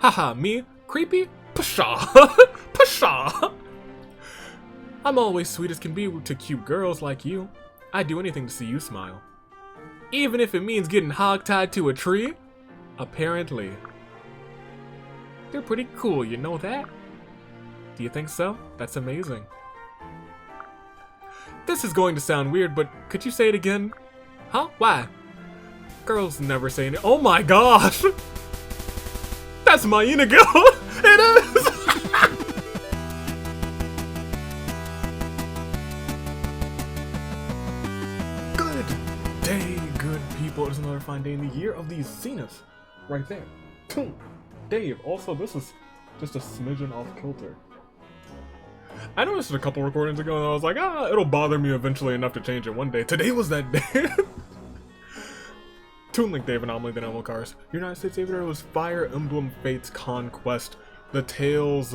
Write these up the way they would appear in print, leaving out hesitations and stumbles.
Haha, me? Creepy? Pshaw! Pshaw! I'm always sweet as can be to cute girls like you. I'd do anything to see you smile. Even if it means getting hogtied to a tree? Apparently. You're pretty cool, you know that? Do you think so? That's amazing. This is going to sound weird, but could you say it again? Huh? Why? Girls never say it. Oh my gosh! That's my Inigo! It is! Good day, good people. It's another fine day in the year of these Cenas. Right there. Dave, also this is just a smidgen off kilter. I noticed it a couple recordings ago and I was like, it'll bother me eventually enough to change it one day. Today was that day. Toon Link Dave Anomaly, the Animal Cars. United States Aviator was Fire Emblem Fates Conquest. The tales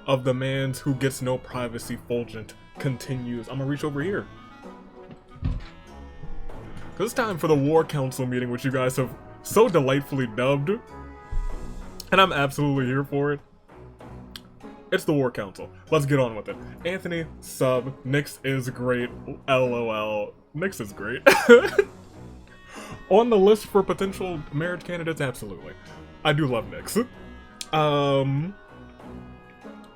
of the man who gets no privacy, Fulgent, continues. I'm gonna reach over here. Cause it's time for the War Council meeting, which you guys have so delightfully dubbed. And I'm absolutely here for it. It's the War Council. Let's get on with it. Anthony, sub. Nyx is great. LOL. Nyx is great. On the list for potential marriage candidates, absolutely. I do love Nyx.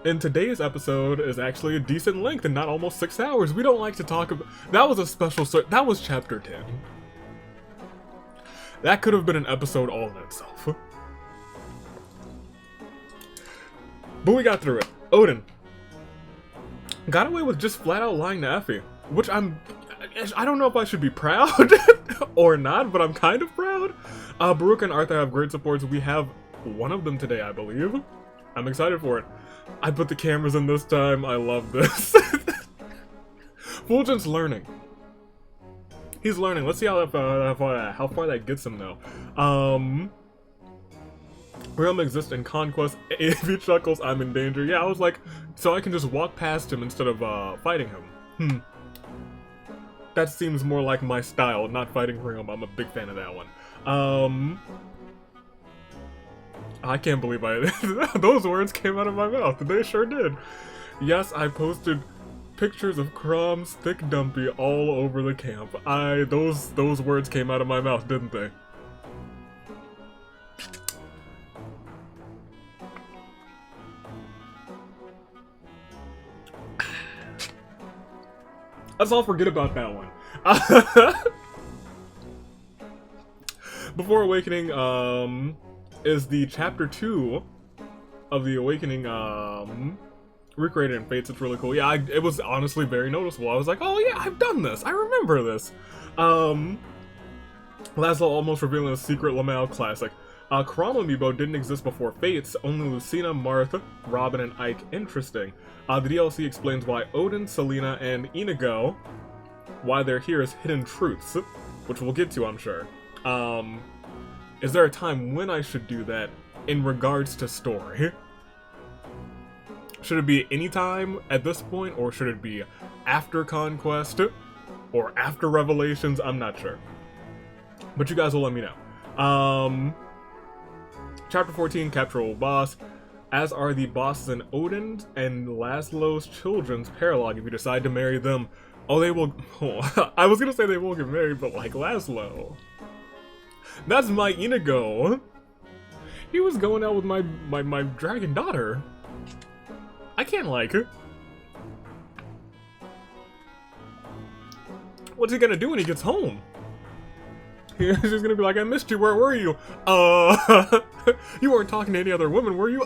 And today's episode is actually a decent length and not almost 6 hours. We don't like to talk about... That was a special... That was chapter 10. That could have been an episode all in itself. But we got through it. Odin got away with just flat out lying to Effie, which I don't know if I should be proud or not, but I'm kind of proud. Baruch and Arthur have great supports. We have one of them today, I believe. I'm excited for it. I put the cameras in this time. I love this. Fulgent's learning. He's learning. Let's see how far that gets him, though. Realm exists in Conquest. If he chuckles, I'm in danger. Yeah, I was like, so I can just walk past him instead of fighting him. That seems more like my style, not fighting Realm. I'm a big fan of that one. I can't believe those words came out of my mouth. They sure did. Yes, I posted pictures of Crom's thick dumpy all over the camp. Those words came out of my mouth, didn't they? Let's all forget about that one. Before Awakening is the chapter 2 of the Awakening recreated in Fates. It's really cool. Yeah, it was honestly very noticeable. I was like, oh yeah, I've done this. I remember this. Laslow almost revealing a secret Lamau classic. Chrom amiibo didn't exist before Fates, only Lucina, Martha, Robin, and Ike. Interesting. The DLC explains why Odin, Selena, and Inigo, why they're here as hidden truths, which we'll get to, I'm sure. Is there a time when I should do that in regards to story? Should it be any time at this point, or should it be after Conquest, or after Revelations? I'm not sure. But you guys will let me know. Chapter 14, Capture Old Boss. As are the bosses in Odin and Laslow's children's paralog if you decide to marry them. Oh, they will... Oh, I was gonna say they won't get married, but like Laslow. That's my Inigo. He was going out with my dragon daughter. I can't like her. What's he gonna do when he gets home? He's just gonna be like, I missed you, where were you? You weren't talking to any other women, were you?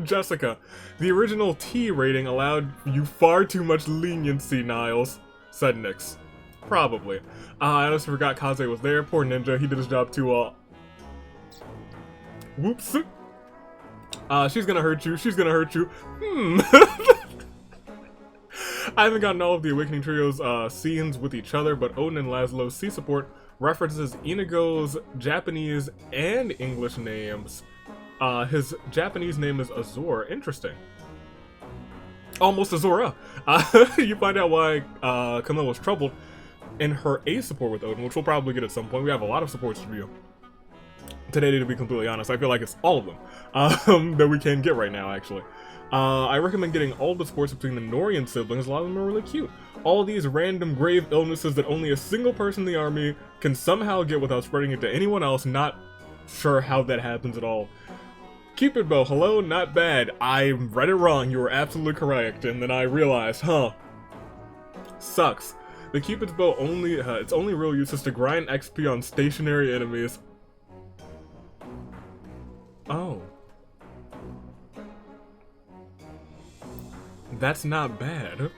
Jessica. The original T rating allowed you far too much leniency, Niles, said Nyx. Probably. I honestly forgot Kaze was there. Poor ninja, he did his job too, whoops. She's gonna hurt you, she's gonna hurt you. I haven't gotten all of the Awakening Trio's scenes with each other, but Odin and Laslow's C support references Inigo's Japanese and English names. His Japanese name is Azor. Interesting. Almost Azora. You find out why Camille was troubled in her A support with Odin, which we'll probably get at some point. We have a lot of supports to view. today, to be completely honest. I feel like it's all of them that we can get right now, actually. I recommend getting all the sports between the Norian siblings. A lot of them are really cute. All these random grave illnesses that only a single person in the army can somehow get without spreading it to anyone else. Not sure how that happens at all. Cupid bow, hello, not bad. I read it wrong, you were absolutely correct. And then I realized, sucks. The Cupid's bow its only real use is to grind XP on stationary enemies. Oh. That's not bad.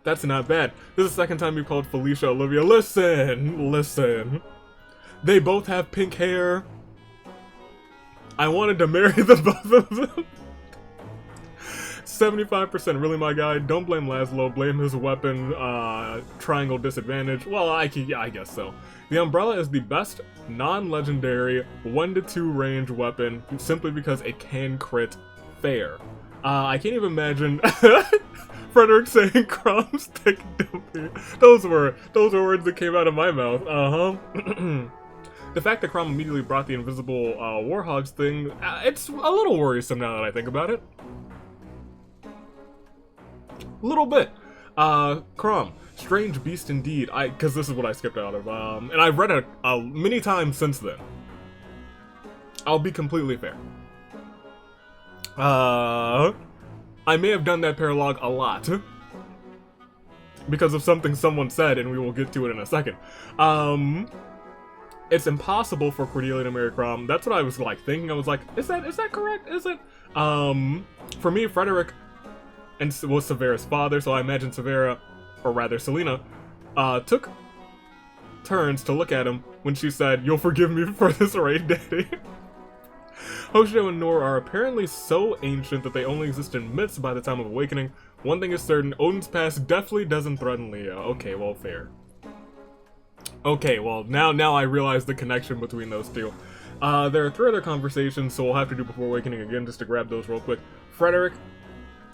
That's not bad. This is the second time you called Felicia Olivia. Listen. They both have pink hair. I wanted to marry the both of them. 75%, really, my guy? Don't blame Laslow, blame his weapon, triangle disadvantage. Well, I guess so. The umbrella is the best non-legendary 1-2 range weapon, simply because it can crit fair. I can't even imagine Frederick saying Crom stick dumpy. Those were words that came out of my mouth. The fact that Crom immediately brought the invisible Warhogs thing, it's a little worrisome now that I think about it. Little bit. Crom, strange beast indeed. Because this is what I skipped out of. And I've read it many times since then. I'll be completely fair. I may have done that paralogue a lot. Because of something someone said, and we will get to it in a second. It's impossible for Cordelia to marry Crom. That's what I was like thinking. I was like, is that correct? Is it? For me, Frederick was Severa's father, so I imagine Severa, or rather Selena, took turns to look at him when she said, "You'll forgive me for this, right, Daddy?" Hoshido and Nor are apparently so ancient that they only exist in myths by the time of awakening. One thing is certain, Odin's past definitely doesn't threaten Leo. Okay, well, fair. Okay, well, now I realize the connection between those two. There are 3 other conversations, so we'll have to do before awakening again, just to grab those real quick. Frederick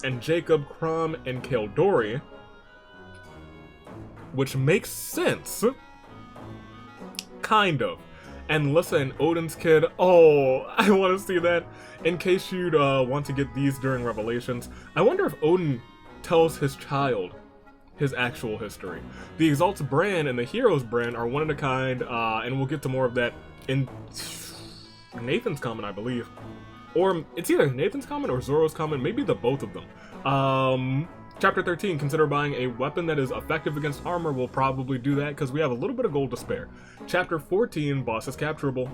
and Jacob, Crom, and Kaldori. Which makes sense. Kind of. And Lissa and Odin's kid. Oh, I want to see that. In case you'd want to get these during Revelations. I wonder if Odin tells his child his actual history. The Exalt's brand and the Hero's brand are one of a kind, and we'll get to more of that in Nathan's comment, I believe. Or it's either Nathan's comment or Zoro's comment, maybe the both of them. Chapter 13, consider buying a weapon that is effective against armor. We'll probably do that because we have a little bit of gold to spare. Chapter 14, boss is capturable.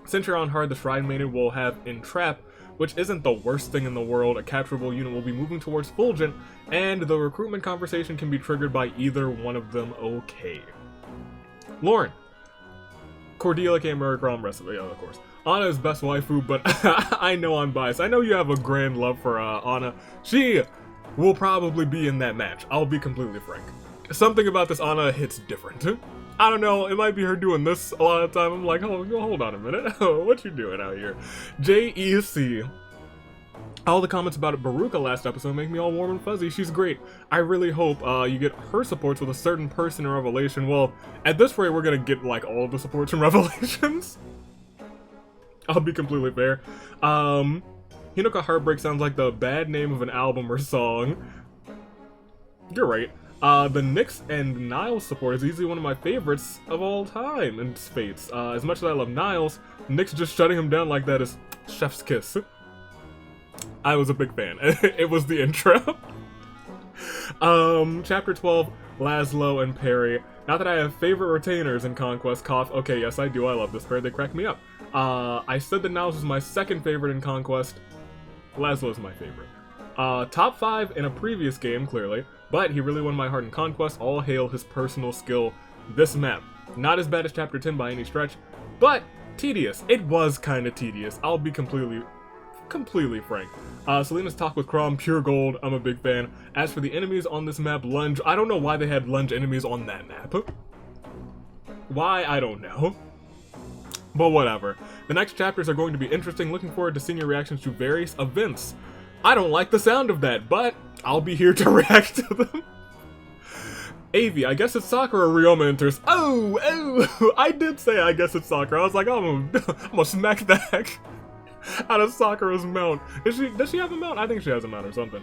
Since you're on hard, the Shrine Maiden will have Entrap, which isn't the worst thing in the world. A capturable unit will be moving towards Fulgent, and the recruitment conversation can be triggered by either one of them. Okay. Lauren. Cordelia can't marry Crom, rest of it, yeah, of course. Anna is best waifu, but I know I'm biased. I know you have a grand love for Anna. She will probably be in that match. I'll be completely frank. Something about this Anna hits different. I don't know, it might be her doing this a lot of the time. I'm like, oh, hold on a minute. What you doing out here? JEC. All the comments about Baruka last episode make me all warm and fuzzy. She's great. I really hope you get her supports with a certain person in Revelation. Well, at this rate, we're gonna get like all of the supports in Revelations. I'll be completely fair. Hinoka Heartbreak sounds like the bad name of an album or song. You're right. The Nyx and Niles support is easily one of my favorites of all time in Fates. As much as I love Niles, Nyx just shutting him down like that is chef's kiss. I was a big fan. It was the intro. Chapter 12, Laslow and Peri. Not that I have favorite retainers in Conquest, cough. Okay, yes I do, I love this pair, they crack me up. I said that Niles was my second favorite in Conquest. Laslow's my favorite. Top 5 in a previous game, clearly, but he really won my heart in Conquest. All hail his personal skill. This map, not as bad as Chapter 10 by any stretch, but tedious. It was kinda tedious, I'll be completely frank. Selena's talk with Crom, pure gold, I'm a big fan. As for the enemies on this map, lunge, I don't know why they had lunge enemies on that map. Why, I don't know. But whatever. The next chapters are going to be interesting, looking forward to seeing your reactions to various events. I don't like the sound of that, but I'll be here to react to them. Avi, I guess it's Sakura. Ryoma enters. Oh, I did say I guess it's Sakura. I was like, I'm gonna smack the heck out of Sakura's mount. Does she have a mount? I think she has a mount or something.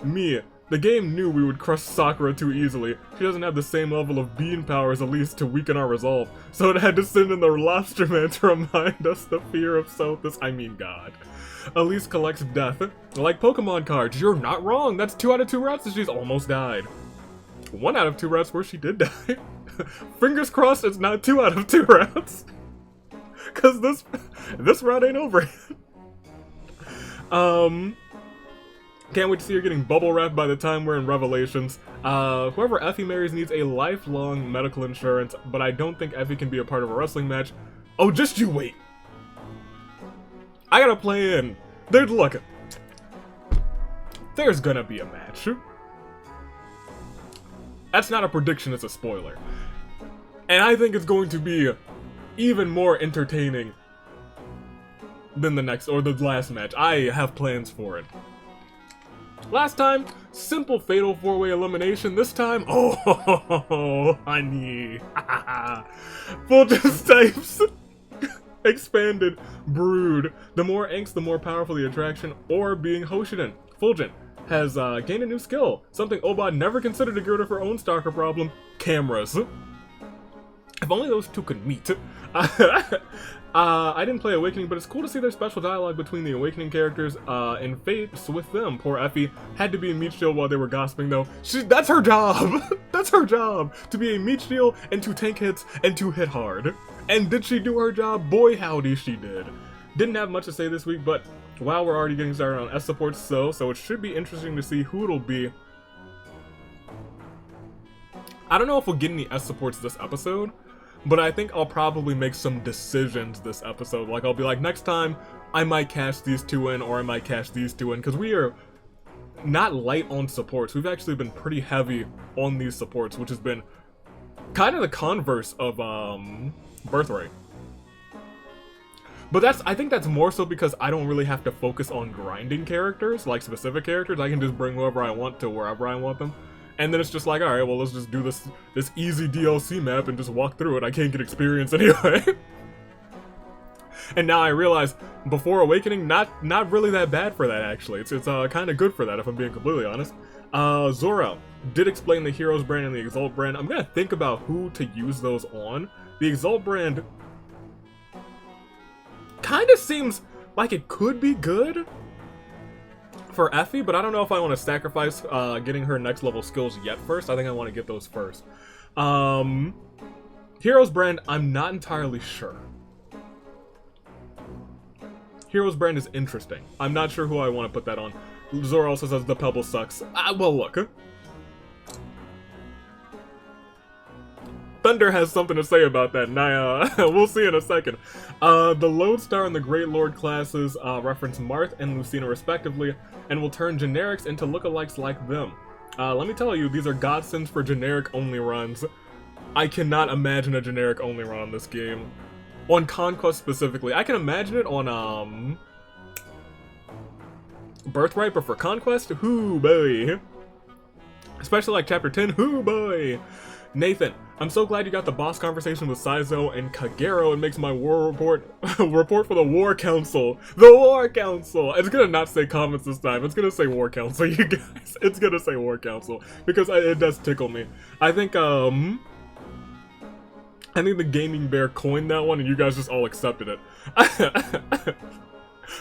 Me. The game knew we would crush Sakura too easily. She doesn't have the same level of being powers, at least, to weaken our resolve. So it had to send in the Lobster Man to remind us the fear of God. Elise collects death. Like Pokemon cards, you're not wrong. That's 2 out of 2 routes that she's almost died. 1 out of 2 routes where she did die. Fingers crossed it's not 2 out of 2 routes. Cause this route ain't over yet. Can't wait to see her getting bubble wrapped by the time we're in Revelations. Whoever Effie marries needs a lifelong medical insurance, but I don't think Effie can be a part of a wrestling match. Oh, just you wait. I gotta play in. Look. There's gonna be a match. That's not a prediction, it's a spoiler. And I think it's going to be even more entertaining than the next, or the last match. I have plans for it. Last time, simple fatal 4-way elimination. This time, oh, honey. Fulgent types. Expanded. Brood. The more angst, the more powerful the attraction, or being Hoshiden. Fulgent has gained a new skill. Something Obad never considered to get rid of her own stalker problem. Cameras. If only those two could meet. I didn't play Awakening, but it's cool to see their special dialogue between the Awakening characters and Fates with them. Poor Effie had to be in meat shield while they were gossiping, though. That's her job! That's her job! To be a meat shield and to tank hits and to hit hard. And did she do her job? Boy howdy she did. Didn't have much to say this week, but wow, we're already getting started on S supports, so it should be interesting to see who it'll be. I don't know if we'll get any S supports this episode, but I think I'll probably make some decisions this episode. Like, I'll be like, next time, I might cash these 2 in, or I might cash these 2 in, because we are not light on supports. We've actually been pretty heavy on these supports, which has been kind of the converse of, Birthright. But I think that's more so because I don't really have to focus on grinding characters, like specific characters. I can just bring whoever I want to wherever I want them. And then it's just like, alright, well, let's just do this easy DLC map and just walk through it. I can't get experience anyway. And now I realize, before Awakening, not really that bad for that, actually. It's kind of good for that, if I'm being completely honest. Zoro did explain the Heroes brand and the Exalt brand. I'm gonna think about who to use those on. The Exalt brand kind of seems like it could be good for Effie, but I don't know if I want to sacrifice getting her next level skills yet first. I think I want to get those first. Heroes brand, I'm not entirely sure. Heroes brand is interesting. I'm not sure who I want to put that on. Zoro also says the Pebble sucks. Well, look. Thunder has something to say about that, and we'll see in a second. The Lodestar and the Great Lord classes reference Marth and Lucina respectively, and will turn generics into lookalikes like them. Let me tell you, these are godsends for generic-only runs. I cannot imagine a generic-only run on this game. On Conquest specifically. I can imagine it on, Birthright, but for Conquest, hoo boy. Especially like Chapter 10, hoo boy. Nathan, I'm so glad you got the boss conversation with Saizo and Kagero. It makes my war report for the War Council. The War Council! It's gonna not say comments this time. It's gonna say War Council, you guys. It's gonna say War Council. Because it does tickle me. I think the Gaming Bear coined that one and you guys just all accepted it.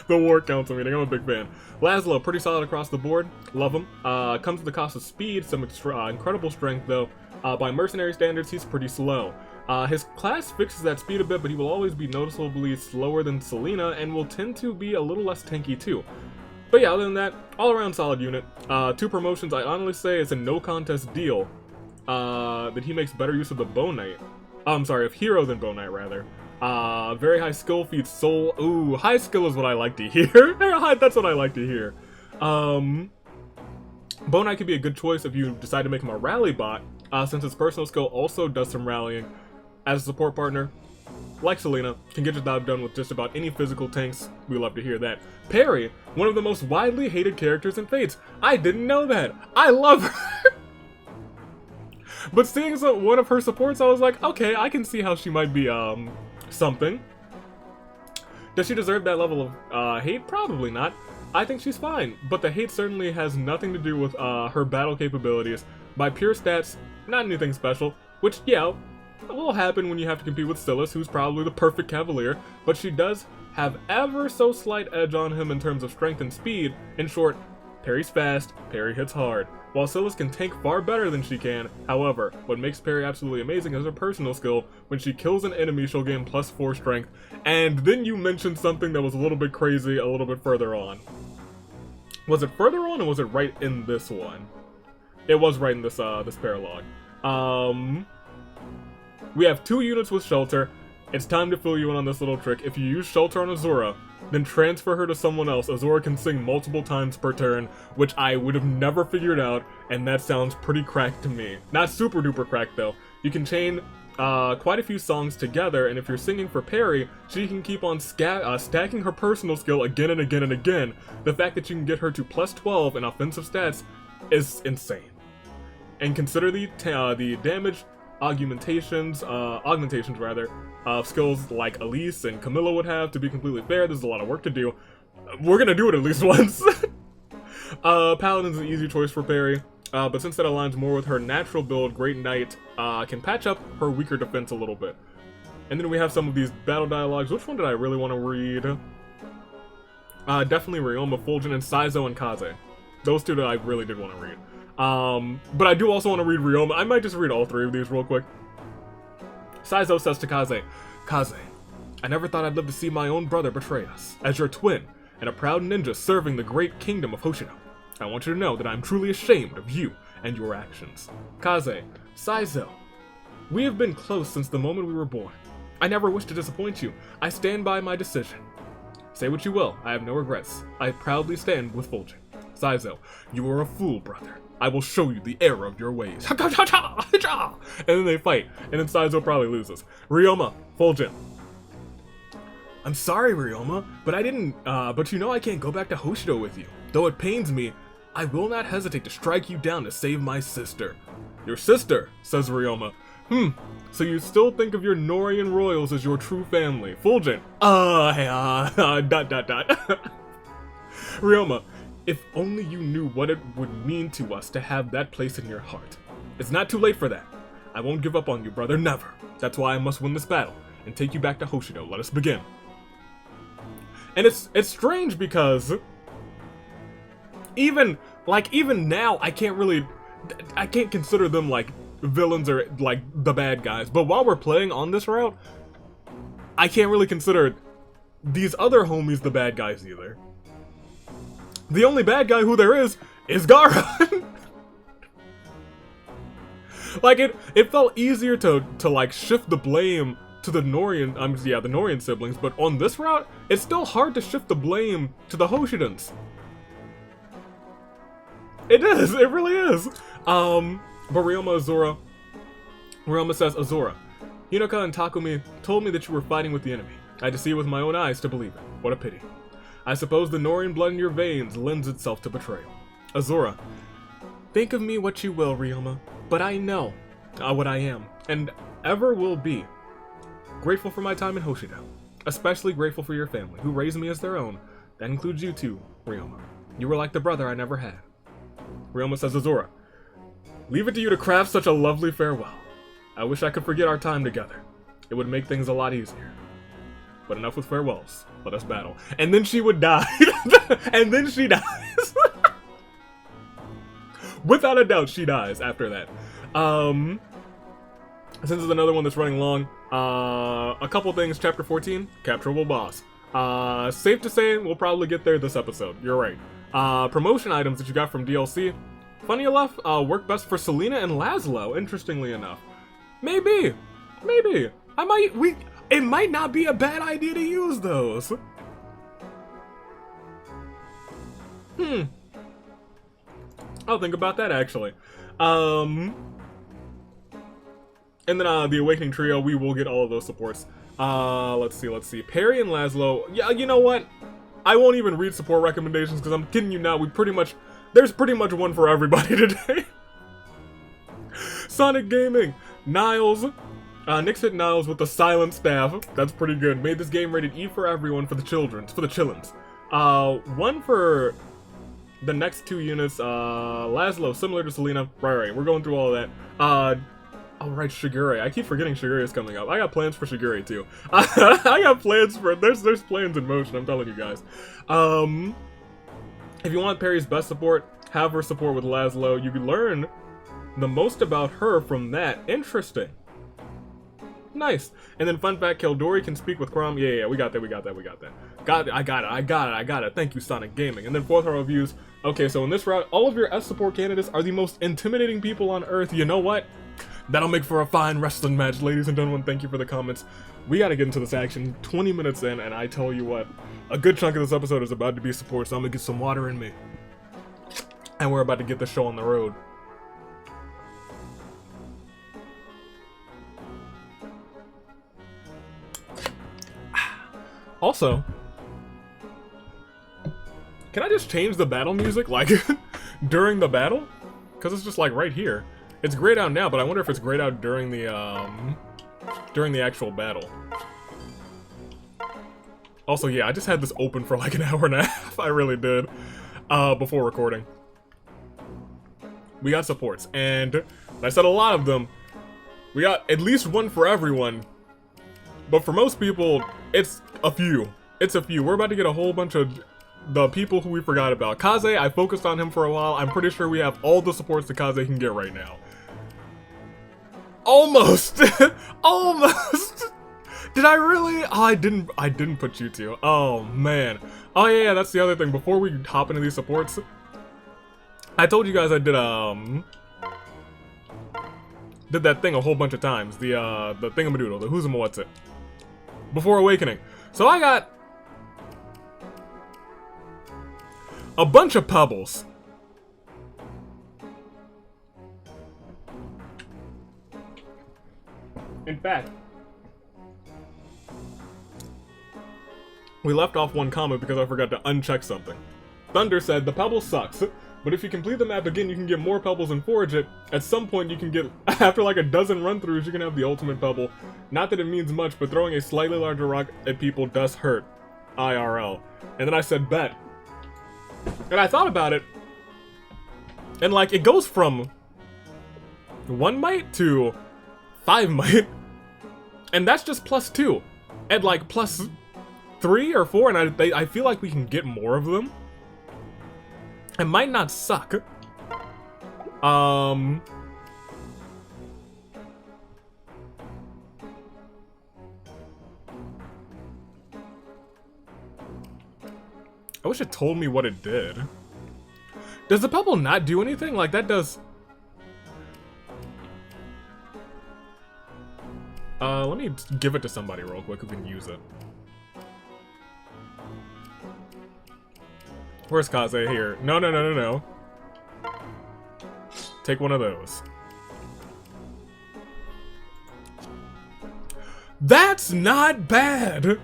The War Council meeting, I'm a big fan. Laslow, pretty solid across the board. Love him. Comes at the cost of speed, some incredible strength though. By mercenary standards, he's pretty slow. His class fixes that speed a bit, but he will always be noticeably slower than Selena, and will tend to be a little less tanky too. But yeah, other than that, all-around solid unit. 2 promotions, I honestly say it's a no-contest deal that he makes better use of the Bow Knight. I'm sorry, of Hero than Bow Knight, rather. Very high skill feats Soul. Ooh, high skill is what I like to hear. That's what I like to hear. Bow Knight could be a good choice if you decide to make him a rally bot, since his personal skill also does some rallying. As a support partner, like Selena, can get your job done with just about any physical tanks. We love to hear that. Peri, one of the most widely hated characters in Fates. I didn't know that. I love her. But seeing one of her supports, I was like, okay, I can see how she might be, something. Does she deserve that level of, hate? Probably not. I think she's fine, but the hate certainly has nothing to do with, her battle capabilities. By pure stats, not anything special, which, yeah, will happen when you have to compete with Silas, who's probably the perfect cavalier, but she does have ever so slight edge on him in terms of strength and speed. In short, Peri's fast, Peri hits hard. While Silas can tank far better than she can, however, what makes Peri absolutely amazing is her personal skill. When she kills an enemy, she'll gain +4 strength. And then you mentioned something that was a little bit crazy a little bit further on. Was it further on, or was it right in this one? It was right in this, this paralogue. We have 2 units with Shelter. It's time to fill you in on this little trick. If you use Shelter on Azura, then transfer her to someone else. Azura can sing multiple times per turn, which I would have never figured out, and that sounds pretty cracked to me. Not super duper cracked though. You can chain quite a few songs together, and if you're singing for Peri, she can keep on stacking her personal skill again and again and again. The fact that you can get her to +12 in offensive stats is insane. And consider the damage augmentations of skills like Elise and Camilla would have. To be completely fair, there's a lot of work to do. We're gonna do it at least once. Paladin's an easy choice for Peri, but since that aligns more with her natural build, Great Knight can patch up her weaker defense a little bit. And then we have some of these battle dialogues. Which one did I really want to read? Definitely Ryoma, Fulgent, and Saizo and Kaze. Those 2 that I really did want to read. But I do also want to read Ryoma. I might just read all 3 of these real quick. Saizo says to Kaze, Kaze, I never thought I'd live to see my own brother betray us. As your twin, and a proud ninja serving the great kingdom of Hoshino, I want you to know that I'm truly ashamed of you and your actions. Kaze, Saizo, we have been close since the moment we were born. I never wish to disappoint you. I stand by my decision. Say what you will, I have no regrets. I proudly stand with Fulgent. Saizo, you are a fool, brother. I will show you the error of your ways. And then they fight, and then Saizo probably loses. Ryoma, Fulgent. I'm sorry, Ryoma, but but you know I can't go back to Hoshido with you. Though it pains me, I will not hesitate to strike you down to save my sister. Your sister, says Ryoma. So you still think of your Norian royals as your true family. Fulgent. Ryoma. If only you knew what it would mean to us to have that place in your heart. It's not too late for that. I won't give up on you, brother, never. That's why I must win this battle and take you back to Hoshido. Let us begin. And it's strange because even now I can't consider them like villains or like the bad guys. But while we're playing on this route, I can't really consider these other homies the bad guys either. The only bad guy who there is Garon. Like it felt easier to like shift the blame to the Norian, the Norian siblings, but on this route, it's still hard to shift the blame to the Hoshidans. It is, it really is. But Ryoma says, Azura, Hinoka and Takumi told me that you were fighting with the enemy. I had to see it with my own eyes to believe it. What a pity. I suppose the Norian blood in your veins lends itself to betrayal. Azura, think of me what you will, Ryoma, but I know what I am, and ever will be. Grateful for my time in Hoshido. Especially grateful for your family, who raised me as their own. That includes you too, Ryoma. You were like the brother I never had. Ryoma says, Azura, leave it to you to craft such a lovely farewell. I wish I could forget our time together. It would make things a lot easier. But enough with farewells. Let us battle. And then she would die. And then she dies. Without a doubt, she dies after that. Since it's another one that's running long, a couple things. Chapter 14, Capturable Boss. Safe to say, we'll probably get there this episode. You're right. Promotion items that you got from DLC. Funny enough, work best for Selena and Laslow, interestingly enough. Maybe. It might not be a bad idea to use those. I'll think about that, actually. And then the Awakening Trio, we will get all of those supports. Let's see. Peri and Laslow. Yeah, you know what? I won't even read support recommendations because I'm kidding you now. There's pretty much one for everybody today. Sonic Gaming! Niles. Nick's hit Niles with the silent staff. That's pretty good. Made this game rated E for everyone for the children's, for the chillins. One for the next two units, Laslow, similar to Selena. Right, we're going through all of that. Oh, right, Shigure. I keep forgetting Shigure is coming up. I got plans for Shigure, too. I got plans for... There's plans in motion, I'm telling you guys. If you want Peri's best support, have her support with Laslow. You can learn the most about her from that. Interesting. Nice. And then fun fact, Keldori can speak with Chrom. Yeah, we got that. I got it. Thank you, Sonic Gaming. And then fourth row reviews. Okay, so in this route, all of your S support candidates are the most intimidating people on Earth. You know what? That'll make for a fine wrestling match, ladies and gentlemen. Thank you for the comments. We gotta get into this action. 20 minutes in, and I tell you what, a good chunk of this episode is about to be support, so I'm gonna get some water in me. And we're about to get the show on the road. Also, can I just change the battle music, like, during the battle? Because it's just, like, right here. It's grayed out now, but I wonder if it's grayed out during the actual battle. Also, yeah, I just had this open for, like, an hour and a half. I really did. Before recording. We got supports, and I said a lot of them. We got at least one for everyone. But for most people, it's a few. It's a few. We're about to get a whole bunch of the people who we forgot about. Kaze, I focused on him for a while. I'm pretty sure we have all the supports that Kaze can get right now. Almost! Almost! Did I really? Oh, I didn't put you two. Oh, man. Oh, yeah, that's the other thing. Before we hop into these supports, I told you guys I did that thing a whole bunch of times. The thingamadoodle, the who's-a-what's-it. Before Awakening. So I got a bunch of pebbles. In fact, we left off one comment because I forgot to uncheck something. Thunder said, the pebble sucks, but if you complete the map again, you can get more pebbles and forage it. At some point, you can get, after like a dozen run-throughs, you can have the ultimate pebble. Not that it means much, but throwing a slightly larger rock at people does hurt. IRL. And then I said, bet. And I thought about it, and like, it goes from 1 might to 5 might. And that's just +2. And like +3 or 4, and I feel like we can get more of them. It might not suck. I wish it told me what it did. Does the pebble not do anything? Like, that does... let me give it to somebody real quick who can use it. Where's Kaze? Here. No. Take one of those. That's not bad!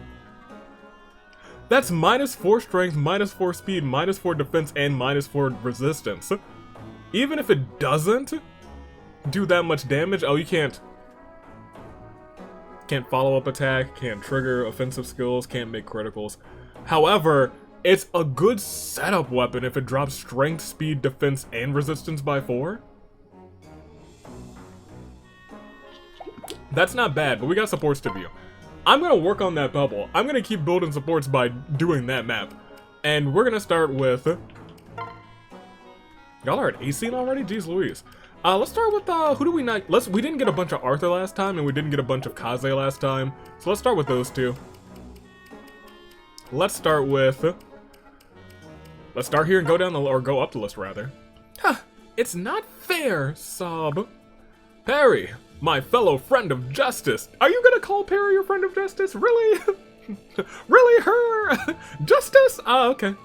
That's -4 strength, -4 speed, -4 defense, and -4 resistance. Even if it doesn't do that much damage, oh, you can't follow-up attack, can't trigger offensive skills, can't make criticals. However, it's a good setup weapon if it drops strength, speed, defense, and resistance by 4. That's not bad, but we got supports to view. I'm gonna work on that bubble. I'm gonna keep building supports by doing that map. And we're gonna start with... Y'all are at A scene already? Jeez Louise. Let's start with, who do we not... We didn't get a bunch of Arthur last time, and we didn't get a bunch of Kaze last time. So let's start with those two. Let's start with... Let's start here and go down the... Or go up the list, rather. Huh. It's not fair, sob. Peri, my fellow friend of justice. Are you gonna call Peri your friend of justice? Really? Really, her? Justice? Ah, okay.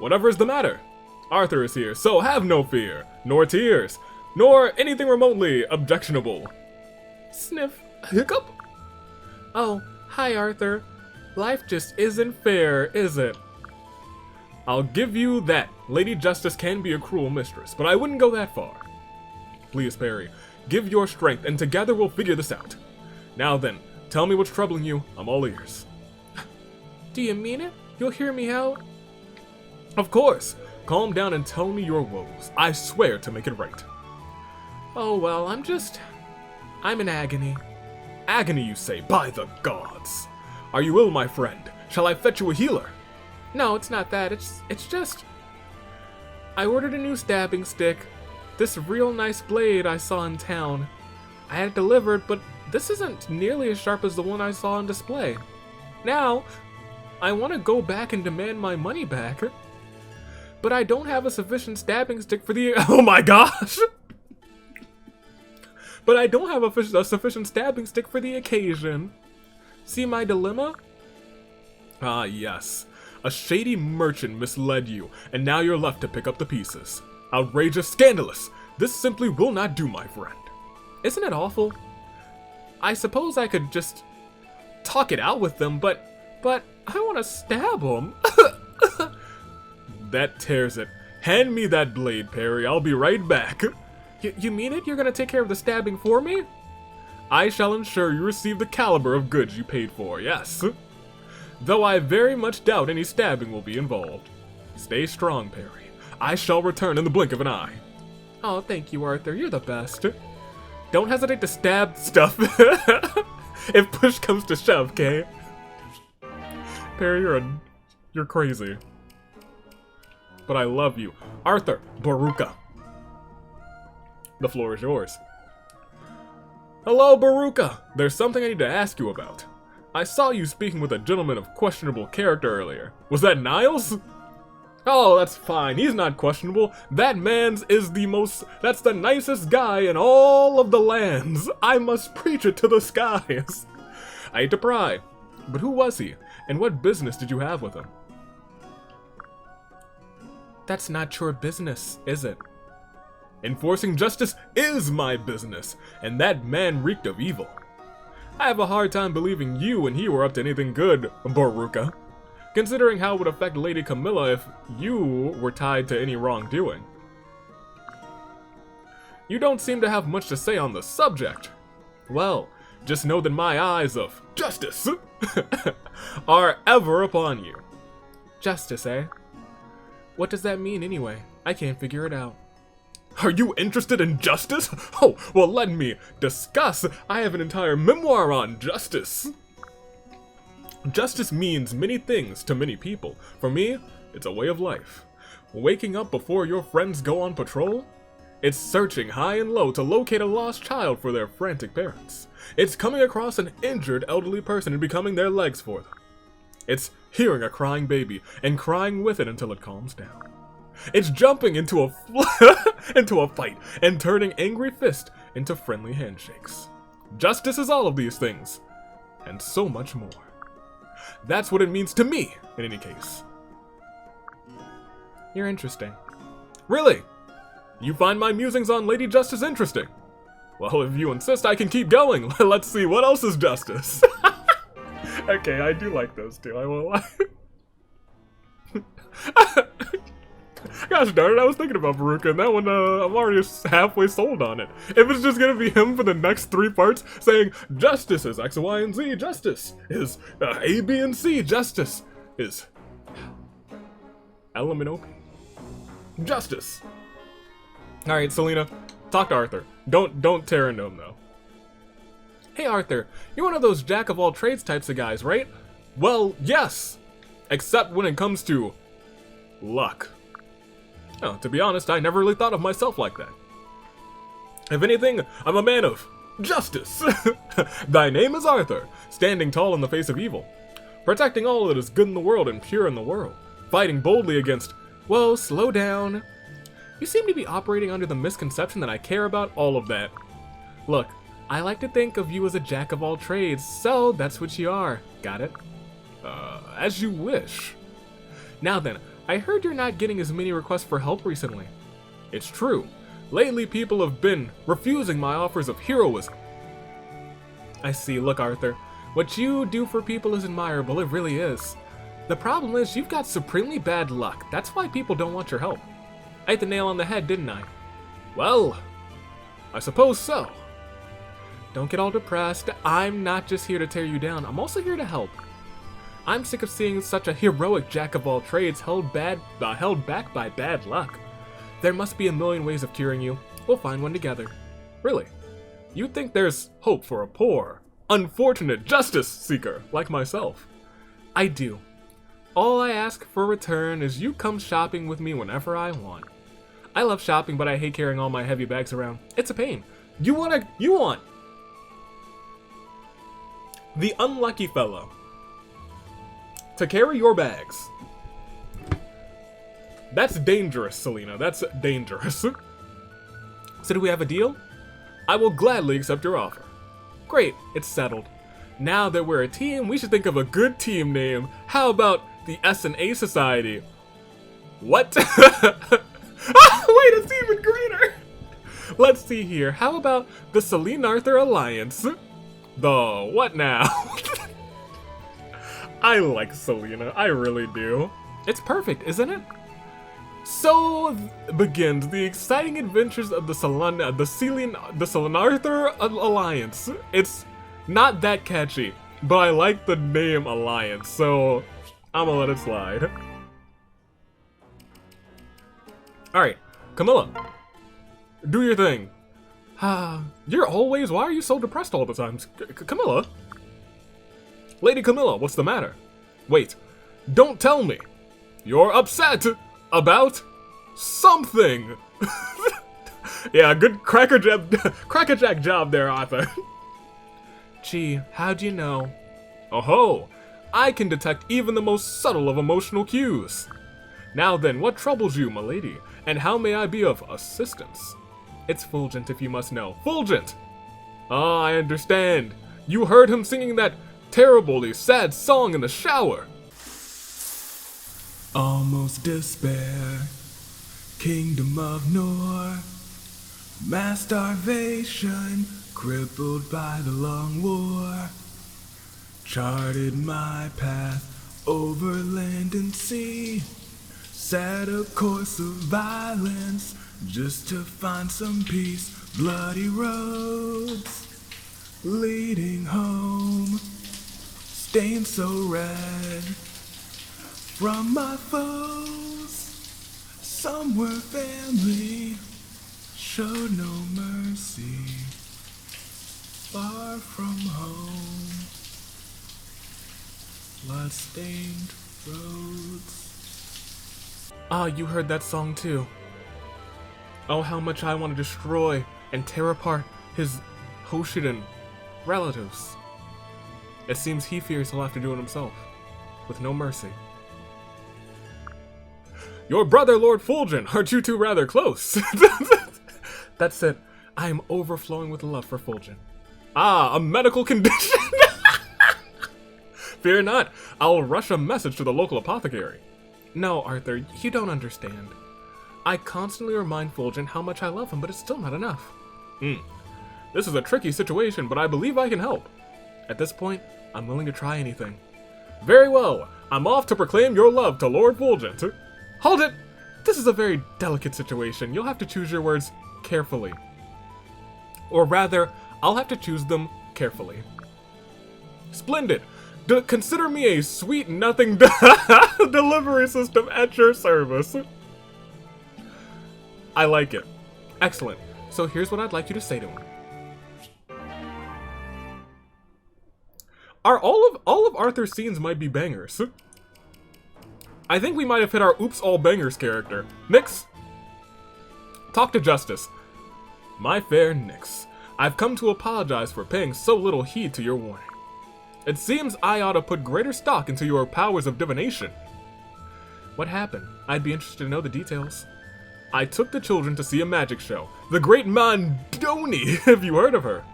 Whatever is the matter. Arthur is here, so have no fear, nor tears, nor anything remotely objectionable. Sniff. Hiccup? Oh, hi, Arthur. Life just isn't fair, is it? I'll give you that. Lady Justice can be a cruel mistress, but I wouldn't go that far. Please, Peri, give your strength, and together we'll figure this out. Now then, tell me what's troubling you. I'm all ears. Do you mean it? You'll hear me out? Of course. Calm down and tell me your woes. I swear to make it right. Oh, well, I'm in agony. Agony, you say? By the gods! Are you ill, my friend? Shall I fetch you a healer? No, it's not that. It's just... I ordered a new stabbing stick. This real nice blade I saw in town. I had it delivered, but this isn't nearly as sharp as the one I saw on display. Now, I want to go back and demand my money back. But I don't have a sufficient stabbing stick for the... Oh my gosh! But I don't have a sufficient stabbing stick for the occasion. See my dilemma? Ah, yes. A shady merchant misled you, and now you're left to pick up the pieces. Outrageous, scandalous! This simply will not do, my friend. Isn't it awful? I suppose I could just talk it out with them, but I want to stab them. That tears it. Hand me that blade, Peri. I'll be right back. You mean it? You're gonna take care of the stabbing for me? I shall ensure you receive the caliber of goods you paid for, yes. Though I very much doubt any stabbing will be involved. Stay strong, Peri. I shall return in the blink of an eye. Oh, thank you, Arthur. You're the best. Don't hesitate to stab stuff if push comes to shove, okay? Peri, you're crazy. But I love you. Arthur, Baruka. The floor is yours. Hello, Baruka. There's something I need to ask you about. I saw you speaking with a gentleman of questionable character earlier. Was that Niles? Oh, that's fine. He's not questionable. That man's is that's the nicest guy in all of the lands. I must preach it to the skies. I hate to pry, but who was he? And what business did you have with him? That's not your business, is it? Enforcing justice is my business, and that man reeked of evil. I have a hard time believing you and he were up to anything good, Baruka, considering how it would affect Lady Camilla if you were tied to any wrongdoing. You don't seem to have much to say on the subject. Well, just know that my eyes of justice are ever upon you. Justice, eh? What does that mean anyway? I can't figure it out. Are you interested in justice? Oh, well, let me discuss. I have an entire memoir on justice. Justice means many things to many people. For me, it's a way of life. Waking up before your friends go on patrol? It's searching high and low to locate a lost child for their frantic parents. It's coming across an injured elderly person and becoming their legs for them. It's hearing a crying baby and crying with it until it calms down. It's jumping into a fight and turning angry fists into friendly handshakes. Justice is all of these things, and so much more. That's what it means to me, in any case. You're interesting. Really? You find my musings on Lady Justice interesting? Well, if you insist, I can keep going. Let's see, what else is justice? Okay, I do like those two, I won't lie. Gosh darn it, I was thinking about Baruka, and that one, I'm already halfway sold on it. If it's just gonna be him for the next 3 parts, saying, justice is X, Y, and Z, justice is A, B, and C, justice is L, M, and O, P. Justice. Alright, Selena, talk to Arthur. Don't tear into him, though. Hey, Arthur, you're one of those jack-of-all-trades types of guys, right? Well, yes! Except when it comes to luck. Oh, to be honest, I never really thought of myself like that. If anything, I'm a man of justice. Thy name is Arthur, standing tall in the face of evil, protecting all that is good in the world and pure in the world, fighting boldly against... Whoa, slow down. You seem to be operating under the misconception that I care about all of that. Look, I like to think of you as a jack-of-all-trades, so that's what you are. Got it? As you wish. Now then, I heard you're not getting as many requests for help recently. It's true. Lately, people have been refusing my offers of heroism. I see. Look, Arthur, what you do for people is admirable, it really is. The problem is, you've got supremely bad luck. That's why people don't want your help. I hit the nail on the head, didn't I? Well, I suppose so. Don't get all depressed. I'm not just here to tear you down. I'm also here to help. I'm sick of seeing such a heroic jack of all trades held back by bad luck. There must be a million ways of curing you. We'll find one together. Really? You think there's hope for a poor, unfortunate justice seeker like myself? I do. All I ask for return is you come shopping with me whenever I want. I love shopping, but I hate carrying all my heavy bags around. It's a pain. You want the unlucky fellow to carry your bags. That's dangerous, Selena. That's dangerous. So do we have a deal? I will gladly accept your offer. Great, it's settled. Now that we're a team, we should think of a good team name. How about the S&A Society? What? Wait, it's even greater. Let's see here. How about the Celine Arthur Alliance? The what now? I like Selena. I really do. It's perfect, isn't it? So begins the exciting adventures of the Celine Arthur Alliance. It's not that catchy, but I like the name Alliance, so I'm gonna let it slide. Alright, Camilla, do your thing. Why are you so depressed all the time? Camilla? Lady Camilla, what's the matter? Wait, don't tell me. You're upset about something. Yeah, good crackerjack job there, Arthur. Gee, how'd you know? Oh-ho, I can detect even the most subtle of emotional cues. Now then, what troubles you, milady, and how may I be of assistance? It's Fulgent, if you must know. Fulgent! Ah, I understand. You heard him singing that terribly sad song in the shower. Almost despair, kingdom of Nor, mass starvation, crippled by the long war, charted my path over land and sea, set a course of violence just to find some peace, bloody roads leading home, stained so red from my foes. Some were family, showed no mercy, far from home, blood-stained roads. Ah, you heard that song too. Oh, how much I want to destroy and tear apart his Hoshiden relatives. It seems he fears he'll have to do it himself, with no mercy. Your brother, Lord Fulgent, aren't you two rather close? That's it. I am overflowing with love for Fulgent. Ah, a medical condition! Fear not, I'll rush a message to the local apothecary. No, Arthur, you don't understand. I constantly remind Fulgent how much I love him, but it's still not enough. This is a tricky situation, but I believe I can help. At this point, I'm willing to try anything. Very well, I'm off to proclaim your love to Lord Fulgent. Hold it! This is a very delicate situation. You'll have to choose your words carefully. Or rather, I'll have to choose them carefully. Splendid! Consider me a sweet nothing delivery system at your service. I like it. Excellent. So here's what I'd like you to say to him. All of Arthur's scenes might be bangers. I think we might have hit our oops all bangers character. Nix, talk to Justice. My fair Nix, I've come to apologize for paying so little heed to your warning. It seems I ought to put greater stock into your powers of divination. What happened? I'd be interested to know the details. I took the children to see a magic show. The Great Mandoni, have you heard of her?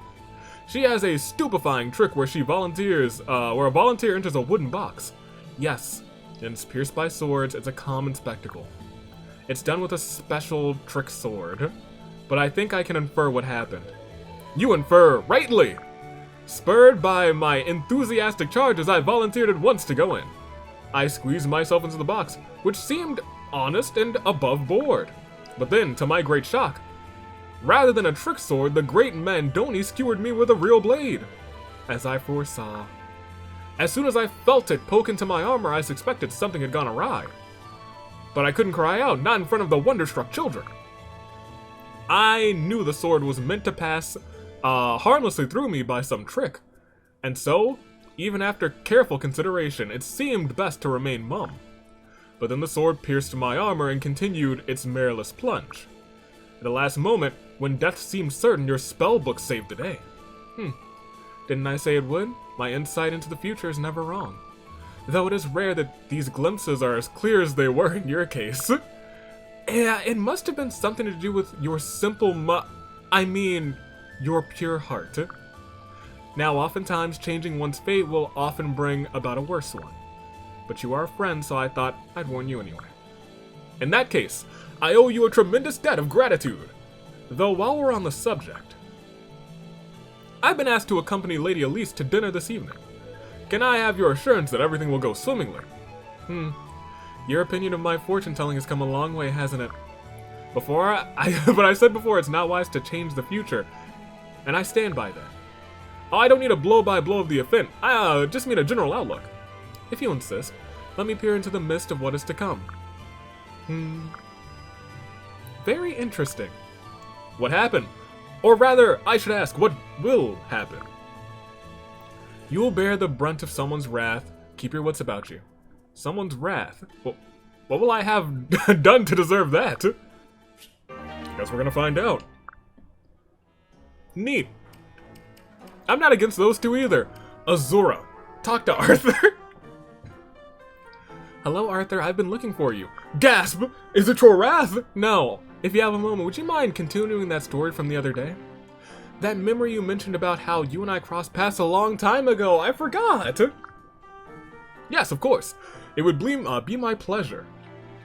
She has a stupefying trick where a volunteer enters a wooden box. Yes, and it's pierced by swords. It's a common spectacle. It's done with a special trick sword. But I think I can infer what happened. You infer rightly! Spurred by my enthusiastic charges, I volunteered at once to go in. I squeezed myself into the box, which seemed honest and above board. But then, to my great shock, Rather than a trick sword, the great Mandoni skewered me with a real blade, as I foresaw. As soon as I felt it poke into my armor, I suspected something had gone awry. But I couldn't cry out, not in front of the wonderstruck children. I knew the sword was meant to pass harmlessly through me by some trick, and so, even after careful consideration, it seemed best to remain mum. But then the sword pierced my armor and continued its meriless plunge. At the last moment, when death seemed certain, your spellbook saved the day. Didn't I say it would? My insight into the future is never wrong. Though it is rare that these glimpses are as clear as they were in your case. Yeah, it must have been something to do with your simple your pure heart. Now, oftentimes, changing one's fate will often bring about a worse one. But you are a friend, so I thought I'd warn you anyway. In that case, I owe you a tremendous debt of gratitude. Though while we're on the subject, I've been asked to accompany Lady Elise to dinner this evening. Can I have your assurance that everything will go swimmingly? Your opinion of my fortune-telling has come a long way, hasn't it? But I said before, it's not wise to change the future, and I stand by that. Oh, I don't need a blow-by-blow of the event. I just mean a general outlook. If you insist, let me peer into the mist of what is to come. Very interesting. What happened? Or rather, I should ask, what will happen? You will bear the brunt of someone's wrath. Keep your wits about you. Someone's wrath? Well, what will I have done to deserve that? Guess we're gonna find out. Neat. I'm not against those two either. Azura, talk to Arthur. Hello, Arthur. I've been looking for you. Gasp! Is it your wrath? No. If you have a moment, would you mind continuing that story from the other day? That memory you mentioned about how you and I crossed paths a long time ago. I forgot. Yes, of course. It would be my pleasure.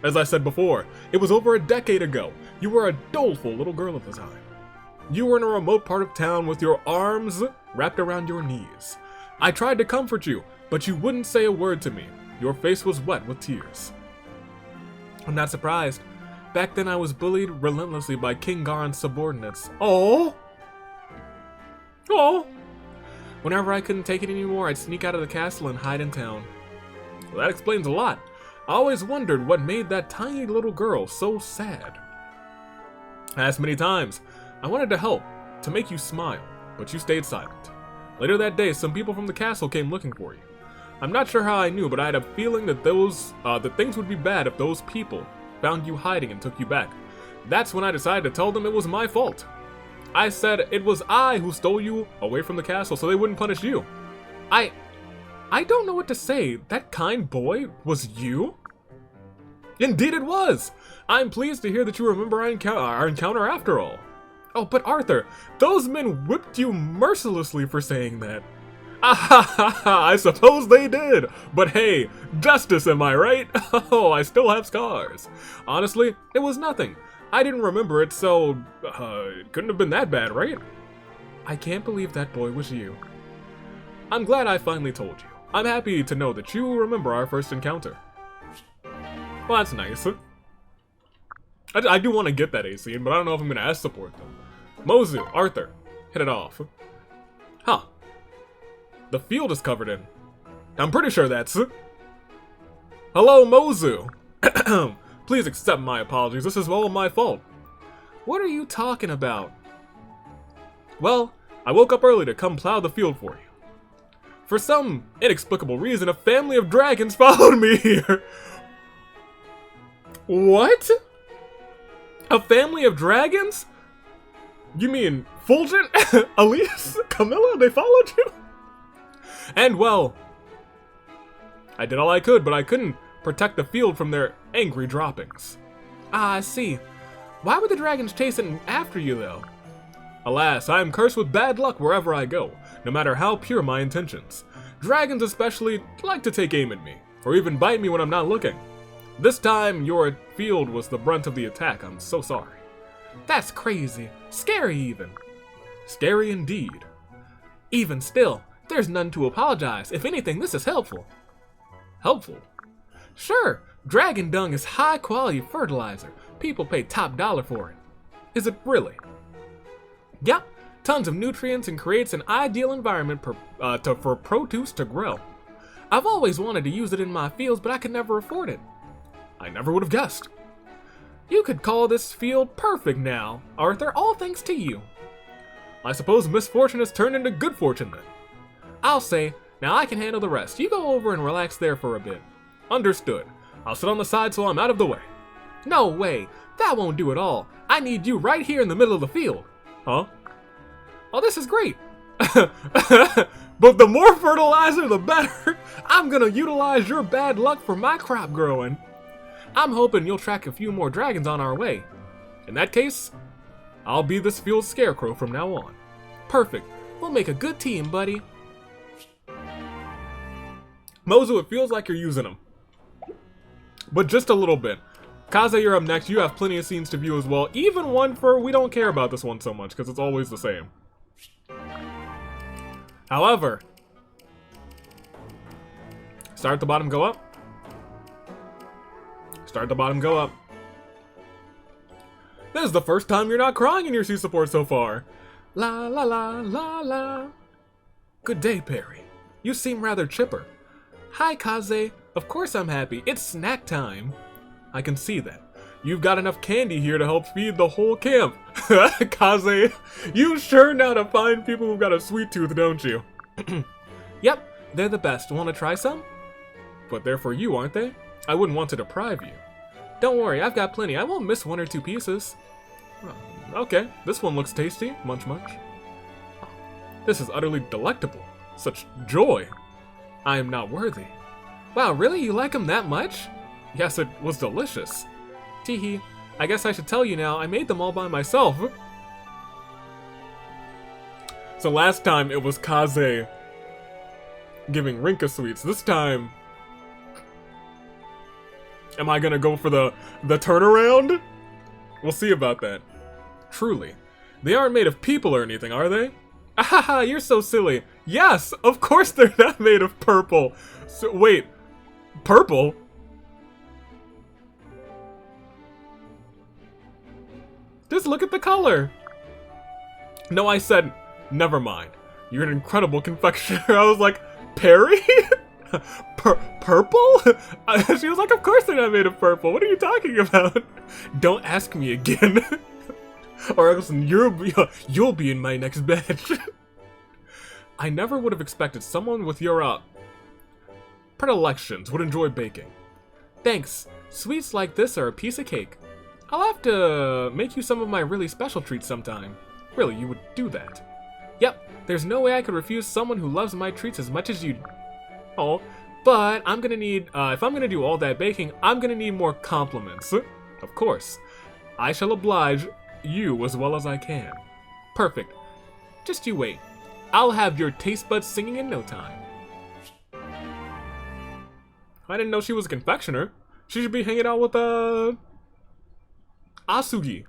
As I said before, it was over a decade ago. You were a doleful little girl at the time. You were in a remote part of town with your arms wrapped around your knees. I tried to comfort you, but you wouldn't say a word to me. Your face was wet with tears. I'm not surprised. Back then I was bullied relentlessly by King Garon's subordinates. Oh! Whenever I couldn't take it anymore, I'd sneak out of the castle and hide in town. Well, that explains a lot. I always wondered what made that tiny little girl so sad. I asked many times. I wanted to help, to make you smile, but you stayed silent. Later that day, some people from the castle came looking for you. I'm not sure how I knew, but I had a feeling that that things would be bad if those people found you hiding and took you back. That's when I decided to tell them it was my fault. I said it was I who stole you away from the castle so they wouldn't punish you. I don't know what to say. That kind boy was you? Indeed it was! I'm pleased to hear that you remember our encounter after all. Oh, but Arthur, those men whipped you mercilessly for saying that. I suppose they did. But hey, justice, am I right? Oh, I still have scars. Honestly, it was nothing. I didn't remember it, so it couldn't have been that bad, right? I can't believe that boy was you. I'm glad I finally told you. I'm happy to know that you remember our first encounter. Well, that's nice. I do want to get that AC, but I don't know if I'm going to ask support them. Mozu, Arthur, hit it off. Huh. The field is covered in. I'm pretty sure that's... Hello, Mozu. Please accept my apologies. This is all my fault. What are you talking about? Well, I woke up early to come plow the field for you. For some inexplicable reason, a family of dragons followed me here. What? A family of dragons? You mean Fulgent, Elise, Camilla, they followed you? And well, I did all I could, but I couldn't protect the field from their angry droppings. Ah, I see. Why were the dragons chasing after you, though? Alas, I am cursed with bad luck wherever I go, no matter how pure my intentions. Dragons especially like to take aim at me, or even bite me when I'm not looking. This time, your field was the brunt of the attack. I'm so sorry. That's crazy. Scary, even. Scary indeed. Even still, there's none to apologize. If anything, this is helpful. Helpful? Sure, dragon dung is high-quality fertilizer. People pay top dollar for it. Is it really? Yep, tons of nutrients and creates an ideal environment for produce to grow. I've always wanted to use it in my fields, but I could never afford it. I never would have guessed. You could call this field perfect now, Arthur, all thanks to you. I suppose misfortune has turned into good fortune then. I'll say, now I can handle the rest. You go over and relax there for a bit. Understood. I'll sit on the side so I'm out of the way. No way, that won't do at all. I need you right here in the middle of the field. Huh? Oh, this is great. But the more fertilizer, the better. I'm gonna utilize your bad luck for my crop growing. I'm hoping you'll track a few more dragons on our way. In that case, I'll be this field's scarecrow from now on. Perfect. We'll make a good team, buddy. Mozu, it feels like you're using him. But just a little bit. Kaze, you're up next. You have plenty of scenes to view as well. Even one for, we don't care about this one so much, because it's always the same. However, start at the bottom, go up. Start at the bottom, go up. This is the first time you're not crying in your C support so far. La la la la la. Good day, Peri. You seem rather chipper. Hi, Kaze. Of course I'm happy. It's snack time. I can see that. You've got enough candy here to help feed the whole camp. Kaze, you sure know how to find people who've got a sweet tooth, don't you? Yep, they're the best. Want to try some? But they're for you, aren't they? I wouldn't want to deprive you. Don't worry, I've got plenty. I won't miss one or two pieces. Okay, this one looks tasty. Munch, munch. This is utterly delectable. Such joy. I am not worthy. Wow, really? You like them that much? Yes, it was delicious. Teehee. I guess I should tell you now, I made them all by myself. So last time it was Kaze giving Rinka sweets. This time, am I gonna go for the turnaround? We'll see about that. Truly. They aren't made of people or anything, are they? Ahaha, you're so silly. Yes, of course they're not made of purple. So, wait, purple? Just look at the color. No, I said, never mind. You're an incredible confectioner. I was like, Peri? Purple? She was like, of course they're not made of purple. What are you talking about? Don't ask me again. Or else you'll be in my next batch. I never would have expected someone with your, predilections would enjoy baking. Thanks. Sweets like this are a piece of cake. I'll have to make you some of my really special treats sometime. Really, you would do that? Yep, there's no way I could refuse someone who loves my treats as much as you. Oh, but I'm gonna need, if I'm gonna do all that baking, I'm gonna need more compliments. Of course. I shall oblige you as well as I can. Perfect. Just you wait. I'll have your taste buds singing in no time. I didn't know she was a confectioner. She should be hanging out with, Asugi.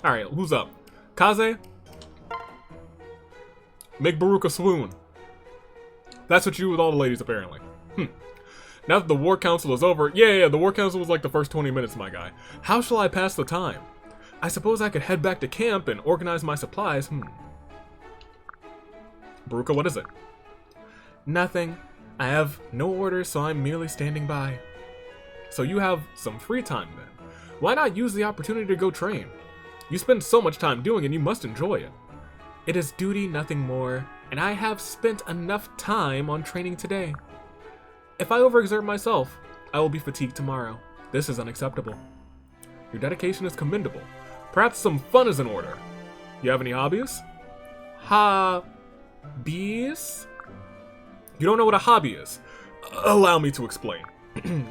Alright, who's up? Kaze? Make Baruka swoon. That's what you do with all the ladies, apparently. Now that the War Council is over... Yeah, the War Council was like the first 20 minutes, my guy. How shall I pass the time? I suppose I could head back to camp and organize my supplies. Baruka, what is it? Nothing. I have no orders, so I'm merely standing by. So you have some free time, then. Why not use the opportunity to go train? You spend so much time doing it, you must enjoy it. It is duty, nothing more, and I have spent enough time on training today. If I overexert myself, I will be fatigued tomorrow. This is unacceptable. Your dedication is commendable. Perhaps some fun is in order. You have any hobbies? Hobbies? You don't know what a hobby is? Allow me to explain.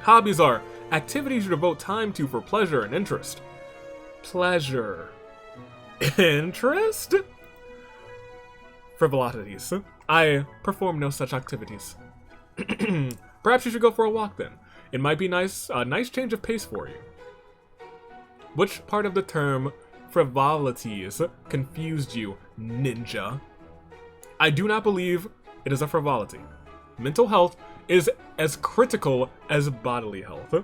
Hobbies are activities you devote time to for pleasure and interest. Pleasure. Interest? Frivolities. I perform no such activities. Perhaps you should go for a walk then. It might be nice, a nice change of pace for you. Which part of the term frivolities confused you, ninja? I do not believe it is a frivolity. Mental health is as critical as bodily health.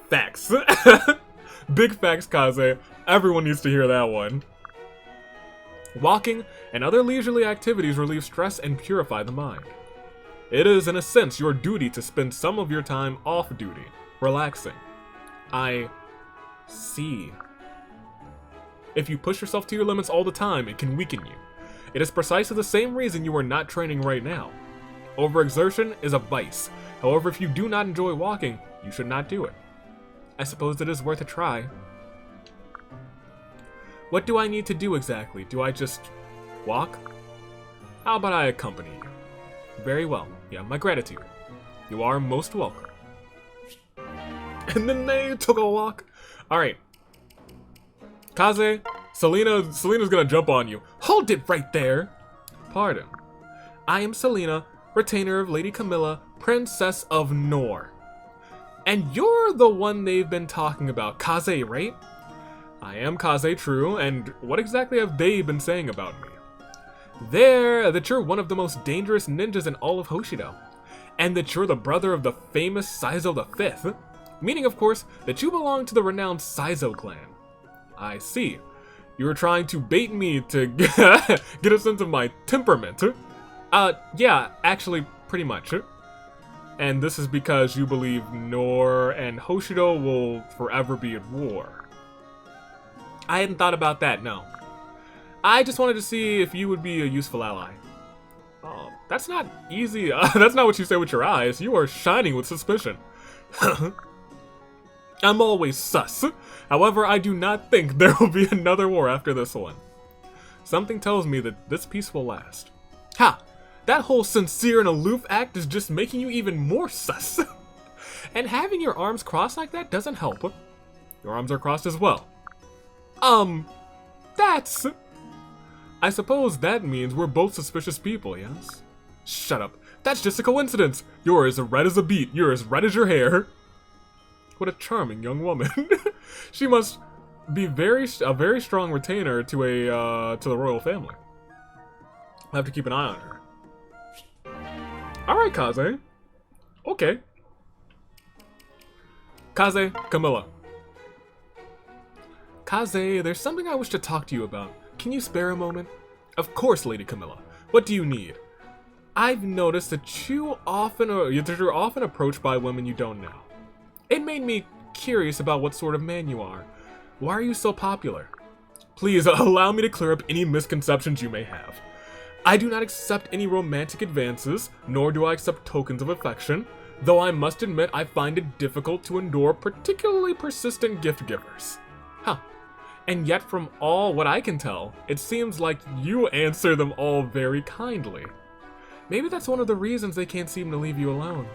Facts. Big facts, Kaze. Everyone needs to hear that one. Walking and other leisurely activities relieve stress and purify the mind. It is, in a sense, your duty to spend some of your time off duty, relaxing. I see. If you push yourself to your limits all the time, it can weaken you. It is precisely the same reason you are not training right now. Overexertion is a vice. However, if you do not enjoy walking, you should not do it. I suppose it is worth a try. What do I need to do exactly? Do I just walk? How about I accompany you? Very well. You have my gratitude. You are most welcome. And then they took a walk. Alright. Kaze, Selena's gonna jump on you. Hold it right there! Pardon. I am Selena, retainer of Lady Camilla, Princess of Nor. And you're the one they've been talking about, Kaze, right? I am Kaze, true, and what exactly have they been saying about me? That you're one of the most dangerous ninjas in all of Hoshido, and that you're the brother of the famous Saizo V, meaning, of course, that you belong to the renowned Saizo clan. I see. You were trying to bait me to get a sense of my temperament. Yeah, actually, pretty much. And this is because you believe Nor and Hoshido will forever be at war. I hadn't thought about that, no. I just wanted to see if you would be a useful ally. Oh, that's not easy. That's not what you say with your eyes. You are shining with suspicion. I'm always sus. However, I do not think there will be another war after this one. Something tells me that this peace will last. Ha! That whole sincere and aloof act is just making you even more sus. And having your arms crossed like that doesn't help. Your arms are crossed as well. That's... I suppose that means we're both suspicious people, yes? Shut up. That's just a coincidence. You're as red as a beet. You're as red as your hair. What a charming young woman. She must be a very strong retainer to the royal family. I have to keep an eye on her. Alright, Kaze. Okay. Kaze, Camilla. Kaze, there's something I wish to talk to you about. Can you spare a moment? Of course, Lady Camilla. What do you need? I've noticed that you're often approached by women you don't know. It made me curious about what sort of man you are. Why are you so popular? Please allow me to clear up any misconceptions you may have. I do not accept any romantic advances, nor do I accept tokens of affection, though I must admit I find it difficult to endure particularly persistent gift givers. Huh. And yet from all what I can tell, it seems like you answer them all very kindly. Maybe that's one of the reasons they can't seem to leave you alone.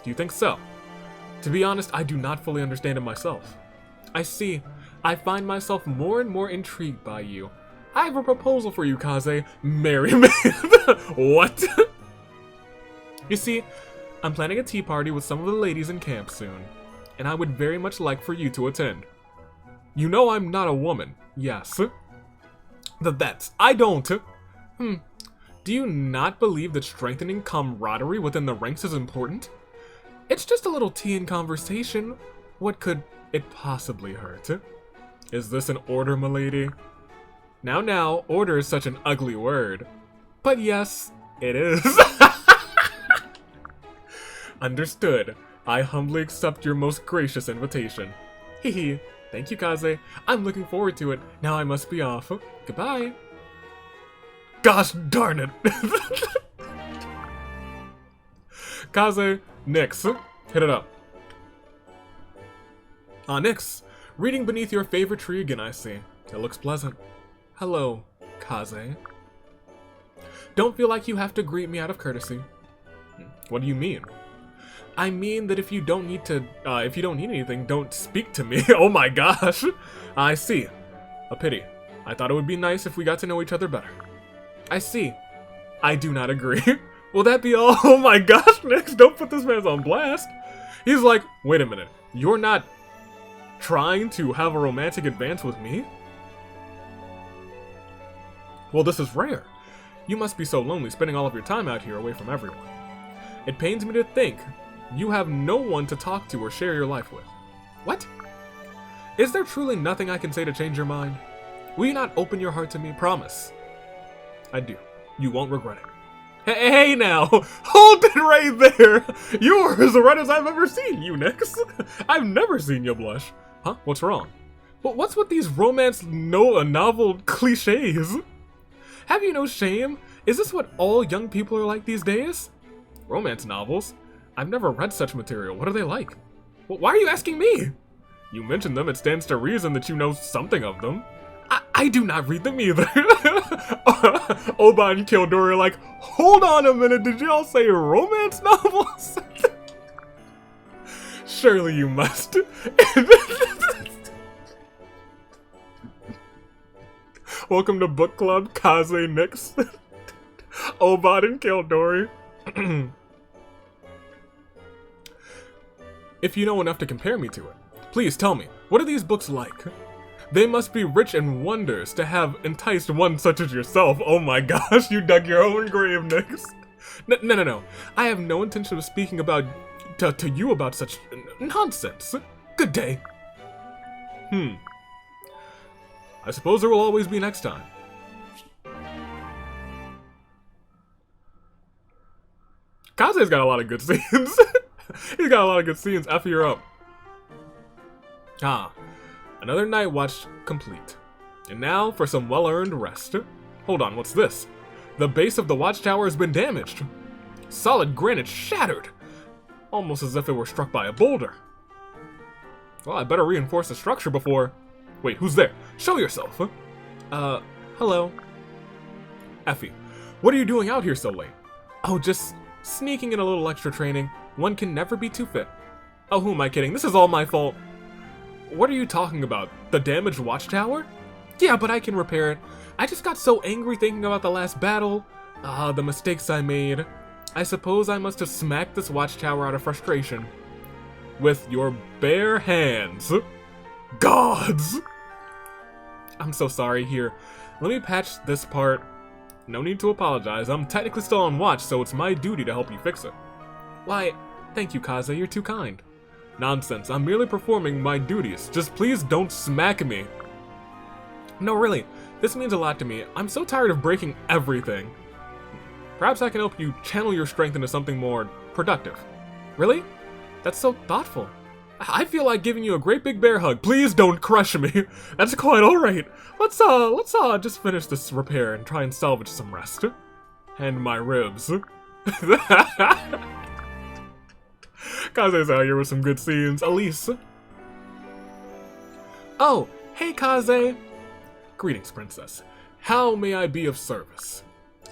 Do you think so? To be honest, I do not fully understand it myself. I see. I find myself more and more intrigued by you. I have a proposal for you, Kaze. Marry me. What? You see, I'm planning a tea party with some of the ladies in camp soon, and I would very much like for you to attend. You know I'm not a woman, yes? That's... I don't. Do you not believe that strengthening camaraderie within the ranks is important? It's just a little tea and conversation. What could it possibly hurt? Is this an order, milady? Now, order is such an ugly word. But yes, it is. Understood. I humbly accept your most gracious invitation. Hehe. Thank you, Kaze. I'm looking forward to it. Now I must be off. Goodbye. Gosh darn it. Kaze, Nyx, hit it up. Nyx, reading beneath your favorite tree again, I see. It looks pleasant. Hello, Kaze. Don't feel like you have to greet me out of courtesy. What do you mean? I mean that if you don't need anything, don't speak to me. Oh my gosh. I see. A pity. I thought it would be nice if we got to know each other better. I see. I do not agree. Will that be all? Oh my gosh, Nyx, don't put this man on blast. He's like, wait a minute. You're not trying to have a romantic advance with me? Well, this is rare. You must be so lonely spending all of your time out here away from everyone. It pains me to think you have no one to talk to or share your life with. What? Is there truly nothing I can say to change your mind? Will you not open your heart to me? Promise. I do. You won't regret it. Hey now! Hold it right there! You're as red as I've ever seen you, Nix. I've never seen you blush. Huh? What's wrong? What's with these romance novel cliches? Have you no shame? Is this what all young people are like these days? Romance novels? I've never read such material. What are they like? Why are you asking me? You mentioned them. It stands to reason that you know something of them. I do not read them either. Oba and Kildori are like, hold on a minute, did y'all say romance novels? Surely you must. Welcome to book club, Kaze, Nix, Obot, and Kildori. If you know enough to compare me to it, please tell me, what are these books like? They must be rich in wonders to have enticed one such as yourself. Oh my gosh, you dug your own grave, Nix. No. I have no intention of speaking about to you about such nonsense. Good day. I suppose there will always be next time. Kaze's got a lot of good scenes. He's got a lot of good scenes. F, you're up. Another night watch complete. And now for some well-earned rest. Hold on, what's this? The base of the watchtower has been damaged. Solid granite shattered. Almost as if it were struck by a boulder. Well, I better reinforce the structure before... Wait, who's there? Show yourself. Hello. Effie, what are you doing out here so late? Oh, just sneaking in a little extra training. One can never be too fit. Oh, who am I kidding? This is all my fault. What are you talking about? The damaged watchtower? Yeah, but I can repair it. I just got so angry thinking about the last battle. The mistakes I made. I suppose I must have smacked this watchtower out of frustration. With your bare hands. Gods! I'm so sorry. Here, let me patch this part. No need to apologize. I'm technically still on watch, so it's my duty to help you fix it. Why, thank you, Kaze. You're too kind. Nonsense. I'm merely performing my duties. Just please don't smack me. No, really. This means a lot to me. I'm so tired of breaking everything. Perhaps I can help you channel your strength into something more productive. Really? That's so thoughtful. I feel like giving you a great big bear hug. Please don't crush me. That's quite alright. Let's just finish this repair and try and salvage some rest. And my ribs. Kaze's out here with some good scenes. Elise. Oh, hey Kaze. Greetings, princess. How may I be of service?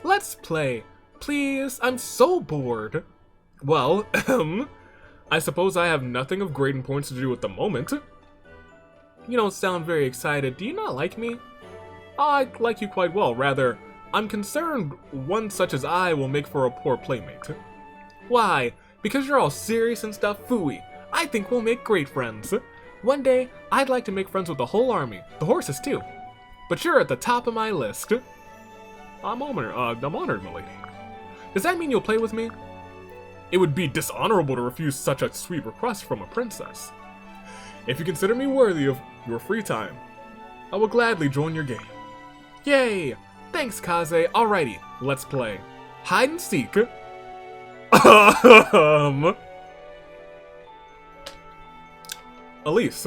Let's play. Please, I'm so bored. Well, I suppose I have nothing of great importance to do at the moment. You don't sound very excited. Do you not like me? I like you quite well. Rather, I'm concerned one such as I will make for a poor playmate. Why? Because you're all serious and stuff? Phooey. I think we'll make great friends. One day, I'd like to make friends with the whole army. The horses, too. But you're at the top of my list. I'm honored, milady. Does that mean you'll play with me? It would be dishonorable to refuse such a sweet request from a princess. If you consider me worthy of your free time, I will gladly join your game. Yay! Thanks, Kaze. Alrighty, let's play. Hide and seek. Elise.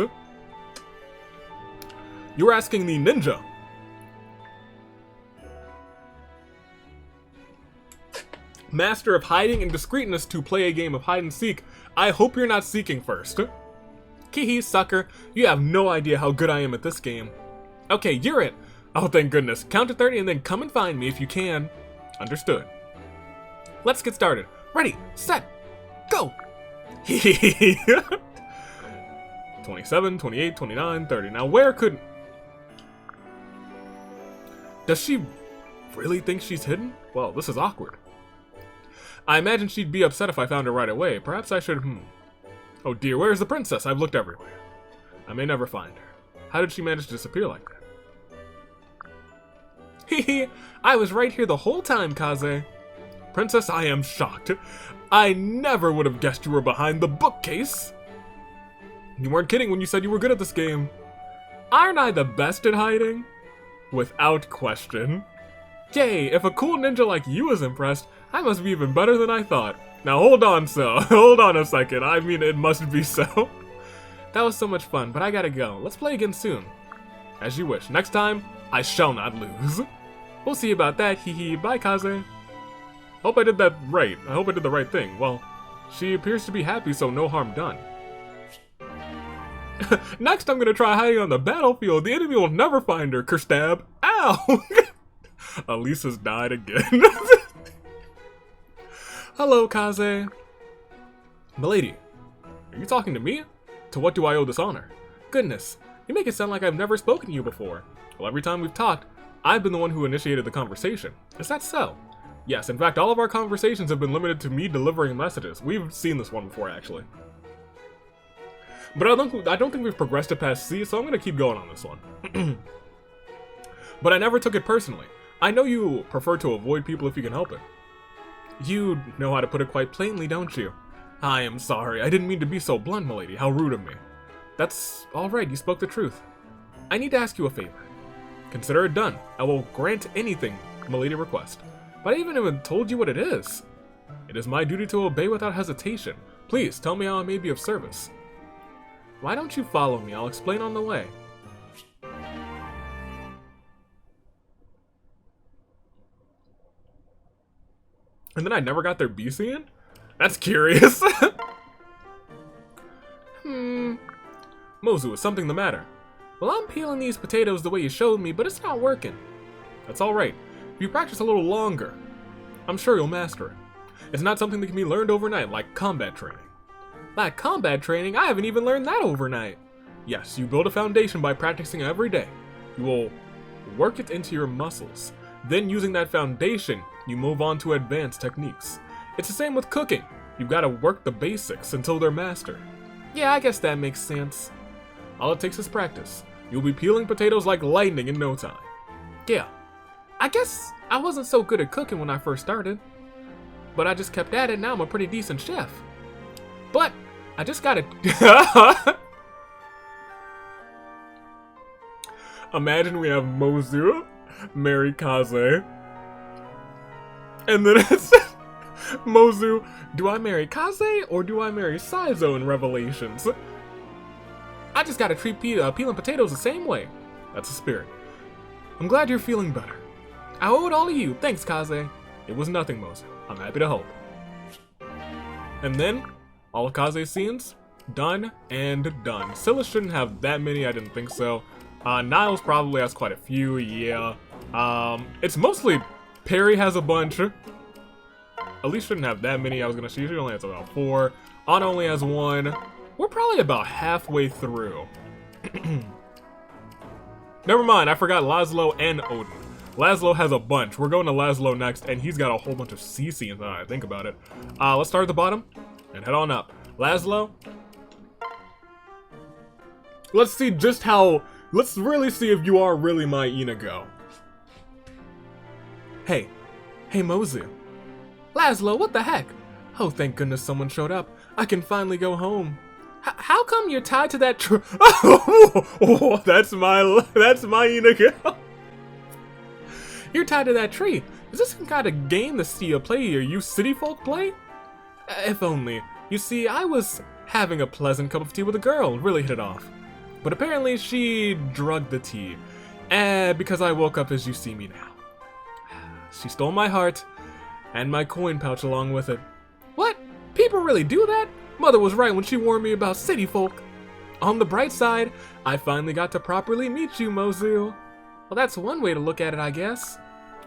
You were asking the ninja. Master of hiding and discreetness to play a game of hide and seek. I hope you're not seeking first. Kihi, sucker. You have no idea how good I am at this game. Okay, you're it. Oh, thank goodness. Count to 30 and then come and find me if you can. Understood. Let's get started. Ready, set, go. 27, 28, 29, 30. Now where could... Does she really think she's hidden? Well, this is awkward. I imagine she'd be upset if I found her right away. Perhaps I should, Oh dear, where's the princess? I've looked everywhere. I may never find her. How did she manage to disappear like that? Hehe, I was right here the whole time, Kaze. Princess, I am shocked. I never would have guessed you were behind the bookcase. You weren't kidding when you said you were good at this game. Aren't I the best at hiding? Without question. Yay, if a cool ninja like you is impressed, I must be even better than I thought. Now hold on, hold on a second. I mean, it must be so. That was so much fun, but I gotta go. Let's play again soon. As you wish. Next time, I shall not lose. We'll see about that, hee hee. Bye, Kaze. Hope I did that right. I hope I did the right thing. Well, she appears to be happy, so no harm done. Next, I'm gonna try hiding on the battlefield. The enemy will never find her. Kerstab. Ow! Elisa's died again. Hello, Kaze. Milady, are you talking to me? To what do I owe this honor? Goodness, you make it sound like I've never spoken to you before. Well, every time we've talked, I've been the one who initiated the conversation. Is that so? Yes, in fact, all of our conversations have been limited to me delivering messages. We've seen this one before, actually. But I don't think we've progressed to past C, so I'm going to keep going on this one. But I never took it personally. I know you prefer to avoid people if you can help it. You know how to put it quite plainly, don't you? I am sorry. I didn't mean to be so blunt, milady. How rude of me. That's all right. You spoke the truth. I need to ask you a favor. Consider it done. I will grant anything milady request. But I haven't even told you what it is. It is my duty to obey without hesitation. Please, tell me how I may be of service. Why don't you follow me? I'll explain on the way. And then I never got their BC in? That's curious. Mozu, is something the matter? Well, I'm peeling these potatoes the way you showed me, but it's not working. That's alright. If you practice a little longer, I'm sure you'll master it. It's not something that can be learned overnight, like combat training. Like combat training? I haven't even learned that overnight. Yes, you build a foundation by practicing every day. You will work it into your muscles. Then, using that foundation, you move on to advanced techniques. It's the same with cooking. You've got to work the basics until they're mastered. Yeah, I guess that makes sense. All it takes is practice. You'll be peeling potatoes like lightning in no time. Yeah, I guess I wasn't so good at cooking when I first started. But I just kept at it, now I'm a pretty decent chef. But, I just gotta... Imagine we have Mozu, marry Kaze. And then it's... Mozu, do I marry Kaze or do I marry Saizo in Revelations? I just gotta treat peeling potatoes the same way. That's the spirit. I'm glad you're feeling better. I owe it all to you. Thanks, Kaze. It was nothing, Mozu. I'm happy to help. And then, all of Kaze's scenes, done and done. Scylla shouldn't have that many, I didn't think so. Niles probably has quite a few, yeah. It's mostly Peri has a bunch. Elise shouldn't have that many, I was gonna see. She only has about 4. Anna only has 1. We're probably about halfway through. Never mind, I forgot Laslow and Odin. Laslow has a bunch. We're going to Laslow next, and he's got a whole bunch of C scenes now I think about it. Let's start at the bottom and head on up. Laslow. Let's see just how... Let's really see if you are really my Inigo. Hey. Hey, Mozu. Laslow, what the heck? Oh, thank goodness someone showed up. I can finally go home. How come you're tied to that Oh, that's my Inigo. You're tied to that tree. Is this some kind of game the Sia play or you city folk play? If only. You see, I was having a pleasant cup of tea with a girl, really hit it off. But apparently she drugged the tea. Because I woke up as you see me now. She stole my heart, and my coin pouch along with it. What? People really do that? Mother was right when she warned me about city folk. On the bright side, I finally got to properly meet you, Mozu. Well, that's one way to look at it, I guess.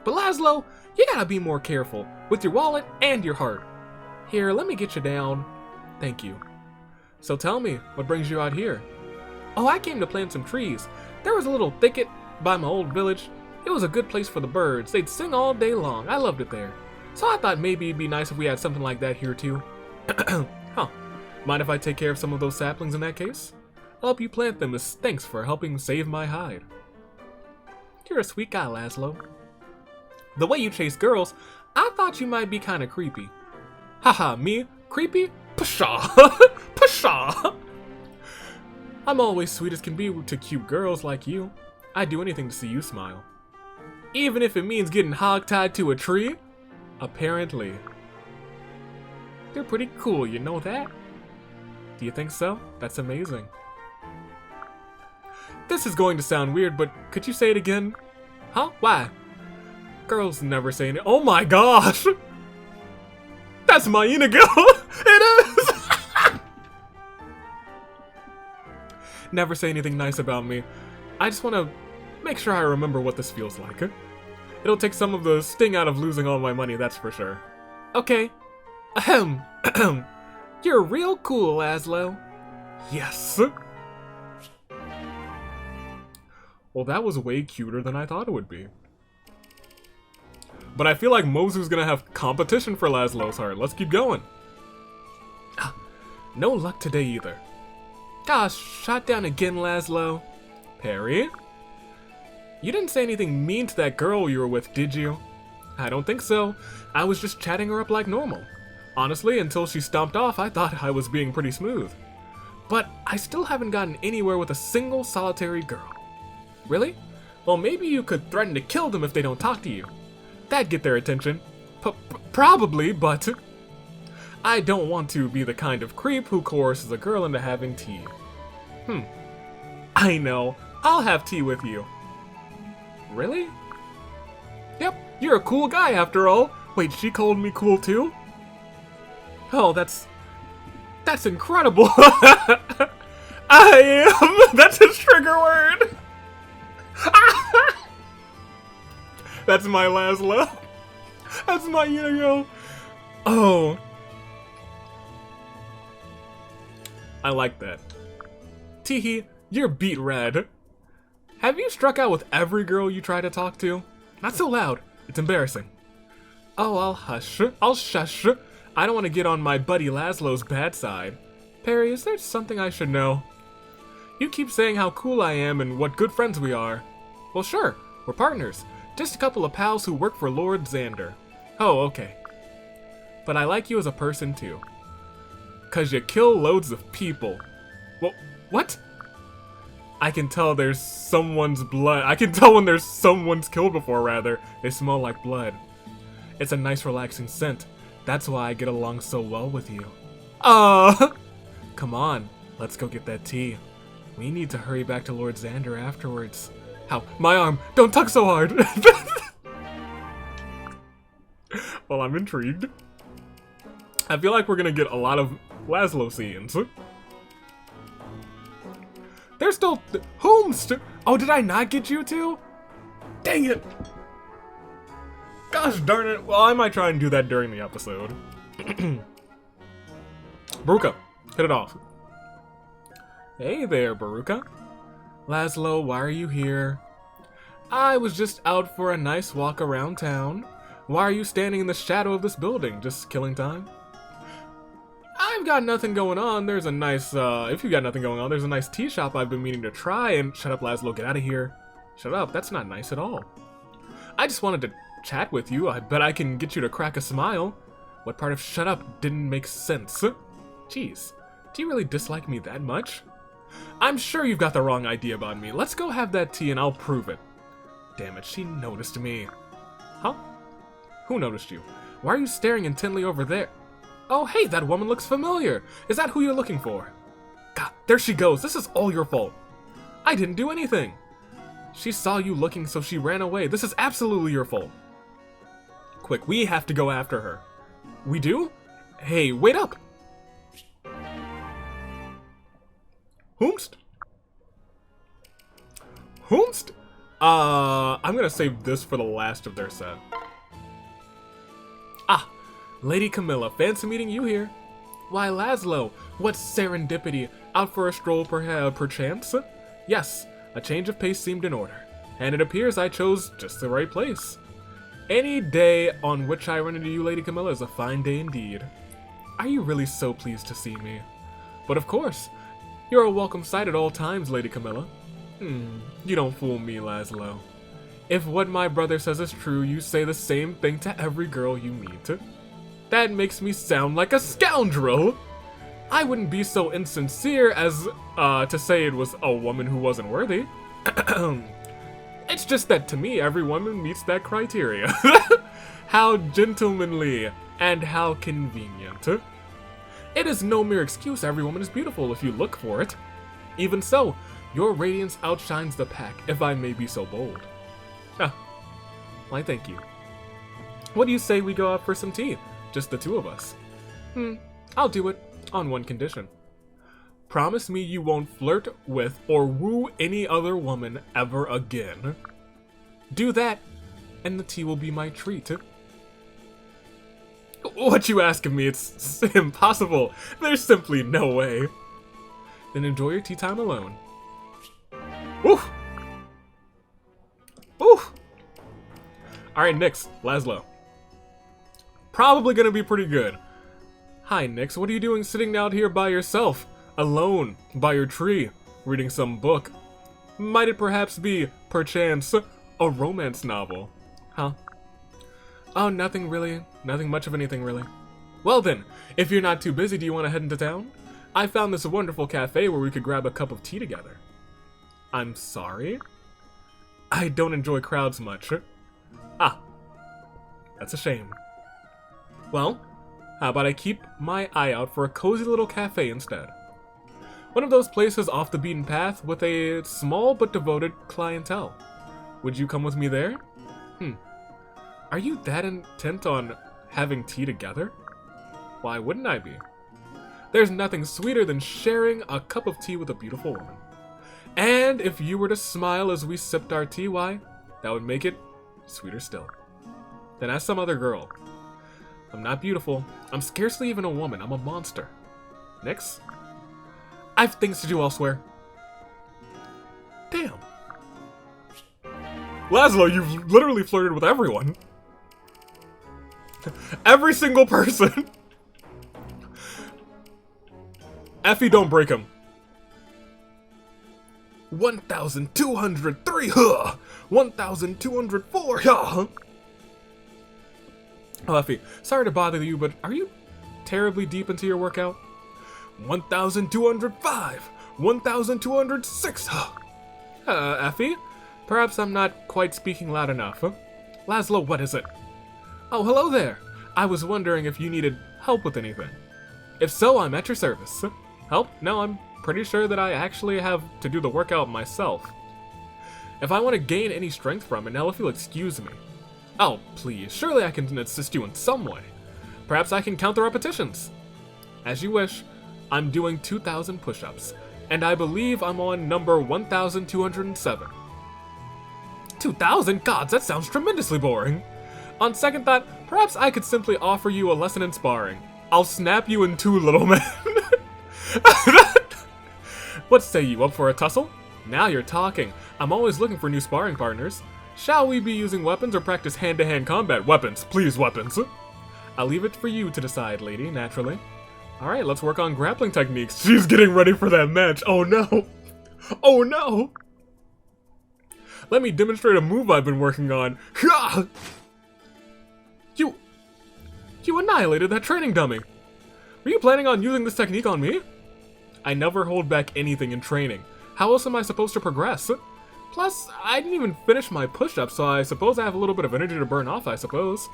But Laslow, you gotta be more careful with your wallet and your heart. Here, let me get you down. Thank you. So tell me, what brings you out here? Oh, I came to plant some trees. There was a little thicket by my old village. It was a good place for the birds. They'd sing all day long. I loved it there. So I thought maybe it'd be nice if we had something like that here too. Huh. Mind if I take care of some of those saplings in that case? I'll help you plant them as thanks for helping save my hide. You're a sweet guy, Laslow. The way you chase girls, I thought you might be kinda creepy. Haha, me? Creepy? Pshaw! Pshaw! I'm always sweet as can be to cute girls like you. I'd do anything to see you smile. Even if it means getting hogtied to a tree? Apparently. You're pretty cool, you know that? Do you think so? That's amazing. This is going to sound weird, but could you say it again? Huh? Why? Girls never say it. Oh my gosh! That's my Inigo! It is! Never say anything nice about me. I just want to make sure I remember what this feels like. It'll take some of the sting out of losing all my money, that's for sure. Okay. Ahem. You're real cool, Laslow. Yes. Well, that was way cuter than I thought it would be. But I feel like Mozu's gonna have competition for Laslow's heart. Let's keep going. No luck today either. Gosh, shot down again, Laslow. Peri? You didn't say anything mean to that girl you were with, did you? I don't think so. I was just chatting her up like normal. Honestly, until she stomped off, I thought I was being pretty smooth. But I still haven't gotten anywhere with a single solitary girl. Really? Well, maybe you could threaten to kill them if they don't talk to you. That'd get their attention. Probably, but I don't want to be the kind of creep who coerces a girl into having tea. I know. I'll have tea with you. Really? Yep, you're a cool guy after all. Wait, she called me cool too? Oh, that's incredible. I am. That's his trigger word. That's my Laslow. That's my Inigo. Oh. I like that. Teehee, you're beat red. Have you struck out with every girl you try to talk to? Not so loud. It's embarrassing. Oh, I'll hush. I'll shush. I don't want to get on my buddy Laslow's bad side. Peri, is there something I should know? You keep saying how cool I am and what good friends we are. Well, sure. We're partners. Just a couple of pals who work for Lord Xander. Oh, okay. But I like you as a person, too. 'Cause you kill loads of people. Well, what? I can tell there's someone's blood. I can tell when there's someone's killed before, rather. They smell like blood. It's a nice, relaxing scent. That's why I get along so well with you. Come on. Let's go get that tea. We need to hurry back to Lord Xander afterwards. Ow, my arm! Don't tug so hard! Well, I'm intrigued. I feel like we're gonna get a lot of Laslow scenes. There's still... Oh, did I not get you two? Dang it! Gosh darn it. Well, I might try and do that during the episode. Baruka, hit it off. Hey there, Baruka. Laslow, why are you here? I was just out for a nice walk around town. Why are you standing in the shadow of this building? Just killing time? I've got nothing going on. There's a nice, if you've got nothing going on, there's a nice tea shop I've been meaning to try and... Shut up, Laslow, get out of here. Shut up, that's not nice at all. I just wanted to chat with you. I bet I can get you to crack a smile. What part of shut up didn't make sense? Jeez, do you really dislike me that much? I'm sure you've got the wrong idea about me. Let's go have that tea and I'll prove it. Damn it, she noticed me. Huh? Who noticed you? Why are you staring intently over there? Oh, hey, that woman looks familiar. Is that who you're looking for? God, there she goes. This is all your fault. I didn't do anything. She saw you looking, so she ran away. This is absolutely your fault. Quick, we have to go after her. We do? Hey, wait up. Whomst? Whomst? I'm gonna save this for the last of their set. Ah, Lady Camilla, fancy meeting you here. Why, Laslow, what serendipity, out for a stroll perchance? Yes, a change of pace seemed in order, and it appears I chose just the right place. Any day on which I run into you, Lady Camilla, is a fine day indeed. Are you really so pleased to see me? But of course, you're a welcome sight at all times, Lady Camilla. You don't fool me, Laslow. If what my brother says is true, you say the same thing to every girl you meet. That makes me sound like a scoundrel! I wouldn't be so insincere as to say it was a woman who wasn't worthy. It's just that to me, every woman meets that criteria. How gentlemanly and how convenient. It is no mere excuse every woman is beautiful if you look for it. Even so, your radiance outshines the pack, if I may be so bold. Ah, why thank you. What do you say we go out for some tea? Just the two of us. I'll do it, on one condition. Promise me you won't flirt with or woo any other woman ever again. Do that, and the tea will be my treat. What you ask of me? It's impossible. There's simply no way. Then enjoy your tea time alone. Oof! Oof! Alright, Nyx, Laslow. Probably gonna be pretty good. Hi, Nyx, what are you doing sitting out here by yourself? Alone, by your tree, reading some book? Might it perhaps be, perchance, a romance novel? Huh? Oh, nothing really. Nothing much of anything, really. Well then, if you're not too busy, do you want to head into town? I found this wonderful cafe where we could grab a cup of tea together. I'm sorry? I don't enjoy crowds much. Ah, that's a shame. Well, how about I keep my eye out for a cozy little cafe instead? One of those places off the beaten path with a small but devoted clientele. Would you come with me there? Are you that intent on having tea together? Why wouldn't I be? There's nothing sweeter than sharing a cup of tea with a beautiful woman. And if you were to smile as we sipped our tea, why, that would make it sweeter still. Then ask some other girl. I'm not beautiful. I'm scarcely even a woman. I'm a monster. Nyx? I've things to do elsewhere. Damn. Laslow, you've literally flirted with everyone. Every single person. Effie, don't break him. 1,203, huh? 1,204, huh? Oh, Effie, sorry to bother you, but are you terribly deep into your workout? 1,205, 1,206, huh? Effie? Perhaps I'm not quite speaking loud enough, huh? Laslow, what is it? Oh, hello there. I was wondering if you needed help with anything. If so, I'm at your service. Help? No, I'm pretty sure that I actually have to do the workout myself. If I want to gain any strength from it, now if you'll excuse me. Oh, please, surely I can assist you in some way. Perhaps I can count the repetitions. As you wish. I'm doing 2,000 push-ups, and I believe I'm on number 1,207. 2,000? Gods, that sounds tremendously boring. On second thought, perhaps I could simply offer you a lesson in sparring. I'll snap you in two, little man. What say you, up for a tussle? Now you're talking. I'm always looking for new sparring partners. Shall we be using weapons or practice hand-to-hand combat? Weapons, please, weapons. I'll leave it for you to decide, lady, naturally. Alright, let's work on grappling techniques. She's getting ready for that match. Oh no. Oh no. Let me demonstrate a move I've been working on. You annihilated that training dummy. Were you planning on using this technique on me? I never hold back anything in training. How else am I supposed to progress? Plus, I didn't even finish my push-ups, so I suppose I have a little bit of energy to burn off, I suppose.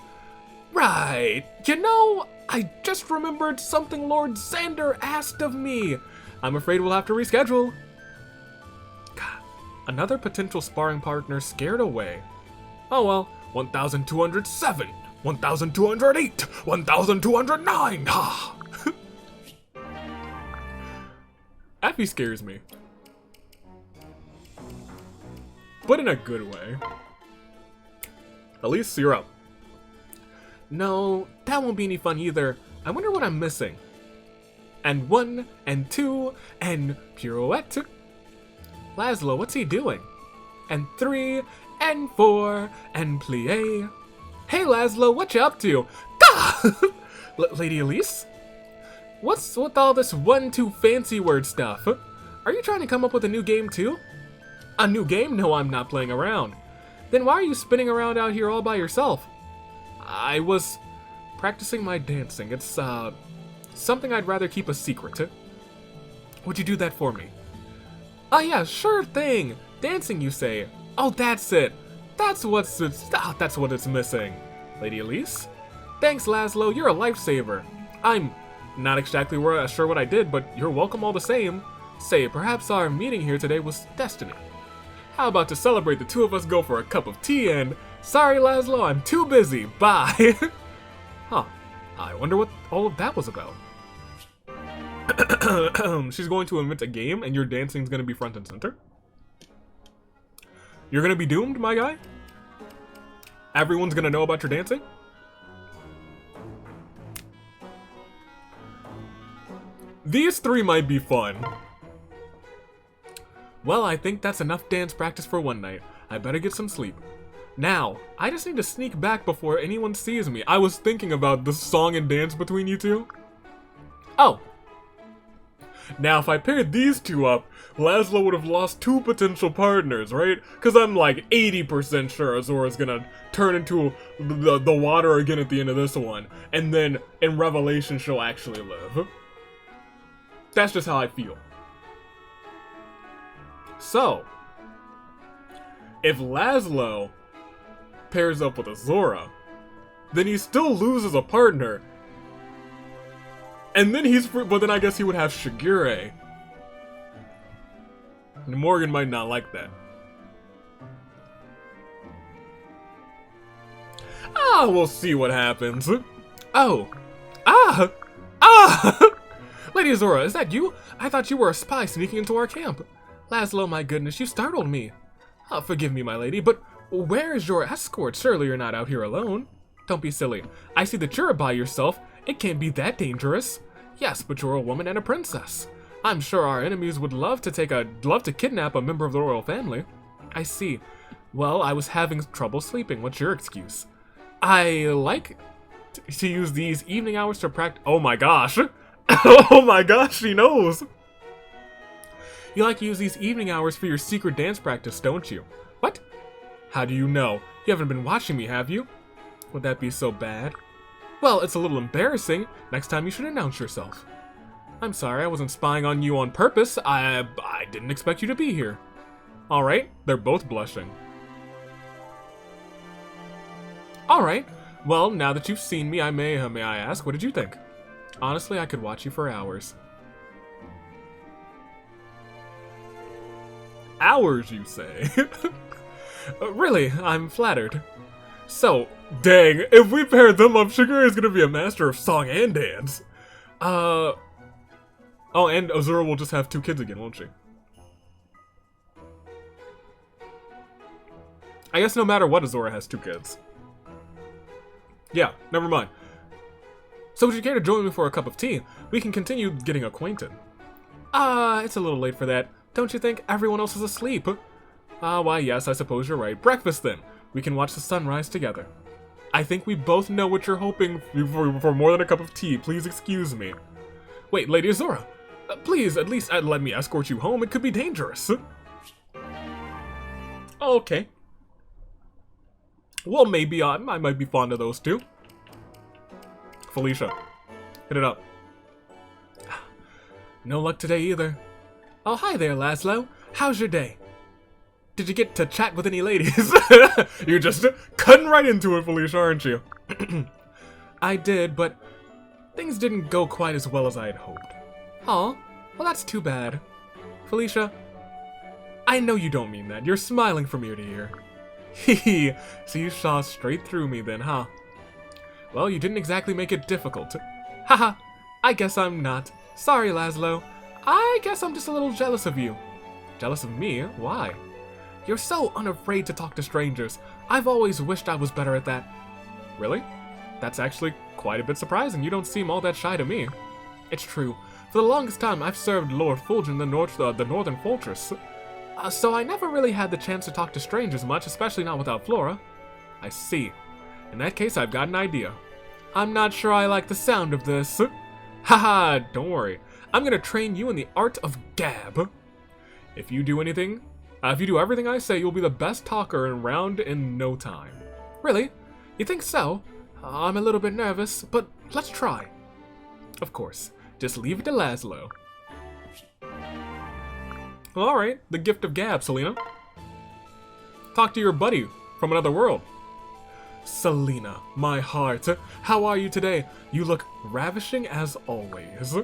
Right. You know, I just remembered something Lord Xander asked of me. I'm afraid we'll have to reschedule. God, another potential sparring partner scared away. Oh well, 1,207, 1,208, 1,209. Ha! Effie scares me. But in a good way. Elise, you're up. No, that won't be any fun either. I wonder what I'm missing. And 1, and 2, and pirouette. Laslow, what's he doing? And 3, and 4, and plie. Hey Laslow, what you up to? Gah! Lady Elise? What's with all this 1-2 fancy word stuff? Are you trying to come up with a new game too? A new game? No, I'm not playing around. Then why are you spinning around out here all by yourself? I was practicing my dancing. It's something I'd rather keep a secret. Would you do that for me? Oh yeah, sure thing. Dancing, you say? Oh, that's it. That's what it's missing. Lady Elise? Thanks, Laslow. You're a lifesaver. I'm not exactly sure what I did, but you're welcome all the same. Say, perhaps our meeting here today was destiny. How about to celebrate, the two of us go for a cup of tea and... Sorry, Laslow, I'm too busy. Bye. Huh. I wonder what all of that was about. She's going to invent a game and your dancing's going to be front and center? You're going to be doomed, my guy? Everyone's going to know about your dancing? These three might be fun. Well, I think that's enough dance practice for one night. I better get some sleep. Now, I just need to sneak back before anyone sees me. I was thinking about the song and dance between you two. Oh. Now, if I paired these two up, Laslow would have lost 2 potential partners, right? Because I'm like 80% sure Azora's gonna turn into the water again at the end of this one. And then, in Revelation, she'll actually live. That's just how I feel. So, if Laslow pairs up with Azora, then he still loses a partner. And then he's free, but then I guess he would have Shigure. And Morgan might not like that. Ah, we'll see what happens. Oh. Ah! Ah! Lady Azora, is that you? I thought you were a spy sneaking into our camp. Laslow, my goodness, you startled me. Oh, forgive me, my lady, but where is your escort? Surely you're not out here alone. Don't be silly. I see that you're by yourself. It can't be that dangerous. Yes, but you're a woman and a princess. I'm sure our enemies would love to kidnap a member of the royal family. I see. Well, I was having trouble sleeping. What's your excuse? I like to use these evening hours to practice. Oh my gosh. Oh my gosh, she knows. You like to use these evening hours for your secret dance practice, don't you? What? How do you know? You haven't been watching me, have you? Would that be so bad? Well, it's a little embarrassing. Next time you should announce yourself. I'm sorry, I wasn't spying on you on purpose. I didn't expect you to be here. Alright, they're both blushing. Alright, well, now that you've seen me, may I ask, what did you think? Honestly, I could watch you for hours. Hours, you say? Really, I'm flattered. So, dang, if we pair them up, Shigure is gonna be a master of song and dance. Oh, and Azura will just have 2 kids again, won't she? I guess no matter what, Azura has 2 kids. Yeah, never mind. So would you care to join me for a cup of tea? We can continue getting acquainted. It's a little late for that. Don't you think everyone else is asleep? Why yes, I suppose you're right. Breakfast then. We can watch the sunrise together. I think we both know what you're hoping for more than a cup of tea. Please excuse me. Wait, Lady Azora. Please, at least let me escort you home. It could be dangerous. Okay. Well, maybe I might be fond of those two. Felicia, hit it up. No luck today either. Oh, hi there, Laslow. How's your day? Did you get to chat with any ladies? You're just cutting right into it, Felicia, aren't you? I did, but things didn't go quite as well as I had hoped. Aw, well that's too bad. Felicia, I know you don't mean that. You're smiling from ear to ear. Hehe, so you saw straight through me then, huh? Well, you didn't exactly make it difficult. Haha, I guess I'm not. Sorry, Laslow. I guess I'm just a little jealous of you. Jealous of me? Why? You're so unafraid to talk to strangers. I've always wished I was better at that. Really? That's actually quite a bit surprising. You don't seem all that shy to me. It's true. For the longest time, I've served Lord Fulgent in the Northern Fortress. So I never really had the chance to talk to strangers much, especially not without Flora. I see. In that case, I've got an idea. I'm not sure I like the sound of this. Haha, don't worry. I'm gonna train you in the art of gab. If you do everything I say, you'll be the best talker around in no time. Really? You think so? I'm a little bit nervous, but let's try. Of course. Just leave it to Laslow. Well, alright. The gift of gab, Selena. Talk to your buddy from another world. Selena, my heart. How are you today? You look ravishing as always.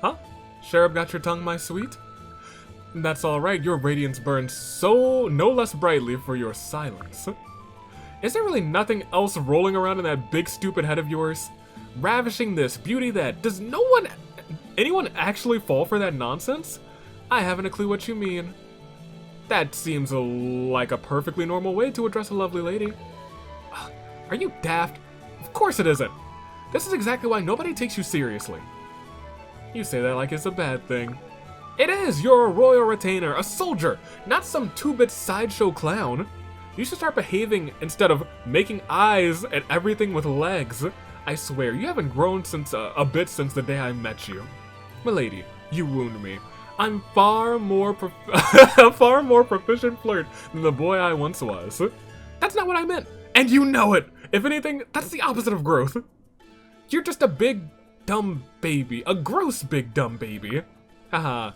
Huh? Cherub got your tongue, my sweet? That's alright. Your radiance burns so no less brightly for your silence. Is there really nothing else rolling around in that big stupid head of yours? Ravishing this, beauty that. Does anyone actually fall for that nonsense? I haven't a clue what you mean. That seems like a perfectly normal way to address a lovely lady. Are you daft? Of course it isn't. This is exactly why nobody takes you seriously. You say that like it's a bad thing. It is! You're a royal retainer, a soldier, not some two-bit sideshow clown. You should start behaving instead of making eyes at everything with legs. I swear, you haven't grown since a bit since the day I met you. Milady, you wound me. I'm far more proficient flirt than the boy I once was. That's not what I meant, and you know it. If anything, that's the opposite of growth. You're just a big, dumb baby. A gross big, dumb baby. Haha.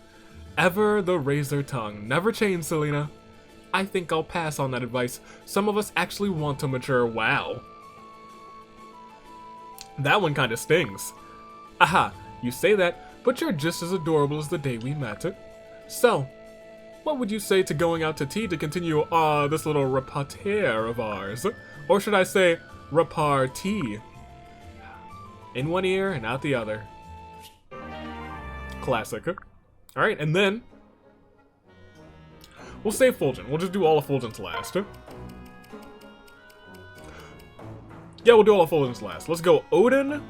Ever the razor tongue. Never change, Selena. I think I'll pass on that advice. Some of us actually want to mature. Wow. That one kind of stings. Aha, you say that, but you're just as adorable as the day we met. So, what would you say to going out to tea to continue this little repartee of ours? Or should I say, repartee? In one ear and out the other. Classic. Alright, and then we'll save Fulgent. We'll just do all of Fulgent's last. Yeah, we'll do all of Fulgent's last. Let's go Odin,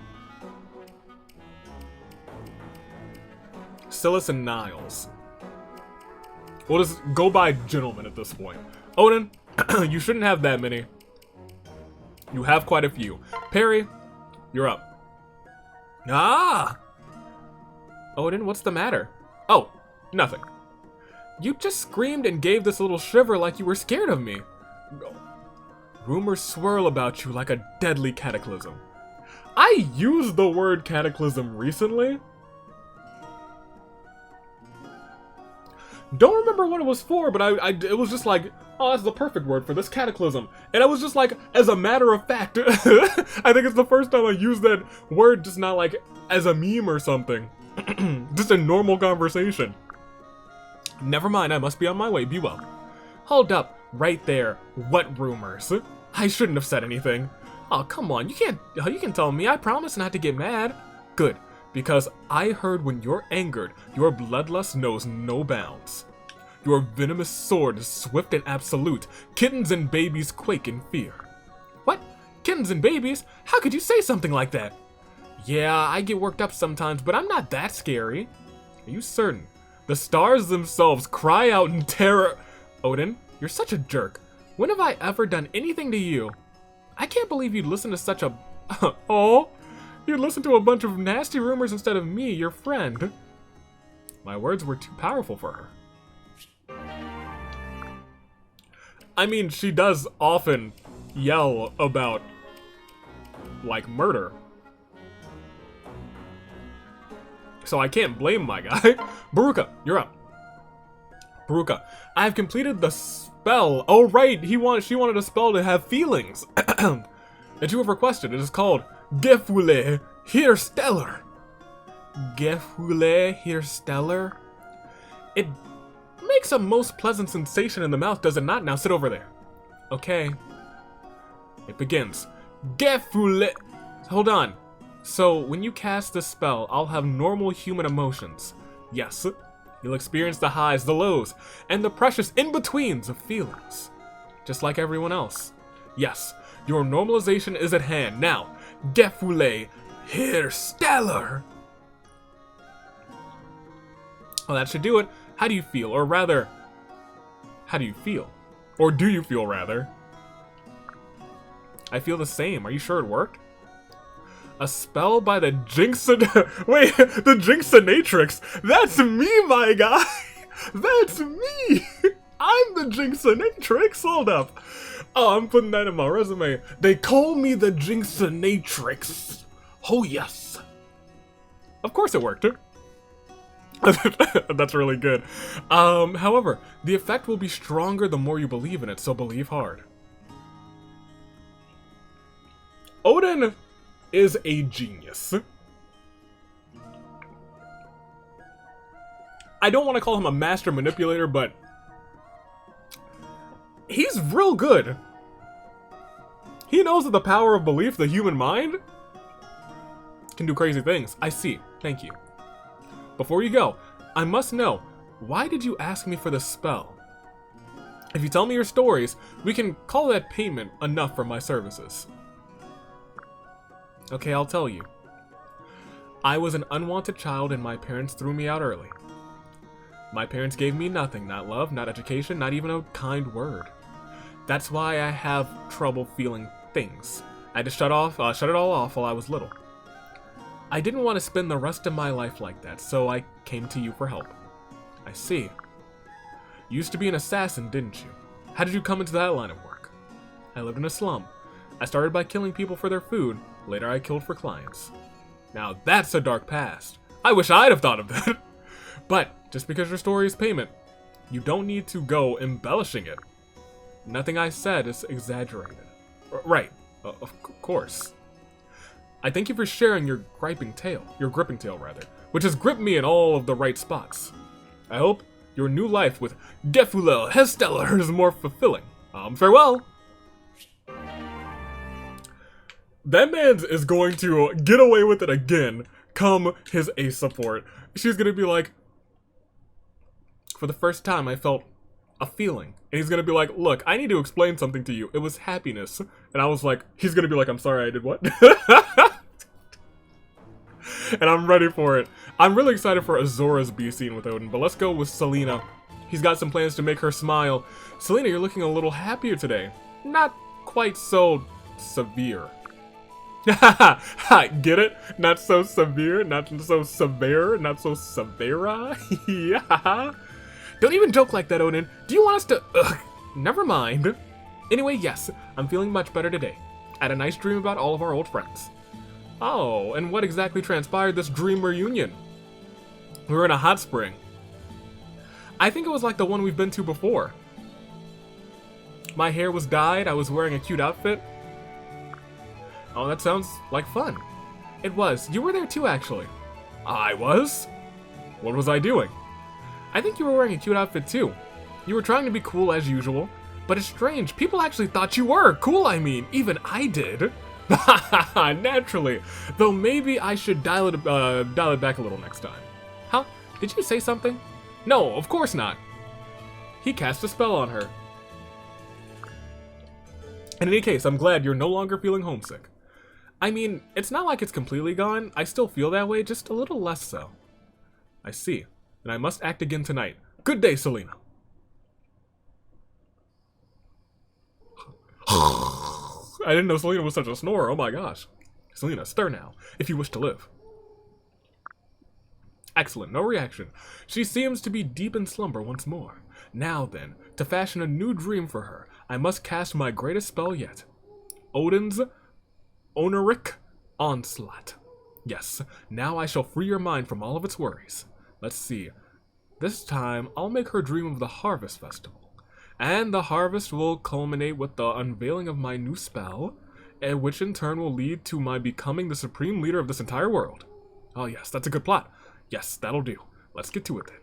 Silas, and Niles. We'll just go by gentlemen at this point. Odin, you shouldn't have that many. You have quite a few. Peri, you're up. Ah! Odin, what's the matter? Oh, nothing. You just screamed and gave this little shiver like you were scared of me. Rumors swirl about you like a deadly cataclysm. I used the word cataclysm recently. Don't remember what it was for, but it was just like, oh, that's the perfect word for this, cataclysm. And I was just like, as a matter of fact, I think it's the first time I used that word, just not like as a meme or something. Just a normal conversation. Never mind, I must be on my way, be well. Hold up, right there. What rumors? I shouldn't have said anything. Oh, come on, you can tell me, I promise not to get mad. Good, because I heard when you're angered, your bloodlust knows no bounds. Your venomous sword is swift and absolute. Kittens and babies quake in fear. What? Kittens and babies? How could you say something like that? Yeah, I get worked up sometimes, but I'm not that scary. Are you certain? The stars themselves cry out in terror. Odin, you're such a jerk. When have I ever done anything to you? I can't believe you'd listen to such a... Oh, you'd listen to a bunch of nasty rumors instead of me, your friend. My words were too powerful for her. I mean, she does often yell about, like, murder. So I can't blame my guy. Baruka, you're up. Baruka, I have completed the spell. Oh right, she wanted a spell to have feelings. That you have requested. It is called Gefule Here Stellar. Gefule Here Stellar. It makes a most pleasant sensation in the mouth, does it not? Now sit over there. Okay. It begins. Gefule. Hold on. So, when you cast this spell, I'll have normal human emotions. Yes, you'll experience the highs, the lows, and the precious in-betweens of feelings. Just like everyone else. Yes, your normalization is at hand. Now, Gefule Here Stellar. Well, that should do it. How do you feel? Or rather, how do you feel? Or do you feel, rather? I feel the same. Are you sure it worked? A spell by the Wait, the Jinxonatrix. That's me, my guy. That's me. I'm the Jinxonatrix. Hold up. Oh, I'm putting that in my resume. They call me the Jinxonatrix. Oh yes! Of course it worked. That's really good. However, the effect will be stronger the more you believe in it, so believe hard. Odin is a genius. I don't want to call him a master manipulator, but he's real good. He knows that the power of belief, the human mind, can do crazy things. I see. Thank you. Before you go, I must know, why did you ask me for the spell? If you tell me your stories, we can call that payment enough for my services. Okay, I'll tell you. I was an unwanted child and my parents threw me out early. My parents gave me nothing, not love, not education, not even a kind word. That's why I have trouble feeling things. I had to shut it all off while I was little. I didn't want to spend the rest of my life like that, so I came to you for help. I see. You used to be an assassin, didn't you? How did you come into that line of work? I lived in a slum. I started by killing people for their food. Later I killed for clients. Now that's a dark past. I wish I'd have thought of that. But just because your story is payment, you don't need to go embellishing it. Nothing I said is exaggerated. Right, of course. I thank you for sharing your gripping tale, which has gripped me in all of the right spots. I hope your new life with Gefulel Hesteller is more fulfilling. Farewell. That man is going to get away with it again, come his ace support. She's gonna be like, for the first time I felt a feeling. And he's gonna be like, look, I need to explain something to you. It was happiness. And I was like, he's gonna be like, I'm sorry, I did what? And I'm ready for it. I'm really excited for Azora's B scene with Odin, but let's go with Selena. He's got some plans to make her smile. Selena, you're looking a little happier today. Not quite so severe. Get it? Not so severe, not so severe, not so severa. Yeah. Don't even joke like that, Odin. Do you want us to... Ugh, never mind. Anyway, yes, I'm feeling much better today. I had a nice dream about all of our old friends. Oh, and what exactly transpired this dream reunion? We were in a hot spring. I think it was like the one we've been to before. My hair was dyed, I was wearing a cute outfit. Oh, that sounds like fun. It was. You were there too, actually. I was? What was I doing? I think you were wearing a cute outfit too. You were trying to be cool as usual, but it's strange. People actually thought you were cool, I mean. Even I did. Naturally. Though maybe I should dial it back a little next time. Huh? Did you say something? No, of course not. He cast a spell on her. In any case, I'm glad you're no longer feeling homesick. I mean, it's not like it's completely gone. I still feel that way, just a little less so. I see. And I must act again tonight. Good day, Selena. I didn't know Selena was such a snorer. Oh my gosh. Selena, stir now, if you wish to live. Excellent, no reaction. She seems to be deep in slumber once more. Now then, to fashion a new dream for her, I must cast my greatest spell yet. Odin's Oniric Onslaught. Yes, now I shall free your mind from all of its worries. Let's see. This time, I'll make her dream of the Harvest Festival. And the harvest will culminate with the unveiling of my new spell, which in turn will lead to my becoming the supreme leader of this entire world. Oh yes, that's a good plot. Yes, that'll do. Let's get to it then.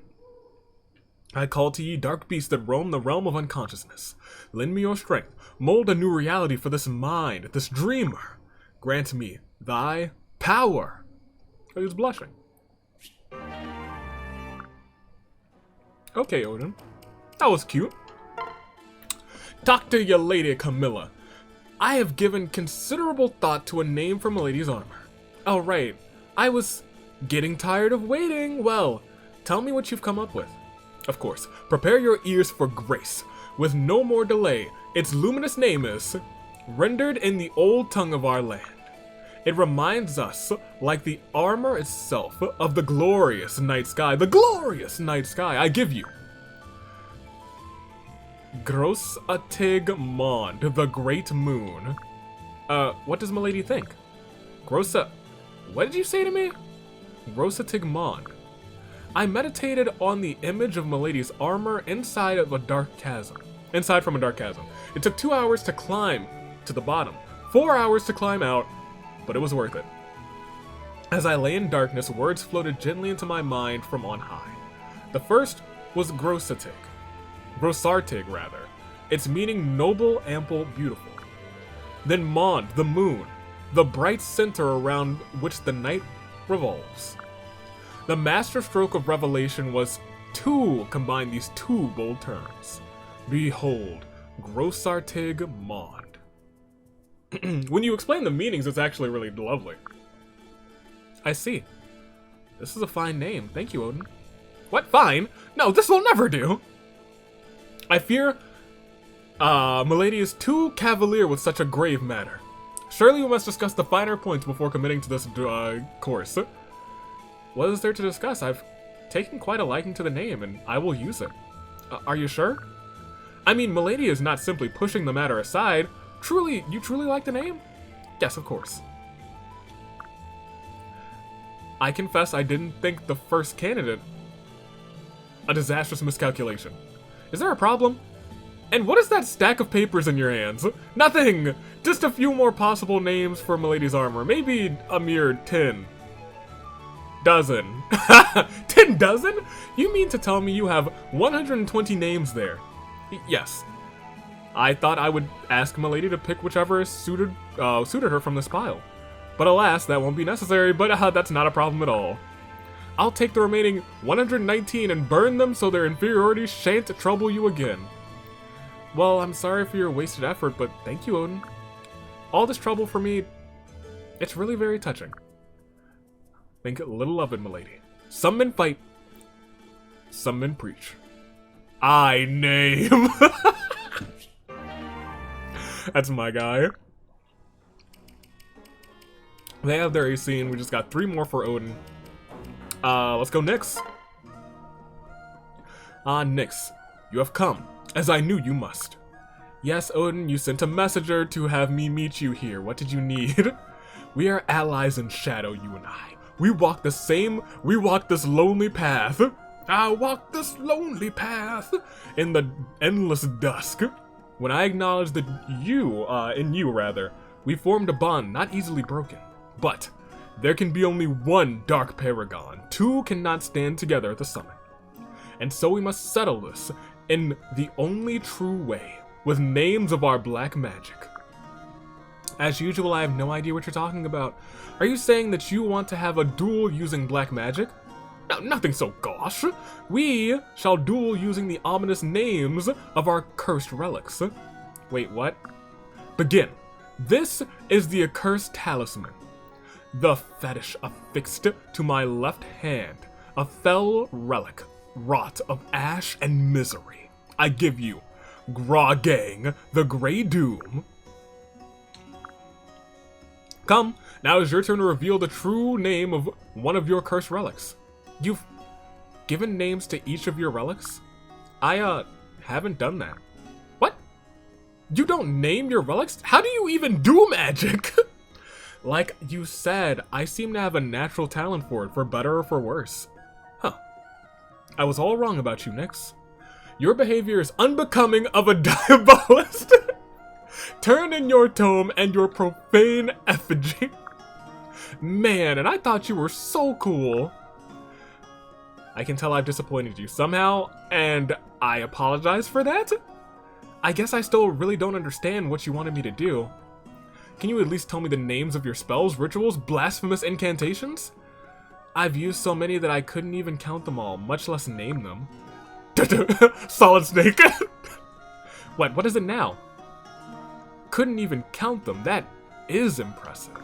I call to ye dark beasts that roam the realm of unconsciousness. Lend me your strength. Mold a new reality for this mind, this dreamer. Grant me thy power. Oh, he's blushing. Okay, Odin. That was cute. Talk to your lady, Camilla. I have given considerable thought to a name for Milady's armor. Oh, right. I was getting tired of waiting. Well, tell me what you've come up with. Of course, prepare your ears for grace. With no more delay, its luminous name is rendered in the old tongue of our land. It reminds us, like the armor itself, of the glorious night sky. The glorious night sky, I give you. Gross Atig Mond, the Great Moon. What does Milady think? Grossa What did you say to me? Grossatig Mond. I meditated on the image of Milady's armor inside from a dark chasm. It took 2 hours to climb to the bottom, 4 hours to climb out, but it was worth it. As I lay in darkness, words floated gently into my mind from on high. The first was Grossartig, rather. Its meaning noble, ample, beautiful. Then Mond, the moon, the bright center around which the night revolves. The masterstroke of revelation was to combine these two bold terms. Behold, Grossartig Mond. When you explain the meanings, it's actually really lovely. I see. This is a fine name. Thank you, Odin. What, fine? No, this will never do! I fear Milady is too cavalier with such a grave matter. Surely we must discuss the finer points before committing to this course. What is there to discuss? I've taken quite a liking to the name, and I will use it. Are you sure? I mean, Milady is not simply pushing the matter aside. You truly like the name? Yes, of course. I confess I didn't think the first candidate a disastrous miscalculation. Is there a problem? And what is that stack of papers in your hands? Nothing! Just a few more possible names for Milady's armor. Maybe a mere 10 dozen. 10 dozen? You mean to tell me you have 120 names there? Yes. I thought I would ask Milady to pick whichever suited her from this pile. But alas, that won't be necessary, but that's not a problem at all. I'll take the remaining 119 and burn them so their inferiority shan't trouble you again. Well, I'm sorry for your wasted effort, but thank you, Odin. All this trouble for me, it's really very touching. Think little of it, Milady. Some men fight, some men preach. I name. That's my guy. They have their AC, and we just got 3 more for Odin. Let's go Nyx. Nyx, you have come, as I knew you must. Yes, Odin, you sent a messenger to have me meet you here. What did you need? We are allies in shadow, you and I. We walk this lonely path. I walk this lonely path in the endless dusk. When I acknowledged that we formed a bond not easily broken. But there can be only one dark paragon. 2 cannot stand together at the summit. And so we must settle this in the only true way, with names of our black magic. As usual, I have no idea what you're talking about. Are you saying that you want to have a duel using black magic? No, nothing so gauche. We shall duel using the ominous names of our cursed relics. Wait, what? Begin. This is the accursed talisman. The fetish affixed to my left hand. A fell relic, wrought of ash and misery. I give you, Gragang, the Grey Doom. Come, now is your turn to reveal the true name of one of your cursed relics. You've given names to each of your relics? I, haven't done that. What? You don't name your relics? How do you even do magic? Like you said, I seem to have a natural talent for it, for better or for worse. Huh. I was all wrong about you, Nyx. Your behavior is unbecoming of a diabolist. Turn in your tome and your profane effigy. Man, and I thought you were so cool. I can tell I've disappointed you somehow, and I apologize for that. I guess I still really don't understand what you wanted me to do. Can you at least tell me the names of your spells, rituals, blasphemous incantations? I've used so many that I couldn't even count them all, much less name them. Solid Snake. What is it now? Couldn't even count them. That is impressive.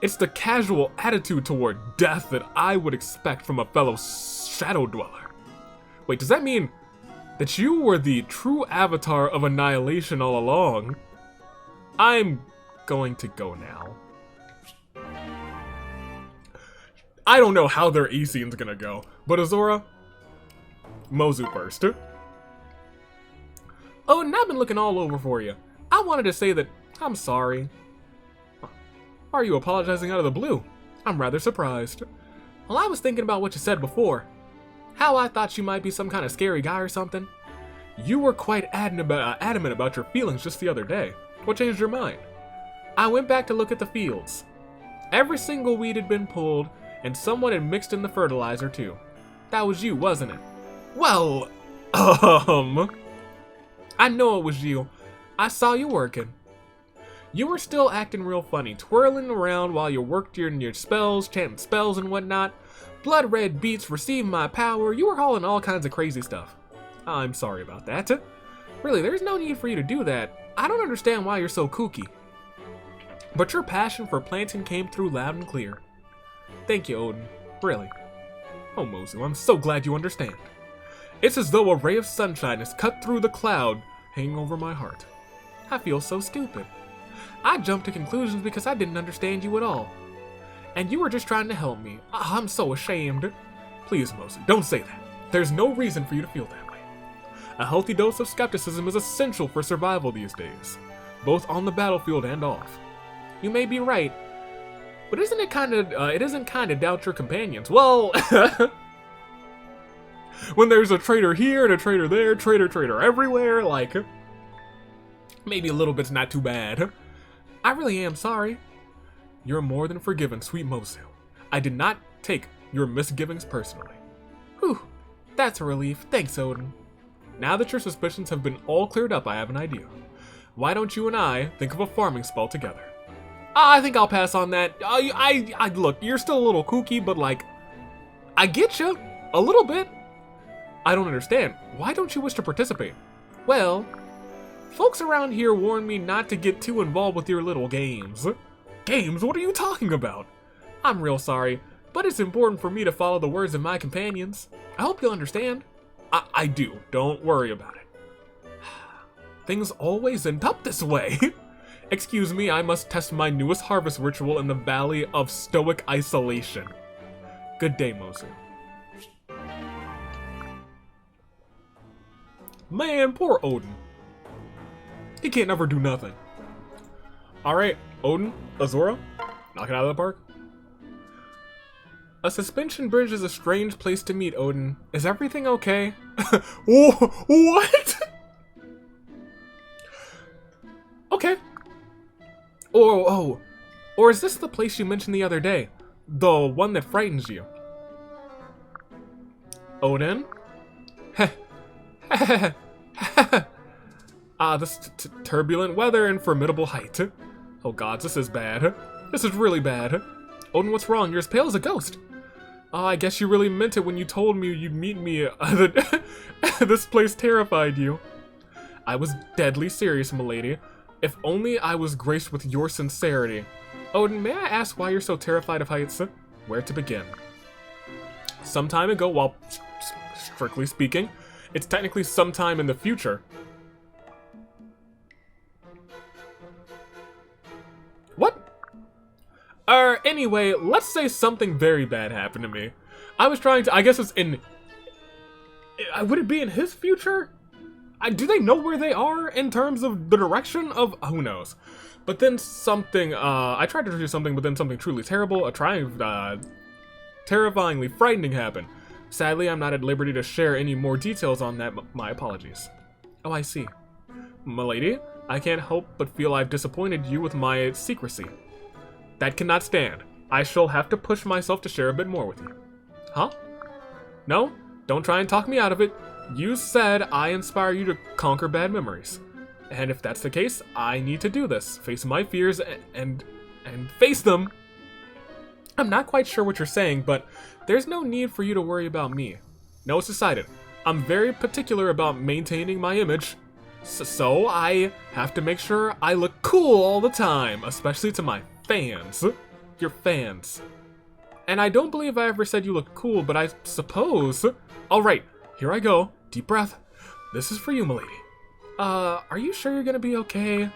It's the casual attitude toward death that I would expect from a fellow Shadow Dweller. Wait, does that mean that you were the true avatar of annihilation all along? I'm going to go now. I don't know how their E-scene's gonna go, but Azora, Mozu first. Oh, and I've been looking all over for you. I wanted to say that I'm sorry. Are you apologizing out of the blue? I'm rather surprised. Well, I was thinking about what you said before. How I thought you might be some kind of scary guy or something. You were quite adamant about your feelings just the other day. What changed your mind? I went back to look at the fields. Every single weed had been pulled, and someone had mixed in the fertilizer too. That was you, wasn't it? Well, I know it was you. I saw you working. You were still acting real funny, twirling around while you worked your spells, chanting spells and whatnot. Blood red beats, receive my power. You were hauling all kinds of crazy stuff. I'm sorry about that. Really, there's no need for you to do that. I don't understand why you're so kooky. But your passion for planting came through loud and clear. Thank you, Odin. Really. Oh, Mozu, I'm so glad you understand. It's as though a ray of sunshine has cut through the cloud hanging over my heart. I feel so stupid. I jumped to conclusions because I didn't understand you at all. And you were just trying to help me. I'm so ashamed. Please, Mozu, don't say that. There's no reason for you to feel that way. A healthy dose of skepticism is essential for survival these days, both on the battlefield and off. You may be right, but isn't it kind of doubt your companions? Well, when there's a traitor here and a traitor there, traitor everywhere, like, maybe a little bit's not too bad. I really am sorry. You're more than forgiven, sweet Mozu. I did not take your misgivings personally. Whew, that's a relief. Thanks, Odin. Now that your suspicions have been all cleared up, I have an idea. Why don't you and I think of a farming spell together? I think I'll pass on that. I look, you're still a little kooky, but like, I get you a little bit. I don't understand. Why don't you wish to participate? Well, folks around here warned me not to get too involved with your little games. Games? What are you talking about? I'm real sorry, but it's important for me to follow the words of my companions. I hope you'll understand. I do. Don't worry about it. Things always end up this way. Excuse me, I must test my newest harvest ritual in the Valley of Stoic Isolation. Good day, Mozu. Man, poor Odin. He can't never do nothing. Alright, Odin, Azura, knock it out of the park. A suspension bridge is a strange place to meet, Odin. Is everything okay? What? Okay. Or is this the place you mentioned the other day? The one that frightens you? Odin? This turbulent weather and formidable height. Oh gods, this is bad. This is really bad. Odin, what's wrong? You're as pale as a ghost. I guess you really meant it when you told me you'd meet me. This place terrified you. I was deadly serious, milady. If only I was graced with your sincerity. Odin, may I ask why you're so terrified of heights? Where to begin? Some time ago, while strictly speaking, it's technically sometime in the future. What? Anyway, let's say something very bad happened to me. I was trying to, I guess it's in, would it be in his future? Do they know where they are in terms of the direction of, who knows? But then something, I tried to do something, but then something truly terrible, terrifyingly frightening happened. Sadly, I'm not at liberty to share any more details on that, my apologies. Oh, I see. Milady, I can't help but feel I've disappointed you with my secrecy. That cannot stand. I shall have to push myself to share a bit more with you. Huh? No? Don't try and talk me out of it. You said I inspire you to conquer bad memories. And if that's the case, I need to do this. Face my fears and face them. I'm not quite sure what you're saying, but there's no need for you to worry about me. No, it's decided. I'm very particular about maintaining my image. So I have to make sure I look cool all the time, especially to my fans. Your fans. And I don't believe I ever said you look cool, but I suppose... Alright, here I go. Deep breath. This is for you, milady. Are you sure you're gonna be okay?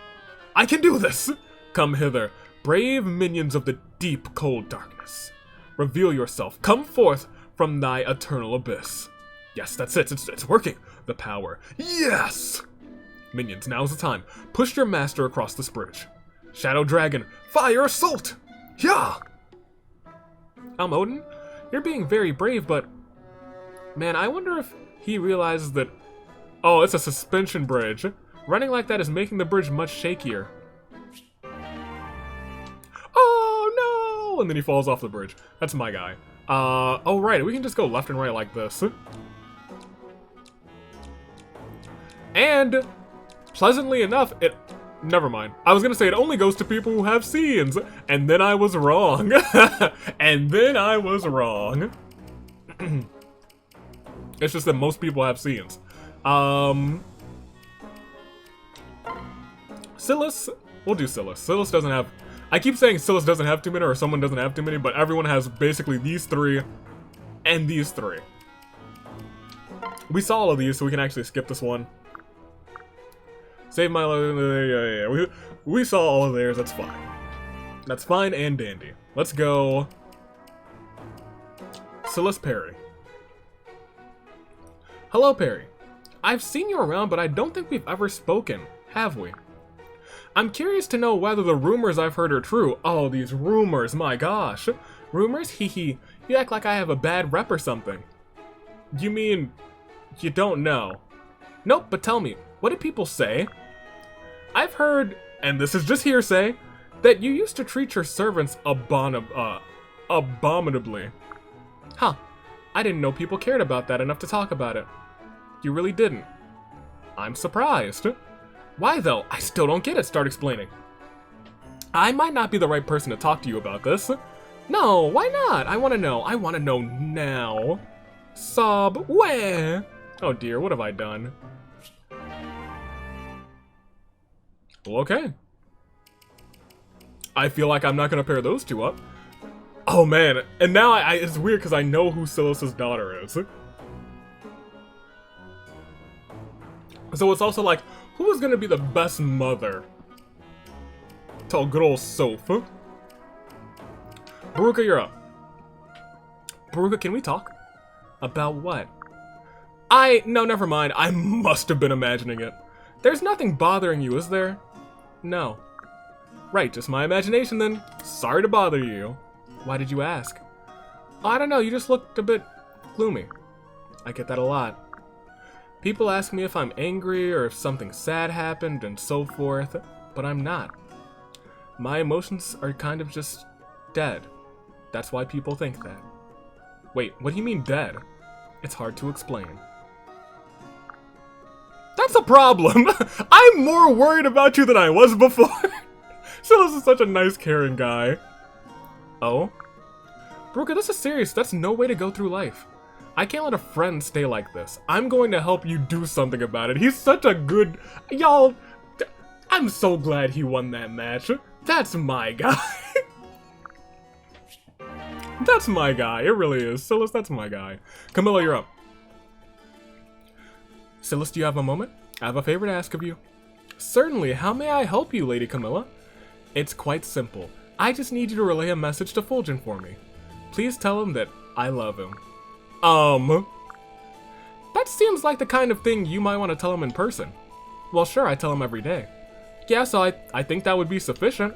I can do this! Come hither, brave minions of the deep, cold darkness. Reveal yourself. Come forth from thy eternal abyss. Yes, that's it. It's working. The power. Yes! Minions, now's the time. Push your master across this bridge. Shadow Dragon, fire assault! Yeah! Odin, you're being very brave, but... Man, I wonder if he realizes that... Oh, it's a suspension bridge. Running like that is making the bridge much shakier. Oh, no! And then he falls off the bridge. That's my guy. Oh, right, we can just go left and right like this. And, pleasantly enough, it... Never mind. I was gonna say it only goes to people who have scenes, and then I was wrong. And then I was wrong. It's just that most people have scenes. Silas, we'll do Silas. Silas doesn't have... I keep saying Silas doesn't have too many, or someone doesn't have too many, but everyone has basically these three and these three. We saw all of these, so we can actually skip this one. Save my life. Yeah. We saw all of theirs. That's fine. That's fine and dandy. Let's go. Silas Peri. Hello, Peri. I've seen you around, but I don't think we've ever spoken, have we? I'm curious to know whether the rumors I've heard are true. Oh, these rumors, my gosh. Rumors? Hee hee. You act like I have a bad rep or something. You mean you don't know? Nope, but tell me, what do people say? I've heard, and this is just hearsay, that you used to treat your servants abominably. Huh. I didn't know people cared about that enough to talk about it. You really didn't. I'm surprised. Why though? I still don't get it. Start explaining. I might not be the right person to talk to you about this. No, why not? I want to know. I want to know now. Sob, where? Oh dear, what have I done? Well, okay. I feel like I'm not gonna pair those two up. Oh man, and now it's weird because I know who Silas's daughter is. So it's also like, who is gonna be the best mother? Tell good old Soph. Baruka, you're up. Baruka, can we talk? About what? No, never mind. I must have been imagining it. There's nothing bothering you, is there? No. Right, just my imagination then. Sorry to bother you. Why did you ask? I don't know, you just looked a bit gloomy. I get that a lot. People ask me if I'm angry or if something sad happened and so forth, but I'm not. My emotions are kind of just dead. That's why people think that. Wait, what do you mean dead? It's hard to explain. That's a problem! I'm more worried about you than I was before! Silas is such a nice, caring guy. Oh? Baruka, this is serious. That's no way to go through life. I can't let a friend stay like this. I'm going to help you do something about it. He's such a good... Y'all, I'm so glad he won that match. That's my guy. That's my guy. It really is. Silas, that's my guy. Camilla, you're up. Silas, do you have a moment? I have a favor to ask of you. Certainly. How may I help you, Lady Camilla? It's quite simple. I just need you to relay a message to Fulgent for me. Please tell him that I love him. That seems like the kind of thing you might want to tell him in person. Well, sure, I tell him every day. Yeah, so I think that would be sufficient.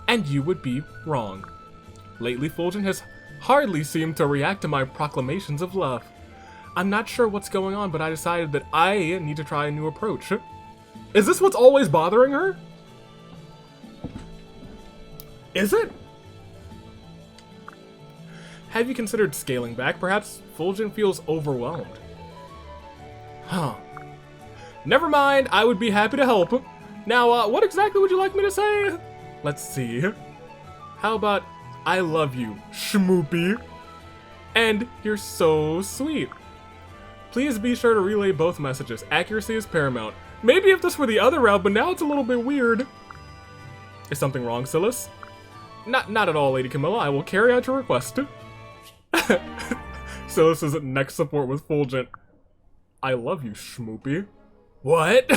And you would be wrong. Lately, Fulgent has hardly seemed to react to my proclamations of love. I'm not sure what's going on, but I decided that I need to try a new approach. Is this what's always bothering her? Is it? Have you considered scaling back? Perhaps Fulgent feels overwhelmed. Huh. Never mind, I would be happy to help. Now, what exactly would you like me to say? Let's see. How about, I love you, Shmoopy. And you're so sweet. Please be sure to relay both messages. Accuracy is paramount. Maybe if this were the other route, but now it's a little bit weird. Is something wrong, Silas? Not at all, Lady Camilla. I will carry out your request. Silas's next support with Fulgent. I love you, Shmoopy. What?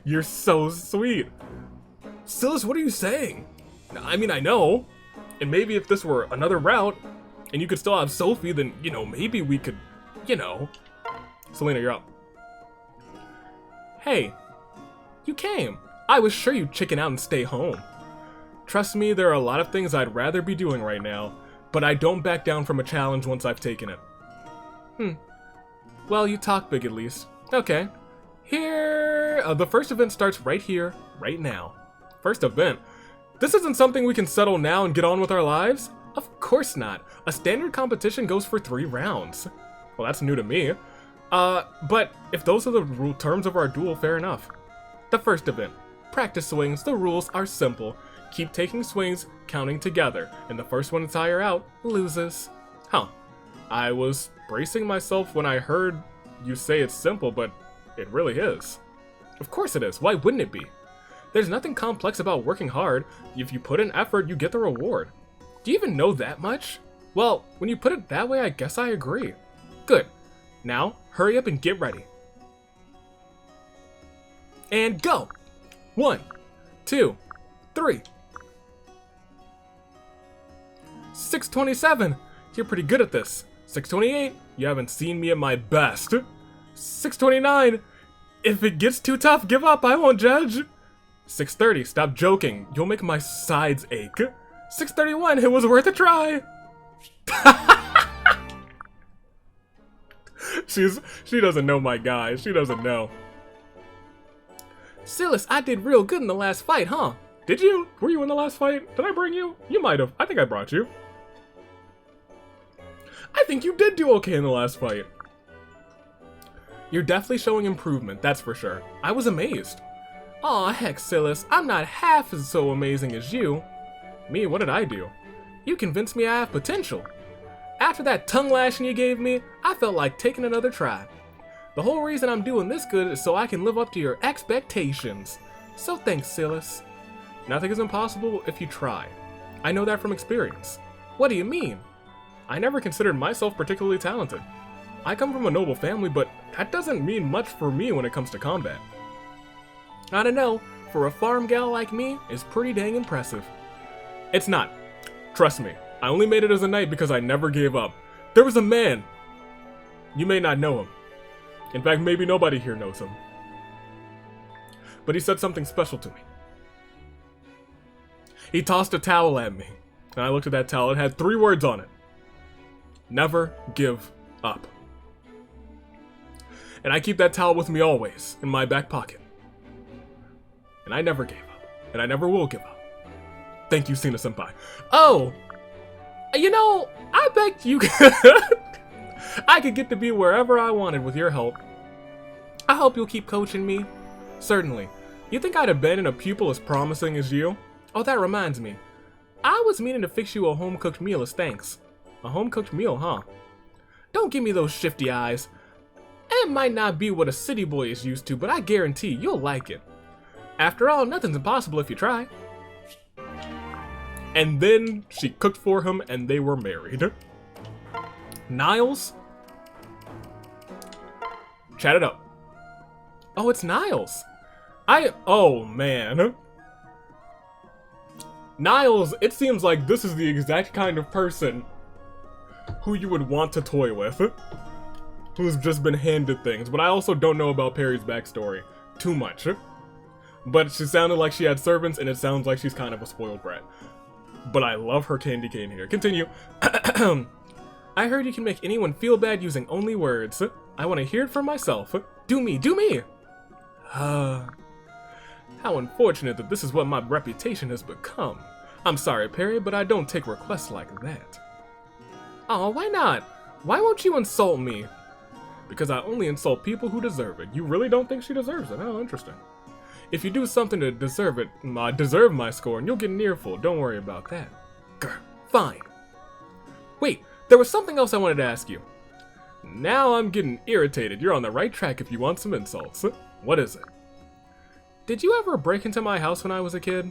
You're so sweet. Silas, what are you saying? I mean, I know. And maybe if this were another route, and you could still have Sophie, then, you know, maybe we could, you know. Selena, you're up. Hey, you came. I was sure you'd chicken out and stay home. Trust me, there are a lot of things I'd rather be doing right now, but I don't back down from a challenge once I've taken it. Well, you talk big at least. Okay. Here, the first event starts right here, right now. First event? This isn't something we can settle now and get on with our lives? Of course not. A standard competition goes for 3 rounds. Well, that's new to me. But if those are the terms of our duel, fair enough. The first event. Practice swings. The rules are simple. Keep taking swings, counting together, and the first one to tire out loses. Huh. I was bracing myself when I heard you say it's simple, but it really is. Of course it is. Why wouldn't it be? There's nothing complex about working hard. If you put in effort, you get the reward. Do you even know that much? Well, when you put it that way, I guess I agree. Good. Now, hurry up and get ready. And go! 1, 2, 3. 627. You're pretty good at this. 628. You haven't seen me at my best. 629. If it gets too tough, give up. I won't judge. 630. Stop joking. You'll make my sides ache. 631. It was worth a try. She doesn't know my guy. She doesn't know. Silas, I did real good in the last fight, huh? Did you? Were you in the last fight? Did I bring you? You might have. I think I brought you. I think you did do okay in the last fight. You're definitely showing improvement, that's for sure. I was amazed. Aw, heck, Silas, I'm not half as so amazing as you. Me? What did I do? You convinced me I have potential. After that tongue lashing you gave me, I felt like taking another try. The whole reason I'm doing this good is so I can live up to your expectations. So thanks, Silas. Nothing is impossible if you try. I know that from experience. What do you mean? I never considered myself particularly talented. I come from a noble family, but that doesn't mean much for me when it comes to combat. I don't know, for a farm gal like me, it's pretty dang impressive. It's not. Trust me, I only made it as a knight because I never gave up. There was a man. You may not know him. In fact, maybe nobody here knows him. But he said something special to me. He tossed a towel at me, and I looked at that towel. It had 3 words on it. Never give up. And I keep that towel with me always, in my back pocket. And I never gave up. And I never will give up. Thank you, Sina-senpai. Oh! You know, I bet you I could get to be wherever I wanted with your help. I hope you'll keep coaching me. Certainly. You think I'd abandon a pupil as promising as you? Oh, that reminds me. I was meaning to fix you a home-cooked meal as thanks. A home-cooked meal, huh? Don't give me those shifty eyes. It might not be what a city boy is used to, but I guarantee you'll like it. After all, nothing's impossible if you try. And then she cooked for him and they were married. Niles? Chat it up. Oh, it's Niles. Oh man. Niles, it seems like this is the exact kind of person who you would want to toy with. Who's just been handed things. But I also don't know about Peri's backstory too much. But she sounded like she had servants, and it sounds like she's kind of a spoiled brat. But I love her candy cane here. Continue. I heard you can make anyone feel bad using only words. I want to hear it for myself. Do me, do me! How unfortunate that this is what my reputation has become. I'm sorry, Peri, but I don't take requests like that. Oh, why not? Why won't you insult me? Because I only insult people who deserve it. You really don't think she deserves it? Oh, interesting. If you do something to deserve it, deserve my score, and you'll get an earful. Don't worry about that. Grr, fine. Wait, there was something else I wanted to ask you. Now I'm getting irritated. You're on the right track if you want some insults. What is it? Did you ever break into my house when I was a kid?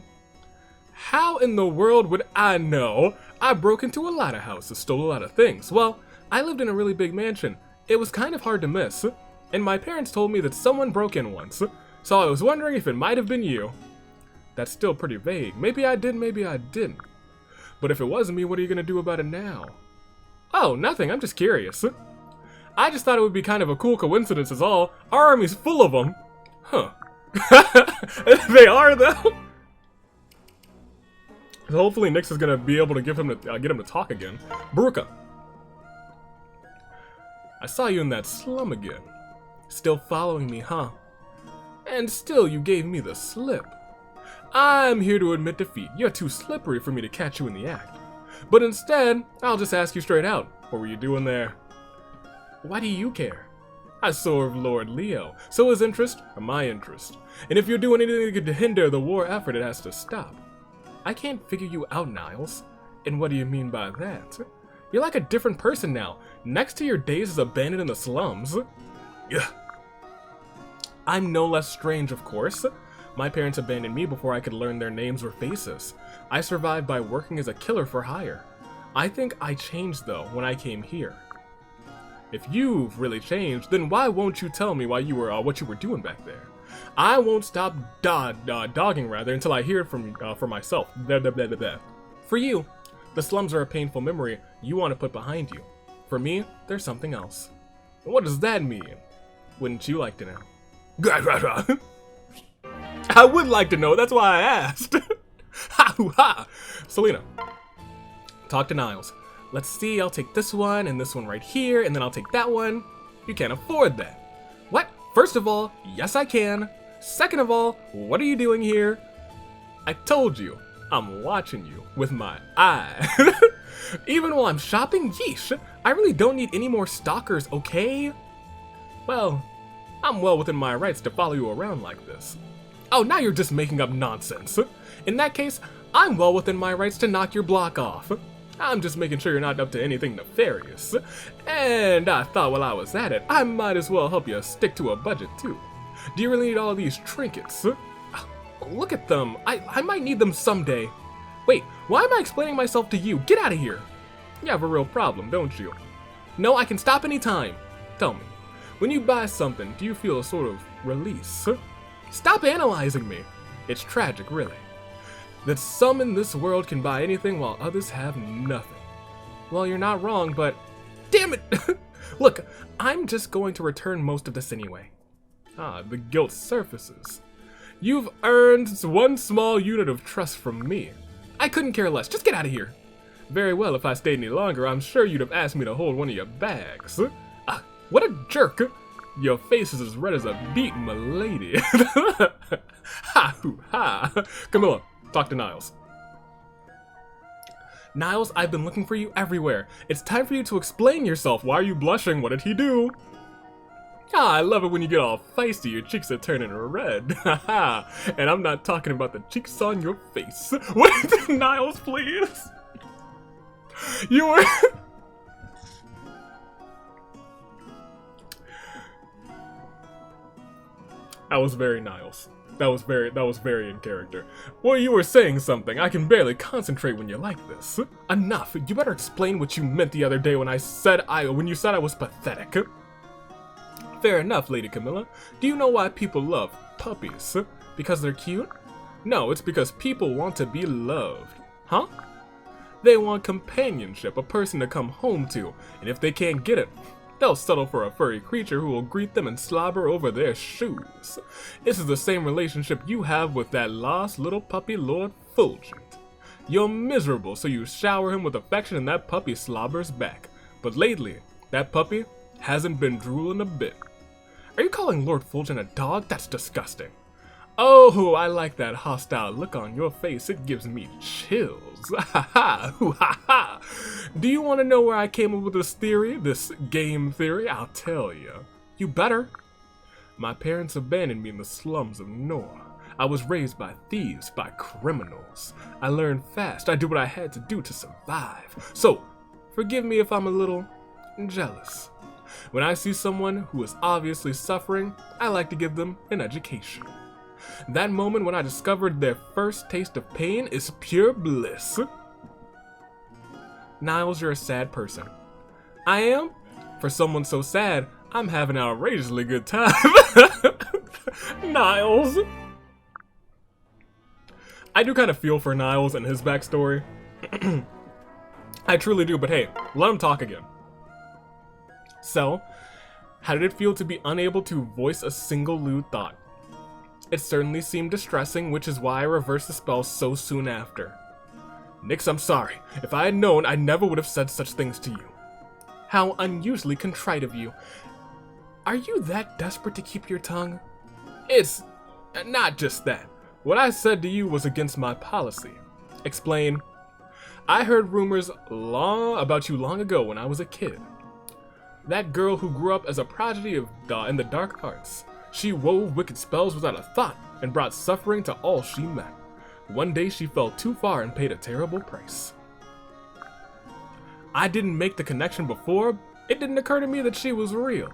How in the world would I know? I broke into a lot of houses, stole a lot of things. Well, I lived in a really big mansion. It was kind of hard to miss. And my parents told me that someone broke in once. So I was wondering if it might have been you. That's still pretty vague. Maybe I did, maybe I didn't. But if it wasn't me, what are you gonna do about it now? Oh, nothing. I'm just curious. I just thought it would be kind of a cool coincidence is all. Our army's full of them. Huh. They are, though. So hopefully Nyx is gonna be able to get him to talk again. Baruka, I saw you in that slum again. Still following me, huh? And still you gave me the slip. I'm here to admit defeat. You're too slippery for me to catch you in the act. But instead, I'll just ask you straight out. What were you doing there? Why do you care? I serve Lord Leo, so his interest are my interest. And if you're doing anything to hinder the war effort, it has to stop. I can't figure you out, Niles. And what do you mean by that? You're like a different person now. Next to your days as abandoned in the slums. Yeah. I'm no less strange, of course. My parents abandoned me before I could learn their names or faces. I survived by working as a killer for hire. I think I changed, though, when I came here. If you've really changed, then why won't you tell me why you were what you were doing back there? I won't stop dogging rather until I hear it from for myself. Blah, blah, blah, blah, blah. For you, the slums are a painful memory you want to put behind you. For me, there's something else. What does that mean? Wouldn't you like to know? I would like to know, that's why I asked. Ha! Selena, talk to Niles. Let's see, I'll take this one and this one right here, and then I'll take that one. You can't afford that. What? First of all, yes I can. Second of all, what are you doing here? I told you, I'm watching you with my eye. Even while I'm shopping? Yeesh, I really don't need any more stalkers, okay? Well, I'm well within my rights to follow you around like this. Oh, now you're just making up nonsense. In that case, I'm well within my rights to knock your block off. I'm just making sure you're not up to anything nefarious. And I thought while I was at it, I might as well help you stick to a budget too. Do you really need all these trinkets? Look at them. I might need them someday. Wait, why am I explaining myself to you? Get out of here. You have a real problem, don't you? No, I can stop anytime. Tell me, when you buy something, do you feel a sort of release? Stop analyzing me. It's tragic, really, that some in this world can buy anything while others have nothing. Well, you're not wrong, but damn it! Look, I'm just going to return most of this anyway. Ah, the guilt surfaces. You've earned one small unit of trust from me. I couldn't care less. Just get out of here. Very well, if I stayed any longer, I'm sure you'd have asked me to hold one of your bags. Ah, what a jerk! Your face is as red as a beet, m'lady. Ha! Camilla, talk to Niles. Niles, I've been looking for you everywhere. It's time for you to explain yourself. Why are you blushing? What did he do? Ah, I love it when you get all feisty. Your cheeks are turning red. Haha. And I'm not talking about the cheeks on your face. Wait, Niles, please. You were... That was very Niles. That was very in character. Well, you were saying something. I can barely concentrate when you're like this. Enough. You better explain what you meant the other day when you said I was pathetic. Fair enough, Lady Camilla. Do you know why people love puppies? Because they're cute? No, it's because people want to be loved. Huh? They want companionship, a person to come home to, and if they can't get it, they'll settle for a furry creature who will greet them and slobber over their shoes. This is the same relationship you have with that lost little puppy, Lord Fulgent. You're miserable, so you shower him with affection and that puppy slobbers back. But lately, that puppy hasn't been drooling a bit. Are you calling Lord Fulgent a dog? That's disgusting. Oh, I like that hostile look on your face. It gives me chills. Ha ha. Do you want to know where I came up with this theory? This game theory? I'll tell you. You better. My parents abandoned me in the slums of Nor. I was raised by thieves, by criminals. I learned fast. I did what I had to do to survive. So, forgive me if I'm a little jealous. When I see someone who is obviously suffering, I like to give them an education. That moment when I discovered their first taste of pain is pure bliss. Niles, you're a sad person. I am? For someone so sad, I'm having an outrageously good time. Niles. I do kind of feel for Niles and his backstory. I truly do, but hey, let him talk again. So, how did it feel to be unable to voice a single lewd thought? It certainly seemed distressing, which is why I reversed the spell so soon after. Nix, I'm sorry. If I had known, I never would have said such things to you. How unusually contrite of you. Are you that desperate to keep your tongue? It's not just that. What I said to you was against my policy. Explain. I heard rumors about you long ago when I was a kid. That girl who grew up as a prodigy in the dark arts. She wove wicked spells without a thought and brought suffering to all she met. One day she fell too far and paid a terrible price. I didn't make the connection before. It didn't occur to me that she was real.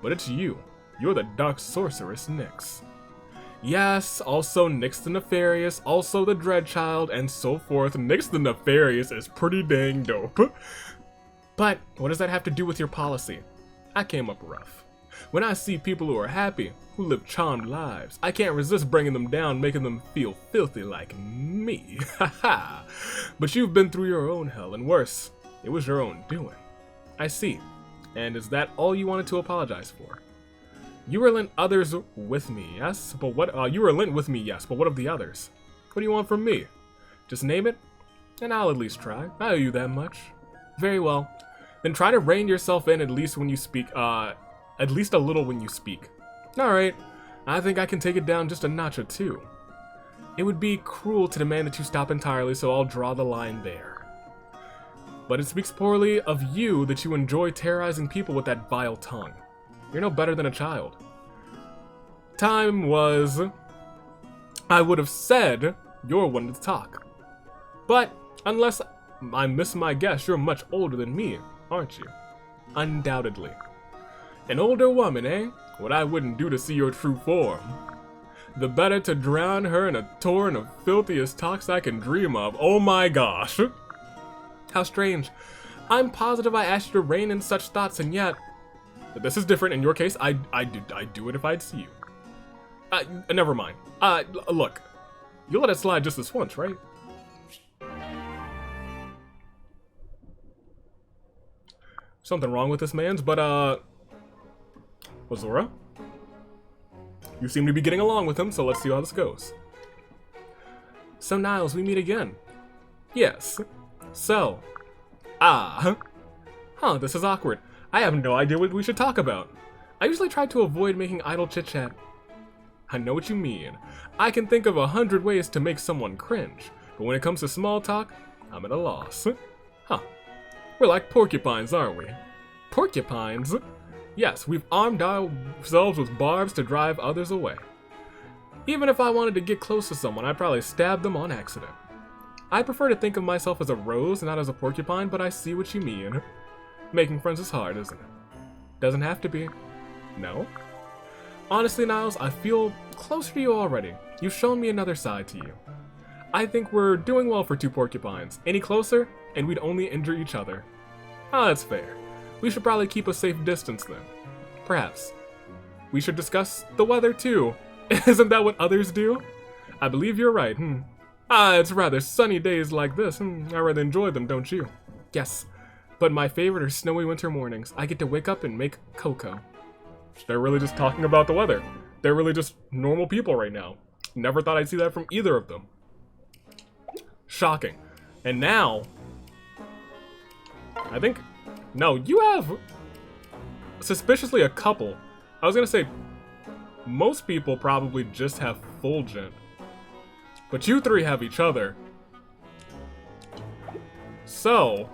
But it's you. You're the dark sorceress Nyx. Yes, also Nyx the Nefarious, also the Dreadchild, and so forth. Nyx the Nefarious is pretty dang dope. But what does that have to do with your policy? I came up rough. When I see people who are happy, who live charmed lives, I can't resist bringing them down, making them feel filthy like me. Haha. But you've been through your own hell, and worse, it was your own doing. I see. And is that all you wanted to apologize for? You relent others with me, yes? But what, you relent with me, yes, but what of the others? What do you want from me? Just name it, and I'll at least try. I owe you that much. Very well. Then try to rein yourself in at least when you speak, at least a little when you speak. Alright, I think I can take it down just a notch or two. It would be cruel to demand that you stop entirely, so I'll draw the line there. But it speaks poorly of you that you enjoy terrorizing people with that vile tongue. You're no better than a child. Time was... I would have said you're one to talk. But, unless I miss my guess, you're much older than me, aren't you? Undoubtedly. An older woman, eh? What I wouldn't do to see your true form. The better to drown her in a torrent of filthiest talks I can dream of. Oh my gosh. How strange. I'm positive I asked you to rein in such thoughts, and yet... This is different. In your case, I'd do it if I'd see you. Never mind. Look. You let it slide just this once, right? Something wrong with this man's, but, Ozora? You seem to be getting along with him, so let's see how this goes. So, Niles, we meet again. Yes. So. This is awkward. I have no idea what we should talk about. I usually try to avoid making idle chit-chat. I know what you mean. I can think of 100 ways to make someone cringe, but when it comes to small talk, I'm at a loss. We're like porcupines, aren't we? Porcupines? Yes, we've armed ourselves with barbs to drive others away. Even if I wanted to get close to someone, I'd probably stab them on accident. I prefer to think of myself as a rose, not as a porcupine, but I see what you mean. Making friends is hard, isn't it? Doesn't have to be. No? Honestly, Niles, I feel closer to you already. You've shown me another side to you. I think we're doing well for two porcupines. Any closer, and we'd only injure each other. That's fair. We should probably keep a safe distance then. Perhaps. We should discuss the weather too. Isn't that what others do? I believe you're right, it's rather sunny days like this. I rather enjoy them, don't you? Yes. But my favorite are snowy winter mornings. I get to wake up and make cocoa. They're really just talking about the weather. They're really just normal people right now. Never thought I'd see that from either of them. Shocking. And now... I think... No, you have... suspiciously a couple. I was gonna say... most people probably just have Fulgent. But you three have each other. So...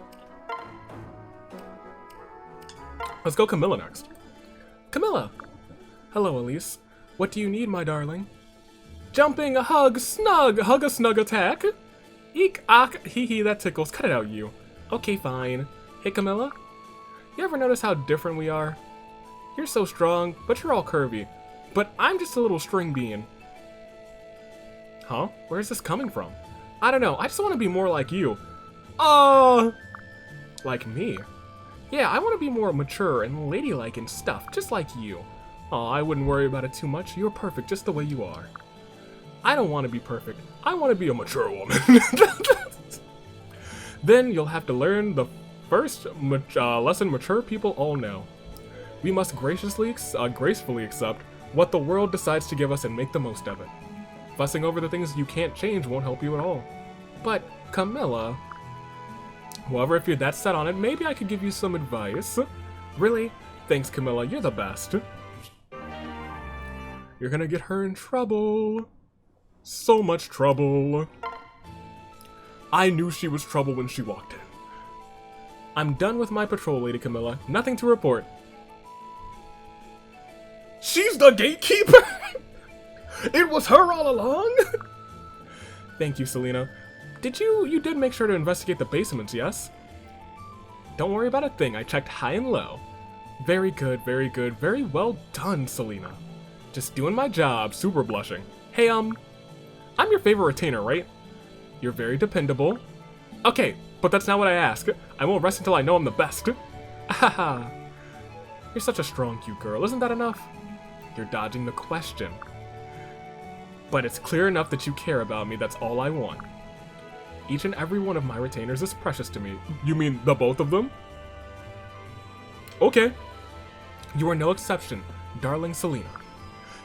let's go Camilla next. Camilla! Hello, Elise. What do you need, my darling? Jumping, a hug, snug! Hug a snug attack! Eek, ack, hee hee, that tickles. Cut it out, you. Okay, fine. Hey, Camilla? You ever notice how different we are? You're so strong, but you're all curvy. But I'm just a little string bean. Huh? Where's this coming from? I don't know, I just want to be more like you. Like me? Yeah, I want to be more mature and ladylike and stuff, just like you. I wouldn't worry about it too much. You're perfect just the way you are. I don't want to be perfect. I want to be a mature woman. Then you'll have to learn the first lesson mature people all know. We must gracefully accept what the world decides to give us and make the most of it. Fussing over the things you can't change won't help you at all. But Camilla. However, if you're that set on it, maybe I could give you some advice. Really? Thanks, Camilla. You're the best. You're gonna get her in trouble. So much trouble. I knew she was trouble when she walked in. I'm done with my patrol, Lady Camilla. Nothing to report. She's the gatekeeper? It was her all along? Thank you, Selena. You did make sure to investigate the basements, yes? Don't worry about a thing. I checked high and low. Very good, very good. Very well done, Selena. Just doing my job. Super blushing. Hey, I'm your favorite retainer, right? You're very dependable. Okay, but that's not what I ask. I won't rest until I know I'm the best. Haha. You're such a strong, cute girl. Isn't that enough? You're dodging the question. But it's clear enough that you care about me. That's all I want. Each and every one of my retainers is precious to me. You mean the both of them? Okay. You are no exception, darling Selena.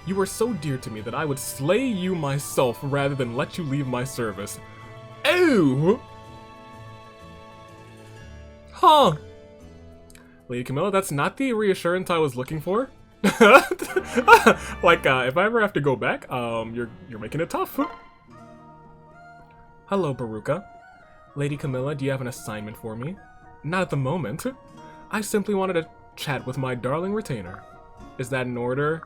You are so dear to me that I would slay you myself rather than let you leave my service. Ew! Huh. Lady Camilla, that's not the reassurance I was looking for. Like, if I ever have to go back, you're making it tough. Hello, Baruka. Lady Camilla, do you have an assignment for me? Not at the moment. I simply wanted to chat with my darling retainer. Is that in order?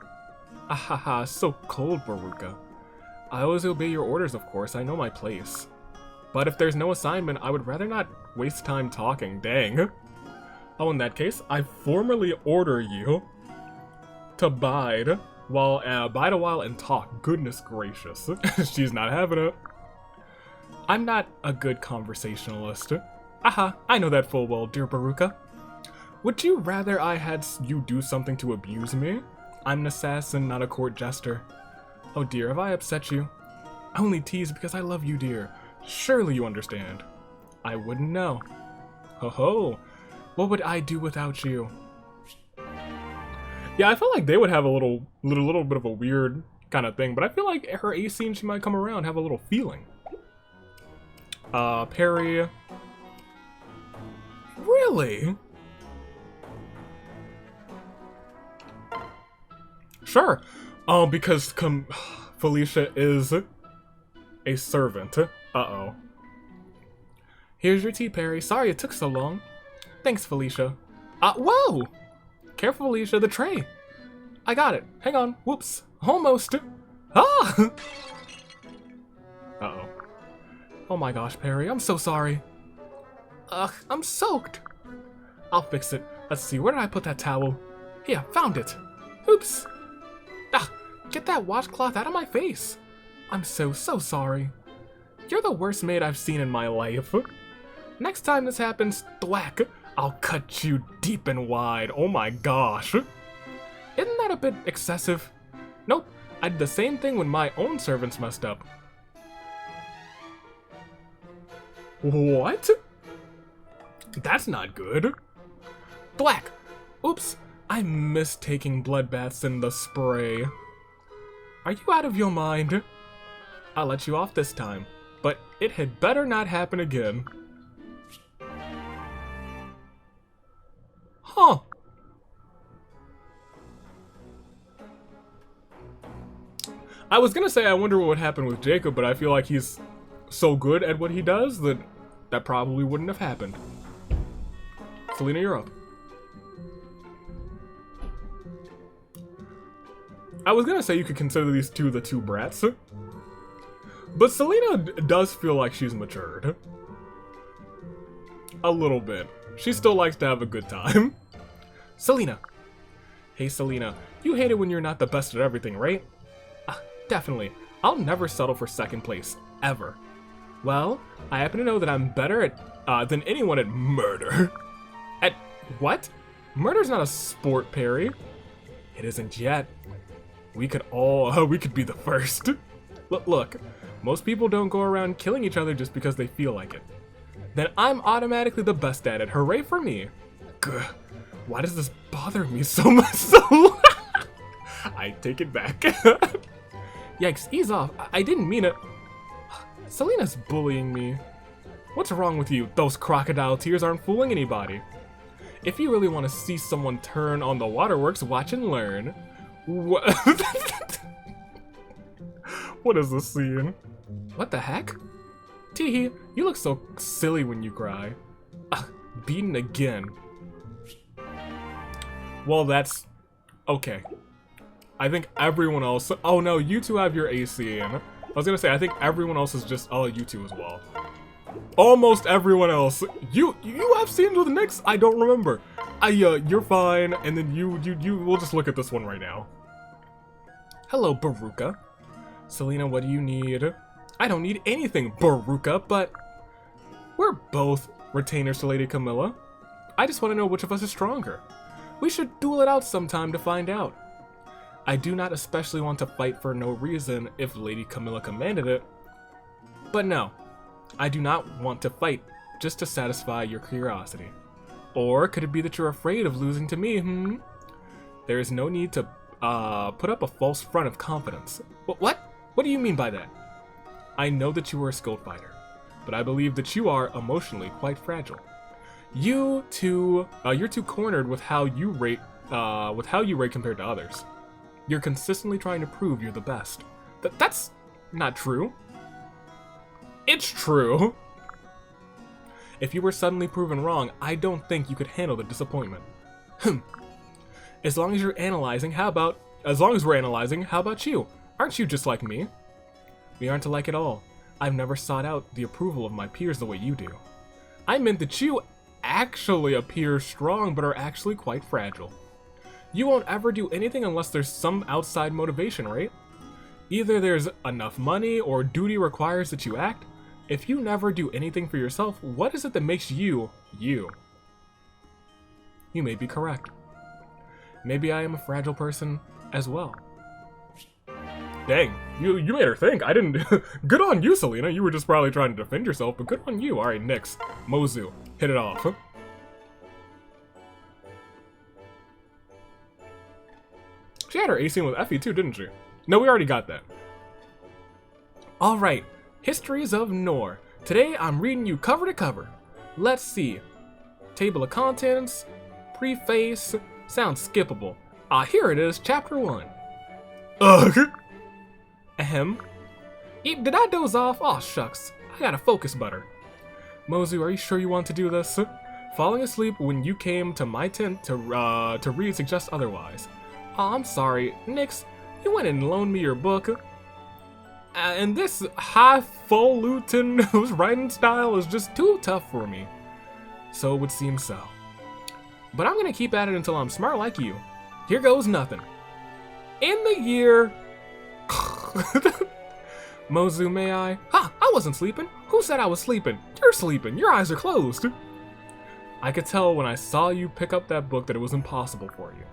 Ahaha, so cold, Baruka. I always obey your orders, of course. I know my place. But if there's no assignment, I would rather not waste time talking. Dang. Oh, in that case, I formally order you to bide a while and talk. Goodness gracious. She's not having it. I'm not a good conversationalist. Aha, I know that full well, dear Baruka. Would you rather I had you do something to abuse me? I'm an assassin, not a court jester. Oh dear, have I upset you? I only tease because I love you, dear. Surely you understand. I wouldn't know. Ho ho, what would I do without you? Yeah, I feel like they would have a little bit of a weird kind of thing, but I feel like her A scene, she might come around, have a little feeling. Peri. Really? Sure. Because Felicia is a servant. Uh-oh. Here's your tea, Peri. Sorry it took so long. Thanks, Felicia. Whoa! Careful, Felicia, the tray. I got it. Hang on. Whoops. Almost. Ah! Uh-oh. Oh my gosh, Peri, I'm so sorry. Ugh, I'm soaked. I'll fix it. Let's see, where did I put that towel? Here, found it. Oops. Ah, get that washcloth out of my face. I'm so sorry. You're the worst maid I've seen in my life. Next time this happens, thwack, I'll cut you deep and wide. Oh my gosh. Isn't that a bit excessive? Nope, I did the same thing when my own servants messed up. What? That's not good. Black. Oops, I miss taking bloodbaths in the spray. Are you out of your mind? I'll let you off this time, but it had better not happen again. Huh. I was gonna say I wonder what would happen with Jacob, but I feel like he's so good at what he does that probably wouldn't have happened. Selena, you're up. I was gonna say you could consider these two the two brats, but Selena does feel like she's matured. A little bit. She still likes to have a good time. Selena. Hey Selena, you hate it when you're not the best at everything, right? Definitely. I'll never settle for second place, ever. Well, I happen to know that I'm better at, than anyone at murder. At what? Murder's not a sport, Peri. It isn't yet. We could be the first. Look, most people don't go around killing each other just because they feel like it. Then I'm automatically the best at it. Hooray for me. Gah, why does this bother me so much? I take it back. Yikes, ease off. I didn't mean it. Selena's bullying me. What's wrong with you? Those crocodile tears aren't fooling anybody. If you really want to see someone turn on the waterworks, watch and learn. What? What is this scene? What the heck? Teehee, you look so silly when you cry. Beaten again. Well, that's... okay. I think everyone else... oh no, you two have your AC in. I was gonna say, I think everyone else is just... oh, you two as well. Almost everyone else. You have scenes with Nyx? I don't remember. You're fine, and then we'll just look at this one right now. Hello, Baruka. Selena, what do you need? I don't need anything, Baruka, but... we're both retainers to Lady Camilla. I just want to know which of us is stronger. We should duel it out sometime to find out. I do not especially want to fight for no reason if Lady Camilla commanded it. But no, I do not want to fight just to satisfy your curiosity. Or could it be that you're afraid of losing to me, There is no need to put up a false front of confidence. What? What do you mean by that? I know that you are a skilled fighter, but I believe that you are emotionally quite fragile. You're too cornered with how you rate compared to others. You're consistently trying to prove you're the best. That's not true. It's true. If you were suddenly proven wrong, I don't think you could handle the disappointment. As long as we're analyzing, how about you? Aren't you just like me? We aren't alike at all. I've never sought out the approval of my peers the way you do. I meant that you actually appear strong, but are actually quite fragile. You won't ever do anything unless there's some outside motivation, right? Either there's enough money or duty requires that you act. If you never do anything for yourself, what is it that makes you, you? You may be correct. Maybe I am a fragile person as well. Dang, you made her think. I didn't... Good on you, Selena. You were just probably trying to defend yourself, but good on you. Alright, Nyx. Mozu. Hit it off. She had her AC with Effie too, didn't she? No, we already got that. Alright, Histories of Nor. Today I'm reading you cover to cover. Let's see. Table of Contents. Preface. Sounds skippable. Here it is, Chapter 1. Ugh. Ahem. Did I doze off? Aw, shucks. I gotta focus better. Mozu, are you sure you want to do this? Falling asleep when you came to my tent to read suggests otherwise. Aw, I'm sorry. Nyx, you went and loaned me your book. And this highfalutin whose writing style is just too tough for me. So it would seem so. But I'm gonna keep at it until I'm smart like you. Here goes nothing. In the year... Mozu, may I? Ha! I wasn't sleeping. Who said I was sleeping? You're sleeping. Your eyes are closed. I could tell when I saw you pick up that book that it was impossible for you.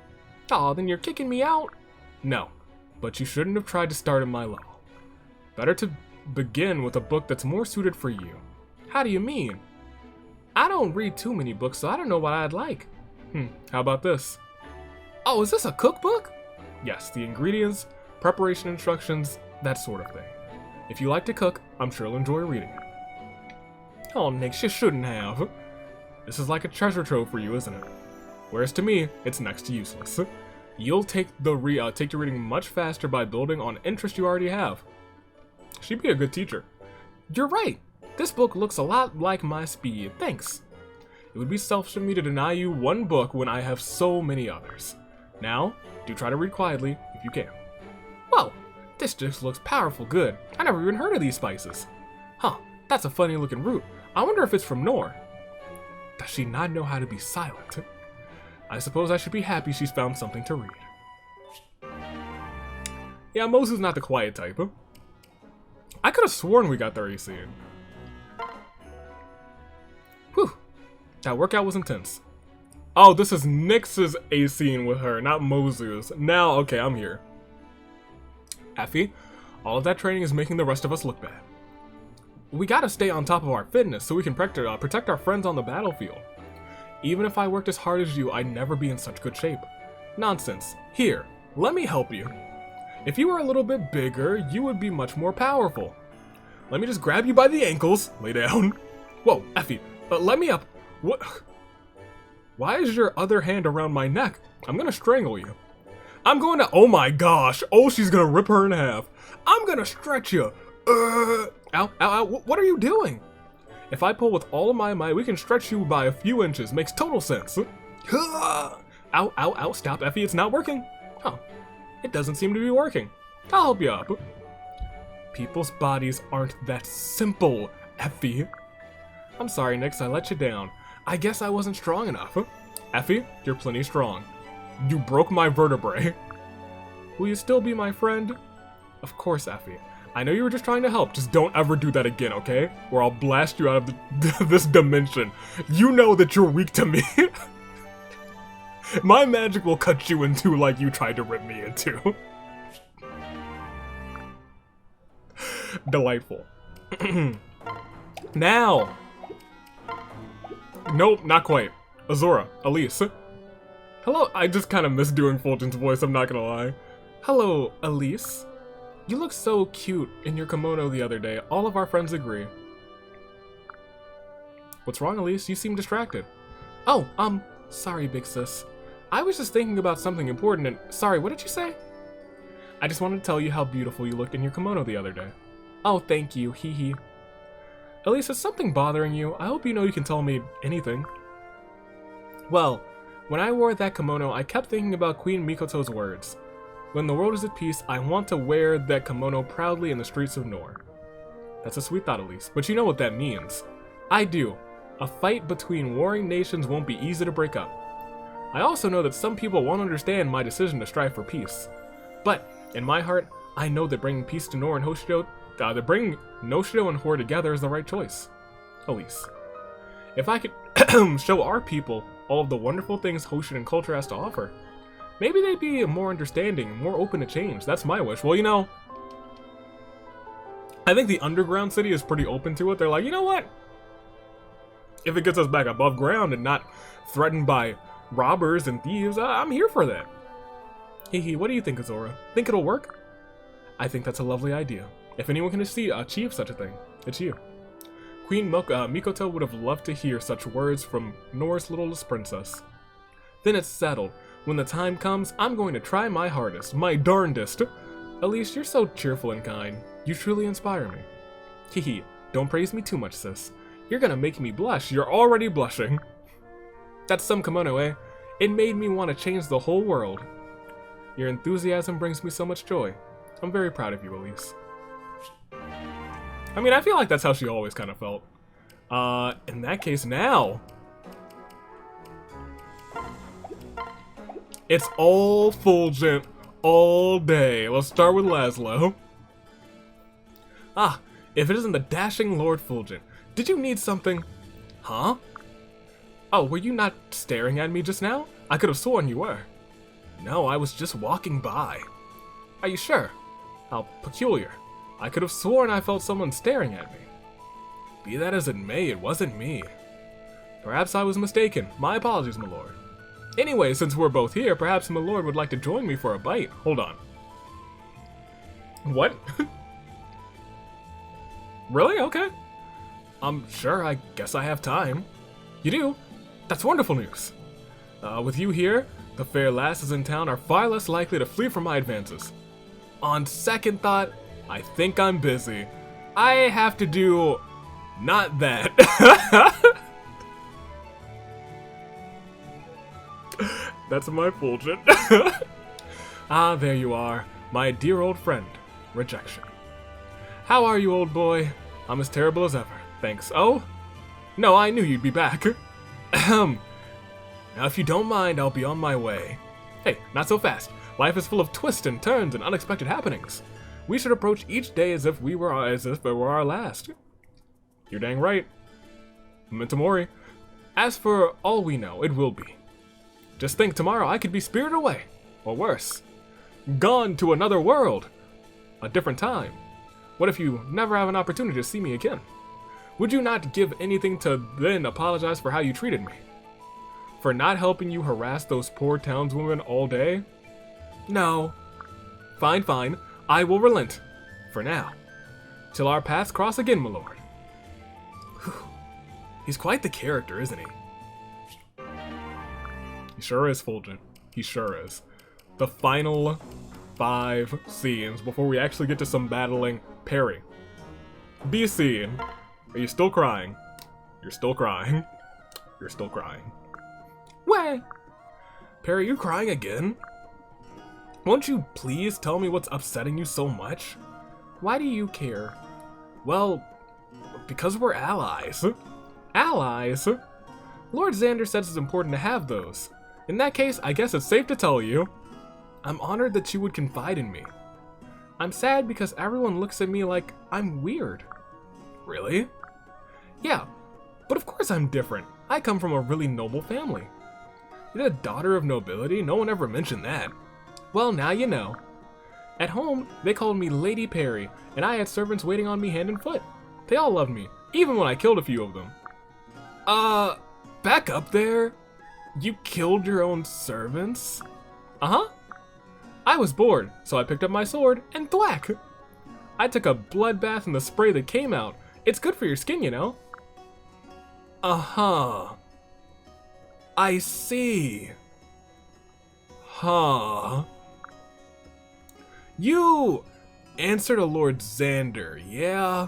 Aw, then you're kicking me out? No, but you shouldn't have tried to start at my level. Better to begin with a book that's more suited for you. How do you mean? I don't read too many books, so I don't know what I'd like. How about this? Oh, is this a cookbook? Yes, the ingredients, preparation instructions, that sort of thing. If you like to cook, I'm sure you'll enjoy reading it. Oh, Nyx, you shouldn't have. This is like a treasure trove for you, isn't it? Whereas to me, it's next to useless. You'll take your reading much faster by building on interest you already have. She'd be a good teacher. You're right. This book looks a lot like my speed. Thanks. It would be selfish of me to deny you one book when I have so many others. Now, do try to read quietly if you can. Whoa, this just looks powerful good. I never even heard of these spices. Huh, that's a funny looking root. I wonder if it's from Nor. Does she not know how to be silent? I suppose I should be happy she's found something to read. Yeah, Mozu's not the quiet type. I could have sworn we got their AC in. Whew, that workout was intense. Oh, this is Nyx's AC with her, not Mozu's. Now, okay, I'm here. Effie, all of that training is making the rest of us look bad. We gotta stay on top of our fitness so we can protect our friends on the battlefield. Even if I worked as hard as you, I'd never be in such good shape. Nonsense. Here, let me help you. If you were a little bit bigger, you would be much more powerful. Let me just grab you by the ankles, lay down, Whoa, Effie, let me up. What? Why is your other hand around my neck? I'm gonna strangle you. I'm going to, oh my gosh. Oh, she's gonna rip her in half. I'm gonna stretch you. Ow, ow, ow, what are you doing? If I pull with all of my might, we can stretch you by a few inches. Makes total sense. Ow, ow, ow, stop, Effie, it's not working. Huh, it doesn't seem to be working. I'll help you up. People's bodies aren't that simple, Effie. I'm sorry, Nix, I let you down. I guess I wasn't strong enough. Effie, you're plenty strong. You broke my vertebrae. Will you still be my friend? Of course, Effie. I know you were just trying to help. Just don't ever do that again, okay? Or I'll blast you out of this dimension. You know that you're weak to me. My magic will cut you in two like you tried to rip me into. Delightful. Now! Nope, not quite. Azura, Elise. Hello, I just kind of miss doing Fulgent's voice, I'm not gonna lie. Hello, Elise. You look so cute in your kimono the other day. All of our friends agree. What's wrong, Elise? You seem distracted. Oh, sorry, big sis. I was just thinking about something important and... Sorry, what did you say? I just wanted to tell you how beautiful you looked in your kimono the other day. Oh, thank you, hee hee. Elise, is something bothering you? I hope you know you can tell me anything. Well, when I wore that kimono, I kept thinking about Queen Mikoto's words. When the world is at peace, I want to wear that kimono proudly in the streets of Nor. That's a sweet thought, Elise, but you know what that means. I do. A fight between warring nations won't be easy to break up. I also know that some people won't understand my decision to strive for peace. But, in my heart, I know that bringing peace to Nor and Hoshido, that bringing Noshido and Hor together is the right choice. Elise. If I could show our people all of the wonderful things Hoshidan culture has to offer, maybe they'd be more understanding, more open to change. That's my wish. Well, you know, I think the underground city is pretty open to it. They're like, you know what? If it gets us back above ground and not threatened by robbers and thieves, I'm here for that. Hee, what do you think, Azura? Think it'll work? I think that's a lovely idea. If anyone can achieve such a thing, it's you. Queen Mikoto would have loved to hear such words from Nor's littlest princess. Then it's settled. When the time comes, I'm going to try my hardest, my darndest. Elise, you're so cheerful and kind. You truly inspire me. Hee, don't praise me too much, sis. You're gonna make me blush. You're already blushing. That's some kimono, eh? It made me want to change the whole world. Your enthusiasm brings me so much joy. I'm very proud of you, Elise. I mean, I feel like that's how she always kind of felt. In that case, now... It's all Fulgent, all day. Let's start with Laslow. Ah, if it isn't the dashing Lord Fulgent. Did you need something? Huh? Oh, were you not staring at me just now? I could have sworn you were. No, I was just walking by. Are you sure? How peculiar. I could have sworn I felt someone staring at me. Be that as it may, it wasn't me. Perhaps I was mistaken. My apologies, my lord. Anyway, since we're both here, perhaps my lord would like to join me for a bite. Hold on. What? Really? Okay. Sure, I guess I have time. You do? That's wonderful news. With you here, the fair lasses in town are far less likely to flee from my advances. On second thought, I think I'm busy. I have to do... not that. That's my Fulgent. Ah, there you are. My dear old friend. Rejection. How are you, old boy? I'm as terrible as ever. Thanks. Oh? No, I knew you'd be back. Ahem. Now, if you don't mind, I'll be on my way. Hey, not so fast. Life is full of twists and turns and unexpected happenings. We should approach each day as if it were our last. You're dang right. Memento mori. As for all we know, it will be. Just think, tomorrow I could be spirited away, or worse, gone to another world, a different time. What if you never have an opportunity to see me again? Would you not give anything to then apologize for how you treated me? For not helping you harass those poor townswomen all day? No. Fine, fine. I will relent. For now. Till our paths cross again, my lord. Whew. He's quite the character, isn't he? He sure is, Fulgent. He sure is. The final 5 scenes before we actually get to some battling. Peri. Be seen. Are you still crying? You're still crying. You're still crying. Way! Peri, you crying again? Won't you please tell me what's upsetting you so much? Why do you care? Well, because we're allies. Allies? Lord Xander says it's important to have those. In that case, I guess it's safe to tell you. I'm honored that you would confide in me. I'm sad because everyone looks at me like I'm weird. Really? Yeah, but of course I'm different. I come from a really noble family. You're the daughter of nobility? No one ever mentioned that. Well, now you know. At home, they called me Lady Peri, and I had servants waiting on me hand and foot. They all loved me, even when I killed a few of them. Back up there? You killed your own servants? Uh-huh. I was bored, so I picked up my sword and thwack! I took a bloodbath in the spray that came out. It's good for your skin, you know. Uh-huh. I see. Huh. You answer to Lord Xander, yeah?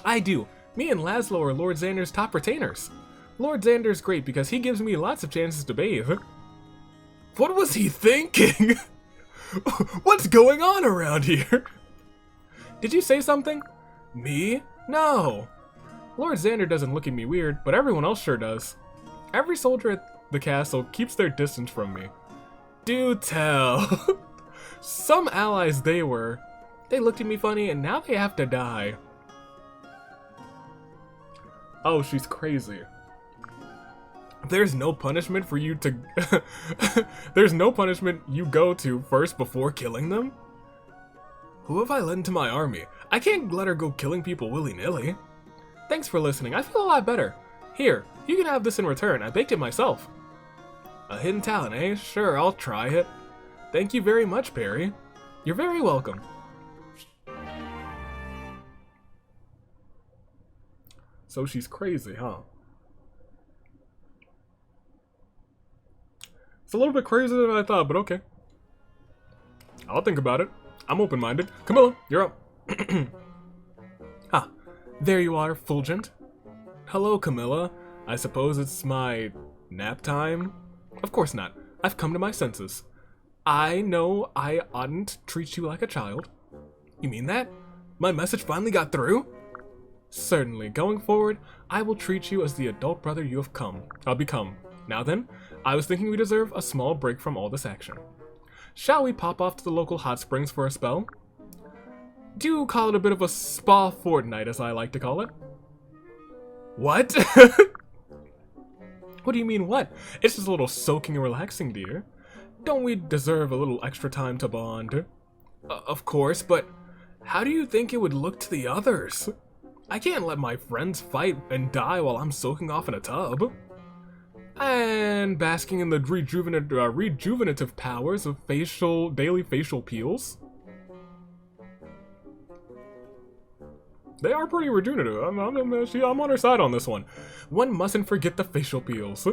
I do. Me and Laslow are Lord Xander's top retainers. Lord Xander's great because he gives me lots of chances to bathe. What was he thinking? What's going on around here? Did you say something? Me? No. Lord Xander doesn't look at me weird, but everyone else sure does. Every soldier at the castle keeps their distance from me. Do tell. Some allies they were. They looked at me funny and now they have to die. Oh, she's crazy. There's no punishment for you to... There's no punishment you go to first before killing them? Who have I let into my army? I can't let her go killing people willy-nilly. Thanks for listening. I feel a lot better. Here, you can have this in return. I baked it myself. A hidden talent, eh? Sure, I'll try it. Thank you very much, Peri. You're very welcome. So she's crazy, huh? It's a little bit crazier than I thought, but okay. I'll think about it. I'm open-minded. Camilla, you're up. Ah, there you are, Fulgent. Hello, Camilla. I suppose it's my nap time? Of course not. I've come to my senses. I know I oughtn't treat you like a child. You mean that? My message finally got through? Certainly. Going forward, I will treat you as the adult brother you have become. Now then, I was thinking we deserve a small break from all this action. Shall we pop off to the local hot springs for a spell? Do call it a bit of a spa fortnight, as I like to call it. What? What do you mean, what? It's just a little soaking and relaxing, dear. Don't we deserve a little extra time to bond? Of course, but how do you think it would look to the others? I can't let my friends fight and die while I'm soaking off in a tub. And basking in the rejuvenative powers of daily facial peels. They are pretty rejuvenative. I'm on her side on this one. One mustn't forget the facial peels.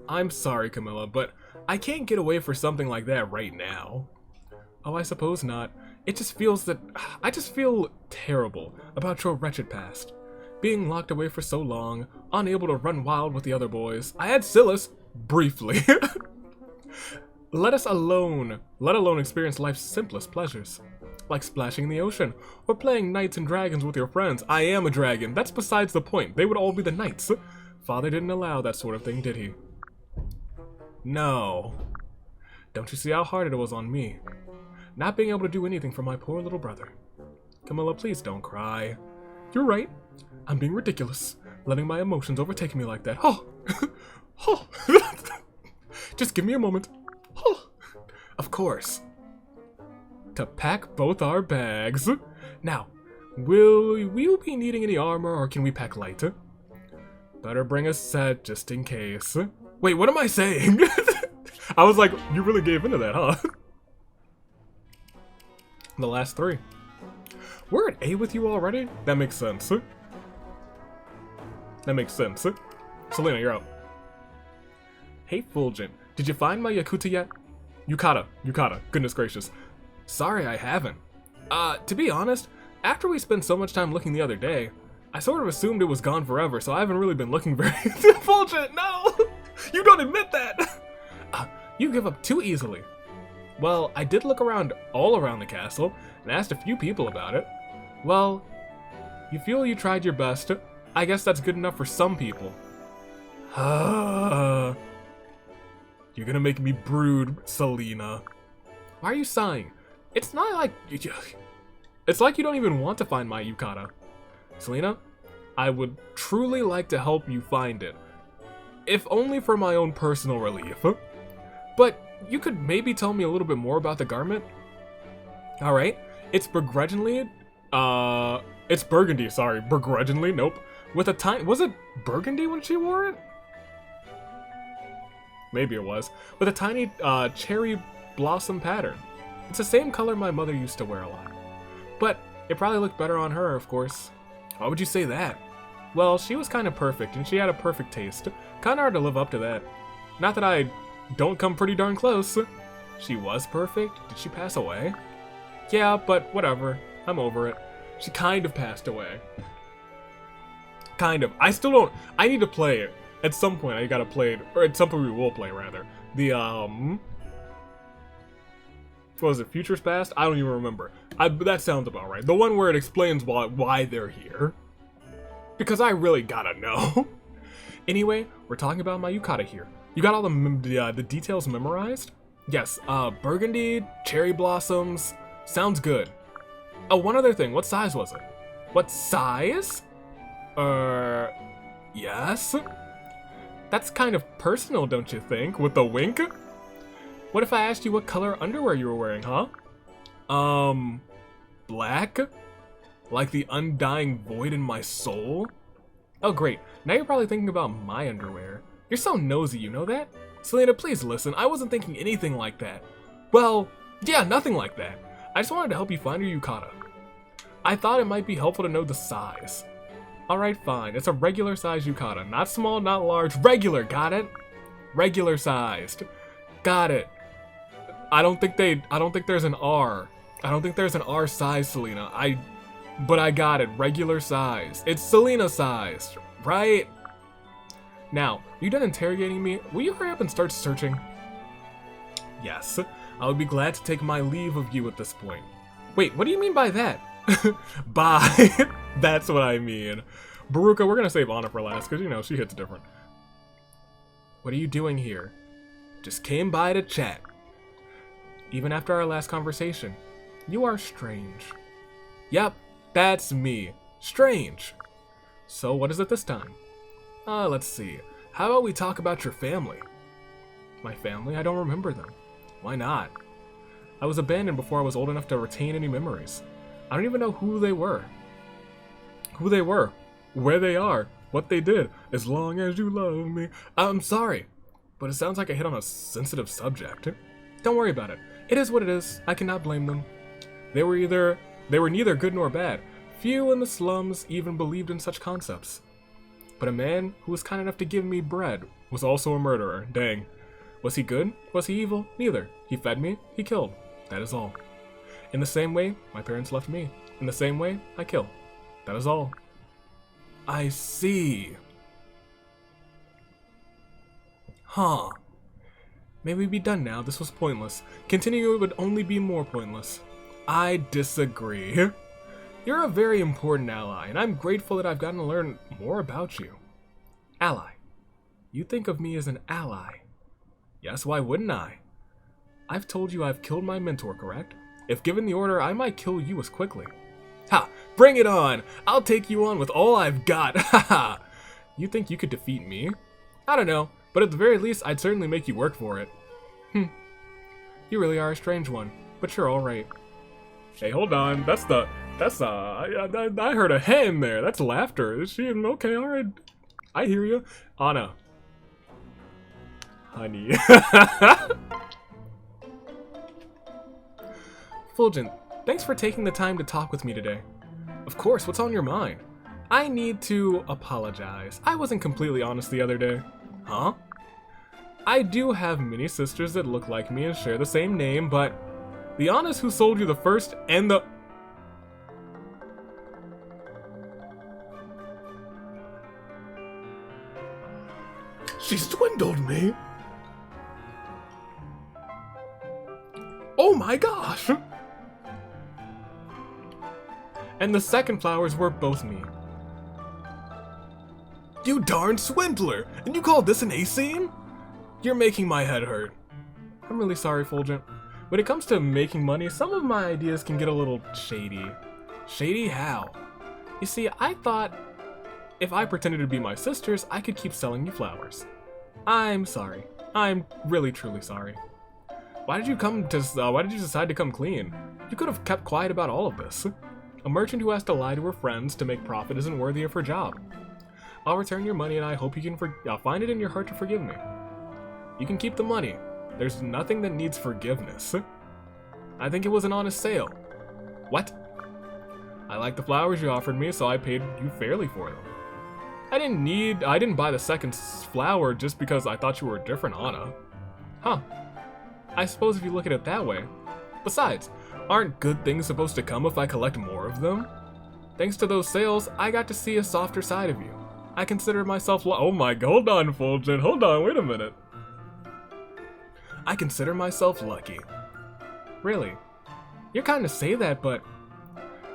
I'm sorry, Camilla, but I can't get away for something like that right now. Oh, I suppose not. I just feel terrible about your wretched past. Being locked away for so long, unable to run wild with the other boys. I had Silas, briefly. Let alone experience life's simplest pleasures. Like splashing in the ocean, or playing knights and dragons with your friends. I am a dragon, that's besides the point. They would all be the knights. Father didn't allow that sort of thing, did he? No. Don't you see how hard it was on me? Not being able to do anything for my poor little brother. Camilla, please don't cry. You're right. I'm being ridiculous, letting my emotions overtake me like that. Oh! Oh! Just give me a moment. Oh! Of course. To pack both our bags. Now, will we be needing any armor, or can we pack light? Better bring a set just in case. Wait, what am I saying? I was like, you really gave into that, huh? The last 3. We're at A with you already? That makes sense. That makes sense. Selena, you're up. Hey, Fulgent. Did you find my Yakuta yet? Yukata. Goodness gracious. Sorry, I haven't. To be honest, after we spent so much time looking the other day, I sort of assumed it was gone forever, so I haven't really been looking very... Fulgent, no! You don't admit that! You give up too easily. Well, I did look around all around the castle, and asked a few people about it. Well, you feel you tried your best. I guess that's good enough for some people. You're gonna make me brood, Selena. Why are you sighing? It's not like... It's like you don't even want to find my yukata. Selena, I would truly like to help you find it. If only for my own personal relief. But you could maybe tell me a little bit more about the garment? Alright, it's begrudgingly... It's burgundy, sorry. Begrudgingly? Nope. With a tiny... Was it burgundy when she wore it? Maybe it was. With a tiny cherry blossom pattern. It's the same color my mother used to wear a lot. But it probably looked better on her, of course. Why would you say that? Well, she was kind of perfect, and she had a perfect taste. Kind of hard to live up to that. Not that I don't come pretty darn close. She was perfect? Did she pass away? Yeah, but whatever. I'm over it. She kind of passed away. Kind of. I still don't... I need to play it. At some point, I gotta play it. Or at some point, we will play, rather. The, what was it? Futures Past? I don't even remember. That sounds about right. The one where it explains why they're here. Because I really gotta know. Anyway, we're talking about my yukata here. You got all the details memorized? Yes, burgundy, cherry blossoms. Sounds good. Oh, one other thing. What size was it? What size? Yes? That's kind of personal, don't you think? With the wink? What if I asked you what color underwear you were wearing, huh? Black? Like the undying void in my soul? Oh, great. Now you're probably thinking about my underwear. You're so nosy, you know that? Selena, please listen. I wasn't thinking anything like that. Well, yeah, nothing like that. I just wanted to help you find your yukata. I thought it might be helpful to know the size. Alright, fine. It's a regular size yukata. Not small, not large. Regular, got it? Regular sized. Got it. I don't think there's an R. I don't think there's an R size, Selena. But I got it. Regular size. It's Selena sized, right? Now, are you done interrogating me? Will you hurry up and start searching? Yes. I would be glad to take my leave of you at this point. Wait, what do you mean by that? Bye. That's what I mean. Baruka, we're gonna save Anna for last, because, you know, she hits different. What are you doing here? Just came by to chat. Even after our last conversation. You are strange. Yep, that's me. Strange. So what is it this time? Let's see. How about we talk about your family? My family? I don't remember them. Why not? I was abandoned before I was old enough to retain any memories. I don't even know who they were. Where they are. What they did. As long as you love me. I'm sorry. But it sounds like I hit on a sensitive subject. Don't worry about it. It is what it is. I cannot blame them. They were neither good nor bad. Few in the slums even believed in such concepts. But a man who was kind enough to give me bread was also a murderer. Dang. Was he good? Was he evil? Neither. He fed me. He killed. That is all. In the same way, my parents left me. In the same way, I kill. That is all. I see. Huh. May we be done now? This was pointless. Continuing would only be more pointless. I disagree. You're a very important ally, and I'm grateful that I've gotten to learn more about you. Ally. You think of me as an ally. Yes, why wouldn't I? I've told you I've killed my mentor, correct? If given the order, I might kill you as quickly. Ha! Bring it on! I'll take you on with all I've got! Ha ha! You think you could defeat me? I don't know, but at the very least, I'd certainly make you work for it. You really are a strange one, but you're alright. Hey, hold on. I heard a hen there. That's laughter. Is she okay? Alright. I hear you. Anna. Honey. Fulgent, thanks for taking the time to talk with me today. Of course, what's on your mind? I need to apologize. I wasn't completely honest the other day. Huh? I do have many sisters that look like me and share the same name, but the honest who sold you the first and the... She swindled me! Oh my gosh! And the second flowers were both me. You darn swindler! And you call this an A scene? You're making my head hurt. I'm really sorry, Fulgent. When it comes to making money, some of my ideas can get a little shady. Shady how? You see, I thought if I pretended to be my sisters, I could keep selling you flowers. I'm sorry. I'm really truly sorry. Why did you decide to come clean? You could have kept quiet about all of this. A merchant who has to lie to her friends to make profit isn't worthy of her job. I'll return your money and I hope you can find it in your heart to forgive me. You can keep the money. There's nothing that needs forgiveness. I think it was an honest sale. What? I like the flowers you offered me, so I paid you fairly for them. I didn't buy the second flower just because I thought you were different, Anna. Huh. I suppose if you look at it that way. Besides, aren't good things supposed to come if I collect more of them? Thanks to those sales, I got to see a softer side of you. I consider myself oh my, hold on, Fulgent, hold on, wait a minute. I consider myself lucky. Really? You're kind to say that, but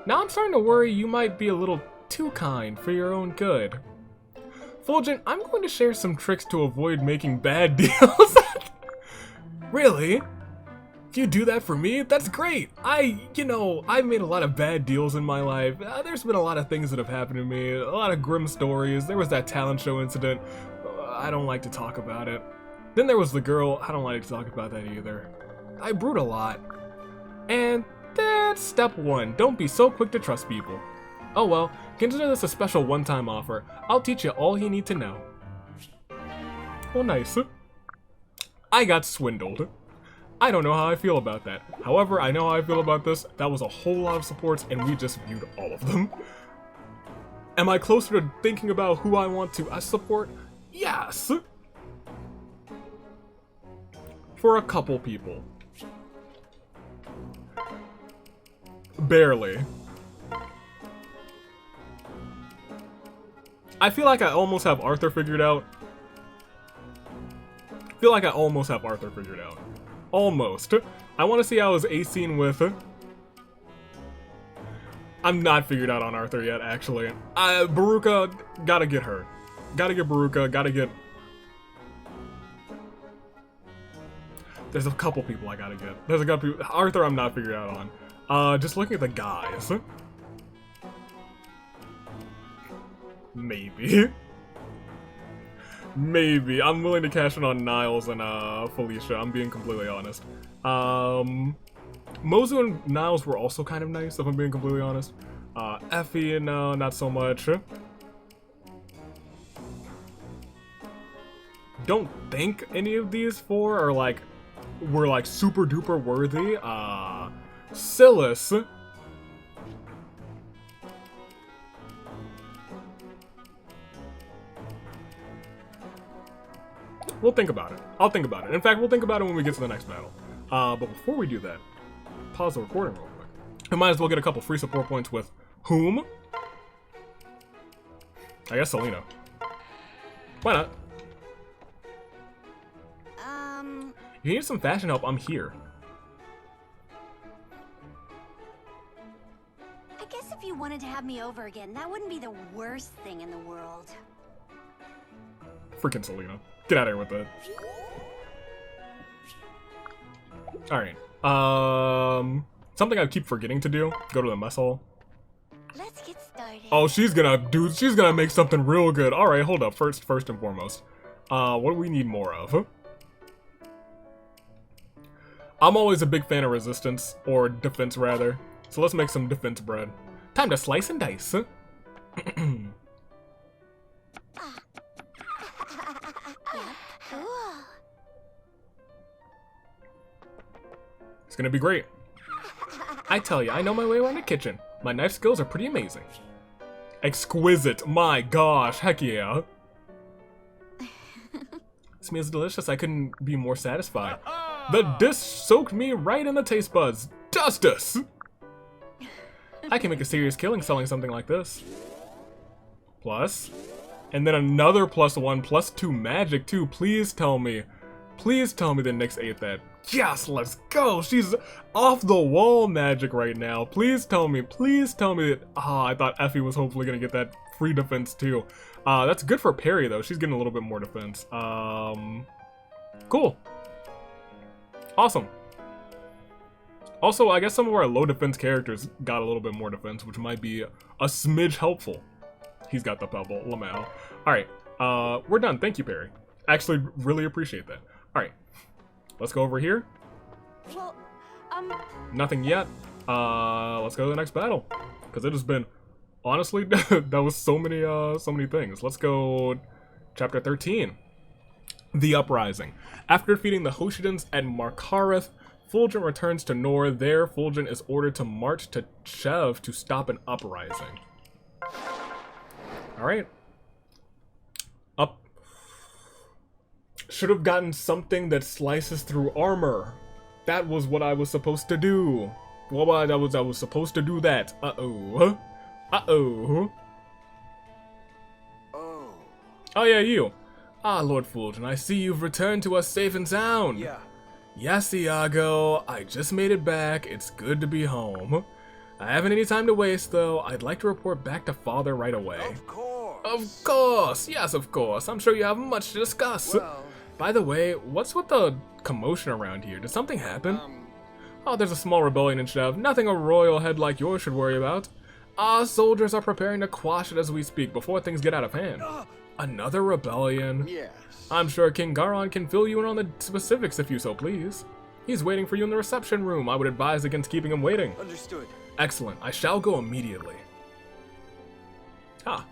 now I'm starting to worry you might be a little too kind for your own good. Fulgent, I'm going to share some tricks to avoid making bad deals. Really? If you do that for me, that's great. I've made a lot of bad deals in my life. There's been a lot of things that have happened to me, a lot of grim stories. There was that talent show incident. I don't like to talk about it. Then there was the girl. I don't like to talk about that either. I brood a lot. And that's step one. Don't be so quick to trust people. Oh well, consider this a special one-time offer. I'll teach you all you need to know. Oh, nice. I got swindled. I don't know how I feel about that. However, I know how I feel about this. That was a whole lot of supports, and we just viewed all of them. Am I closer to thinking about who I want to support? Yes! For a couple people. Barely. I feel like I almost have Arthur figured out. Almost. I want to see how his A scene with... I'm not figured out on Arthur yet, actually. Baruka, gotta get her. Gotta get Baruka, gotta get... There's a couple people I gotta get. There's a couple people... Arthur I'm not figured out on. Just looking at the guys. Maybe. Maybe. I'm willing to cash in on Niles and Felicia, I'm being completely honest. Mozu and Niles were also kind of nice, if I'm being completely honest. Effie, no, not so much. Don't think any of these four are were super duper worthy. Silas. We'll think about it. I'll think about it. In fact, we'll think about it when we get to the next battle. But before we do that, pause the recording real quick. We might as well get a couple free support points with whom? I guess Selena. Why not? If you need some fashion help, I'm here. I guess if you wanted to have me over again, that wouldn't be the worst thing in the world. Freaking Selena. Get out of here with that. Alright. Something I keep forgetting to do. Go to the mess hall. Let's get started. Oh, she's gonna make something real good. Alright, hold up. First and foremost. What do we need more of? I'm always a big fan of resistance, or defense rather. So let's make some defense bread. Time to slice and dice. It's gonna be great. I tell you, I know my way around the kitchen. My knife skills are pretty amazing. Exquisite. My gosh. Heck yeah. This meal is delicious. I couldn't be more satisfied. The dish soaked me right in the taste buds. Justice! I can make a serious killing selling something like this. Plus. And then another +1, +2 magic too. Please tell me that Nyx ate that. Yes, let's go. She's off the wall magic right now. Please tell me that. I thought Effie was hopefully gonna get that free defense too. That's good for Peri though. She's getting a little bit more defense. Cool. Awesome. Also, I guess some of our low defense characters got a little bit more defense, which might be a smidge helpful. He's got the pebble, Lamau. Alright, we're done. Thank you, Peri. Actually, really appreciate that. Alright, let's go over here. Well, Nothing yet. Let's go to the next battle. Because it has been, honestly, that was so many things. Let's go chapter 13. The Uprising. After defeating the Hoshidans at Markareth, Fulgent returns to Nor. There, Fulgent is ordered to march to Chev to stop an uprising. Alright. Up. Should have gotten something that slices through armor. That was what I was supposed to do. Well, I was supposed to do that. Uh-oh. Uh-oh. Oh yeah, you. Ah, Lord Fulgent, I see you've returned to us safe and sound. Yeah. Yes, Iago, I just made it back. It's good to be home. I haven't any time to waste, though. I'd like to report back to Father right away. Of course. Of course. Yes, of course. I'm sure you have much to discuss. Well, By the way, what's with the commotion around here? Did something happen? Oh, there's a small rebellion in Chev. Nothing a royal head like yours should worry about. Our soldiers are preparing to quash it as we speak before things get out of hand. Another rebellion? yes. I'm sure King Garon can fill you in on the specifics if you so please. He's waiting for you in the reception room. I would advise against keeping him waiting. Understood. Excellent. I shall go immediately. Ah.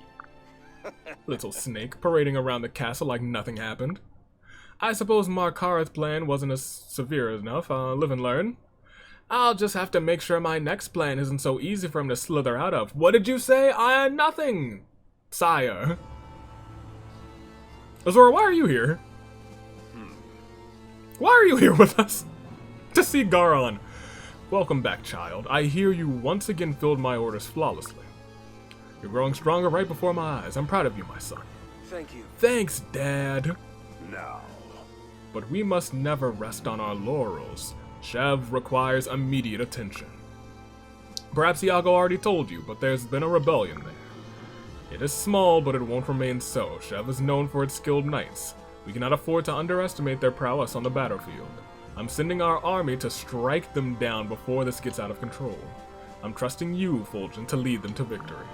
Little snake parading around the castle like nothing happened. I suppose Markareth's plan wasn't as severe enough. Live and learn. I'll just have to make sure my next plan isn't so easy for him to slither out of. What did you say? Nothing, sire. Azora, why are you here? Why are you here with us? To see Garon. Welcome back, child. I hear you once again filled my orders flawlessly. You're growing stronger right before my eyes. I'm proud of you, my son. Thank you. Thanks, Dad. Now. But we must never rest on our laurels. Chev requires immediate attention. Perhaps Iago already told you, but there's been a rebellion there. It is small, but it won't remain so. Chev is known for its skilled knights. We cannot afford to underestimate their prowess on the battlefield. I'm sending our army to strike them down before this gets out of control. I'm trusting you, Fulgent, to lead them to victory.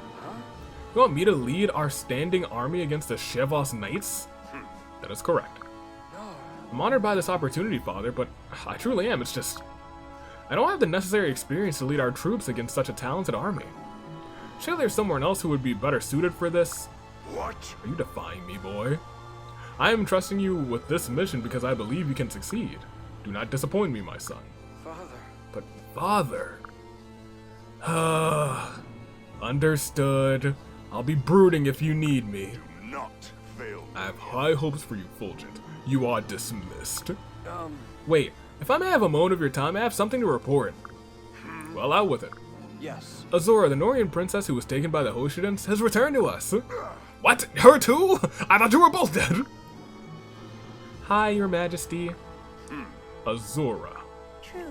You want me to lead our standing army against the Chevos Knights? That is correct. I'm honored by this opportunity, Father, but I truly am. It's just, I don't have the necessary experience to lead our troops against such a talented army. Surely there's someone else who would be better suited for this. What? Are you defying me, boy? I am trusting you with this mission because I believe you can succeed. Do not disappoint me, my son. Father. But, Father... Understood. I'll be brooding if you need me. Do not fail. I have high hopes for you, Fulgent. You are dismissed. Wait, if I may have a moment of your time, I have something to report. Well, out with it. Yes. Azora, the Norian princess who was taken by the Hoshidans, has returned to us. What? Her too? I thought you were both dead. Hi, your majesty. Azora. Truly.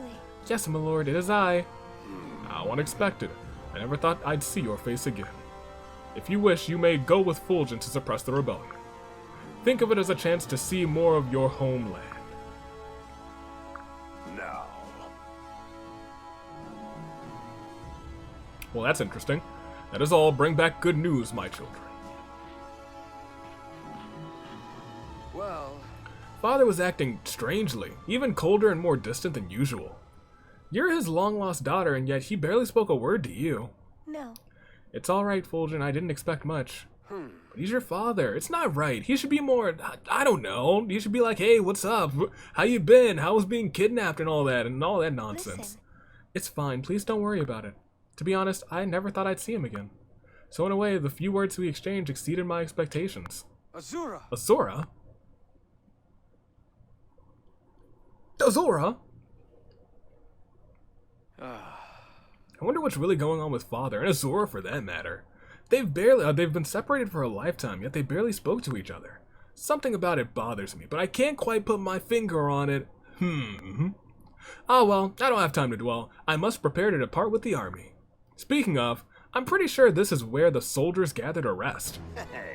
Yes, my lord, it is I. How unexpected. I never thought I'd see your face again. If you wish, you may go with Fulgent to suppress the rebellion. Think of it as a chance to see more of your homeland. Now. Well, that's interesting. That is all. Bring back good news, my children. Well. Father was acting strangely, even colder and more distant than usual. You're his long-lost daughter, and yet he barely spoke a word to you. No. It's all right, Fulgent. I didn't expect much. But he's your father. It's not right. He should be more, I don't know. He should be like, hey, what's up? How you been? How was being kidnapped and all that nonsense? Listen. It's fine. Please don't worry about it. To be honest, I never thought I'd see him again. So in a way, the few words we exchanged exceeded my expectations. Azura! Azura? Azura? I wonder what's really going on with Father, and Azura for that matter. They've been separated for a lifetime, yet they barely spoke to each other. Something about it bothers me, but I can't quite put my finger on it. Ah well, I don't have time to dwell. I must prepare to depart with the army. Speaking of, I'm pretty sure this is where the soldiers gather to rest. Hey.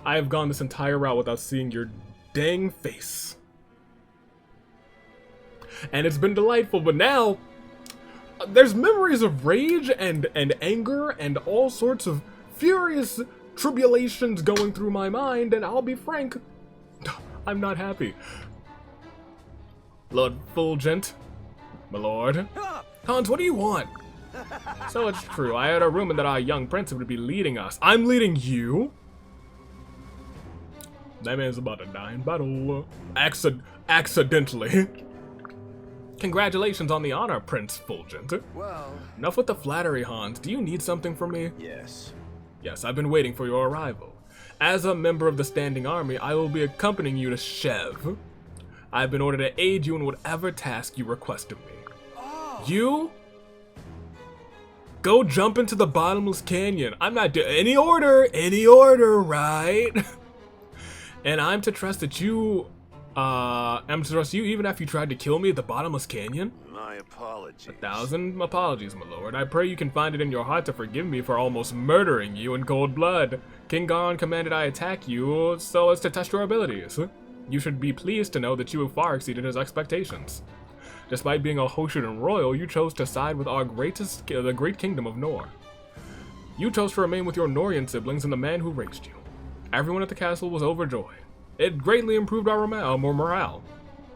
I have gone this entire route without seeing your dang face. And it's been delightful, but now there's memories of rage and anger and all sorts of furious tribulations going through my mind, and I'll be frank, I'm not happy. Lord Fulgent, my lord. Hans, what do you want? So it's true, I had a rumor that our young prince would be leading us. I'm leading you? That man's about to die in battle. Accidentally. Congratulations on the honor, Prince Fulgent. Well... Enough with the flattery, Hans. Do you need something from me? Yes. Yes, I've been waiting for your arrival. As a member of the Standing Army, I will be accompanying you to Shev. I've been ordered to aid you in whatever task you request of me. Oh. You? Go jump into the bottomless canyon. I'm not doing any order, right? And I'm to trust that you, I'm to trust you even after you tried to kill me at the bottomless canyon? My apologies. 1,000 apologies, my lord. I pray you can find it in your heart to forgive me for almost murdering you in cold blood. King Garon commanded I attack you so as to test your abilities. You should be pleased to know that you have far exceeded his expectations. Despite being a Hoshiden royal, you chose to side with the great kingdom of Nor. You chose to remain with your Norian siblings and the man who raised you. Everyone at the castle was overjoyed. It greatly improved our morale.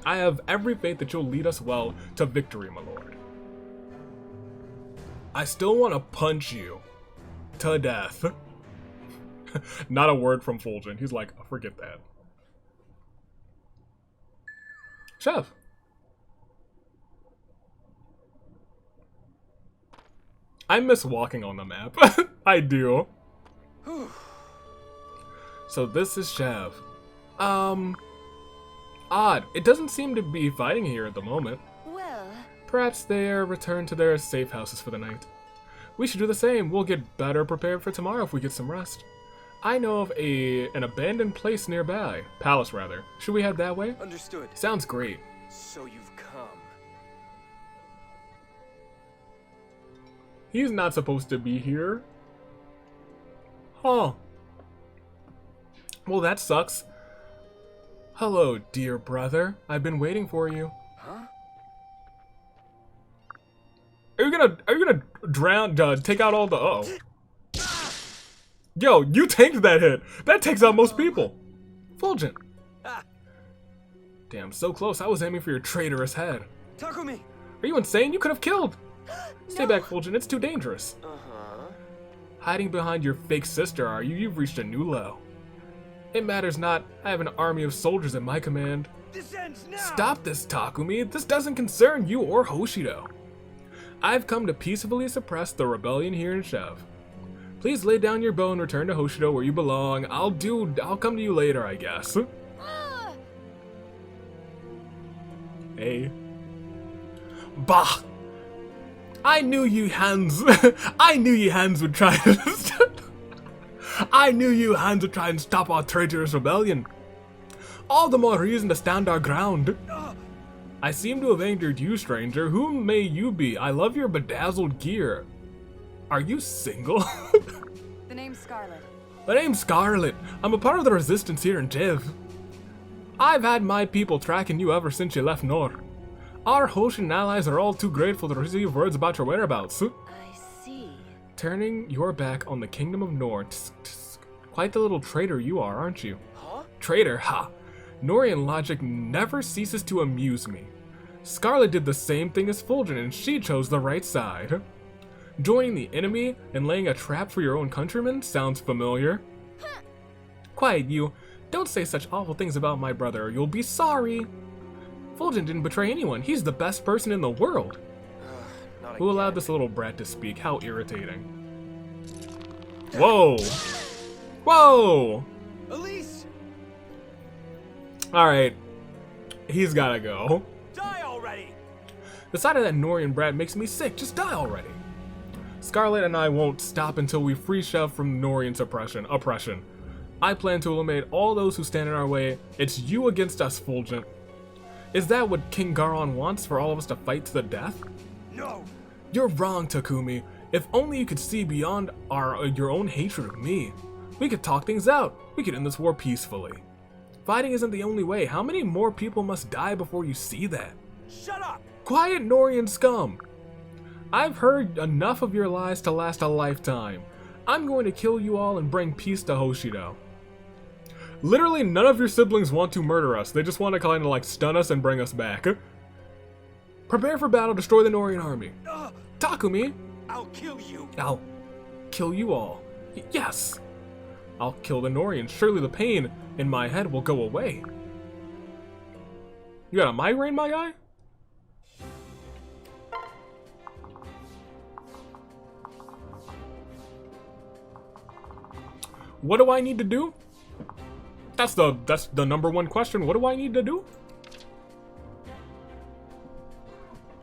I have every faith that you'll lead us well to victory, my lord. I still want to punch you to death. Not a word from Fulgent. He's like, forget that. Chef. I miss walking on the map. I do. So this is Shev. Odd. It doesn't seem to be fighting here at the moment. Well, Perhaps they're returned to their safe houses for the night. We should do the same. We'll get better prepared for tomorrow if we get some rest. I know of an abandoned place nearby. Palace, rather. Should we head that way? Understood. Sounds great. So you've come. He's not supposed to be here. Huh. Well, that sucks. Hello, dear brother. I've been waiting for you. Huh? Are you gonna drown, take out all the, uh-oh. Yo, you tanked that hit. That takes out most people. Fulgent. Damn, so close. I was aiming for your traitorous head. Takumi! Are you insane? You could have killed. Stay back, Fulgent. It's too dangerous. Uh-huh. Hiding behind your fake sister, are you? You've reached a new low. It matters not. I have an army of soldiers at my command. This ends now! Stop this, Takumi. This doesn't concern you or Hoshido. I've come to peacefully suppress the rebellion here in Shev. Please lay down your bow and return to Hoshido where you belong. I'll come to you later, I guess. Hey. Bah! I knew you hands I knew you hands would try I knew you hands would try and stop our traitorous rebellion. All the more reason to stand our ground. I seem to have angered you, stranger. Who may you be? I love your bedazzled gear. Are you single? the name's Scarlet. My name's Scarlet. I'm a part of the resistance here in Jev. I've had my people tracking you ever since you left Nor. Our Hoshin allies are all too grateful to receive words about your whereabouts. I see. Turning your back on the kingdom of Nor. Quite the little traitor you are, aren't you? Huh? Traitor, ha! Norian logic never ceases to amuse me. Scarlet did the same thing as Fulgent and she chose the right side. Joining the enemy and laying a trap for your own countrymen sounds familiar. Quiet, you. Don't say such awful things about my brother or you'll be sorry. Fulgent didn't betray anyone. He's the best person in the world. Not Who allowed again. this little brat to speak? How irritating. Whoa! Whoa! Elise! Alright. He's gotta go. Die already! The sight of that Norian brat makes me sick. Just die already. Scarlet and I won't stop until we free Chev from Norian's oppression. I plan to eliminate all those who stand in our way. It's you against us, Fulgent. Is that what King Garon wants, for all of us to fight to the death? No! You're wrong, Takumi. If only you could see beyond your own hatred of me. We could talk things out. We could end this war peacefully. Fighting isn't the only way. How many more people must die before you see that? Shut up! Quiet, Norian scum! I've heard enough of your lies to last a lifetime. I'm going to kill you all and bring peace to Hoshido. Literally, none of your siblings want to murder us. They just want to kind of like stun us and bring us back. Prepare for battle, destroy the Norian army. Takumi! I'll kill you! I'll kill you all. Yes! I'll kill the Norians. Surely the pain in my head will go away. You got a migraine, my guy? What do I need to do? That's the number one question. What do I need to do?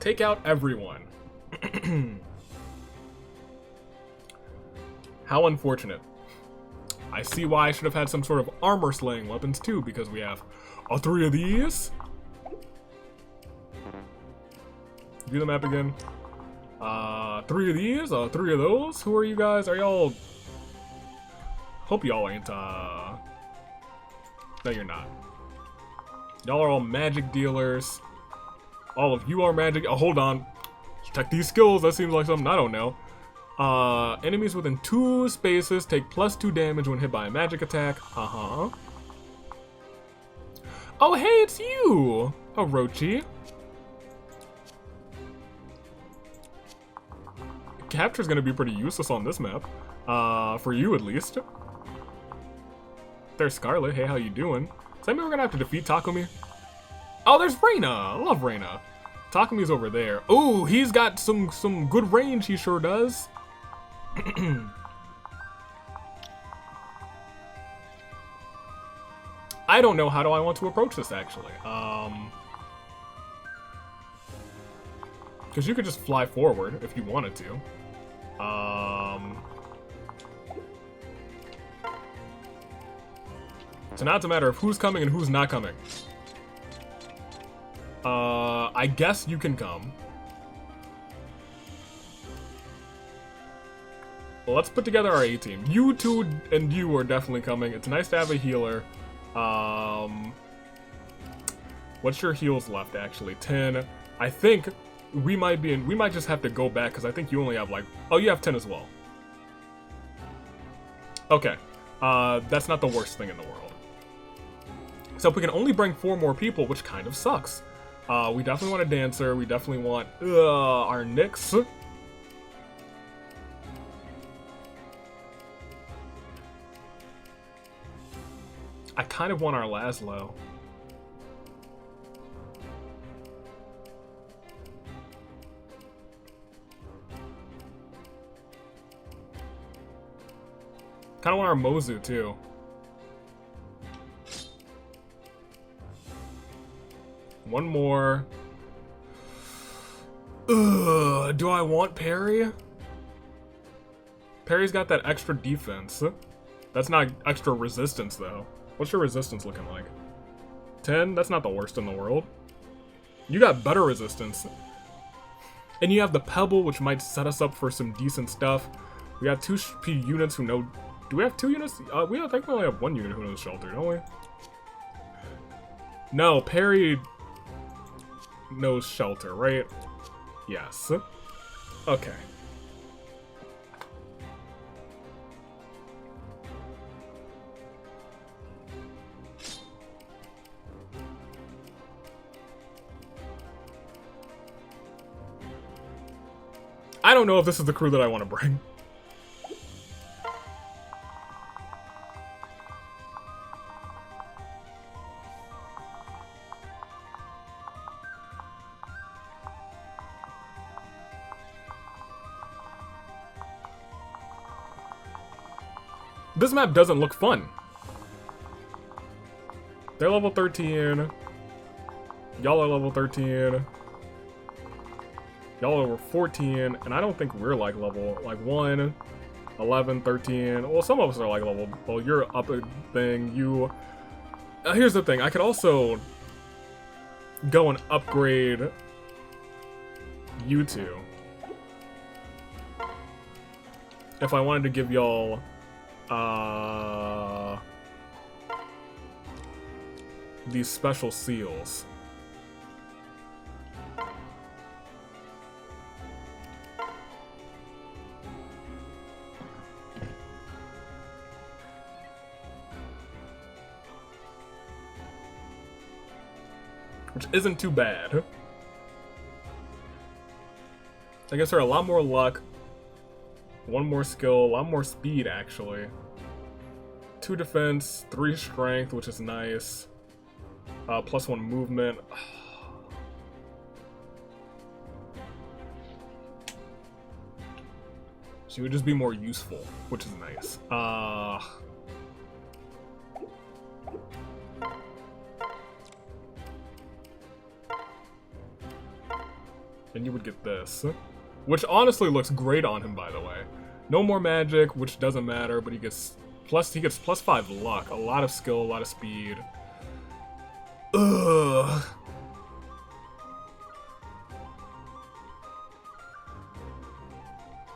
Take out everyone. How unfortunate. I see why I should have had some sort of armor slaying weapons too, because we have all 3 of these. Do the map again. 3 of these, 3 of those. Who are you guys? Are y'all... Hope y'all ain't, No, you're not. Y'all are all magic dealers. All of you are magic... Oh, hold on. Check these skills. That seems like something I don't know. Enemies within 2 spaces take +2 damage when hit by a magic attack. Uh-huh. Oh, hey, it's you! Orochi. Capture's gonna be pretty useless on this map. For you at least. There's Scarlet. Hey, how you doing? Does that mean we're gonna have to defeat Takumi? Oh, there's Reina! I love Reina. Takumi's over there. Ooh, he's got some good range, he sure does. I don't know how do I want to approach this, actually. Because you could just fly forward if you wanted to. So now it's a matter of who's coming and who's not coming. I guess you can come. Well, let's put together our A-team. You two and you are definitely coming. It's nice to have a healer. What's your heals left, actually? 10. I think we might just have to go back, because I think you only have, like... Oh, you have 10 as well. Okay. That's not the worst thing in the world. So if we can only bring 4 more people, which kind of sucks. We definitely want a dancer. We definitely want our Nyx. I kind of want our Laslow. Kind of want our Mozu too. One more. Ugh, do I want Peri? Peri's got that extra defense. That's not extra resistance though. What's your resistance looking like? 10? That's not the worst in the world. You got better resistance. And you have the Pebble, which might set us up for some decent stuff. We have 2 units who know... Do we have 2 units? I think we only have 1 unit who knows Shelter, don't we? No, Peri knows Shelter, right? Yes. Okay. I don't know if this is the crew that I want to bring. This map doesn't look fun. They're level 13. Y'all are level 13. Y'all are level 14, and I don't think we're like level, like 1, 11, 13. Well, some of us are like level, well, you're up a thing, you... here's the thing, I could also go and upgrade you two. If I wanted to give y'all, these special seals. Which isn't too bad. I guess they're a lot more luck. 1 more skill, a lot more speed actually. 2 defense, 3 strength, which is nice. +1 movement. She would just be more useful, which is nice. And you would get this. Which honestly looks great on him, by the way. No more magic, which doesn't matter, but he gets +5 luck, a lot of skill, a lot of speed. Ugh.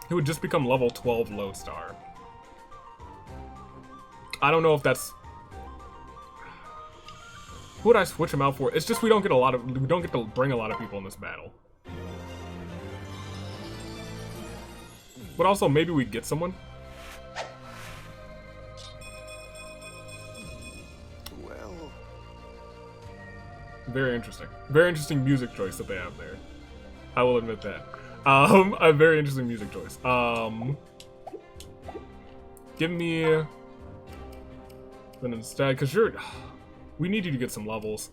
He would just become level 12 Lodestar. I don't know if that's... Who would I switch him out for? It's just we don't get to bring a lot of people in this battle. But also, maybe we get someone. Well... Very interesting. Very interesting music choice that they have there. I will admit that. A very interesting music choice. Give me... Then instead, because you're... We need you to get some levels.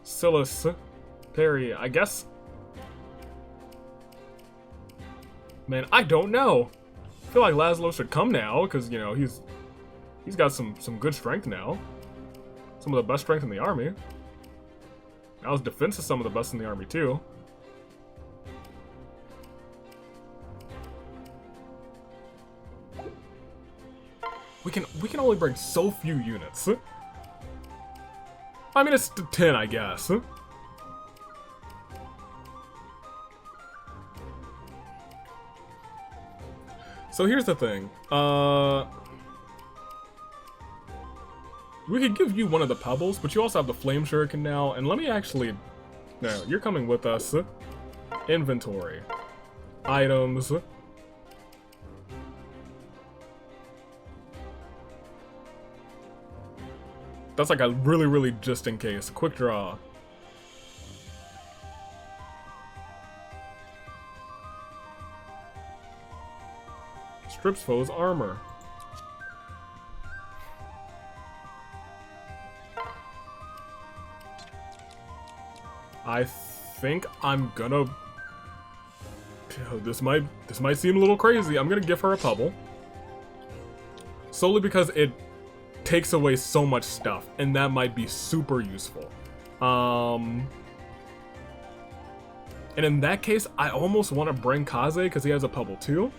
Silas, Peri, I guess... Man, I don't know. I feel like Laslow should come now, because, you know, he's got some good strength now. Some of the best strength in the army. Now his defense is some of the best in the army, too. We can only bring so few units. I mean, it's 10, I guess. So here's the thing. We could give you one of the pebbles, but you also have the flame shuriken now. And let me actually... No, you're coming with us. Inventory. Items. That's like a really just in case. Quick draw. Strips foe's armor. I think I'm gonna... This might seem a little crazy. I'm gonna give her a pebble. Solely because it takes away so much stuff, and that might be super useful. And in that case, I almost want to bring Kaze because he has a pebble too.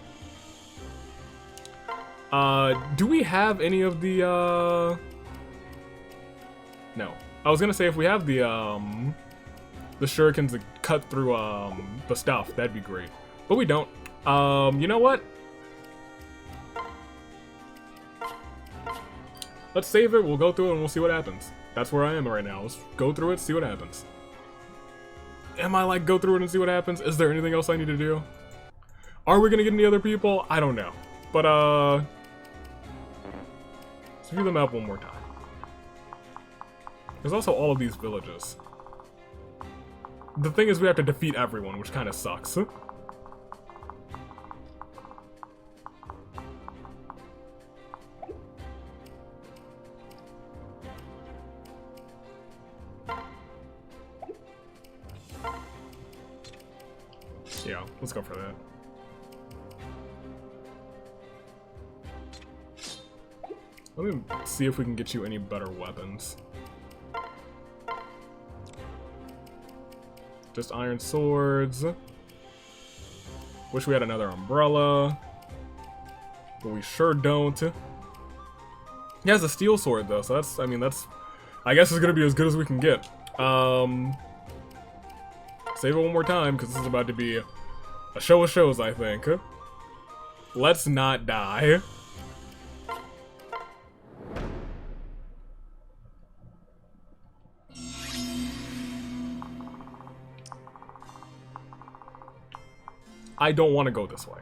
Do we have any of the, No. I was gonna say if we have the shurikens that cut through, the stuff, that'd be great. But we don't. You know what? Let's save it, we'll go through it, and we'll see what happens. That's where I am right now. Let's go through it, see what happens. Am I like, go through it and see what happens? Is there anything else I need to do? Are we gonna get any other people? I don't know. But, let's view the map one more time. There's also all of these villages. The thing is we have to defeat everyone, which kind of sucks. Yeah, let's go for that. Let me see if we can get you any better weapons. Just iron swords. Wish we had another umbrella. But we sure don't. He has a steel sword though, so that's, I mean, that's, I guess it's gonna be as good as we can get. Save it one more time, because this is about to be a show of shows, I think. Let's not die. I don't want to go this way.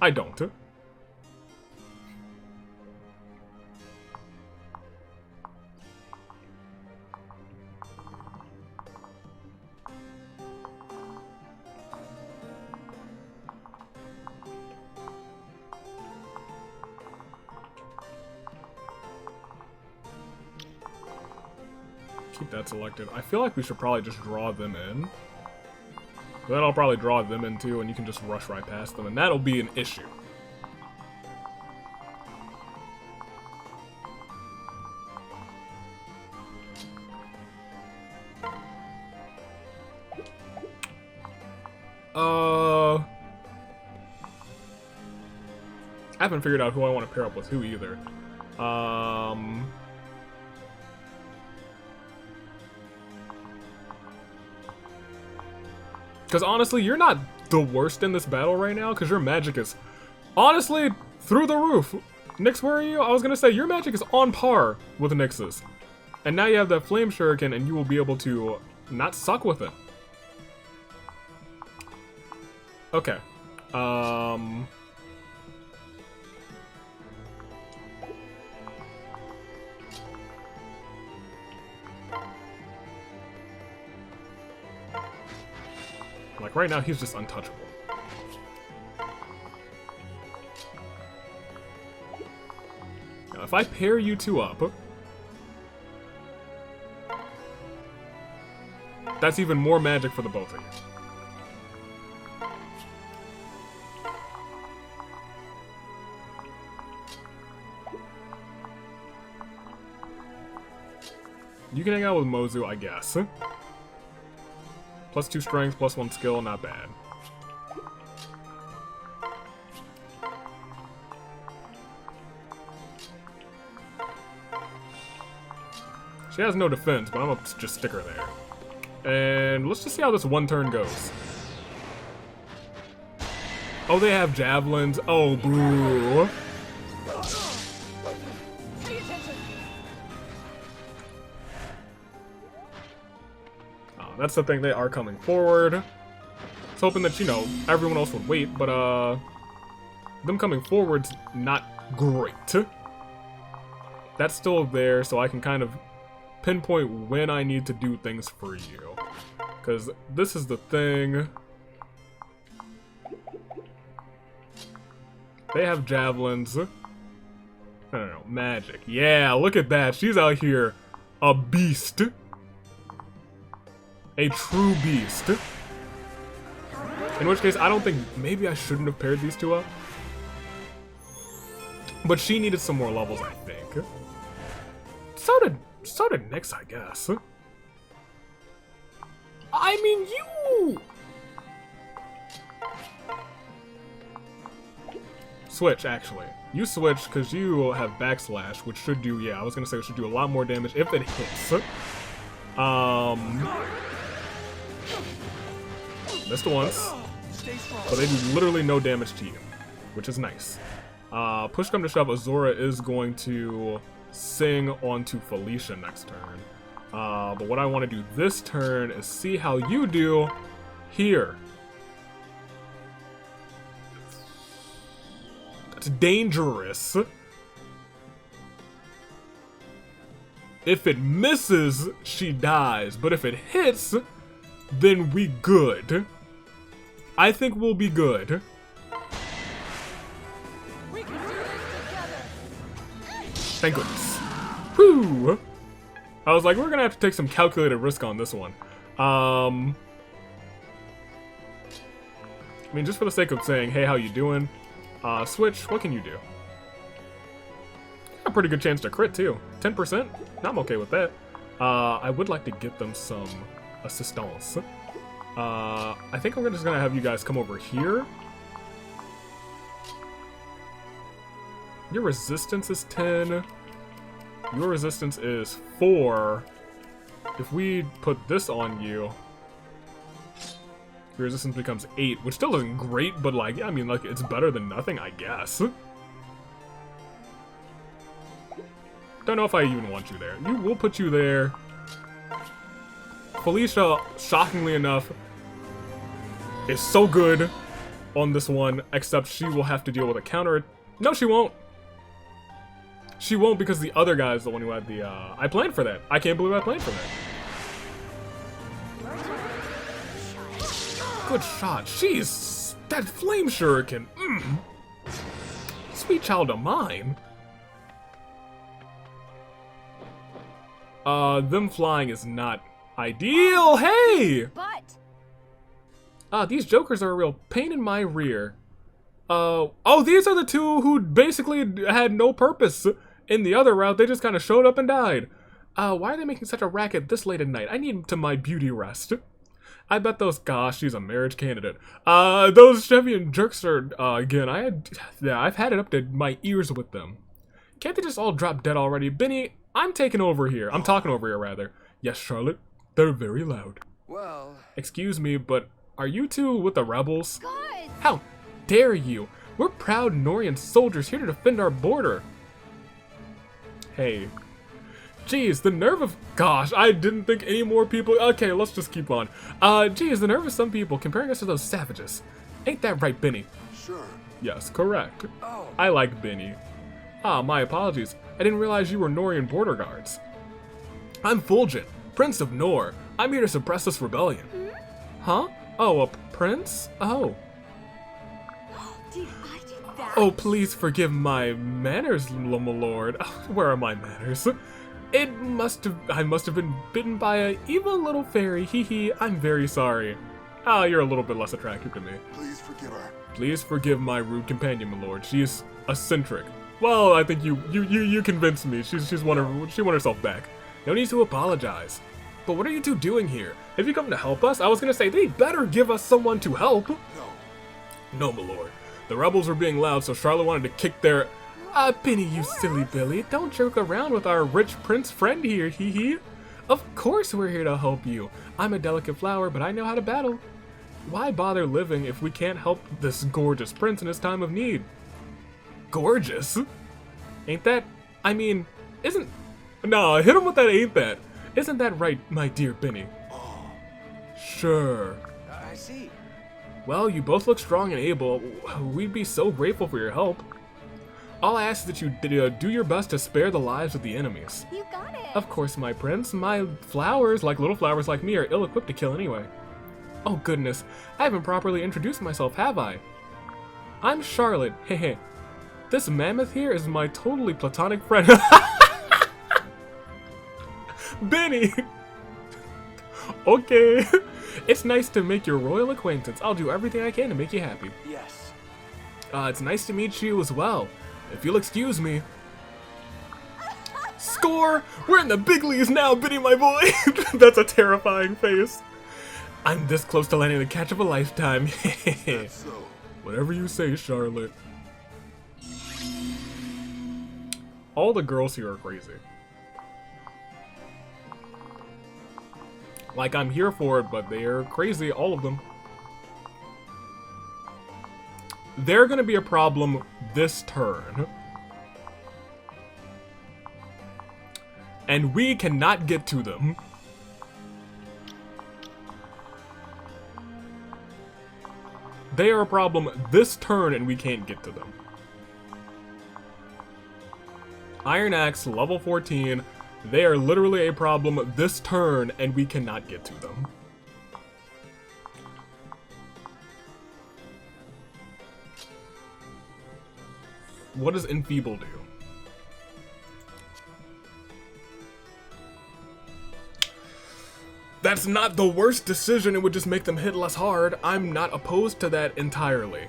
I don't. Keep that selected. I feel like we should probably just draw them in. Then I'll probably draw them in too, and you can just rush right past them, and that'll be an issue. I haven't figured out who I want to pair up with who either. Because honestly, you're not the worst in this battle right now, because your magic is honestly through the roof. Nyx, where are you? I was going to say, your magic is on par with Nyx's. And now you have that flame shuriken, and you will be able to not suck with it. Okay. Like, right now, he's just untouchable. Now, if I pair you two up, that's even more magic for the both of you. You can hang out with Mozu, I guess. +2 strength, +1 skill, not bad. She has no defense, but I'm gonna just stick her there. And let's just see how this one turn goes. Oh, they have javelins. Oh, boo. That's the thing, they are coming forward. I was hoping that, you know, everyone else would wait, but, them coming forward's not great. That's still there, so I can kind of pinpoint when I need to do things for you. Because this is the thing. They have javelins. I don't know, magic. Yeah, look at that. She's out here a beast. A true beast. In which case, I don't think, maybe I shouldn't have paired these two up. But she needed some more levels, I think. So did Nyx, I guess. I mean, you... Switch, actually. You switch, because you have backslash, which should do, yeah, I was going to say it should do a lot more damage if it hits. Missed once, but they do literally no damage to you, which is nice. Push come to shove, Azora is going to sing onto Felicia next turn. But what I want to do this turn is see how you do here. That's dangerous. If it misses, she dies, but if it hits, then we good. I think we'll be good. We can do this together. Thank goodness. Whew. I was like, we're gonna have to take some calculated risk on this one. I mean, just for the sake of saying, hey, how you doing? Switch, what can you do? pretty good chance to crit too. 10%? I'm okay with that. I would like to get them some assistance. I think I'm just gonna have you guys come over here. Your resistance is 10. Your resistance is 4. If we put this on you, your resistance becomes 8, which still isn't great, but like, I mean, like, it's better than nothing, I guess. Don't know if I even want you there. We'll put you there. Felicia, shockingly enough, is so good on this one, except she will have to deal with a counter. No, she won't. She won't because the other guy is the one who had the, I planned for that. I can't believe I planned for that. Good shot. Jeez, that flame shuriken. Sweet child of mine. Them flying is not ideal. Hey! But These jokers are a real pain in my rear. Oh, these are the two who basically had no purpose in the other route. They just kind of showed up and died. Why are they making such a racket this late at night? I need to my beauty rest. I bet those, gosh, she's a marriage candidate. Those Chevian jerks are, again, I've had it up to my ears with them. Can't they just all drop dead already? Benny, I'm taking over here. I'm talking over here, rather. Yes, Charlotte, they're very loud. Well... Excuse me, but are you two with the rebels? guys, How dare you? We're proud Norian soldiers here to defend our border. Hey. Geez, the nerve of... Gosh, I didn't think any more people... Okay, let's just keep on. Geez, the nerve of some people comparing us to those savages. Ain't that right, Benny? Sure. Yes, correct. Oh. I like Benny. My apologies. I didn't realize you were Norian border guards. I'm Fulgent, Prince of Nor. I'm here to suppress this rebellion. Huh? Oh, a prince? Oh. did I do that? Oh, please forgive my manners, my lord. Where are my manners? I must have been bitten by a evil little fairy. Hee hee, I'm very sorry. You're a little bit less attractive to me. Please forgive her. Please forgive my rude companion, my lord. She is eccentric. Well, I think you convinced me. She won herself back. No need to apologize. But what are you two doing here? Have you come to help us? I was gonna say, they better give us someone to help. No, my lord. The rebels were being loud, so Charlotte wanted to kick their... Benny, you silly Billy. Don't joke around with our rich prince friend here, hee hee. Of course we're here to help you. I'm a delicate flower, but I know how to battle. Why bother living if we can't help this gorgeous prince in his time of need? Gorgeous? Ain't that... I mean, isn't... No, hit him with that ain't that. Isn't that right, my dear Benny? Sure. I see. Well, you both look strong and able. We'd be so grateful for your help. All I ask is that you do your best to spare the lives of the enemies. You got it. Of course, my prince. My flowers, like little flowers like me, are ill-equipped to kill anyway. Oh goodness, I haven't properly introduced myself, have I? I'm Charlotte, hehe. This mammoth here is my totally platonic friend. Benny! Okay. It's nice to make your royal acquaintance. I'll do everything I can to make you happy. Yes. It's nice to meet you as well. If you'll excuse me. Score! We're in the big leagues now, Benny, my boy! That's a terrifying face. I'm this close to landing the catch of a lifetime. So. Whatever you say, Charlotte. All the girls here are crazy. Like, I'm here for it, but they're crazy, all of them. They're gonna be a problem this turn. And we cannot get to them. They are a problem this turn, and we can't get to them. Iron Axe, level 14. They are literally a problem this turn, and we cannot get to them. What does Enfeeble do? That's not the worst decision, it would just make them hit less hard. I'm not opposed to that entirely.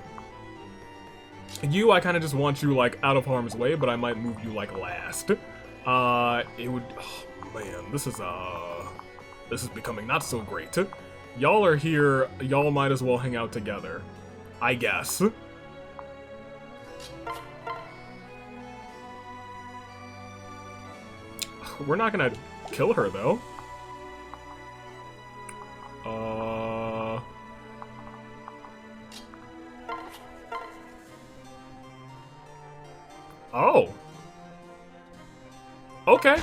You, I kind of just want you, like, out of harm's way, but I might move you, like, last. It would... Oh, man, this is becoming not so great. Y'all are here, y'all might as well hang out together. I guess. We're not gonna kill her, though. Oh. Okay.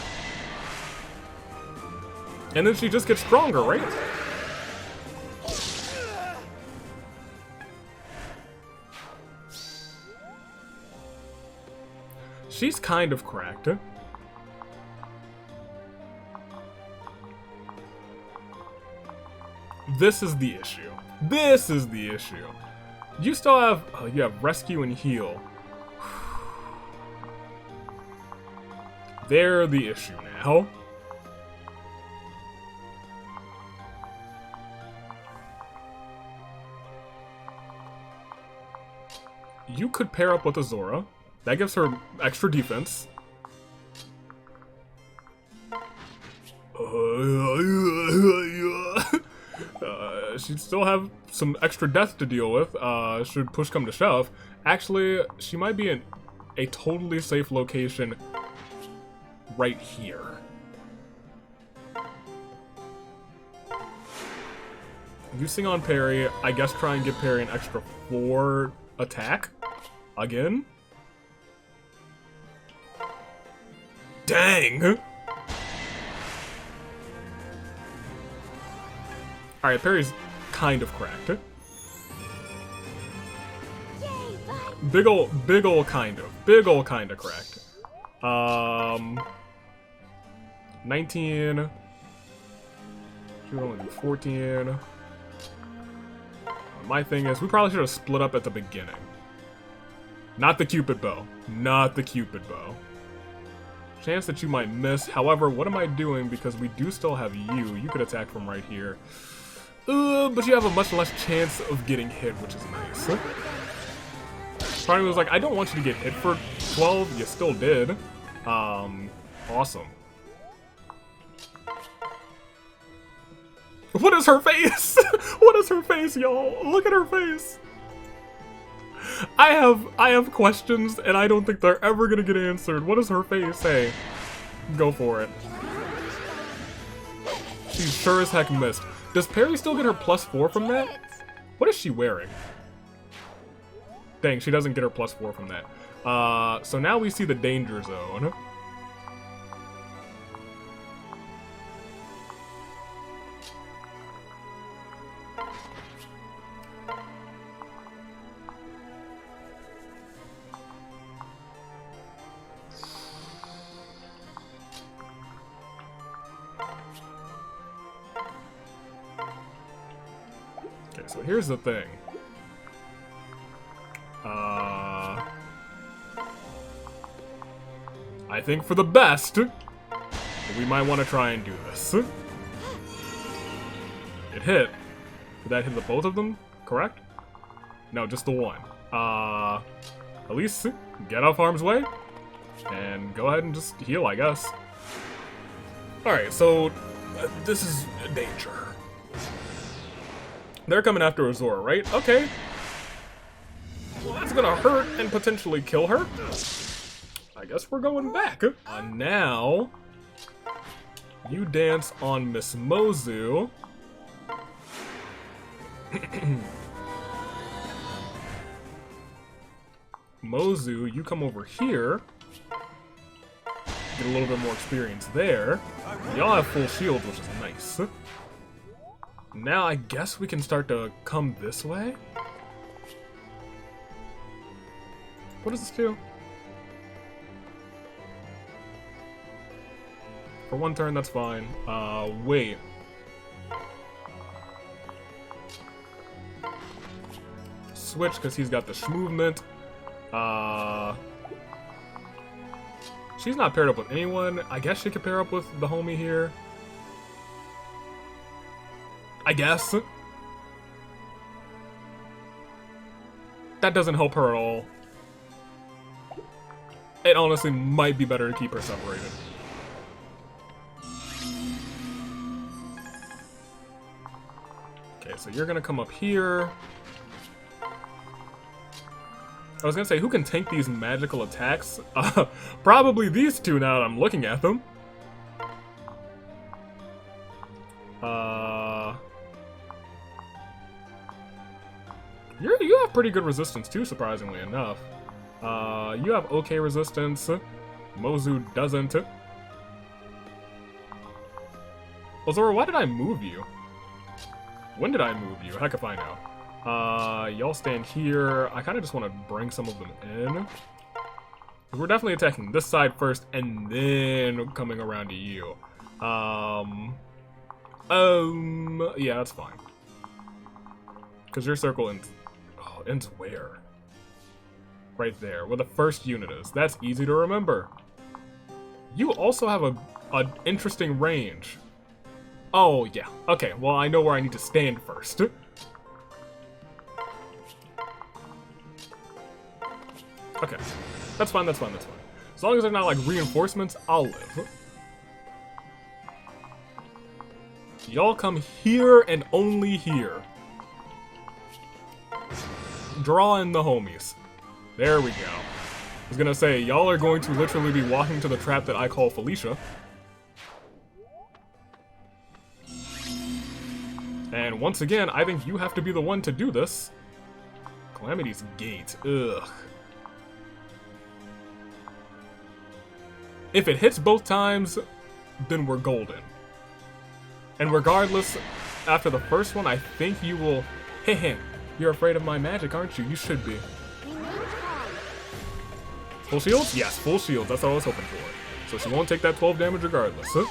And then she just gets stronger, right? She's kind of cracked. This is the issue. This is the issue. You still have... Oh, you have rescue and heal. They're the issue now. You could pair up with Azora. That gives her extra defense. She'd still have some extra death to deal with, should push come to shove. Actually, she might be in a totally safe location right here. Using on Peri, I guess try and give Peri an extra 4 attack. Again? Dang! Alright, Peri's kind of cracked. Big ol' kind of cracked. 19. Should only do 14. My thing is, we probably should have split up at the beginning. Not the Cupid bow. Not the Cupid bow. Chance that you might miss. However, what am I doing? Because we do still have you. You could attack from right here. But you have a much less chance of getting hit, which is nice. Part of me was like, I don't want you to get hit for 12. You still did. Awesome. What is her face? What is her face, y'all? Look at her face. I have questions, and I don't think they're ever gonna get answered. What does her face say? Go for it. She sure as heck missed. Does Peri still get her +4 from that? What is she wearing? Dang, she doesn't get her +4 from that. So now we see the danger zone. Okay, so here's the thing. I think for the best, we might want to try and do this. It hit. Did that hit the both of them? Correct? No, just the one. At least get off harm's way and go ahead and just heal, I guess. Alright, so this is danger. They're coming after Azora, right? Okay. Well, that's gonna hurt and potentially kill her. I guess we're going back. Now, you dance on Miss Mozu. Mozu, you come over here. Get a little bit more experience there. Y'all have full shields, which is nice. Now I guess we can start to come this way. What does this do? For one turn, that's fine. Wait. Switch, because he's got the movement. She's not paired up with anyone. I guess she could pair up with the homie here. I guess. That doesn't help her at all. it honestly might be better to keep her separated. Okay, so you're gonna come up here. I was gonna say, who can tank these magical attacks? Probably these two now that I'm looking at them. You have pretty good resistance too, surprisingly enough. You have okay resistance. Mozu doesn't. Well, Zora, why did I move you? When did I move you? Heck if I know. Y'all stand here. I kind of just want to bring some of them in. We're definitely attacking this side first, and then coming around to you. Yeah, that's fine. Because your circle ends... Oh, ends where? Right there, where the first unit is. That's easy to remember. You also have a interesting range. Oh, yeah. Okay, well, I know where I need to stand first. Okay. That's fine, that's fine, that's fine. As long as they're not, like, reinforcements, I'll live. Y'all come here and only here. Draw in the homies. There we go. I was gonna say, y'all are going to literally be walking to the trap that I call Felicia. And once again, I think you have to be the one to do this. Calamity's Gate. Ugh. If it hits both times, then we're golden. And regardless, after the first one, I think you will... Heh, you're afraid of my magic, aren't you? You should be. Full shields? Yes, full shields. That's what I was hoping for. So she won't take that 12 damage regardless. Huh?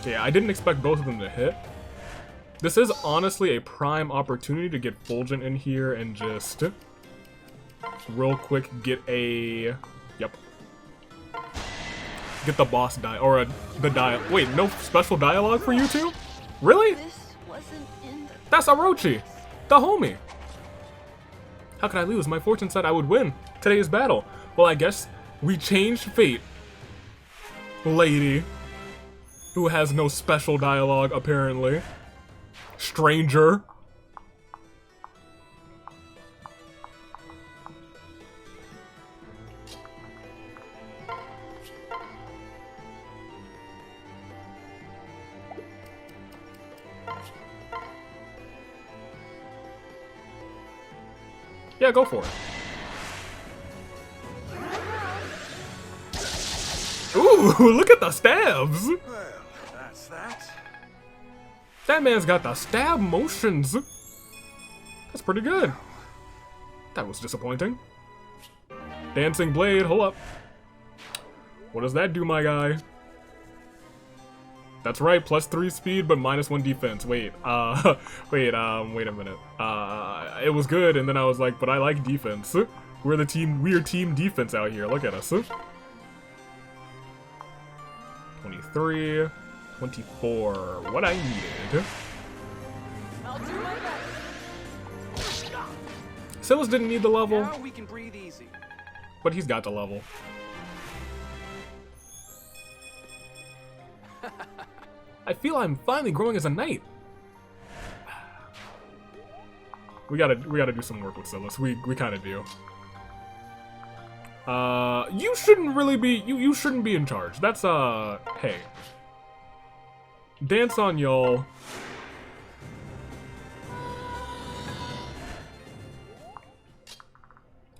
Okay, I didn't expect both of them to hit. This is honestly a prime opportunity to get Fulgent in here and just real quick get a... Yep. Get the boss or the dialogue. Wait, no special dialogue for you two? Really? This wasn't in the... That's Orochi, the homie. How could I lose? My fortune said I would win today's battle. Well, I guess we changed fate. Lady, who has no special dialogue, apparently. Stranger. Yeah, go for it. Ooh, look at the stabs! Well, that's that. That man's got the stab motions. That's pretty good. That was disappointing. Dancing Blade, hold up. What does that do, my guy? That's right, +3 speed, but -1 defense. Wait, wait a minute. It was good, and then I was like, but I like defense. We're team defense out here. Look at us. 23, 24, what I needed. I'll do my best. Silas didn't need the level, Now we can breathe easy. but he's got the level. I feel I'm finally growing as a knight. We gotta do some work with Silas. We kind of do. You shouldn't really be. You shouldn't be in charge. That's hey. Dance on y'all.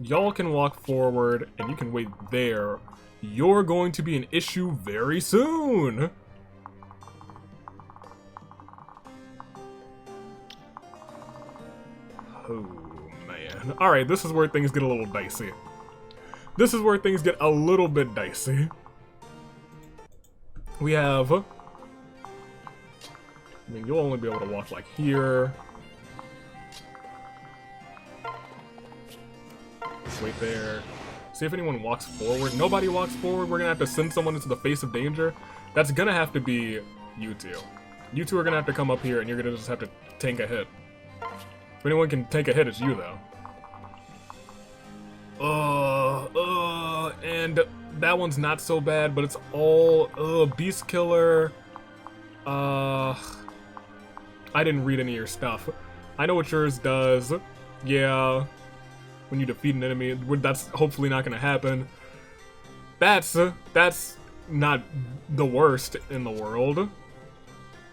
Y'all can walk forward, and you can wait there. You're going to be an issue very soon. Oh, man. Alright, this is where things get a little dicey. This is where things get a little bit dicey. We have... I mean, you'll only be able to walk, like, here. Wait there. See if anyone walks forward. Nobody walks forward. We're gonna have to send someone into the face of danger. That's gonna have to be you two. You two are gonna have to come up here, and you're gonna just have to tank a hit. If anyone can take a hit, it's you, though. And that one's not so bad, but it's all, Beast Killer. I didn't read any of your stuff. I know what yours does. Yeah. When you defeat an enemy, that's hopefully not gonna happen. That's not the worst in the world.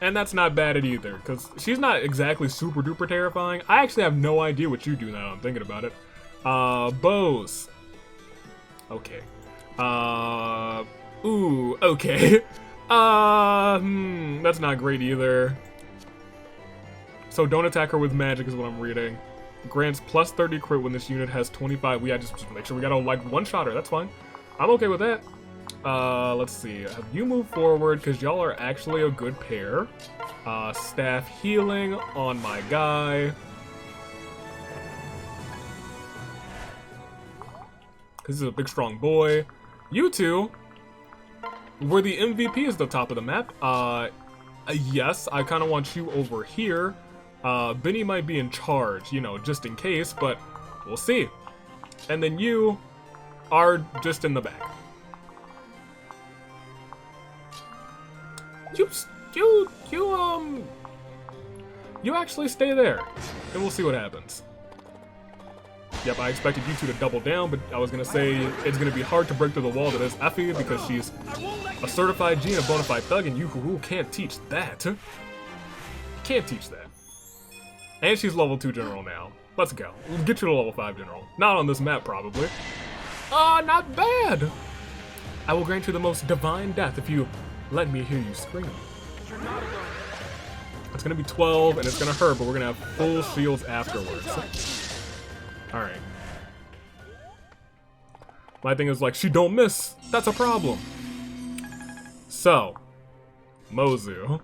And that's not bad at either, because she's not exactly super duper terrifying. I actually have no idea what you do now I'm thinking about it. Bows. Okay. Ooh, okay. That's not great either. So don't attack her with magic is what I'm reading. Grants plus 30 crit when this unit has 25. We just make sure we gotta like one-shot her, that's fine. I'm okay with that. Let's see. Have you move forward, because y'all are actually a good pair. Staff healing on my guy. Because he's a big, strong boy. You two were the MVPs at the top of the map. Yes, I kind of want you over here. Benny might be in charge, you know, just in case, but we'll see. And then you are just in the back. You actually stay there, and we'll see what happens. Yep, I expected you two to double down, but I was gonna say it's gonna be hard to break through the wall that is Effie because she's a certified G and a bona fide thug, and you can't teach that. You can't teach that. And she's level 2 general now. Let's go. We'll get you to level 5 general. Not on this map, probably. Not bad! I will grant you the most divine death if you let me hear you scream. It's gonna be 12, and it's gonna hurt, but we're gonna have full shields afterwards. Alright. My thing is like, she don't miss. That's a problem. So, Mozu.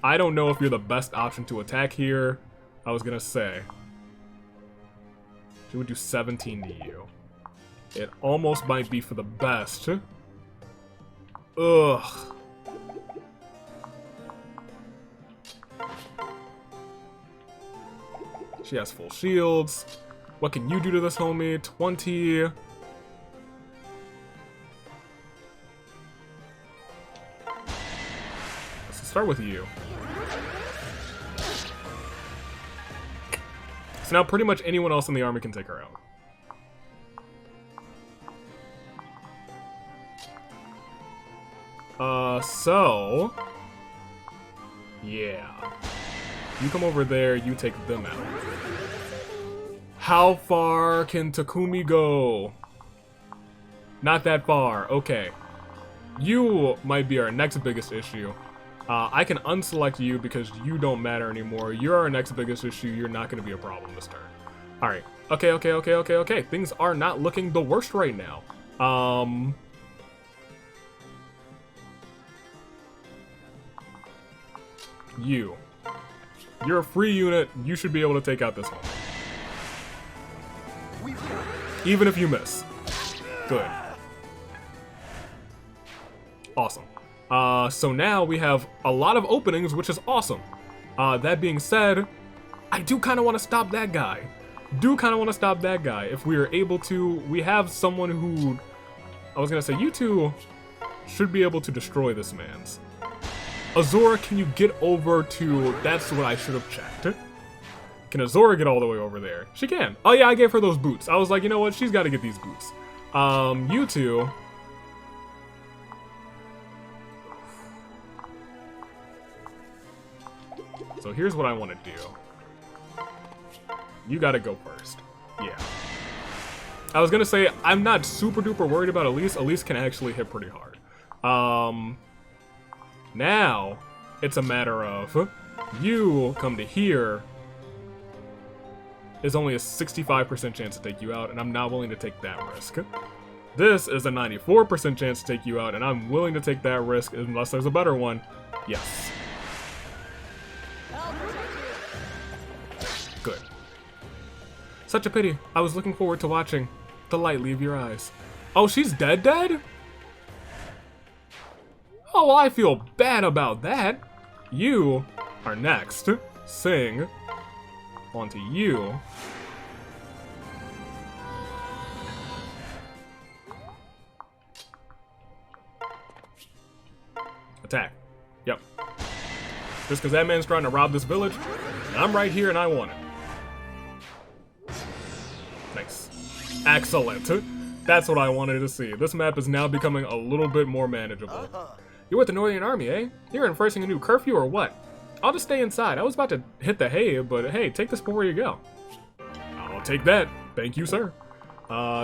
I don't know if you're the best option to attack here. I was gonna say. She would do 17 to you. It almost might be for the best. Ugh. She has full shields. What can you do to this homie? 20. Let's start with you. So now pretty much anyone else in the army can take her out. So... yeah. You come over there, you take them out. How far can Takumi go? Not that far, okay. You might be our next biggest issue. I can unselect you because you don't matter anymore. You're our next biggest issue, you're not gonna be a problem this turn. Alright, okay. Things are not looking the worst right now. You're a free unit, you should be able to take out this one. Even if you miss. Good. Awesome. So now we have a lot of openings, which is awesome. That being said, I do kind of want to stop that guy. If we are able to, we have someone who, I was gonna say, you two should be able to destroy this man's. Azora, can you get over to, that's what I should have checked. Can Azora get all the way over there? She can. Oh yeah, I gave her those boots. I was like, you know what, she's got to get these boots. You two. So here's what I want to do. You got to go first. Yeah. I was going to say, I'm not super duper worried about Elise. Elise can actually hit pretty hard. Now, it's a matter of, you come to here, is only a 65% chance to take you out, and I'm not willing to take that risk. This is a 94% chance to take you out, and I'm willing to take that risk unless there's a better one. Yes. Good. Such a pity. I was looking forward to watching the light leave your eyes. Oh, she's dead? Oh, well, I feel bad about that. You are next. Sing. onto you. Attack. Yep. Just because that man's trying to rob this village, and I'm right here and I want it. Nice. Excellent. That's what I wanted to see. This map is now becoming a little bit more manageable. You're with the Northern Army, eh? You're enforcing a new curfew or what? I'll just stay inside. I was about to hit the hay, but hey, take this before you go. I'll take that. Thank you, sir.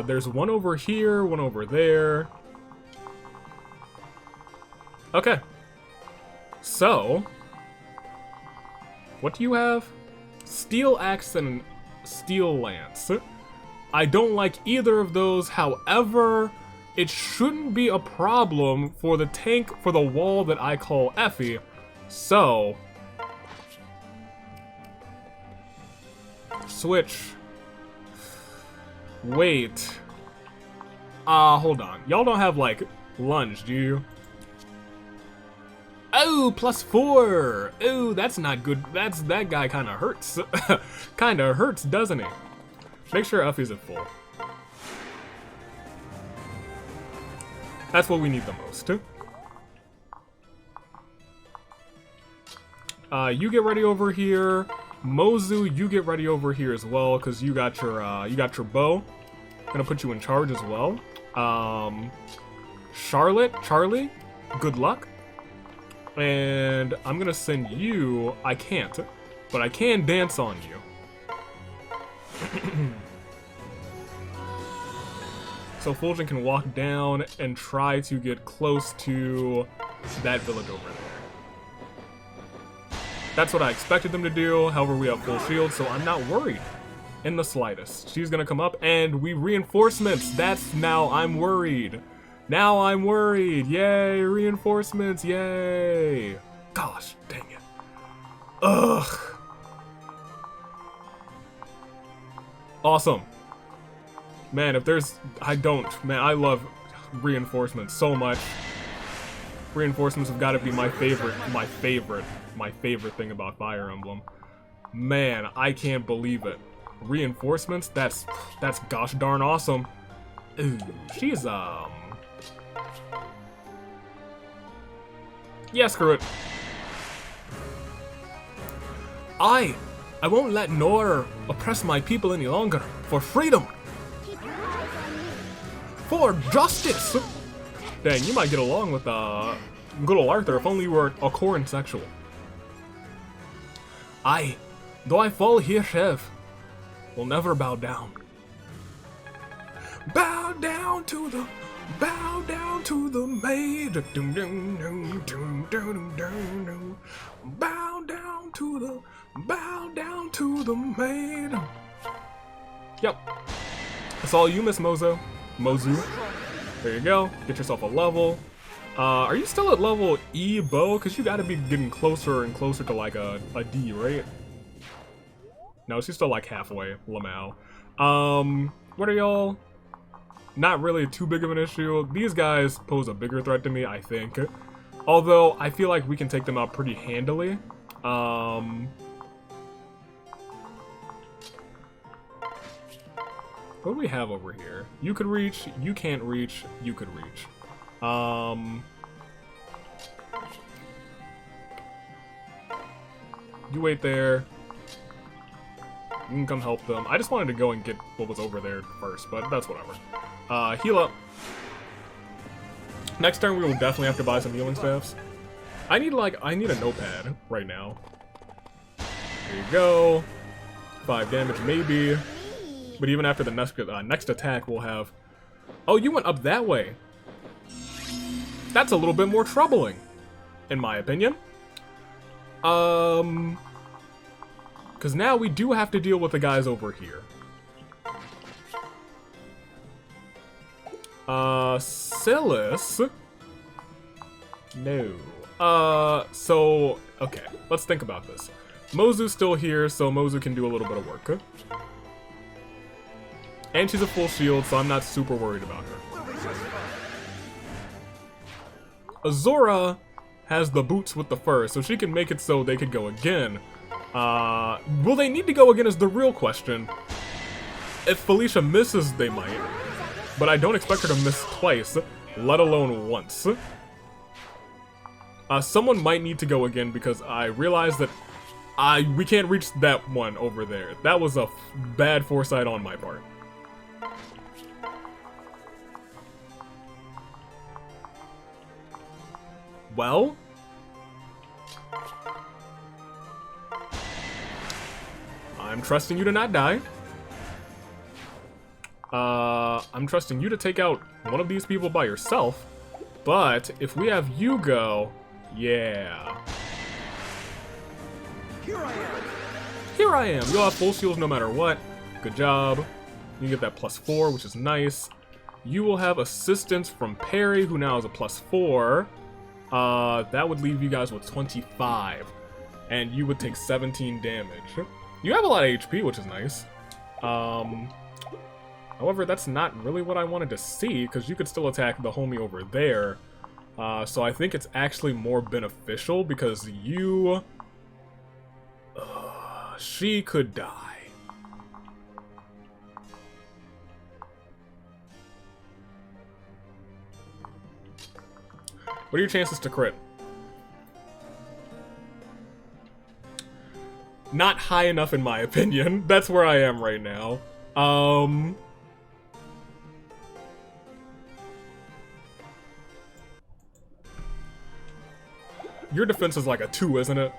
There's one over here, one over there. Okay. So, what do you have? Steel Axe and Steel Lance. I don't like either of those, however, it shouldn't be a problem for the tank for the wall that I call Effie. So, switch. Wait. Hold on. Y'all don't have, like, lunge, do you? Oh, +4! Oh, that's not good. That guy kinda hurts. Kinda hurts, doesn't he? Make sure Effie's at full. That's what we need the most. You get ready over here. Mozu, you get ready over here as well, because you got your bow. Gonna put you in charge as well. Charlie, good luck. And I'm gonna send you. I can't, but I can dance on you. So Fulgent can walk down and try to get close to that village over there. That's what I expected them to do, however we have full shield, so I'm not worried in the slightest. She's gonna come up and we reinforcements. That's now I'm worried. Now I'm worried. Yay, reinforcements, yay. Gosh, dang it. Ugh. Awesome. Man, if there's, man, I love reinforcements so much. Reinforcements have got to be my favorite thing about Fire Emblem. Man, I can't believe it. Reinforcements, that's gosh darn awesome. Ooh, she's, yeah, screw it. I won't let Nor oppress my people any longer. For freedom. For justice! Dang, you might get along with, good ol' Arthur if only you weren't a corn sexual. Though I fall here, chef, will never bow down. Bow down to the maid. Bow down to the maid. Yep. That's all you, Miss Mozu. There you go. Get yourself a level. Are you still at level E, Bo? Because you gotta be getting closer and closer to like a D, right? No, she's still like halfway, Lamau. What are y'all? Not really too big of an issue. These guys pose a bigger threat to me, I think. Although, I feel like we can take them out pretty handily. What do we have over here? You could reach, you can't reach, you could reach. You wait there. You can come help them. I just wanted to go and get what was over there first, but that's whatever. Heal up. Next turn we will definitely have to buy some healing staffs. I need a notepad right now. There you go. 5 damage maybe. But even after the next attack we'll have... Oh, you went up that way. That's a little bit more troubling, in my opinion. Because now we do have to deal with the guys over here. Silas? No. So, okay, let's think about this. Mozu's still here, so Mozu can do a little bit of work. And she's a full shield, so I'm not super worried about her. Azora has the boots with the fur, so she can make it so they could go again. Will they need to go again is the real question. If Felicia misses, they might. But I don't expect her to miss twice, let alone once. Someone might need to go again because I realized that we can't reach that one over there. That was a bad foresight on my part. Well, I'm trusting you to not die. I'm trusting you to take out one of these people by yourself. But if we have you go, yeah. Here I am. Here I am. You'll have full shields no matter what. Good job. You get that +4, which is nice. You will have assistance from Peri, who now has a +4. That would leave you guys with 25. And you would take 17 damage. You have a lot of HP, which is nice. However, that's not really what I wanted to see, because you could still attack the homie over there. So I think it's actually more beneficial, because you... she could die. What are your chances to crit? Not high enough in my opinion. That's where I am right now. Your defense is like a 2, isn't it?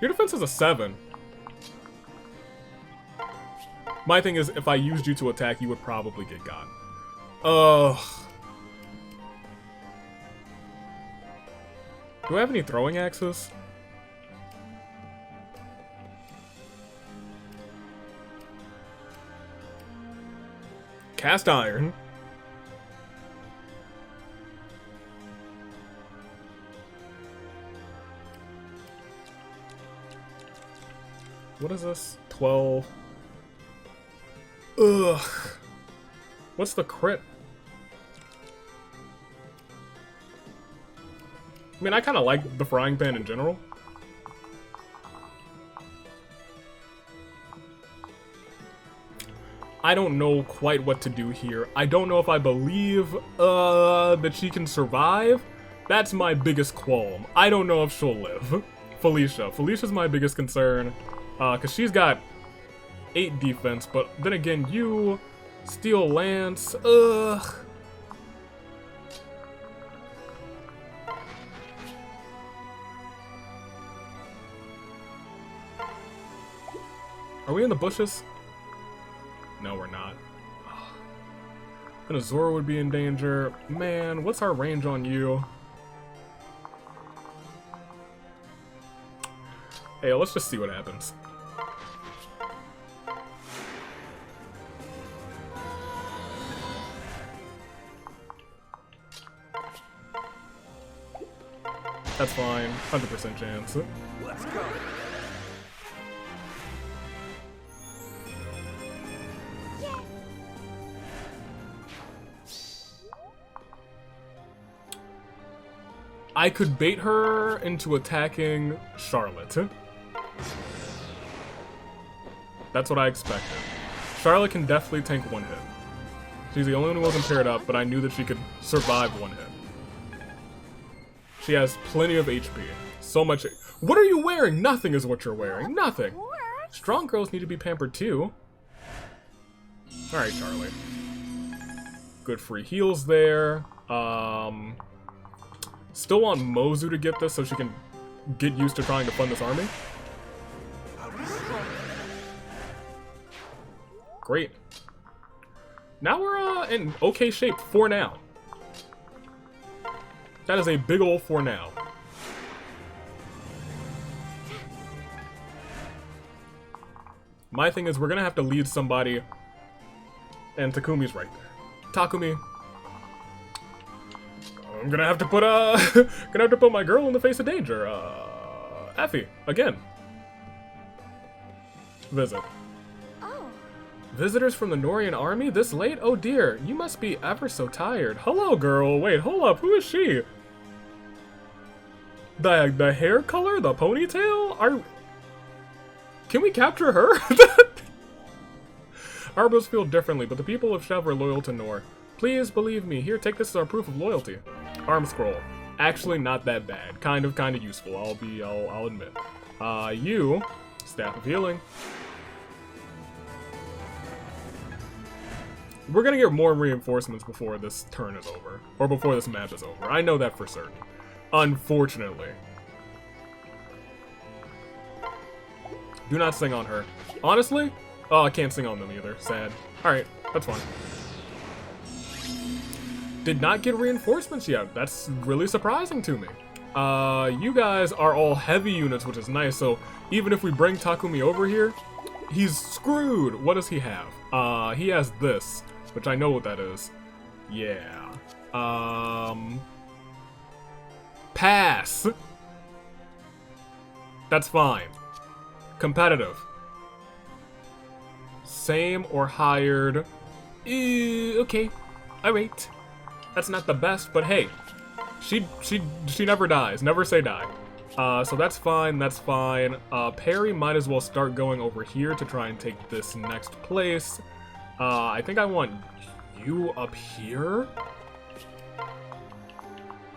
Your defense is a 7. My thing is, if I used you to attack, you would probably get got. Ugh. Do I have any throwing axes? Cast iron. What is this? 12. Ugh. What's the crit? I mean, I kind of like the frying pan in general. I don't know quite what to do here. I don't know if I believe that she can survive. That's my biggest qualm. I don't know if she'll live. Felicia. Felicia's my biggest concern. Because she's got 8 defense, but then again, you... Steel Lance... Ugh... Are we in the bushes? No, we're not. Then Azora would be in danger. Man, what's our range on you? Hey, let's just see what happens. That's fine. 100% chance. Let's go. I could bait her into attacking Charlotte. That's what I expected. Charlotte can definitely tank 1 hit. She's the only one who wasn't paired up, but I knew that she could survive 1 hit. She has plenty of HP. So much. What are you wearing? Nothing is what you're wearing. Nothing. Strong girls need to be pampered too. Alright, Charlie. Good free heals there. Still want Mozu to get this so she can get used to trying to fund this army. Great. Now we're in okay shape for now. That is a big ol' for now. My thing is we're gonna have to lead somebody, and Takumi's right there. Takumi. I'm gonna have to put my girl in the face of danger. Effie, again. Visit. Oh. Visitors from the Norian army this late? Oh dear, you must be ever so tired. Hello, girl. Wait, hold up. Who is she? The hair color, the ponytail? Can we capture her? Arbos feel differently, but the people of Chev are loyal to Nor. Please believe me. Here, take this as our proof of loyalty. Arm scroll. Actually, not that bad. Kind of useful. I'll admit. You, Staff of Healing. We're gonna get more reinforcements before this turn is over, or before this match is over. I know that for certain. Unfortunately. Do not sing on her. Honestly? Oh, I can't sing on them either. Sad. Alright, that's fine. Did not get reinforcements yet. That's really surprising to me. You guys are all heavy units, which is nice, so even if we bring Takumi over here, he's screwed. What does he have? He has this, which I know what that is. Yeah. Pass. That's fine. Competitive. Same or hired. Okay. Alright. That's not the best, but hey. She never dies. Never say die. So that's fine, that's fine. Peri might as well start going over here to try and take this next place. I think I want you up here.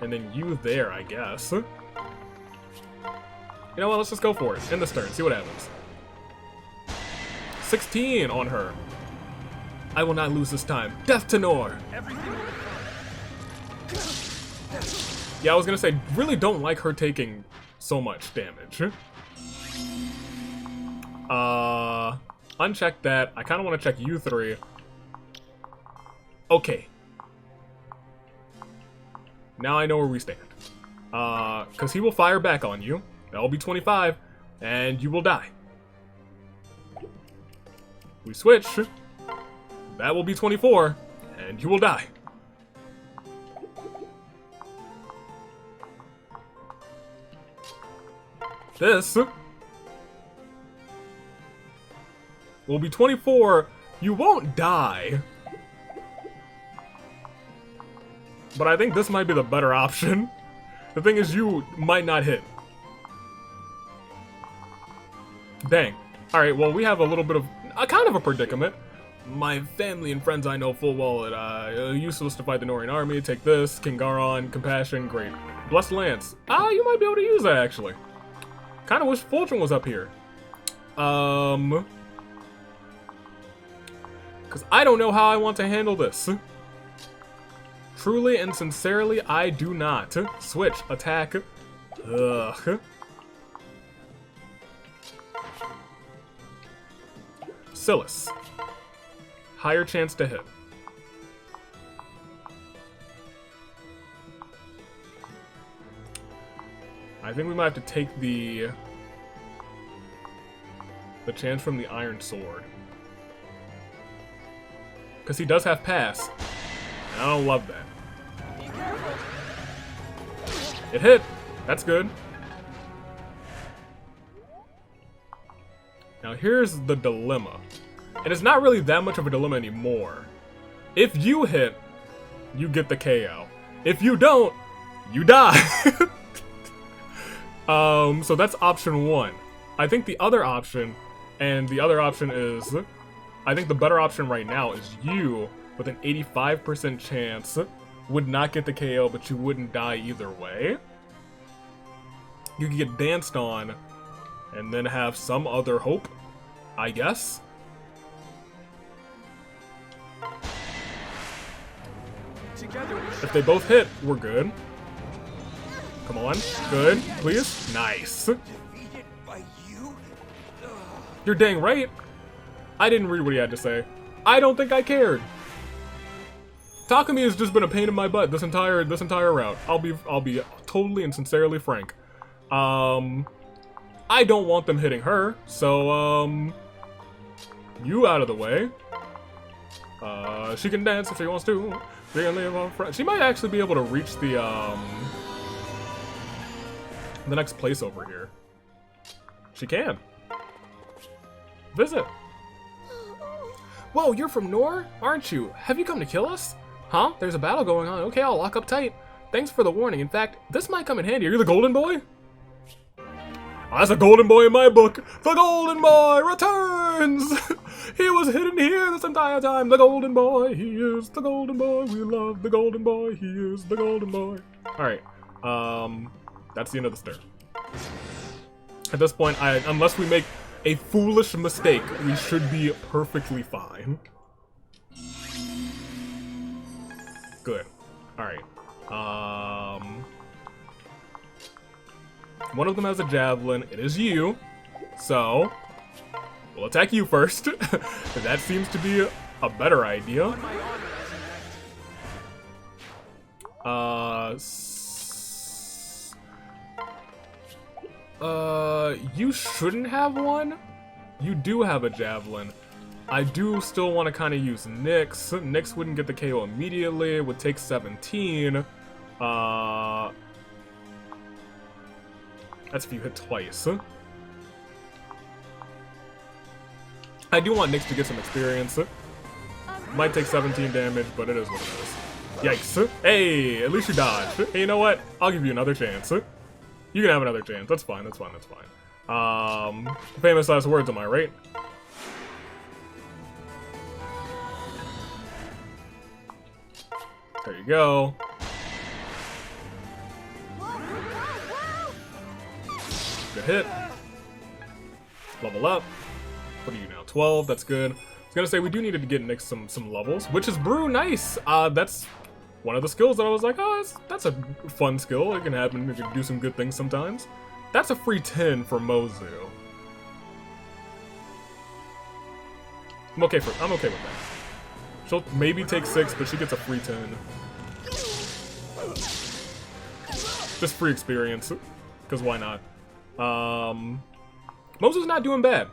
And then you there, I guess. You know what, let's just go for it. End this turn, see what happens. 16 on her. I will not lose this time. Death to Nor! Yeah, I was gonna say, really don't like her taking so much damage. Uncheck that. I kinda wanna check you three. Okay. Now I know where we stand. Cause he will fire back on you. That'll be 25, and you will die. We switch. That will be 24, and you will die. This will be 24. You won't die. But I think this might be the better option. The thing is, you might not hit. Dang. Alright, well, we have a little bit of a kind of a predicament. My family and friends I know full well that useless to fight the Norian army. Take this, King Garon, Compassion, great. Blessed Lance. You might be able to use that actually. Kind of wish Fulgent was up here. Because I don't know how I want to handle this. Truly and sincerely, I do not. Switch, attack. Ugh. Silas. Higher chance to hit. I think we might have to take the chance from the Iron Sword. Because he does have pass. And I don't love that. It hit. That's good. Now here's the dilemma. And it's not really that much of a dilemma anymore. If you hit, you get the KO. If you don't, you die. So that's option one. I think the other option, and the other option is, I think the better option right now is you, with an 85% chance, would not get the KO, but you wouldn't die either way. You could get danced on, and then have some other hope, I guess. If they both hit, we're good. Come on, good, please. Nice. You're dang right. I didn't read what he had to say. I don't think I cared. Takumi has just been a pain in my butt this entire route. I'll be totally and sincerely frank. I don't want them hitting her, so you out of the way. She can dance if she wants to. She might actually be able to reach the next place over here. She can. Visit. Whoa, you're from Nor, aren't you? Have you come to kill us? Huh? There's a battle going on. Okay, I'll lock up tight. Thanks for the warning. In fact, this might come in handy. Are you the golden boy? Oh, that's a golden boy in my book. The golden boy returns. He was hidden here this entire time. The golden boy, he is the golden boy. We love the golden boy. He is the golden boy. All right. That's the end of the stir. At this point, unless we make a foolish mistake, we should be perfectly fine. Good. Alright. One of them has a javelin. It is you. So, we'll attack you first. That seems to be a better idea. You shouldn't have one. You do have a javelin. I do still want to kind of use Nyx. Nyx wouldn't get the KO immediately. It would take 17. That's if you hit twice. I do want Nyx to get some experience. Might take 17 damage, but it is what it is. Yikes. Hey, at least you dodged. Hey, you know what? I'll give you another chance. You can have another chance. That's fine, that's fine, that's fine. Famous last words, am I right? There you go. Good hit. Level up. What are you now? 12, that's good. I was gonna say we do need to get Nyx some levels, which is brew nice. That's one of the skills that I was like, oh, that's a fun skill. It can happen. It can do some good things sometimes. That's a free 10 for Mozu. I'm okay with that. She'll maybe take 6, but she gets a free 10. Just free experience, because why not? Mozu's not doing bad.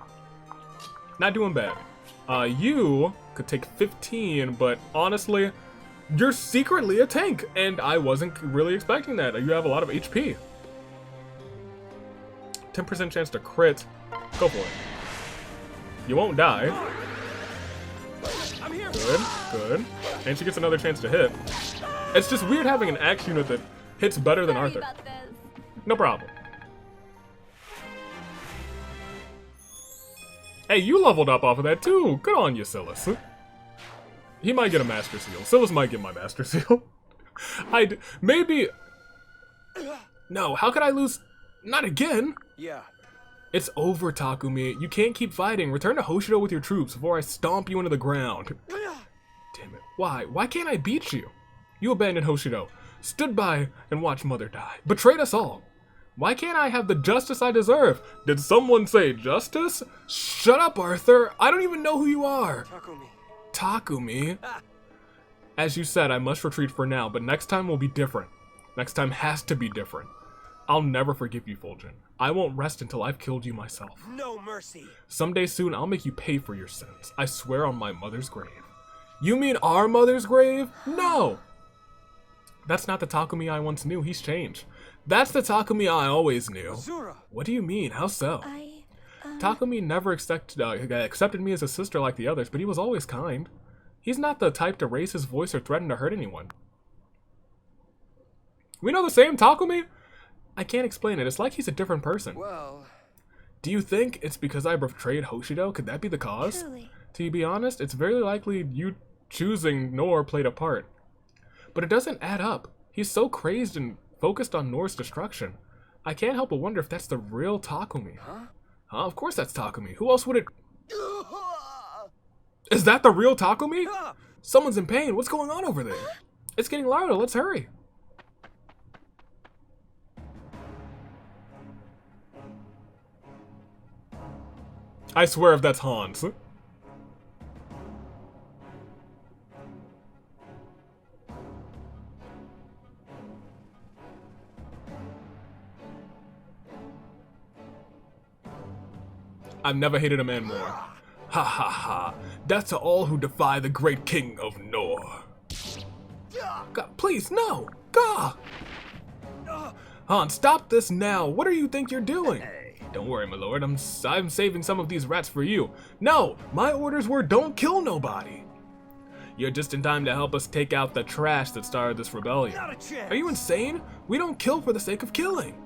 Not doing bad. You could take 15, but honestly, you're secretly a tank, and I wasn't really expecting that. You have a lot of HP. 10% chance to crit. Go for it. You won't die. Good, good. And she gets another chance to hit. It's just weird having an axe unit that hits better than Arthur. No problem. Hey, you leveled up off of that too. Good on you, Silas. He might get a Master Seal. Silas might get my Master Seal. Maybe... No, how could I lose? Not again. Yeah. It's over, Takumi. You can't keep fighting. Return to Hoshido with your troops before I stomp you into the ground. Damn it. Why? Why can't I beat you? You abandoned Hoshido, stood by and watched Mother die, betrayed us all. Why can't I have the justice I deserve? Did someone say justice? Shut up, Arthur. I don't even know who you are. Takumi. As you said, I must retreat for now, but next time will be different. Next time has to be different. I'll never forgive you, Fulgent. I won't rest until I've killed you myself. No mercy. Someday soon, I'll make you pay for your sins. I swear on my mother's grave. You mean our mother's grave? No! That's not the Takumi I once knew. He's changed. That's the Takumi I always knew. Azura. What do you mean? How so? Takumi never accepted me as a sister like the others, but he was always kind. He's not the type to raise his voice or threaten to hurt anyone. We know the same Takumi? I can't explain it. It's like he's a different person. Well... Do you think it's because I betrayed Hoshido? Could that be the cause? Truly. To be honest, it's very likely you choosing Nor played a part. But it doesn't add up. He's so crazed and focused on Nor's destruction. I can't help but wonder if that's the real Takumi. Huh? Of course that's Takumi. Who else would it... Is that the real Takumi? Someone's in pain. What's going on over there? It's getting louder. Let's hurry. I swear if that's Hans. I've never hated a man more. Ha ha ha. That's to all who defy the great king of Nor. God, please, no! Gah! Han, stop this now! What do you think you're doing? Don't worry, my lord. I'm saving some of these rats for you. No! My orders were don't kill nobody! You're just in time to help us take out the trash that started this rebellion. Not a chance. Are you insane? We don't kill for the sake of killing.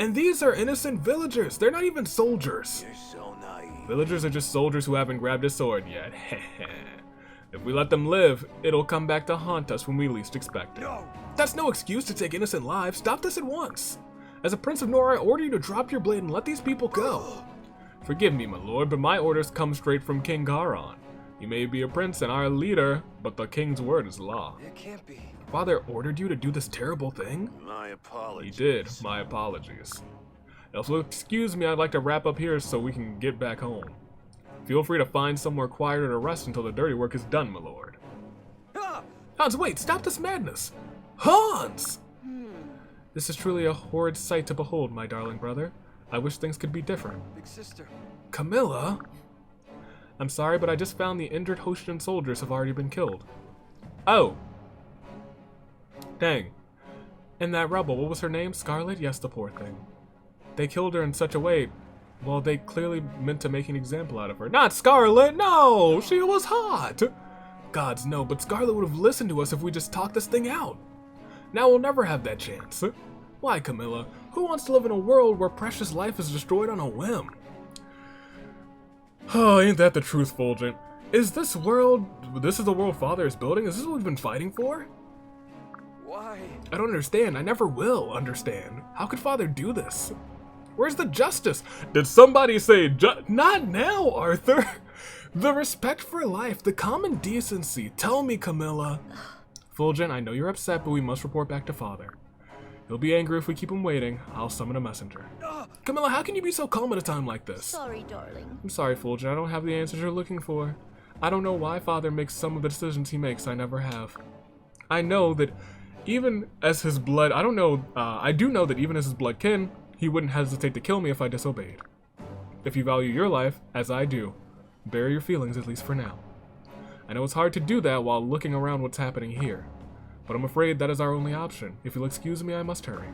And these are innocent villagers. They're not even soldiers. You're so naive. Villagers are just soldiers who haven't grabbed a sword yet. If we let them live, it'll come back to haunt us when we least expect it. No! That's no excuse to take innocent lives. Stop this at once. As a Prince of Nor, I order you to drop your blade and let these people go. Forgive me, my lord, but my orders come straight from King Garon. You may be a prince and our leader, but the king's word is law. It can't be. Father ordered you to do this terrible thing? My apologies. He did. My apologies. Now, so excuse me, I'd like to wrap up here so we can get back home. Feel free to find somewhere quieter to rest until the dirty work is done, my lord. Ah! Hans, wait! Stop this madness! Hans! This is truly a horrid sight to behold, my darling brother. I wish things could be different. Big sister. Camilla? I'm sorry, but I just found the injured Hoshian soldiers have already been killed. Oh. Dang. And that rebel, what was her name? Scarlet? Yes, the poor thing. They killed her in such a way, well, they clearly meant to make an example out of her. Not Scarlet! No! She was hot! Gods, no, but Scarlet would have listened to us if we just talked this thing out. Now we'll never have that chance. Why, Camilla? Who wants to live in a world where precious life is destroyed on a whim? Oh, ain't that the truth, Fulgent? Is this world... This is the world Father is building? Is this what we've been fighting for? Why? I don't understand. I never will understand. How could Father do this? Where's the justice? Did somebody say not now, Arthur? The respect for life, the common decency. Tell me, Camilla. Fulgent, I know you're upset, but we must report back to Father. He'll be angry if we keep him waiting. I'll summon a messenger. Camilla, how can you be so calm at a time like this? Sorry, darling. I'm sorry, Fulgent. I don't have the answers you're looking for. I don't know why Father makes some of the decisions he makes. I never have. I know that even as his blood... I do know that even as his blood kin, he wouldn't hesitate to kill me if I disobeyed. If you value your life, as I do, bury your feelings at least for now. I know it's hard to do that while looking around what's happening here, but I'm afraid that is our only option. If you'll excuse me, I must hurry.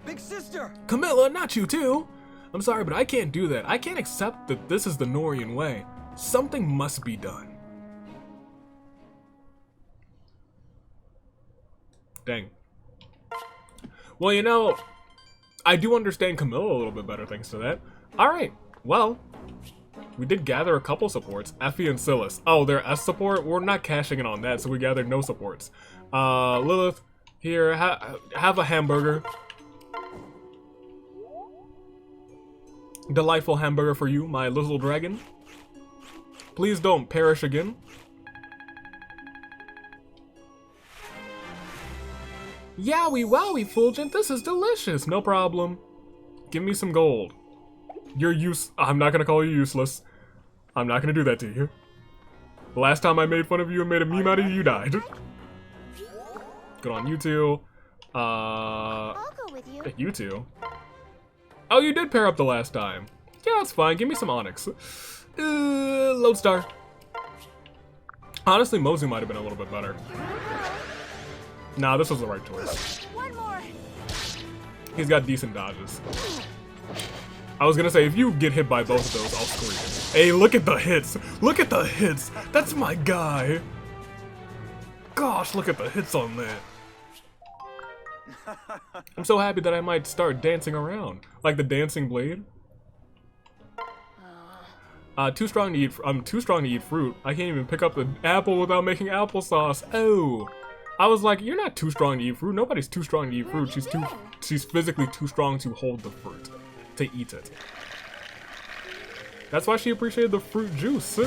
Big sister! Camilla, not you too! I'm sorry, but I can't do that. I can't accept that this is the Norian way. Something must be done. Dang. Well, you know, I do understand Camilla a little bit better thanks to that. Alright, well, we did gather a couple supports. Effie and Silas. Oh, they're S support? We're not cashing in on that, so we gathered no supports. Lilith, here, have a hamburger. Delightful hamburger for you, my little dragon. Please don't perish again. Yowie wowie, Fulgent, this is delicious. No problem. Give me some gold. I'm not gonna call you useless. I'm not gonna do that to you. The last time I made fun of you and made a meme out of you, you died. Good on you two. I'll go with you. You two. Oh, you did pair up the last time. Yeah, that's fine. Give me some Onyx. Lodestar. Honestly, Mozu might have been a little bit better. Nah, this was the right choice. One more. He's got decent dodges. I was gonna say, if you get hit by both of those, I'll scream. Hey, look at the hits! Look at the hits! That's my guy! Gosh, look at the hits on that. I'm so happy that I might start dancing around. Like the dancing blade. I'm too strong to eat fruit. I can't even pick up the apple without making applesauce. Oh. I was like, you're not too strong to eat fruit. Nobody's too strong to eat fruit. She's physically too strong to hold the fruit. To eat it. That's why she appreciated the fruit juice.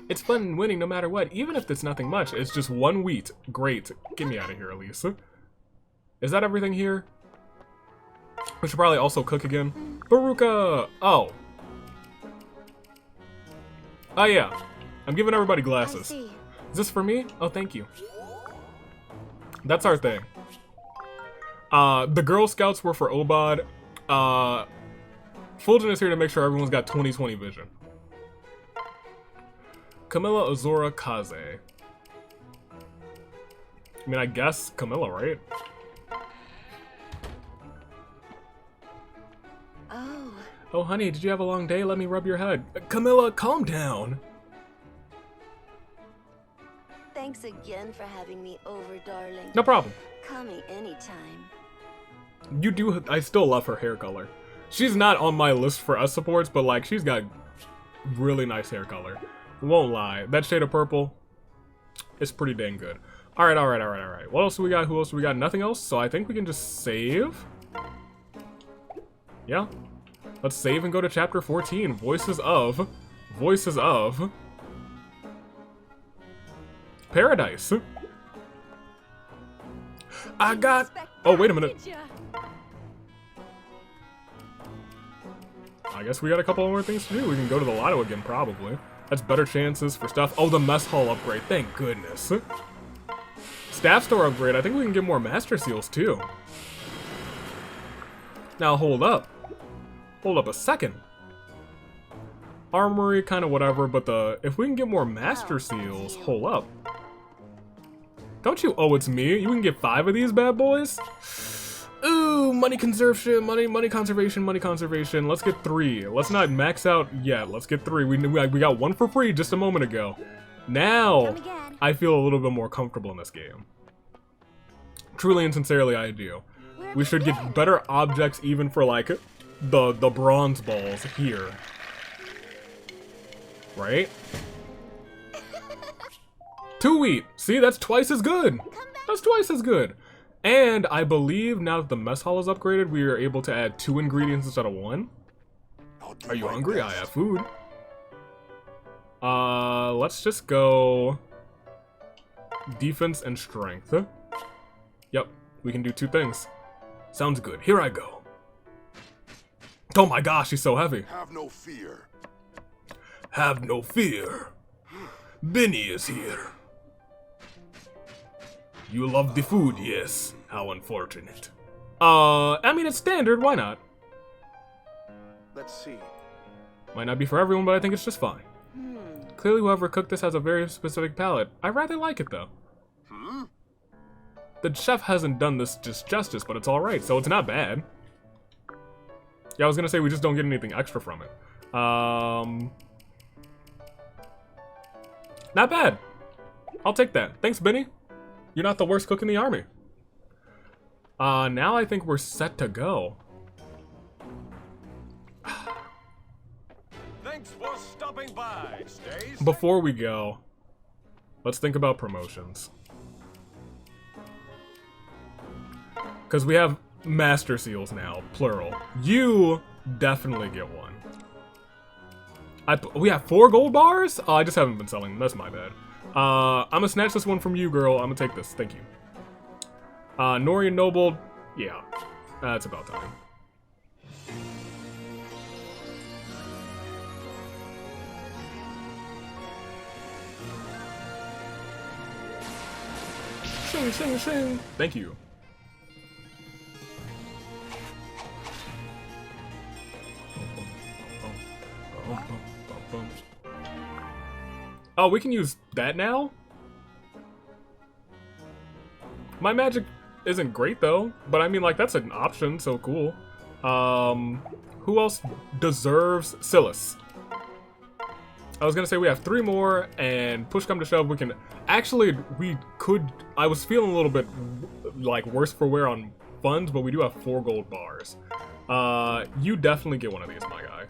It's fun winning no matter what, even if it's nothing much. It's just one wheat. Great. Get me out of here, Elise. Is that everything here? We should probably also cook again. Baruka! Oh. Oh yeah. I'm giving everybody glasses. Is this for me? Oh, thank you. That's our thing. The Girl Scouts were for Obad. Fulgent is here to make sure everyone's got 20/20 vision. Camilla, Azora, Kaze. I mean, I guess Camilla, right? Oh. Oh, honey, did you have a long day? Let me rub your head. Camilla, calm down. Thanks again for having me over, darling. No problem. Call me anytime. You do, I still love her hair color. She's not on my list for us supports, but like, she's got really nice hair color. Won't lie. That shade of purple is pretty dang good. Alright, alright, alright, alright. What else do we got? Who else do we got? Nothing else, so I think we can just save. Yeah. Let's save and go to chapter 14. Voices of Paradise. I got... Oh, wait a minute. I guess we got a couple more things to do. We can go to the lotto again, probably. That's better chances for stuff. Oh, the mess hall upgrade. Thank goodness. Staff store upgrade. I think we can get more master seals, too. Now, hold up. Hold up a second. Armory, kind of whatever, but if we can get more master seals, hold up. Don't you owe it to me? You can get 5 of these bad boys? Ooh, money conservation, money conservation, money conservation. Let's get 3. Let's not max out yet. Let's get 3. We got 1 for free just a moment ago. Now, I feel a little bit more comfortable in this game. Truly and sincerely, I do. We should get better objects even for, like, the bronze balls here. Right? 2 wheat. See, that's twice as good. That's twice as good. And I believe now that the mess hall is upgraded, we are able to add 2 ingredients instead of 1. Are you hungry? I have food. Let's just go defense and strength. Yep, we can do 2 things. Sounds good. Here I go. Oh my gosh, he's so heavy. Have no fear. Have no fear. Benny is here. You love the food, yes. How unfortunate. I mean, it's standard, why not? Let's see. Might not be for everyone, but I think it's just fine. Clearly, whoever cooked this has a very specific palate. I rather like it, though. The chef hasn't done this just justice, but it's alright, so it's not bad. Yeah, I was gonna say we just don't get anything extra from it. Not bad. I'll take that. Thanks, Benny. You're not the worst cook in the army. Now I think we're set to go. Thanks for stopping by. Stay safe. Before we go, let's think about promotions. Because we have master seals now, plural. You definitely get one. We have 4 gold bars? Oh, I just haven't been selling them. That's my bad. I'm gonna snatch this one from you, girl. I'm gonna take this. Thank you. Norian Noble. Yeah. That's about time. Shing, shing, shing. Thank you. Oh, we can use that now? My magic isn't great, though. But I mean, like, that's an option, so cool. Who else deserves Silas? I was gonna say we have 3 more, and push come to shove, we can... Actually, we could... I was feeling a little bit, like, worse for wear on funds, but we do have 4 gold bars. You definitely get one of these, my guy.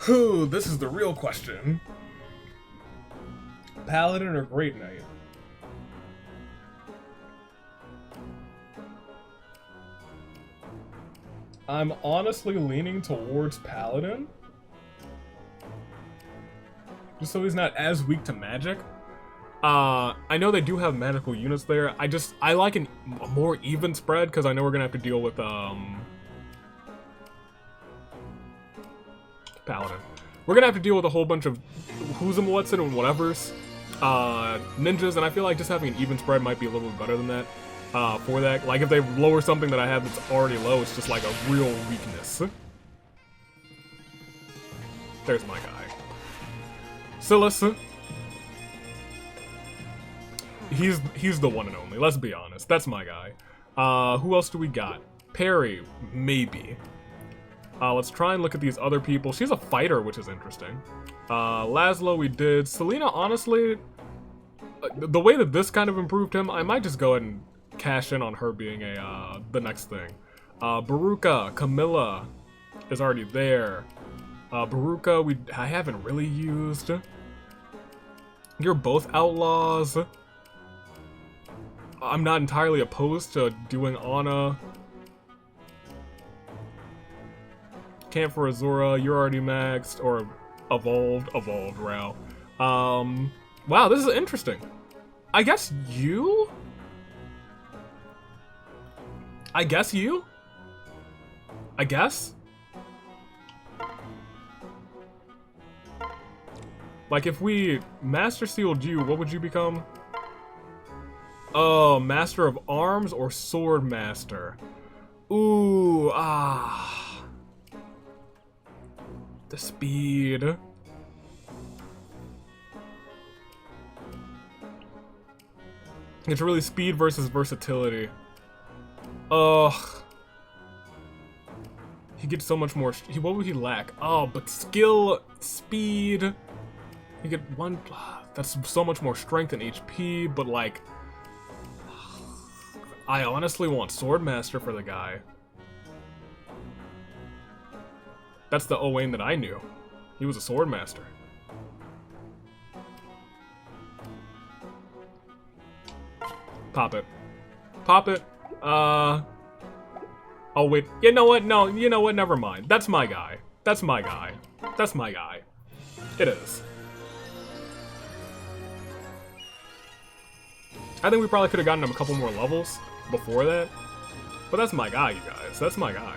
Whew, this is the real question. Paladin or Great Knight? I'm honestly leaning towards Paladin. Just so he's not as weak to magic. I know they do have magical units there. I like a more even spread because I know we're gonna have to deal with Paladin. We're gonna have to deal with a whole bunch of who's and what's and whatever's ninjas, and I feel like just having an even spread might be a little bit better than that. For that, like if they lower something that I have that's already low, it's just like a real weakness. There's my guy. Silas. He's the one and only, let's be honest. That's my guy. Who else do we got? Peri, maybe. Let's try and look at these other people. She's a fighter, which is interesting. Laslow we did. Selena, honestly, the way that this kind of improved him, I might just go ahead and cash in on her being the next thing. Baruka, Camilla is already there. Baruka, I haven't really used. You're both outlaws. I'm not entirely opposed to doing Ana. Camp for Azura, you're already maxed, or evolved, Rao. Wow, this is interesting. I guess you? I guess? Like, if we Master Sealed you, what would you become? Oh, Master of Arms or Sword Master? Ooh, the speed. It's really speed versus versatility. Ugh. He gets so much more. What would he lack? Oh, but skill, speed. You get one. That's so much more strength and HP, but like. I honestly want Swordmaster for the guy. That's the Owain that I knew. He was a Swordmaster. Pop it. Pop it. Oh wait. You know what? No, you know what? Never mind. That's my guy. That's my guy. That's my guy. It is. I think we probably could have gotten him a couple more levels before that. But that's my guy, you guys. That's my guy.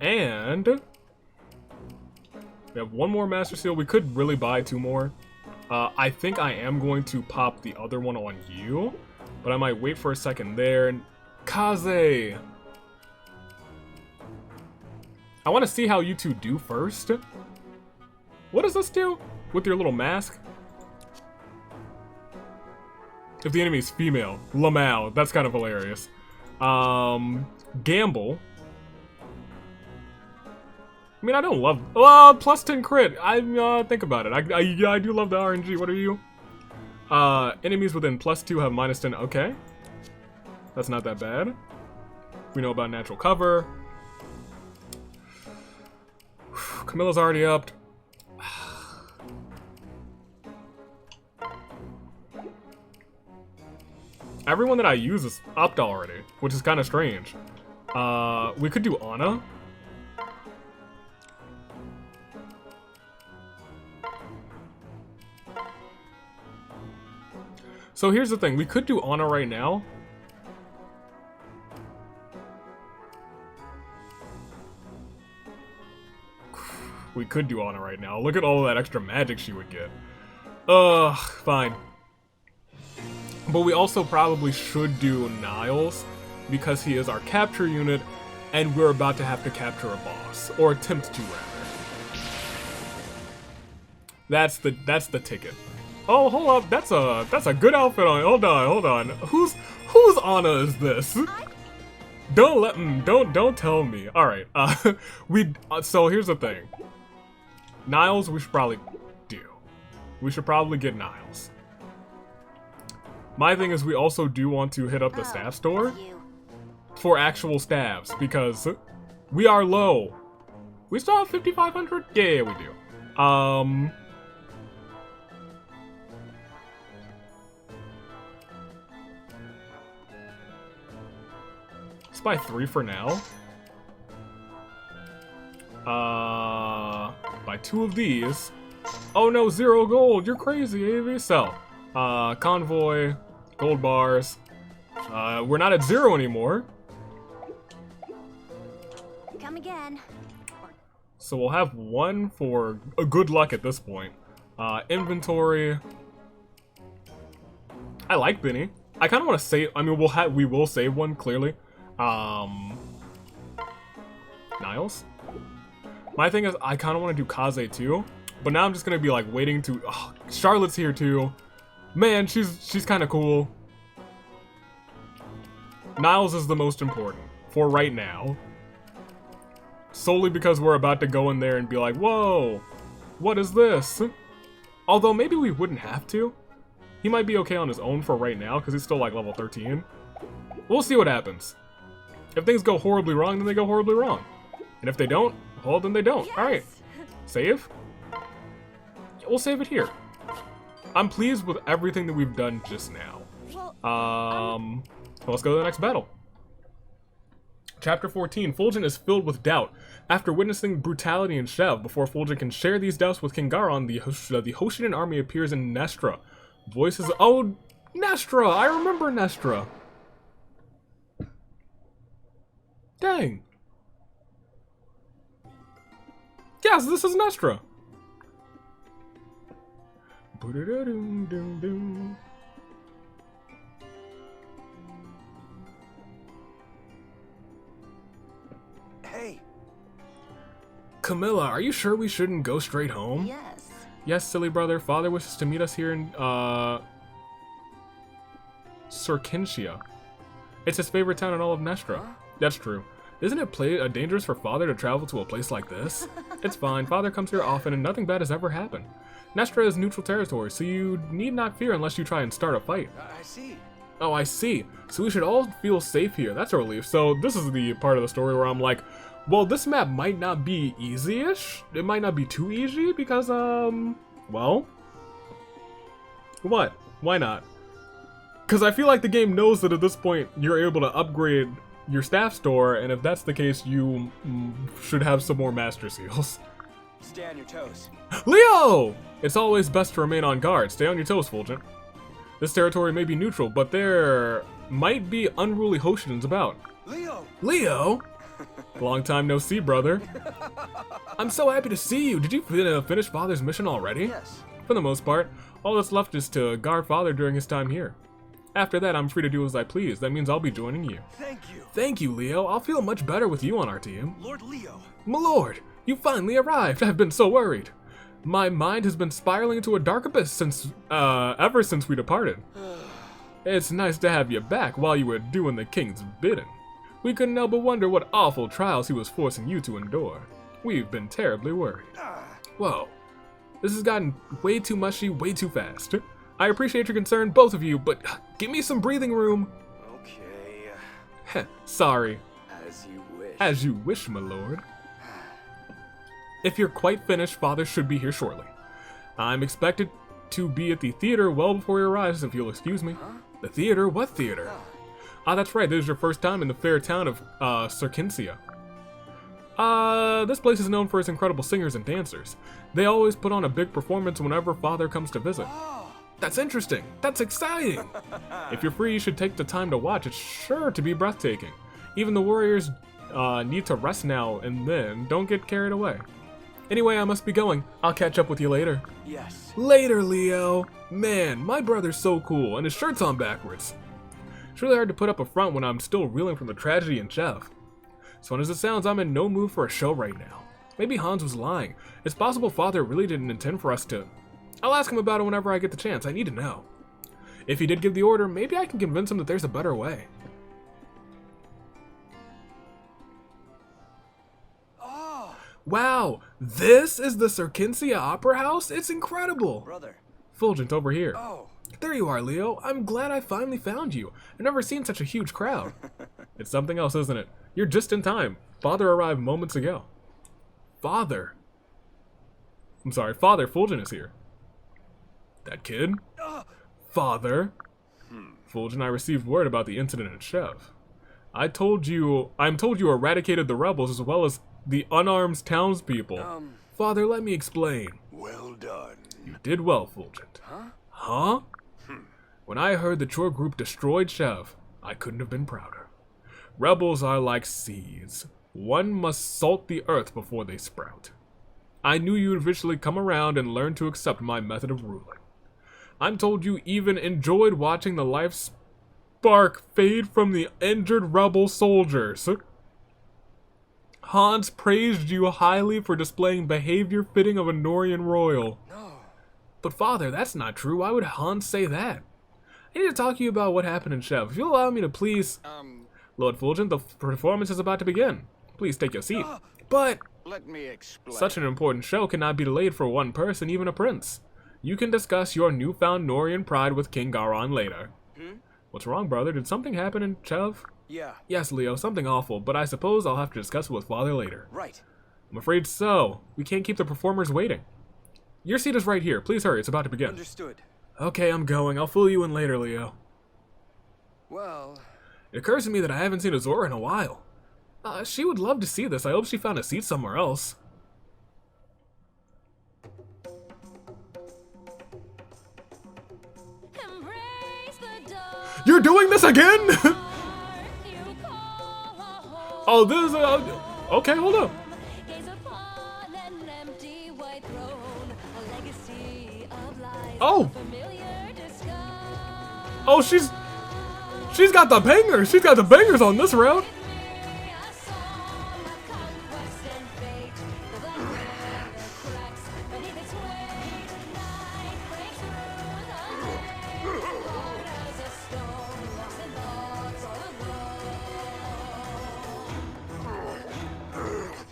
And we have one more Master Seal. We could really buy 2 more. I think I am going to pop the other one on you, but I might wait for a second there. And Kaze! I want to see how you two do first. What does this do with your little mask? If the enemy is female, Lamau. That's kind of hilarious. Gamble. I mean, I don't love. Well, plus 10 crit. I think about it. I do love the RNG. What are you? Enemies within +2 have -10. Okay, that's not that bad. We know about natural cover. Camilla's already upped. Everyone that I use is upped already, which is kind of strange. We could do Ana. So here's the thing, we could do Ana right now. We could do Ana right now. Look at all of that extra magic she would get. Ugh, fine. But we also probably should do Niles, because he is our capture unit, and we're about to have to capture a boss. Or attempt to, rather. That's the ticket. Oh, hold up, that's a good outfit on. Hold on. Whose Ana is this? Don't tell me. All right, so here's the thing. Niles, we should probably do. We should probably get Niles. My thing is, we also do want to hit up the staff store for actual staffs, because we are low. We still have 5,500? Yeah, we do. Let's buy 3 for now. Buy 2 of these. Oh no, 0 gold. You're crazy, AV. Sell. Convoy, gold bars. We're not at 0 anymore. Come again. So we'll have 1 for a good luck at this point. Inventory. I like Benny. I kind of want to save. I mean, we will save 1 clearly. Niles. My thing is, I kind of want to do Kaze too, but now I'm just gonna be like waiting to. Oh, Charlotte's here too. Man, she's kind of cool. Niles is the most important for right now, solely because we're about to go in there and be like, whoa, what is this? Although maybe we wouldn't have to. He might be okay on his own for right now, because he's still like level 13. We'll see what happens. If things go horribly wrong, then they go horribly wrong. And if they don't, well, then they don't. Yes. Alright. Save? We'll save it here. I'm pleased with everything that we've done just now. Well, Let's go to the next battle. Chapter 14. Fulgent is filled with doubt. After witnessing brutality in Shev, before Fulgent can share these doubts with King Garon, the Hoshidan army appears in Nestra. Voices... Oh, Nestra! I remember Nestra! Dang. Yes, this is Nestra. Hey, Camilla, are you sure we shouldn't go straight home? yes. Yes, silly brother. Father wishes to meet us here in, Sorkintia. It's his favorite town in all of Nestra. That's true. Isn't it dangerous for Father to travel to a place like this? It's fine. Father comes here often and nothing bad has ever happened. Nestra is neutral territory, so you need not fear unless you try and start a fight. I see. Oh, I see. So we should all feel safe here. That's a relief. So this is the part of the story where I'm like, well, this map might not be easy-ish. It might not be too easy because, well, what? Why not? Because I feel like the game knows that at this point you're able to upgrade your staff store, and if that's the case, you should have some more master seals. Stay on your toes. Leo! It's always best to remain on guard. Stay on your toes, Fulgent. This territory may be neutral, but there might be unruly Hoshidans about. Leo! Leo? Long time no see, brother. I'm so happy to see you. Did you finish Father's mission already? Yes. For the most part, all that's left is to guard Father during his time here. After that, I'm free to do as I please. That means I'll be joining you. Thank you. Thank you, Leo. I'll feel much better with you on our team. Lord Leo. My lord, you finally arrived. I've been so worried. My mind has been spiraling into a dark abyss since, ever since we departed. It's nice to have you back while you were doing the king's bidding. We couldn't help but wonder what awful trials he was forcing you to endure. We've been terribly worried. Whoa. This has gotten way too mushy, way too fast. I appreciate your concern, both of you, but give me some breathing room. Okay. Sorry. As you wish. As you wish, my lord. If you're quite finished, Father should be here shortly. I'm expected to be at the theater well before he arrives, if you'll excuse me. The theater? What theater? Ah, that's right, this is your first time in the fair town of, Sorkintia. This place is known for its incredible singers and dancers. They always put on a big performance whenever Father comes to visit. That's interesting. That's exciting. If you're free, you should take the time to watch. It's sure to be breathtaking. Even the warriors, need to rest now and then. Don't get carried away. Anyway, I must be going. I'll catch up with you later. Yes. Later, Leo. Man, my brother's so cool, and his shirt's on backwards. It's really hard to put up a front when I'm still reeling from the tragedy in Chev. As fun as it sounds, I'm in no mood for a show right now. Maybe Hans was lying. It's possible Father really didn't intend for us to... I'll ask him about it whenever I get the chance. I need to know. If he did give the order, maybe I can convince him that there's a better way. Wow, this is the Sorkintia Opera House? It's incredible. Brother. Fulgent, over here. Oh. There you are, Leo. I'm glad I finally found you. I've never seen such a huge crowd. It's something else, isn't it? You're just in time. Father arrived moments ago. Father. I'm sorry, Father, Fulgent is here. That kid? Father? Fulgent, I received word about the incident at Chev. I'm told you eradicated the rebels as well as the unarmed townspeople. Father, let me explain. Well done. You did well, Fulgent. Huh? When I heard that your group destroyed Chev, I couldn't have been prouder. Rebels are like seeds. One must salt the earth before they sprout. I knew you'd eventually come around and learn to accept my method of ruling. I'm told you even enjoyed watching the life spark fade from the injured rebel soldiers. Hans praised you highly for displaying behavior fitting of a Norian royal. But Father, that's not true. Why would Hans say that? I need to talk to you about what happened in Chev. If you'll allow me to please... Lord Fulgent, the performance is about to begin. Please take your seat. But... Let me explain. Such an important show cannot be delayed for one person, even a prince. You can discuss your newfound Norian pride with King Garon later. What's wrong, brother? Did something happen in Chev? Yeah. Yes, Leo, something awful, but I suppose I'll have to discuss it with Father later. Right. I'm afraid so. We can't keep the performers waiting. Your seat is right here. Please hurry, it's about to begin. Understood. Okay, I'm going. I'll fill you in later, Leo. Well, It occurs to me that I haven't seen Azora in a while. She would love to see this. I hope she found a seat somewhere else. You're doing this again? Oh, this is okay, hold up. Oh. Oh, she's got the bangers. She's got the bangers on this round.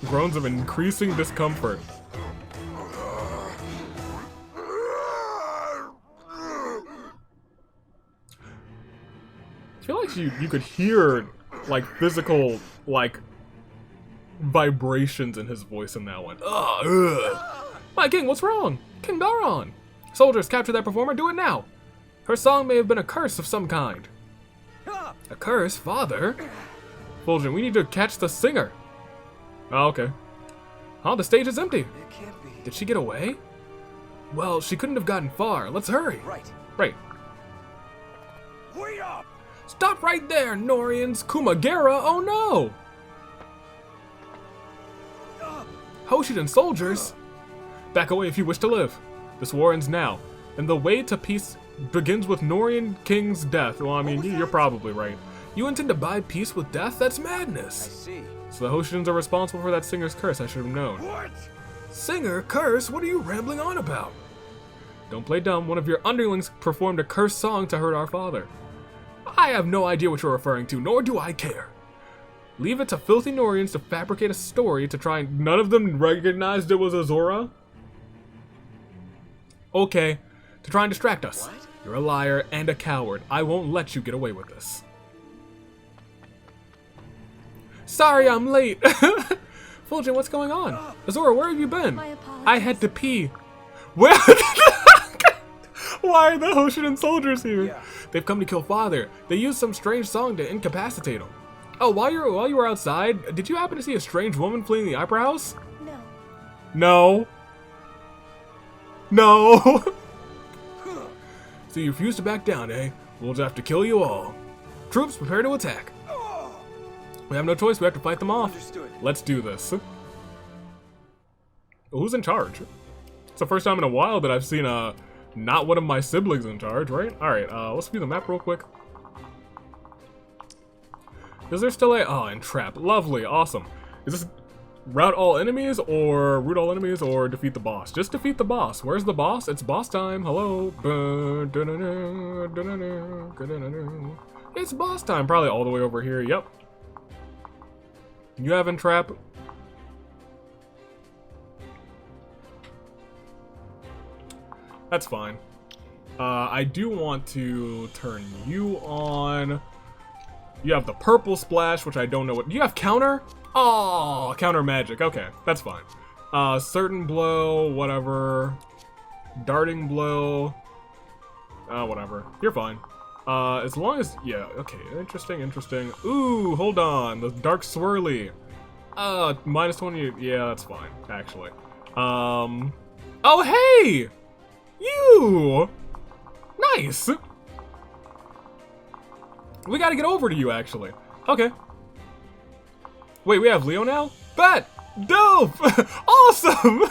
Groans of increasing discomfort. I feel like you could hear like physical like vibrations in his voice in that one. My king, what's wrong? King Garon! Soldiers, capture that performer, do it now! Her song may have been a curse of some kind. A curse, father? Fulgent, we need to catch the singer. Oh, okay. Huh, the stage is empty. it can't be. Did she get away? Well, she couldn't have gotten far. Let's hurry. Right. Right. Wait up! Stop right there, Norians! Kumagera, oh no! Hoshiden soldiers! Back away if you wish to live. This war ends now, and the way to peace begins with Norian king's death. Well, I mean, you're probably right. You intend to buy peace with death? That's I madness! see. So the Hoshidans are responsible for that singer's curse, I should have known. What? Singer? Curse? What are you rambling on about? Don't play dumb. One of your underlings performed a cursed song to hurt our father. I have no idea what you're referring to, nor do I care. Leave it to filthy Norians to fabricate a story to try and... None of them recognized it was Azora? Okay, to try and distract us. What? You're a liar and a coward. I won't let you get away with this. Sorry I'm late. Fulgent, what's going on? Azora, where have you been? My apologies. I had to pee. Where? Why are the Hoshidan soldiers here? Yeah. They've come to kill father. They used some strange song to incapacitate him. Oh, while you were outside, did you happen to see a strange woman fleeing the opera house? No. No. No. So you refuse to back down, eh? We'll just have to kill you all. Troops, prepare to attack. We have no choice, we have to fight them off. Understood. Let's do this. Who's in charge? It's the first time in a while that I've seen not one of my siblings in charge, right? Alright, let's view the map real quick. Is there still a... Oh, entrap. Lovely, awesome. Is this rout all enemies, or root all enemies, or defeat the boss? Just defeat the boss. Where's the boss? It's boss time. Hello. It's boss time. Probably all the way over here. Yep. You have entrap. That's fine. I do want to turn you on. You have the purple splash, which I don't know what. Do you have counter? Oh, counter magic. Okay, that's fine. Certain blow, whatever. Darting blow. Whatever. You're fine. As long as, yeah, okay, interesting. Ooh, hold on, the dark swirly. Minus 20, yeah, that's fine, actually. Oh, hey! You! Nice! We gotta get over to you, actually. Okay. Wait, we have Leo now? Bet! Dope! Awesome!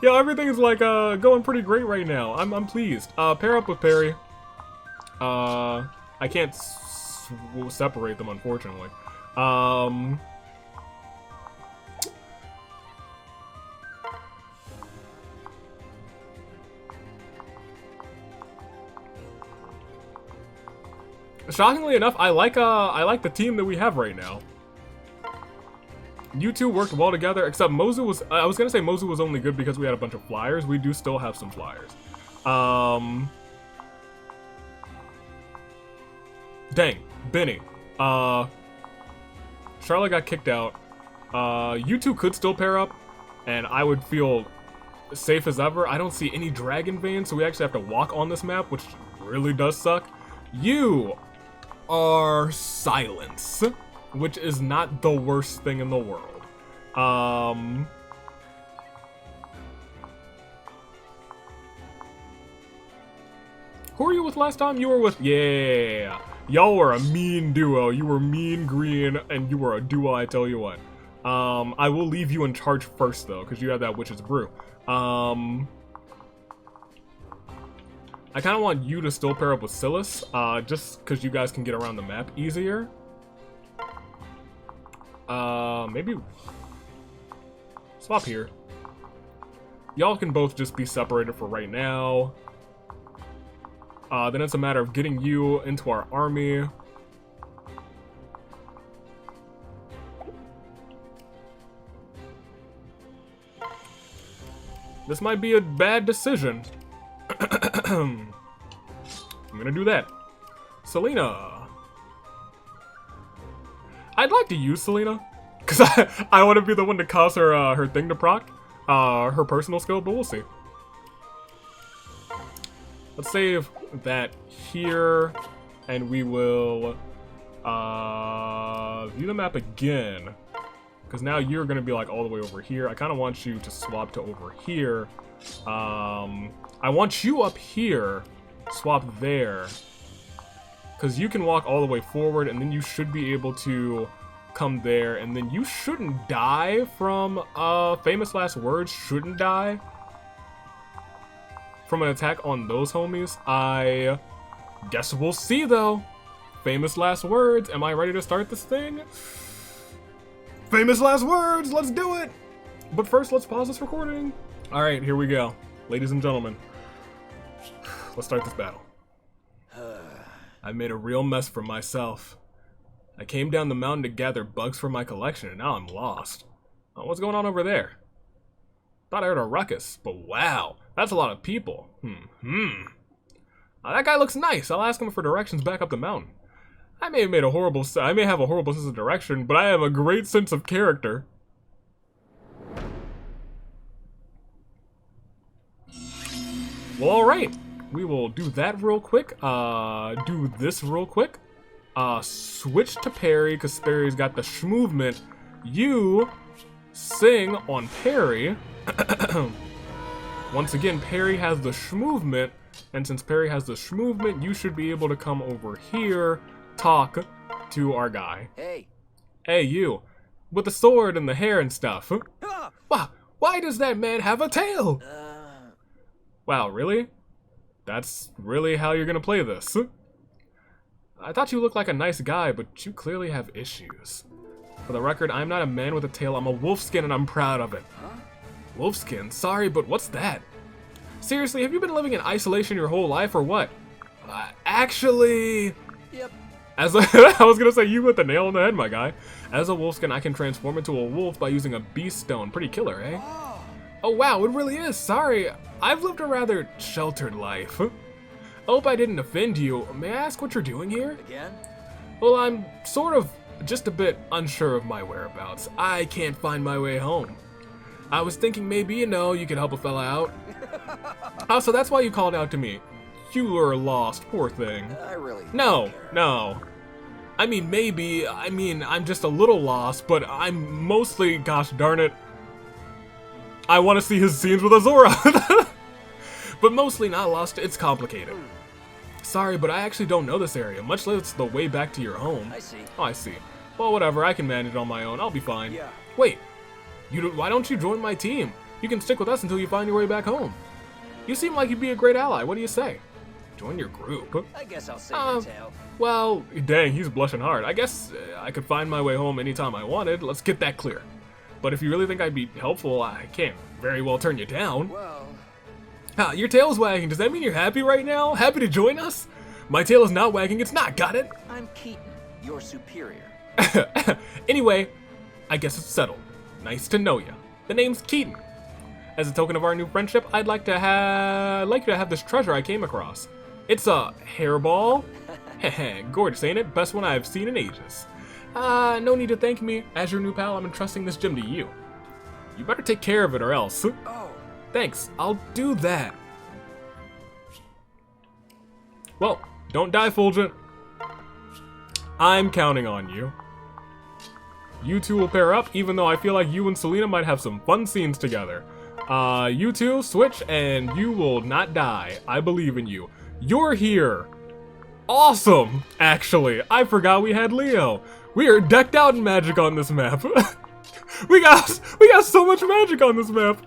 Yo, everything's like, going pretty great right now. I'm pleased. Pair up with Peri. I can't separate them, unfortunately. Shockingly enough, I like the team that we have right now. You two worked well together, except Mozu was... I was gonna say Mozu was only good because we had a bunch of flyers. We do still have some flyers. Dang, Benny. Charlotte got kicked out. You two could still pair up, and I would feel safe as ever. I don't see any dragon veins, so we actually have to walk on this map, which really does suck. You are silence, which is not the worst thing in the world. Who were you with last time? You were with, yeah. Y'all were a mean duo. You were mean green, and you were a duo, I tell you what. I will leave you in charge first, though, because you have that witch's brew. I kind of want you to still pair up with Silas, just because you guys can get around the map easier. Maybe swap here. Y'all can both just be separated for right now. Then it's a matter of getting you into our army. This might be a bad decision. I'm gonna do that. Selena. I'd like to use Selena, because I want to be the one to cause her her thing to proc, her personal skill, but we'll see. Let's save that here, and we will view the map again, because now you're going to be like all the way over here. I kind of want you to swap to over here. I want you up here, swap there, because you can walk all the way forward, and then you should be able to come there, and then you shouldn't die from famous last words. Shouldn't die from an attack on those homies. I guess we'll see, though. Famous last words. Am I ready to start this thing? Famous last words. Let's do it. But first, let's pause this recording. All right, here we go. Ladies and gentlemen, let's start this battle. I made a real mess for myself. I came down the mountain to gather bugs for my collection, and now I'm lost. What's going on over there? Thought I heard a ruckus, but wow, that's a lot of people. That guy looks nice. I'll ask him for directions back up the mountain. I may have a horrible sense of direction, but I have a great sense of character. Well, all right. We will do that real quick. Do this real quick. Switch to Peri, because Peri's got the schmovement. You sing on Peri. Once again, Peri has the schmovement, and since Peri has the schmovement, you should be able to come over here, talk to our guy. Hey. Hey, you. With the sword and the hair and stuff. Wow, why does that man have a tail? Wow, really? That's really how you're gonna play this? I thought you looked like a nice guy, but you clearly have issues. For the record, I'm not a man with a tail, I'm a wolfskin and I'm proud of it. Wolfskin? Sorry, but what's that? Seriously, have you been living in isolation your whole life or what? Actually... Yep. I was gonna say, you hit the nail on the head, my guy. As a wolfskin, I can transform into a wolf by using a beast stone. Pretty killer, eh? Oh wow, it really is. Sorry, I've lived a rather sheltered life. I hope I didn't offend you. May I ask what you're doing here? Again? Well, I'm sort of just a bit unsure of my whereabouts. I can't find my way home. I was thinking maybe, you could help a fella out. Oh, so that's why you called out to me. You were lost, poor thing. I really No. I mean, maybe. I'm just a little lost, but I'm mostly, gosh darn it, I want to see his scenes with Azora. But mostly not lost, it's complicated. Sorry, but I actually don't know this area, much less the way back to your home. I see. Oh, I see. Well, whatever, I can manage on my own, I'll be fine. Yeah. Wait, why don't you join my team? You can stick with us until you find your way back home. You seem like you'd be a great ally, what do you say? Join your group? I guess I'll save the tail. Well, dang, he's blushing hard. I guess I could find my way home anytime I wanted, let's get that clear. But if you really think I'd be helpful, I can't very well turn you down. Well... Your tail's wagging. Does that mean you're happy right now? Happy to join us? My tail is not wagging. It's not. Got it? I'm Keaton, your superior. Anyway, I guess it's settled. Nice to know ya. The name's Keaton. As a token of our new friendship, I'd like you to have this treasure I came across. It's a hairball. Heh, gorgeous, ain't it? Best one I've seen in ages. No need to thank me. As your new pal, I'm entrusting this gem to you. You better take care of it or else. Oh. Thanks, I'll do that. Well, don't die, Fulgent. I'm counting on you. You two will pair up, even though I feel like you and Selena might have some fun scenes together. You two, switch, and you will not die. I believe in you. You're here. Awesome, actually. I forgot we had Leo. We are decked out in magic on this map. we got so much magic on this map.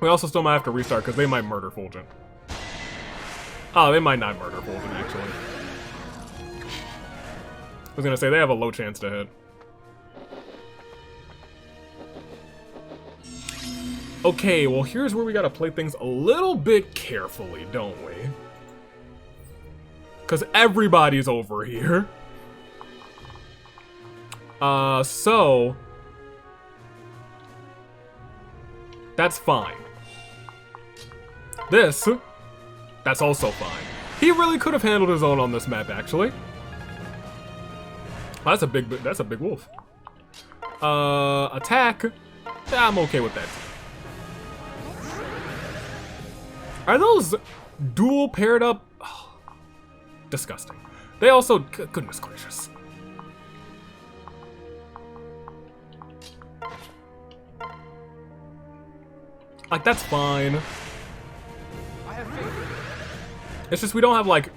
We also still might have to restart because they might murder Fulgent. Oh, they might not murder Fulgent, actually. I was gonna say, they have a low chance to hit. Okay, well here's where we gotta play things a little bit carefully, don't we? Because everybody's over here. So... that's fine. This... that's also fine. He really could have handled his own on this map, actually. Oh, that's a big wolf. Attack. Yeah, I'm okay with that too. Are those dual paired up? Oh, disgusting. They also, goodness gracious. Like, that's fine. It's just we don't have, like,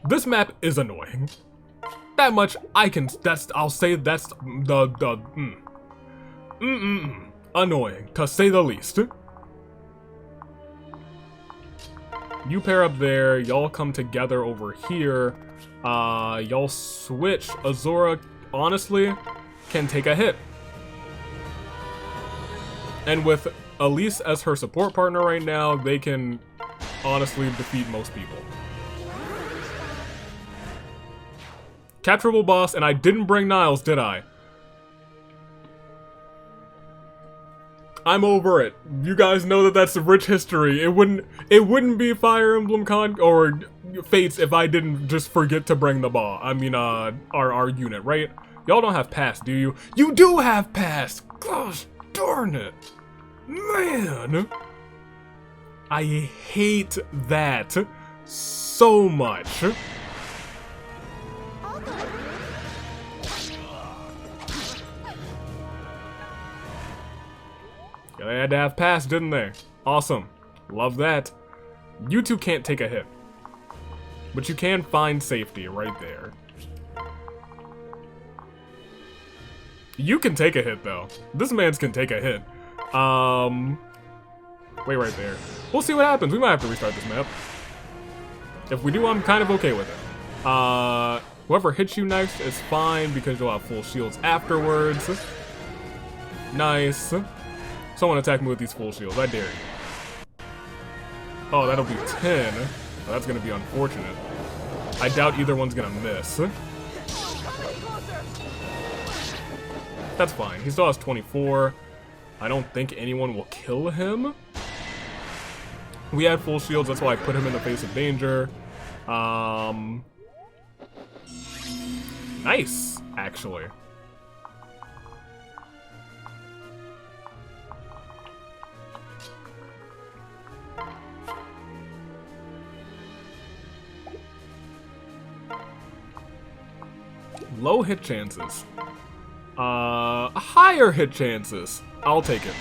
this map is annoying. That much I'll say that's annoying, to say the least. You pair up there, y'all come together over here. Y'all switch. Azora, honestly, can take a hit. And with Elise as her support partner right now, they can honestly defeat most people. Capturable boss, and I didn't bring Niles, did I? I'm over it. You guys know that that's a rich history. It wouldn't be Fire Emblem or Fates if I didn't just forget to bring the ball. I mean, our unit, right? Y'all don't have pass, do you? You do have pass! Gosh darn it! Man! I hate that so much. Yeah, they had to have pass, didn't they? Awesome. Love that. You two can't take a hit. But you can find safety right there. You can take a hit, though. This man's can take a hit. Wait right there. We'll see what happens. We might have to restart this map. If we do, I'm kind of okay with it. Whoever hits you next is fine because you'll have full shields afterwards. Nice. Someone attack me with these full shields. I dare you. Oh, that'll be 10. Oh, that's gonna be unfortunate. I doubt either one's gonna miss. That's fine. He still has 24. I don't think anyone will kill him. We had full shields, that's why I put him in the face of danger. Nice, actually. Low hit chances. Higher hit chances. I'll take it.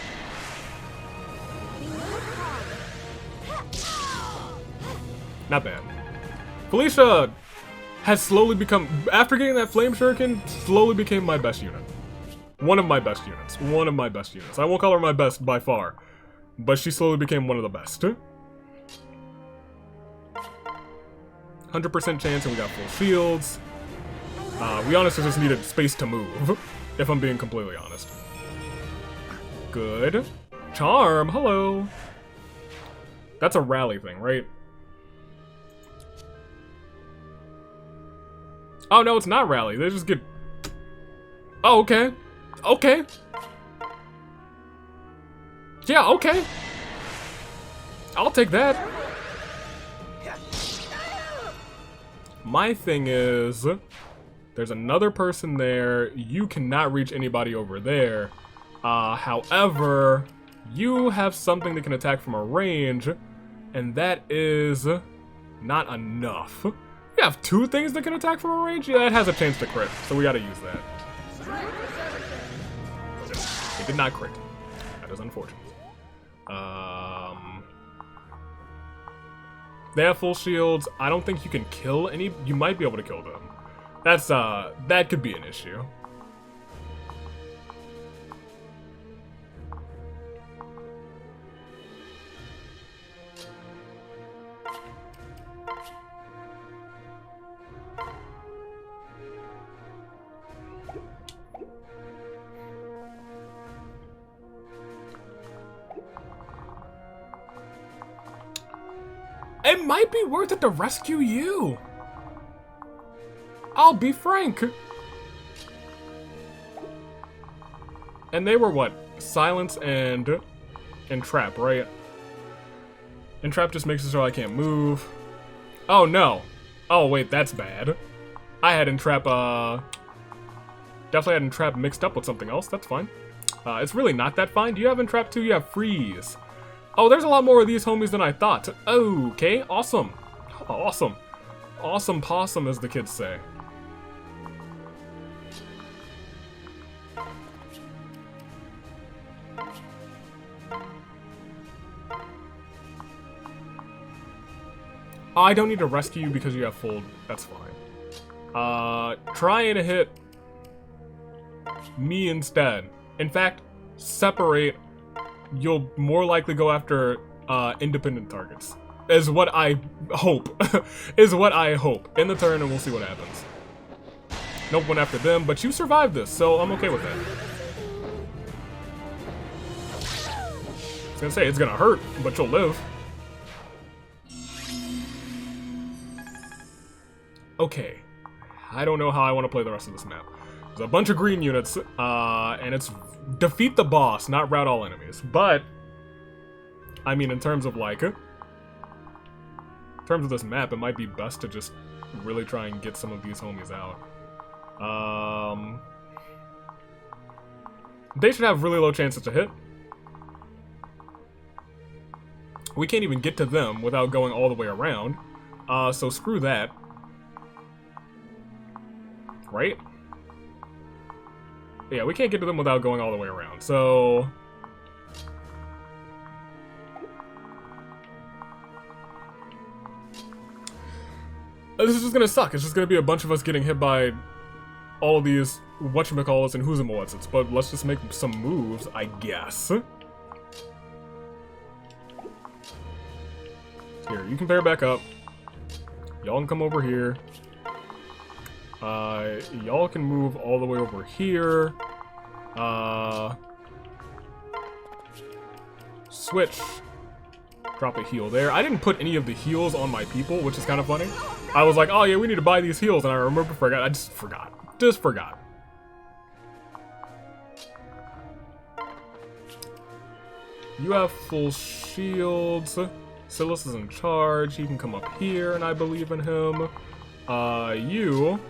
Not bad. Felicia has slowly become, after getting that flame shuriken, slowly became my best unit. One of my best units. One of my best units. I won't call her my best by far, but she slowly became one of the best. 100% chance and we got full shields. We honestly just needed space to move, if I'm being completely honest. Good. Charm, hello. That's a rally thing, right? Oh, no, it's not rally. They just get... Oh, okay. Okay. Yeah, okay. I'll take that. My thing is, there's another person there. You cannot reach anybody over there. However, you have something that can attack from a range, and that is not enough. You have 2 things that can attack from a range? Yeah, that has a chance to crit, so we gotta use that. It did not crit. That is unfortunate. They have full shields. I don't think you can kill any. You might be able to kill them. That's that could be an issue. It might be worth it to rescue you. I'll be frank. And they were what? Silence and Entrap, right? Entrap just makes it so I can't move. Oh no. Oh wait, that's bad. I had Entrap, definitely had Entrap mixed up with something else. That's fine. It's really not that fine. Do you have Entrap too? You have Freeze. Oh, there's a lot more of these homies than I thought. Okay, awesome. Awesome. Awesome possum, as the kids say. I don't need to rescue you because you have full. That's fine. Try and hit me instead. In fact, separate. You'll more likely go after independent targets. Is what I hope. Is what I hope. In the turn, and we'll see what happens. Nope, went after them, but you survived this, so I'm okay with that. I was gonna say, it's gonna hurt, but you'll live. Okay. I don't know how I want to play the rest of this map. There's a bunch of green units, and it's defeat the boss, not rout all enemies. But, I mean, in terms of like, in terms of this map, it might be best to just really try and get some of these homies out. They should have really low chances to hit. We can't even get to them without going all the way around. So screw that. Right? Yeah, we can't get to them without going all the way around, so... This is just gonna suck. It's just gonna be a bunch of us getting hit by all these whatchamacallits and who's-em-whatsits, but let's just make some moves, I guess. Here, you can pair back up. Y'all can come over here. Y'all can move all the way over here. Switch. Drop a heal there. I didn't put any of the heals on my people, which is kind of funny. I was like, oh yeah, we need to buy these heals, and I remember forgot. I just forgot. Just forgot. You have full shields. Silas is in charge. He can come up here, and I believe in him. You...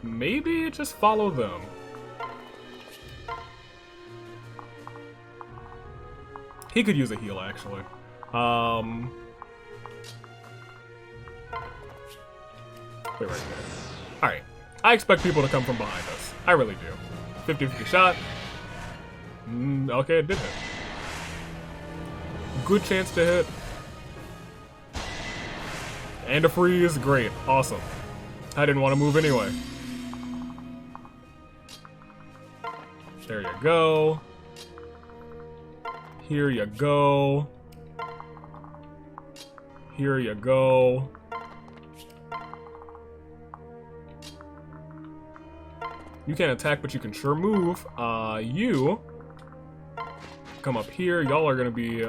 maybe just follow them. He could use a heal, actually. Wait right there. Alright. I expect people to come from behind us. I really do. 50-50 shot. Okay, it did hit. Good chance to hit. And a freeze. Great. Awesome. I didn't want to move anyway. There you go. Here you go. Here you go. You can't attack, but you can sure move. You come up here. Y'all are gonna be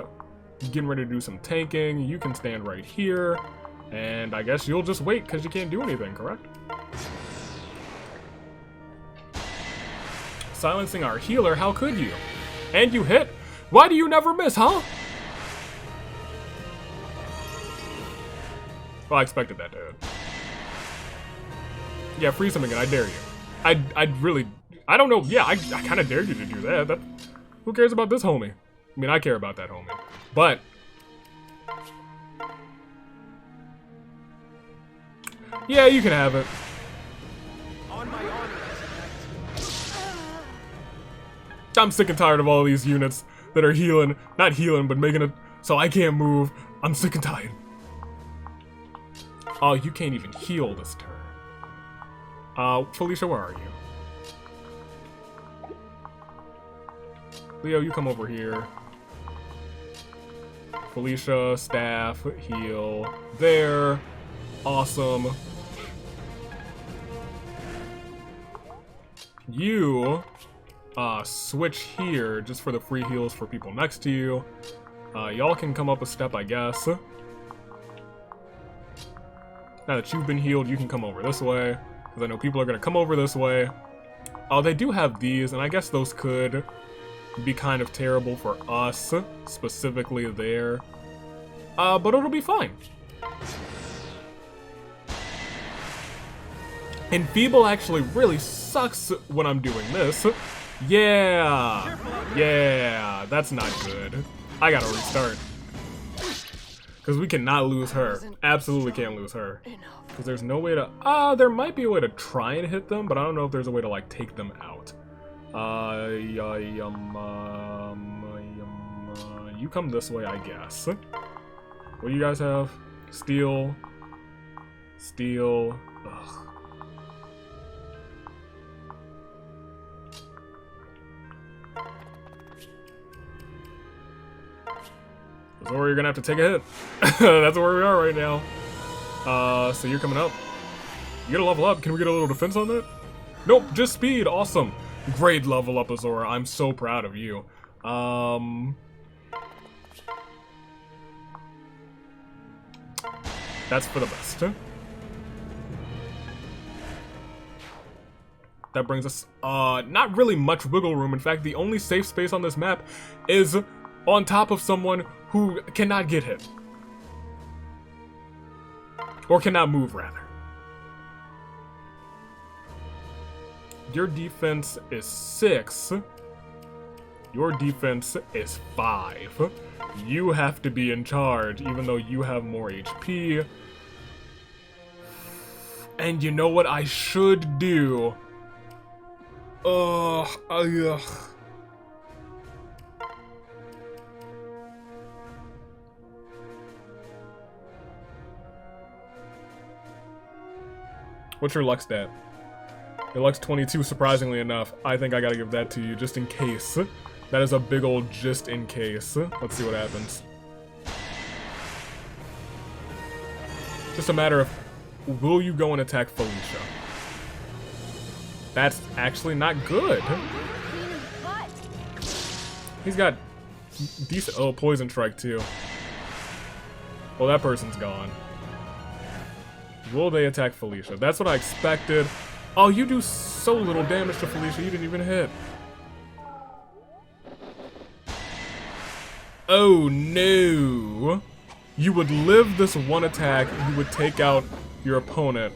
getting ready to do some tanking. You can stand right here. And I guess you'll just wait because you can't do anything, correct? Silencing our healer, how could you? And you hit! Why do you never miss, huh? Well, I expected that, dude. Yeah, freeze him again. I dare you. I don't know. Yeah, I kind of dare you to do that. Who cares about this homie? I mean, I care about that homie. But yeah, you can have it. On my honor. I'm sick and tired of all these units that are healing. Not healing, but making it so I can't move. I'm sick and tired. Oh, you can't even heal this turn. Felicia, where are you? Leo, you come over here. Felicia, staff, heal. There. Awesome. You, switch here just for the free heals for people next to you. Y'all can come up a step, I guess. Now that you've been healed, you can come over this way. Because I know people are going to come over this way. Oh, they do have these, and I guess those could be kind of terrible for us, specifically there. But it'll be fine. And Feeble actually really sucks when I'm doing this. Yeah! Yeah, that's not good. I gotta restart. Because we cannot lose her. Absolutely can't lose her. Because there's no way to... there might be a way to try and hit them, but I don't know if there's a way to, like, take them out. You come this way, I guess. What do you guys have? Steel. Steel. Ugh. Zora, you're gonna have to take a hit. That's where we are right now. So you're coming up. You gotta level up. Can we get a little defense on that? Nope, just speed. Awesome. Great level up, Azora. I'm so proud of you. That's for the best. That brings us, not really much wiggle room. In fact, the only safe space on this map is on top of someone who cannot get hit. Or cannot move, rather. Your defense is 6. Your defense is 5. You have to be in charge, even though you have more HP. And you know what I should do? Ugh. What's your luck stat? Your luck's 22, surprisingly enough. I think I gotta give that to you, just in case. That is a big old just in case. Let's see what happens. Just a matter of, will you go and attack Felicia? That's actually not good. He's got decent, oh, poison strike too. Well, that person's gone. Will they attack Felicia? That's what I expected. Oh, you do so little damage to Felicia, you didn't even hit. Oh no! You would live this one attack, you would take out your opponent.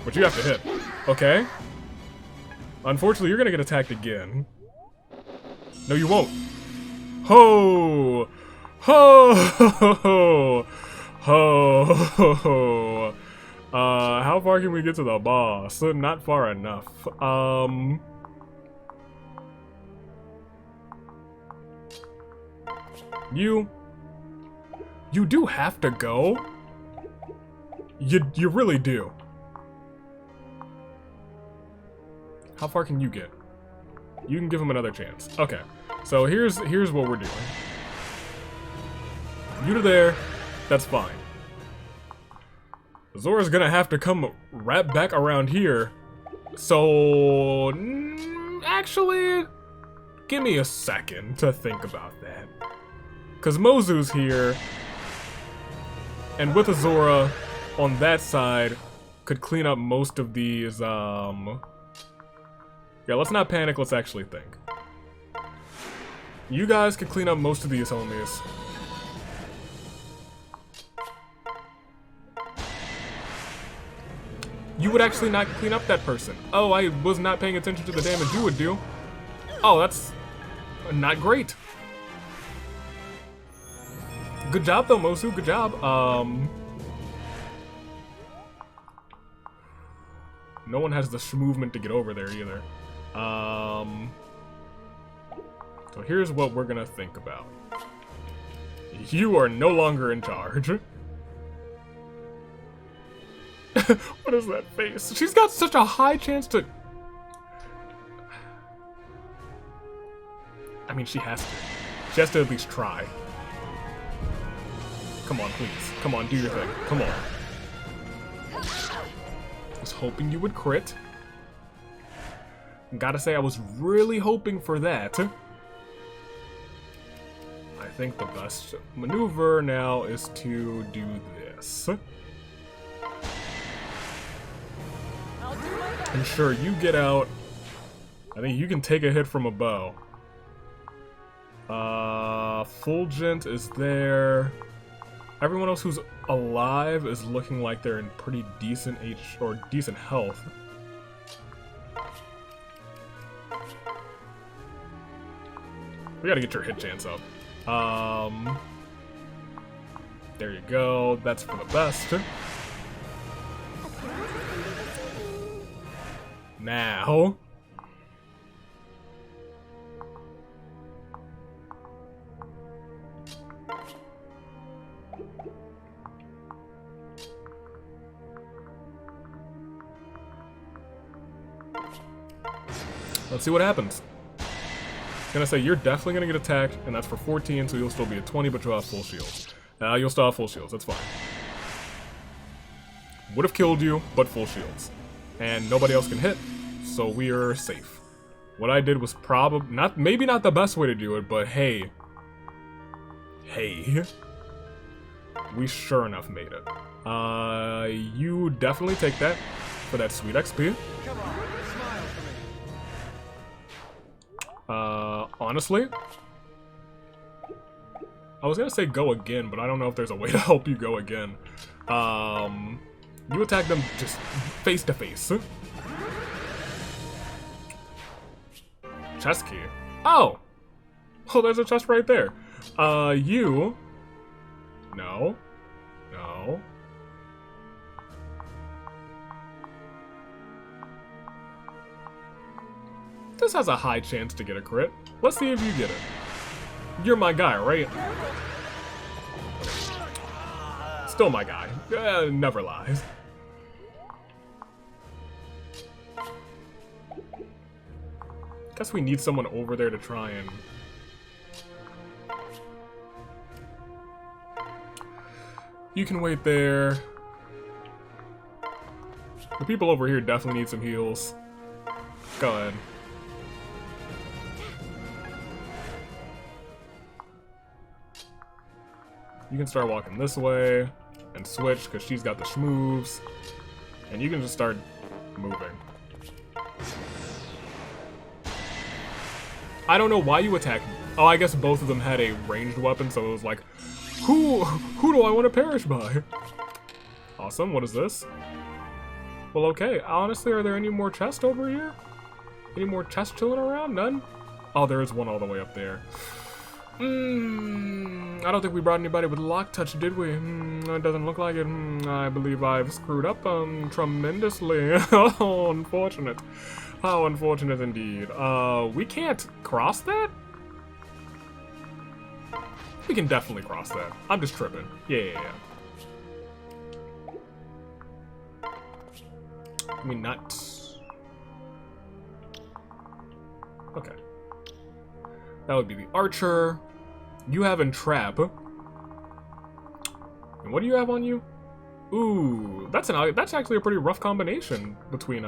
But you have to hit. Okay. Unfortunately, you're gonna get attacked again. No, you won't. Ho! Ho! Ho! Ho! Ho! How far can we get to the boss? Not far enough. You do have to go. You really do. How far can you get? You can give him another chance. Okay. So here's what we're doing. You to there. That's fine. Zora's gonna have to come right back around here. So actually, give me a second to think about that. Cause Mozu's here, and with Azora on that side, could clean up most of these. Yeah, let's not panic. Let's actually think. You guys can clean up most of these homies. You would actually not clean up that person. Oh, I was not paying attention to the damage you would do. Oh, that's not great. Good job though, Mozu, good job. No one has the movement to get over there either. So here's what we're gonna think about. You are no longer in charge. What is that face? She's got such a high chance to... I mean, she has to. She has to at least try. Come on, please. Come on, do your thing. Come on. I was hoping you would crit. Gotta say, I was really hoping for that. I think the best maneuver now is to do this. And sure, you get out. I think you can take a hit from a bow. Fulgent is there. Everyone else who's alive is looking like they're in pretty decent decent health. We gotta get your hit chance up. There you go. That's for the best. Now. Let's see what happens. I'm gonna say you're definitely gonna get attacked, and that's for 14, so you'll still be at 20, but you'll have full shields. You'll still have full shields, that's fine. Would have killed you, but full shields. And nobody else can hit, so we are safe. What I did was probably maybe not the best way to do it, but hey. Hey. We sure enough made it. You definitely take that for that sweet XP. Come on, smile for me. Honestly, I was gonna say go again, but I don't know if there's a way to help you go again. You attack them just face to face. Chest key. Oh! Oh, there's a chest right there. You... No. No. This has a high chance to get a crit. Let's see if you get it. You're my guy, right? Still my guy. Never lies. Guess we need someone over there to try and... You can wait there. The people over here definitely need some heals. Go ahead. You can start walking this way and switch because she's got the schmoves. And you can just start moving. I don't know why you attacked me. Oh, I guess both of them had a ranged weapon, so it was like, who do I want to perish by? Awesome, what is this? Well, okay, honestly, are there any more chests over here? Any more chests chilling around? None? Oh, there is one all the way up there. I don't think we brought anybody with lock touch, did we? It doesn't look like it. I believe I've screwed up tremendously. Oh, unfortunate. How unfortunate indeed. We can't cross that? We can definitely cross that. I'm just tripping. Yeah. I mean, not... Okay. That would be the archer. You have entrap. And what do you have on you? Ooh, that's actually a pretty rough combination between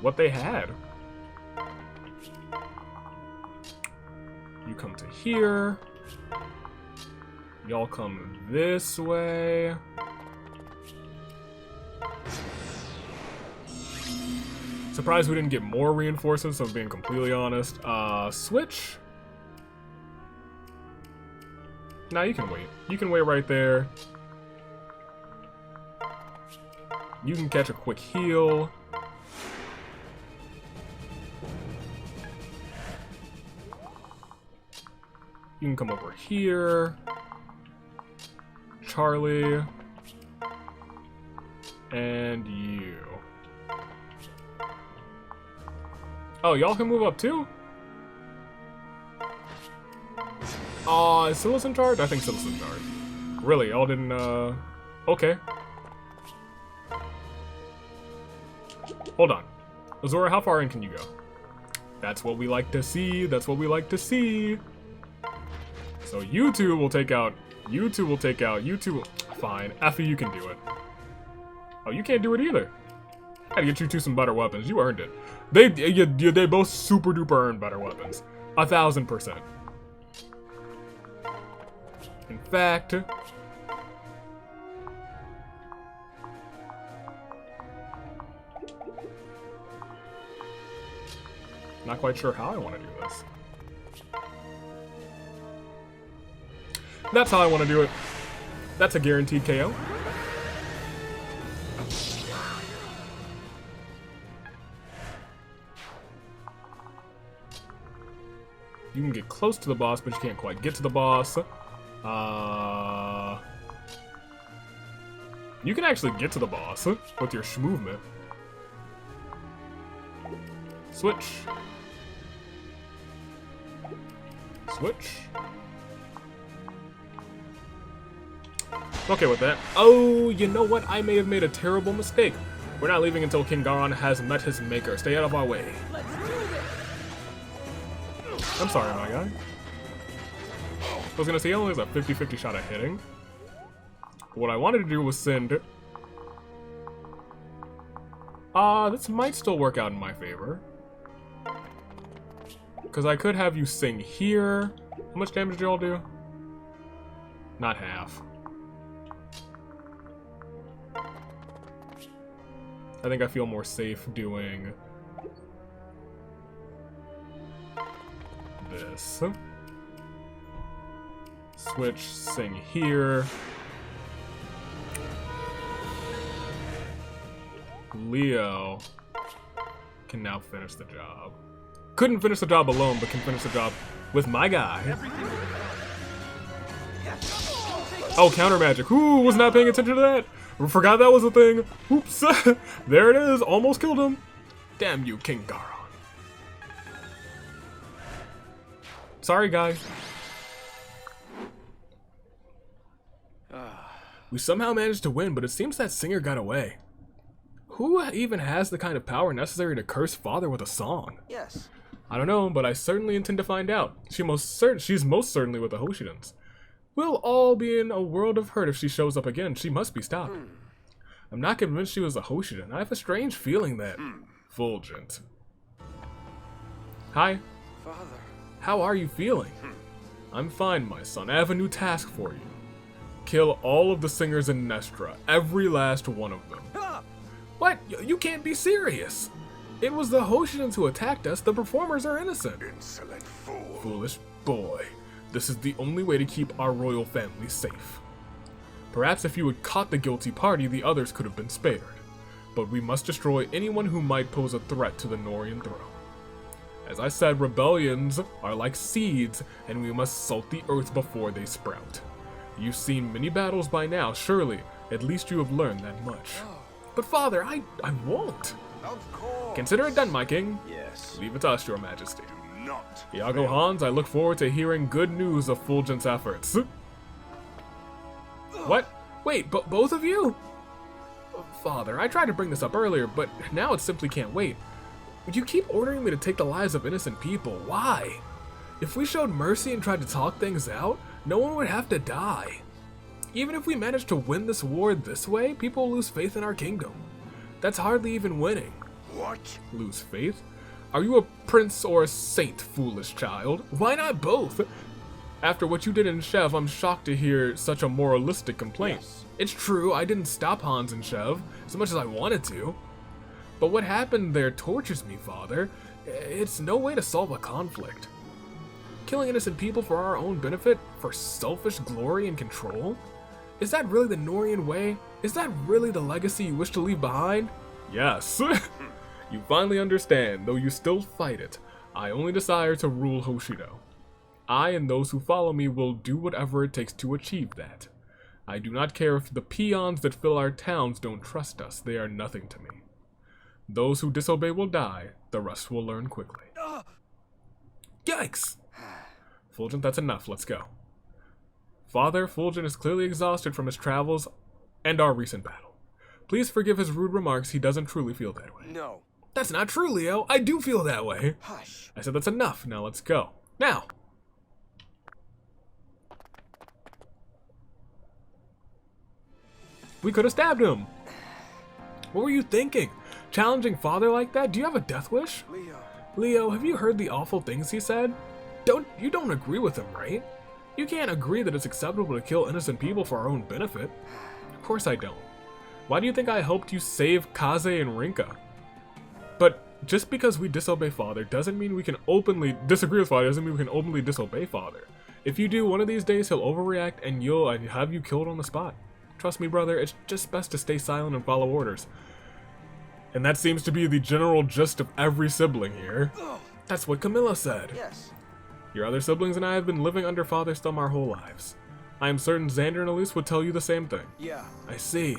what they had. You come to here. Y'all come this way. Surprised we didn't get more reinforcements, if I'm being completely honest. Switch? Nah, you can wait. You can wait right there. You can catch a quick heal. You can come over here. Charlie. And you. Oh, y'all can move up too? Is Silas in charge? I think Silas in charge. Really, y'all didn't, okay. Hold on. Azura, how far in can you go? That's what we like to see. That's what we like to see. So you two will take out. You two will take out. You two will. Fine. Effie, you can do it. Oh, you can't do it either. I gotta get you two some better weapons. You earned it. They both super duper earned better weapons. 1000%. In fact. Not quite sure how I want to do this. That's how I want to do it. That's a guaranteed KO. You can get close to the boss, but you can't quite get to the boss. You can actually get to the boss with your movement. Switch. Switch. Okay with that. Oh, you know what? I may have made a terrible mistake. We're not leaving until King Garon has met his maker. Stay out of our way. Let's do this. I'm sorry, my guy. I was gonna say, he only has a 50-50 shot at hitting. What I wanted to do was send... this might still work out in my favor. Because I could have you sing here. How much damage do y'all do? Not half. I think I feel more safe doing this. Switch, sing here. Leo can now finish the job. Couldn't finish the job alone, but can finish the job with my guy. Oh, counter magic. Who was not paying attention to that? Forgot that was a thing. Oops. There it is. Almost killed him. Damn you, King Garon. Sorry, guy. We somehow managed to win, but it seems that singer got away. Who even has the kind of power necessary to curse father with a song? Yes. I don't know, but I certainly intend to find out. She's most certainly with the Hoshidans. We'll all be in a world of hurt if she shows up again. She must be stopped. I'm not convinced she was a Hoshidan. I have a strange feeling that... Fulgent. Hi. Father. How are you feeling? I'm fine, my son. I have a new task for you. Kill all of the singers in Nestra. Every last one of them. What? You can't be serious. It was the Hoshidans who attacked us. The performers are innocent. Insolent fool. Foolish boy. This is the only way to keep our royal family safe. Perhaps if you had caught the guilty party, the others could have been spared. But we must destroy anyone who might pose a threat to the Norian throne. As I said, rebellions are like seeds, and we must salt the earth before they sprout. You've seen many battles by now, surely. At least you have learned that much. But father, I won't. Of course. Consider it done, my king. Yes. Leave it to us, your majesty. Not. Iago Hans, I look forward to hearing good news of Fulgent's efforts. What? Wait, both of you? Father, I tried to bring this up earlier, but now it simply can't wait. You keep ordering me to take the lives of innocent people. Why? If we showed mercy and tried to talk things out, no one would have to die. Even if we manage to win this war this way, people will lose faith in our kingdom. That's hardly even winning. What? Lose faith? Are you a prince or a saint, foolish child? Why not both? After what you did in Shev, I'm shocked to hear such a moralistic complaint. Yes. It's true, I didn't stop Hans and Shev, as much as I wanted to. But what happened there tortures me, Father. It's no way to solve a conflict. Killing innocent people for our own benefit, for selfish glory and control? Is that really the Norian way? Is that really the legacy you wish to leave behind? Yes. You finally understand, though you still fight it. I only desire to rule Hoshido. I and those who follow me will do whatever it takes to achieve that. I do not care if the peons that fill our towns don't trust us. They are nothing to me. Those who disobey will die. The rest will learn quickly. Yikes! Fulgent, that's enough. Let's go. Father, Fulgent is clearly exhausted from his travels and our recent battle. Please forgive his rude remarks. He doesn't truly feel that way. No. That's not true, Leo. I do feel that way. Hush. I said that's enough. Now let's go. Now! We could have stabbed him. What were you thinking? Challenging Father like that? Do you have a death wish? Leo. Leo, have you heard the awful things he said? You don't agree with him, right? You can't agree that it's acceptable to kill innocent people for our own benefit. Of course I don't. Why do you think I helped you save Kaze and Rinka? But just because we disobey Father doesn't mean we can openly disagree with Father, doesn't mean we can openly disobey Father. If you do, one of these days he'll overreact and you'll have you killed on the spot. Trust me, brother, it's just best to stay silent and follow orders. And that seems to be the general gist of every sibling here. That's what Camilla said. Yes. Your other siblings and I have been living under Father's thumb our whole lives. I am certain Xander and Elise would tell you the same thing. Yeah. I see.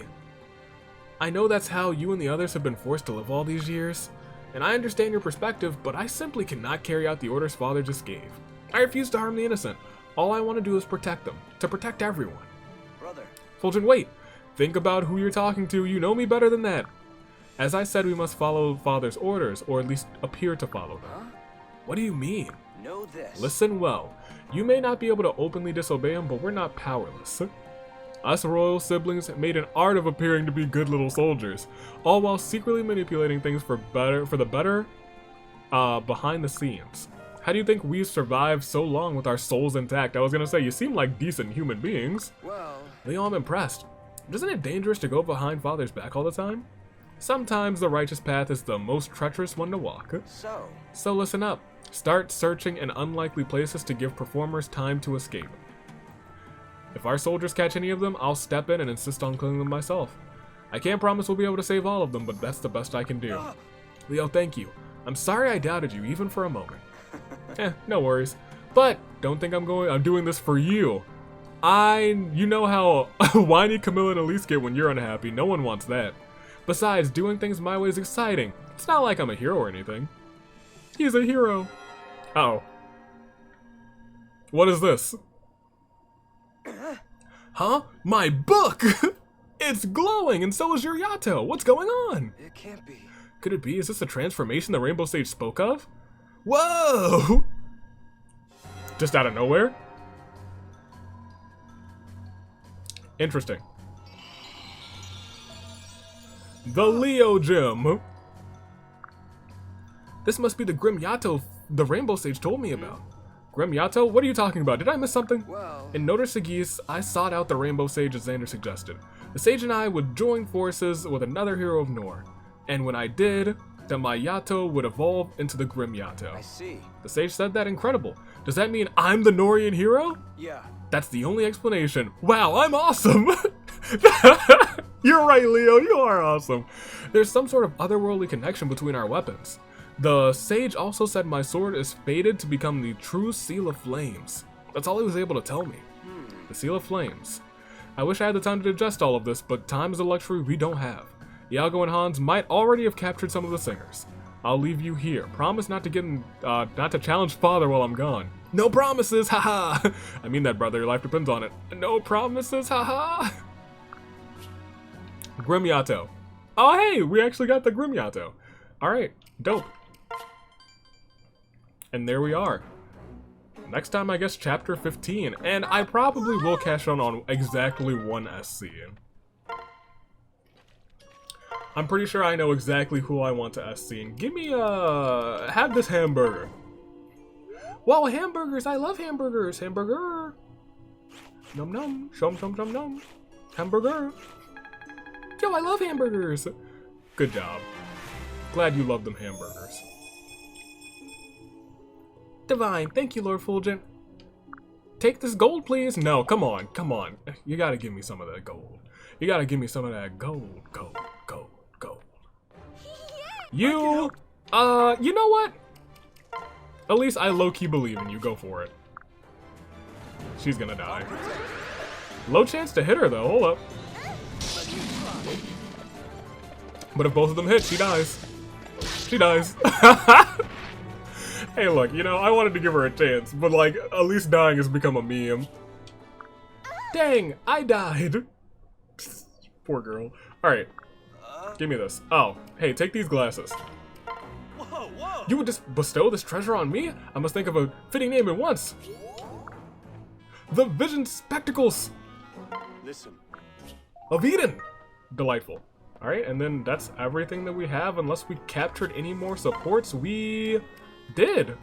I know that's how you and the others have been forced to live all these years, and I understand your perspective, but I simply cannot carry out the orders Father just gave. I refuse to harm the innocent. All I want to do is protect them, to protect everyone. Brother. Fulgent, wait. Think about who you're talking to. You know me better than that. As I said, we must follow Father's orders, or at least appear to follow them. Huh? What do you mean? Know this. Listen well. You may not be able to openly disobey him, but we're not powerless. Us royal siblings made an art of appearing to be good little soldiers, all while secretly manipulating things for the better behind the scenes. How do you think we've survived so long with our souls intact? I was gonna say, you seem like decent human beings. Well. Leo, I'm impressed. Isn't it dangerous to go behind Father's back all the time? Sometimes the righteous path is the most treacherous one to walk. So listen up. Start searching in unlikely places to give performers time to escape. If our soldiers catch any of them, I'll step in and insist on killing them myself. I can't promise we'll be able to save all of them, but that's the best I can do. Leo, thank you. I'm sorry I doubted you, even for a moment. No worries. But don't think I'm doing this for you. You know how whiny Camilla and Elise get when you're unhappy. No one wants that. Besides, doing things my way is exciting. It's not like I'm a hero or anything. He's a hero. Uh-oh. What is this? Huh? My book! It's glowing, and so is your Yato. What's going on? It can't be. Could it be? Is this the transformation the Rainbow Sage spoke of? Whoa! Just out of nowhere? Interesting. The Leo Gem. This must be the Grim Yato the Rainbow Sage told me about. Grim Yato? What are you talking about? Did I miss something? Well. In Notor Sagis, I sought out the Rainbow Sage as Xander suggested. The Sage and I would join forces with another hero of Nor. And when I did, then my Yato would evolve into the Grim Yato. I see. The Sage said that. Incredible. Does that mean I'm the Norian hero? Yeah. That's the only explanation. Wow, I'm awesome! You're right, Leo, you are awesome. There's some sort of otherworldly connection between our weapons. The Sage also said my sword is fated to become the true Seal of Flames. That's all he was able to tell me. The Seal of Flames. I wish I had the time to digest all of this, but time is a luxury we don't have. Iago and Hans might already have captured some of the singers. I'll leave you here. Promise not to challenge Father while I'm gone. No promises, haha! I mean that, brother, your life depends on it. No promises, haha! Grim Yato. Oh hey, we actually got the Grim Yato. Alright, dope. And there we are. Next time, I guess, chapter 15. And I probably will cash on exactly one SC. I'm pretty sure I know exactly who I want to SC. And give me have this hamburger. Wow, hamburgers! I love hamburgers! Hamburger! Num num! Shum shum shum num! Hamburger! Yo, I love hamburgers! Good job. Glad you love them hamburgers. Divine, thank you, Lord Fulgent. Take this gold, please. No, come on, come on. You gotta give me some of that gold. You gotta give me some of that gold, gold, gold, gold. You know what? At least I low-key believe in you. Go for it. She's gonna die. Low chance to hit her, though. Hold up. But if both of them hit, she dies. She dies. Hey, look, you know, I wanted to give her a chance, but, like, at least dying has become a meme. Dang, I died. Poor girl. Alright. Give me this. Oh, hey, take these glasses. Whoa, whoa! You would just bestow this treasure on me? I must think of a fitting name at once. The Vision Spectacles Listen, of Eden. Delightful. Alright, and then that's everything that we have, unless we captured any more supports. We did.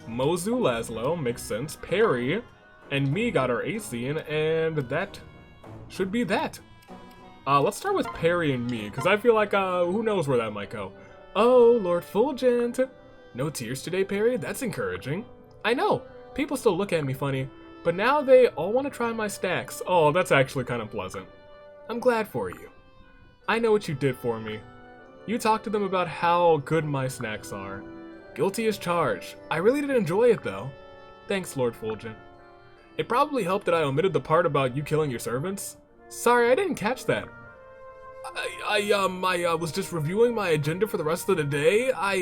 Mozu, Laslow, makes sense. Peri and me got our AC in, and that should be that. Let's start with Peri and me, because I feel like, who knows where that might go. Oh, Lord Fulgent. No tears today, Peri? That's encouraging. I know. People still look at me funny, but now they all want to try my stacks. Oh, that's actually kind of pleasant. I'm glad for you. I know what you did for me. You talked to them about how good my snacks are. Guilty as charged. I really did enjoy it, though. Thanks, Lord Fulgent. It probably helped that I omitted the part about you killing your servants. Sorry, I didn't catch that. I was just reviewing my agenda for the rest of the day. I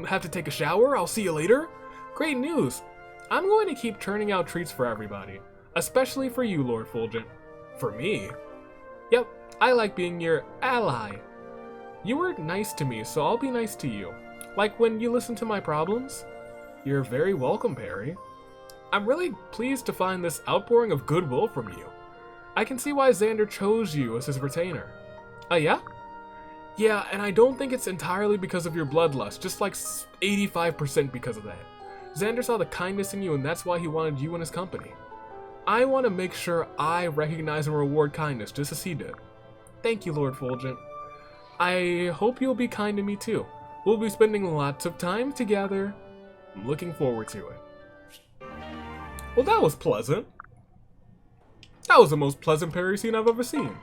have to take a shower. I'll see you later. Great news. I'm going to keep churning out treats for everybody. Especially for you, Lord Fulgent. For me? Yep, I like being your ally. You were nice to me, so I'll be nice to you. Like when you listen to my problems. You're very welcome, Peri. I'm really pleased to find this outpouring of goodwill from you. I can see why Xander chose you as his retainer. Yeah? Yeah, and I don't think it's entirely because of your bloodlust, just like 85% because of that. Xander saw the kindness in you, and that's why he wanted you in his company. I want to make sure I recognize and reward kindness, just as he did. Thank you, Lord Fulgent. I hope you'll be kind to me too. We'll be spending lots of time together. I'm looking forward to it. Well, that was pleasant. That was the most pleasant Peri scene I've ever seen.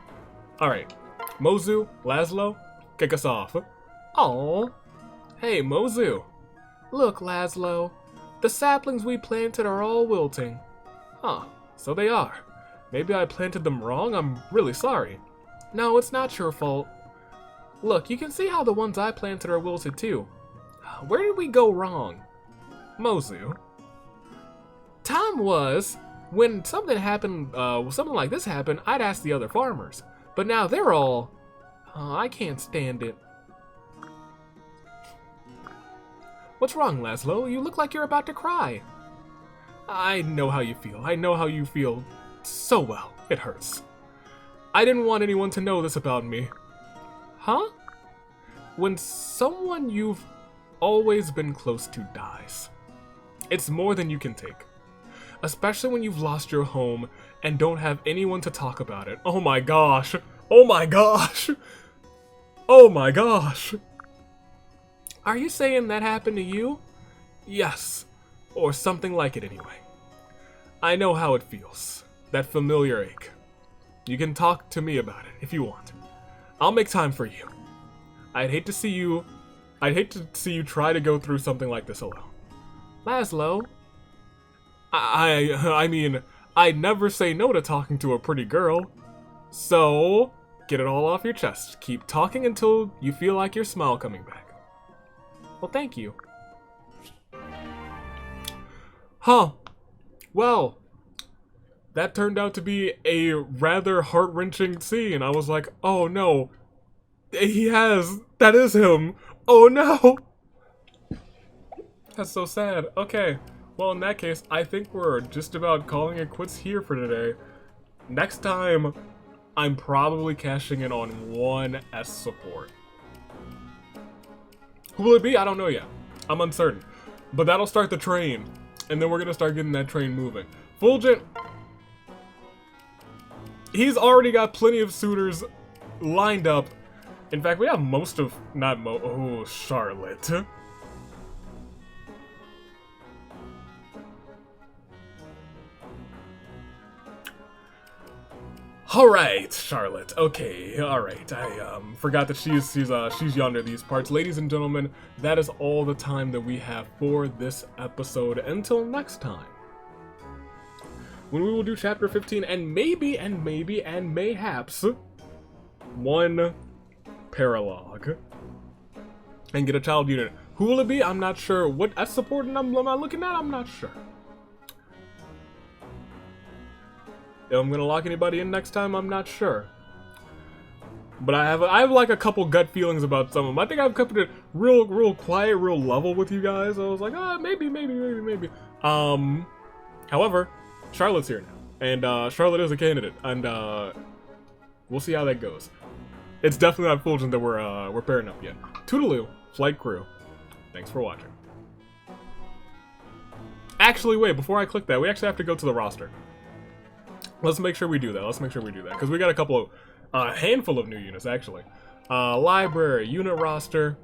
Alright, Mozu, Laslow, kick us off. Aww. Hey, Mozu. Look, Laslow. The saplings we planted are all wilting. Huh, so they are. Maybe I planted them wrong. I'm really sorry. No, it's not your fault. Look, you can see how the ones I planted are wilted too. Where did we go wrong? Mozu. Tom was, when something happened, something like this happened, I'd ask the other farmers. But now they're all, I can't stand it. What's wrong, Laslow? You look like you're about to cry. I know how you feel. I know how you feel so well. It hurts. I didn't want anyone to know this about me. Huh? When someone you've always been close to dies, it's more than you can take. Especially when you've lost your home and don't have anyone to talk about it. Oh my gosh. Oh my gosh. Oh my gosh. Are you saying that happened to you? Yes. Or something like it anyway. I know how it feels. That familiar ache. You can talk to me about it if you want. I'll make time for you. I'd hate to see you try to go through something like this alone. Laslow? I mean, I'd never say no to talking to a pretty girl. So, get it all off your chest. Keep talking until you feel like your smile coming back. Well, thank you. Huh. Well, that turned out to be a rather heart-wrenching scene. I was like, oh no. That is him. Oh no. That's so sad. Okay. Well, in that case, I think we're just about calling it quits here for today. Next time, I'm probably cashing in on one S support. Who will it be? I don't know yet. I'm uncertain. But that'll start the train. And then we're going to start getting that train moving. Fulgent, he's already got plenty of suitors lined up. In fact, we have most of, not oh, Charlotte. Alright, Charlotte. Okay, alright. I forgot that she's yonder these parts. Ladies and gentlemen, that is all the time that we have for this episode. Until next time, when we will do chapter 15 and maybe and mayhaps one paralogue and get a child unit. Who will it be? I'm not sure. What support number am I looking at? I'm not sure. If I'm gonna lock anybody in next time, I'm not sure. But I have like a couple gut feelings about some of them. I think I've kept it real quiet, real level with you guys. I was like, maybe. However, Charlotte's here now, and Charlotte is a candidate, and we'll see how that goes. It's definitely not Fulgent that we're pairing up yet. Toodaloo, flight crew. Thanks for watching. Actually, wait, before I click that, we actually have to go to the roster. Let's make sure we do that. Because we got a couple of, handful of new units, actually. Library, unit roster.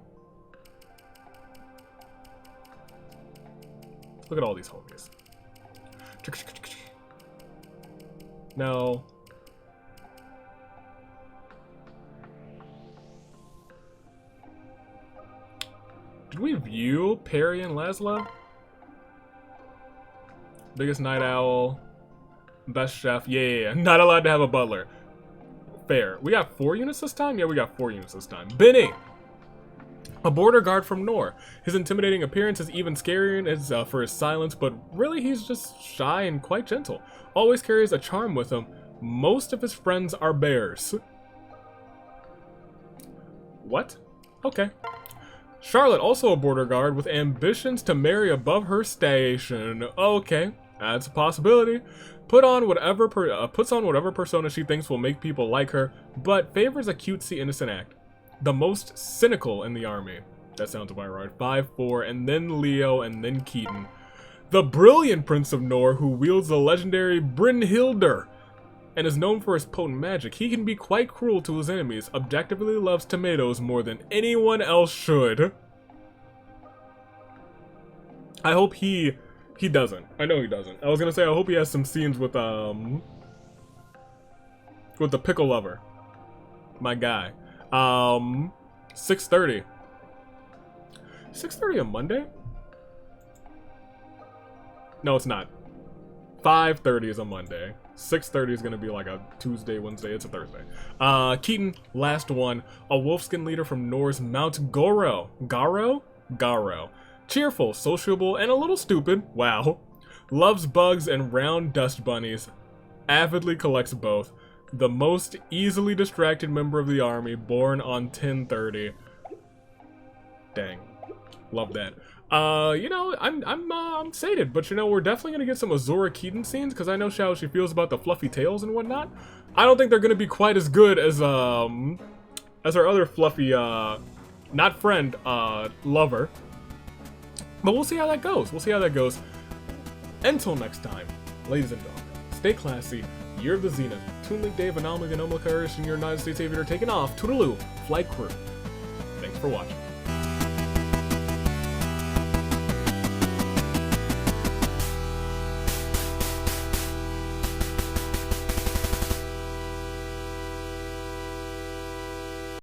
Look at all these homies. No. Did we view Peri and Laslow? Biggest night owl. Best chef. Yeah. Not allowed to have a butler. Fair. We got 4 units this time? Yeah, we got 4 units this time. Benny! A border guard from Nor. His intimidating appearance is even scarier for his silence, but really he's just shy and quite gentle. Always carries a charm with him. Most of his friends are bears. What? Okay. Charlotte, also a border guard with ambitions to marry above her station. Okay, that's a possibility. Puts on whatever persona she thinks will make people like her, but favors a cutesy innocent act. The most cynical in the army. That sounds about right. 5'4", and then Leo, and then Keaton. The brilliant Prince of Nor, who wields the legendary Brynhildr, and is known for his potent magic. He can be quite cruel to his enemies, objectively loves tomatoes more than anyone else should. I hope he doesn't. I know he doesn't. I was gonna say, I hope he has some scenes with the pickle lover. My guy. 6:30. 6:30 on Monday? No, it's not. 5:30 is a Monday. 6:30 is gonna be like a Tuesday, Wednesday. It's a Thursday. Keaton, last one. A wolfskin leader from Nor's Mount Goro. Garo? Cheerful, sociable, and a little stupid. Wow. Loves bugs and round dust bunnies. Avidly collects both. The most easily distracted member of the army, born on 10/30. Dang. Love that. You know, I'm sated, but you know, we're definitely gonna get some Azura Keaton scenes, because I know how she feels about the fluffy tails and whatnot. I don't think they're gonna be quite as good as our other fluffy, not friend, lover. But we'll see how that goes. Until next time, ladies and gentlemen, stay classy. Year of the Zenith. Toon Link Dave, Anomaly, and Omla and your United States Aviator taking off. Toodaloo, flight crew. Thanks for watching.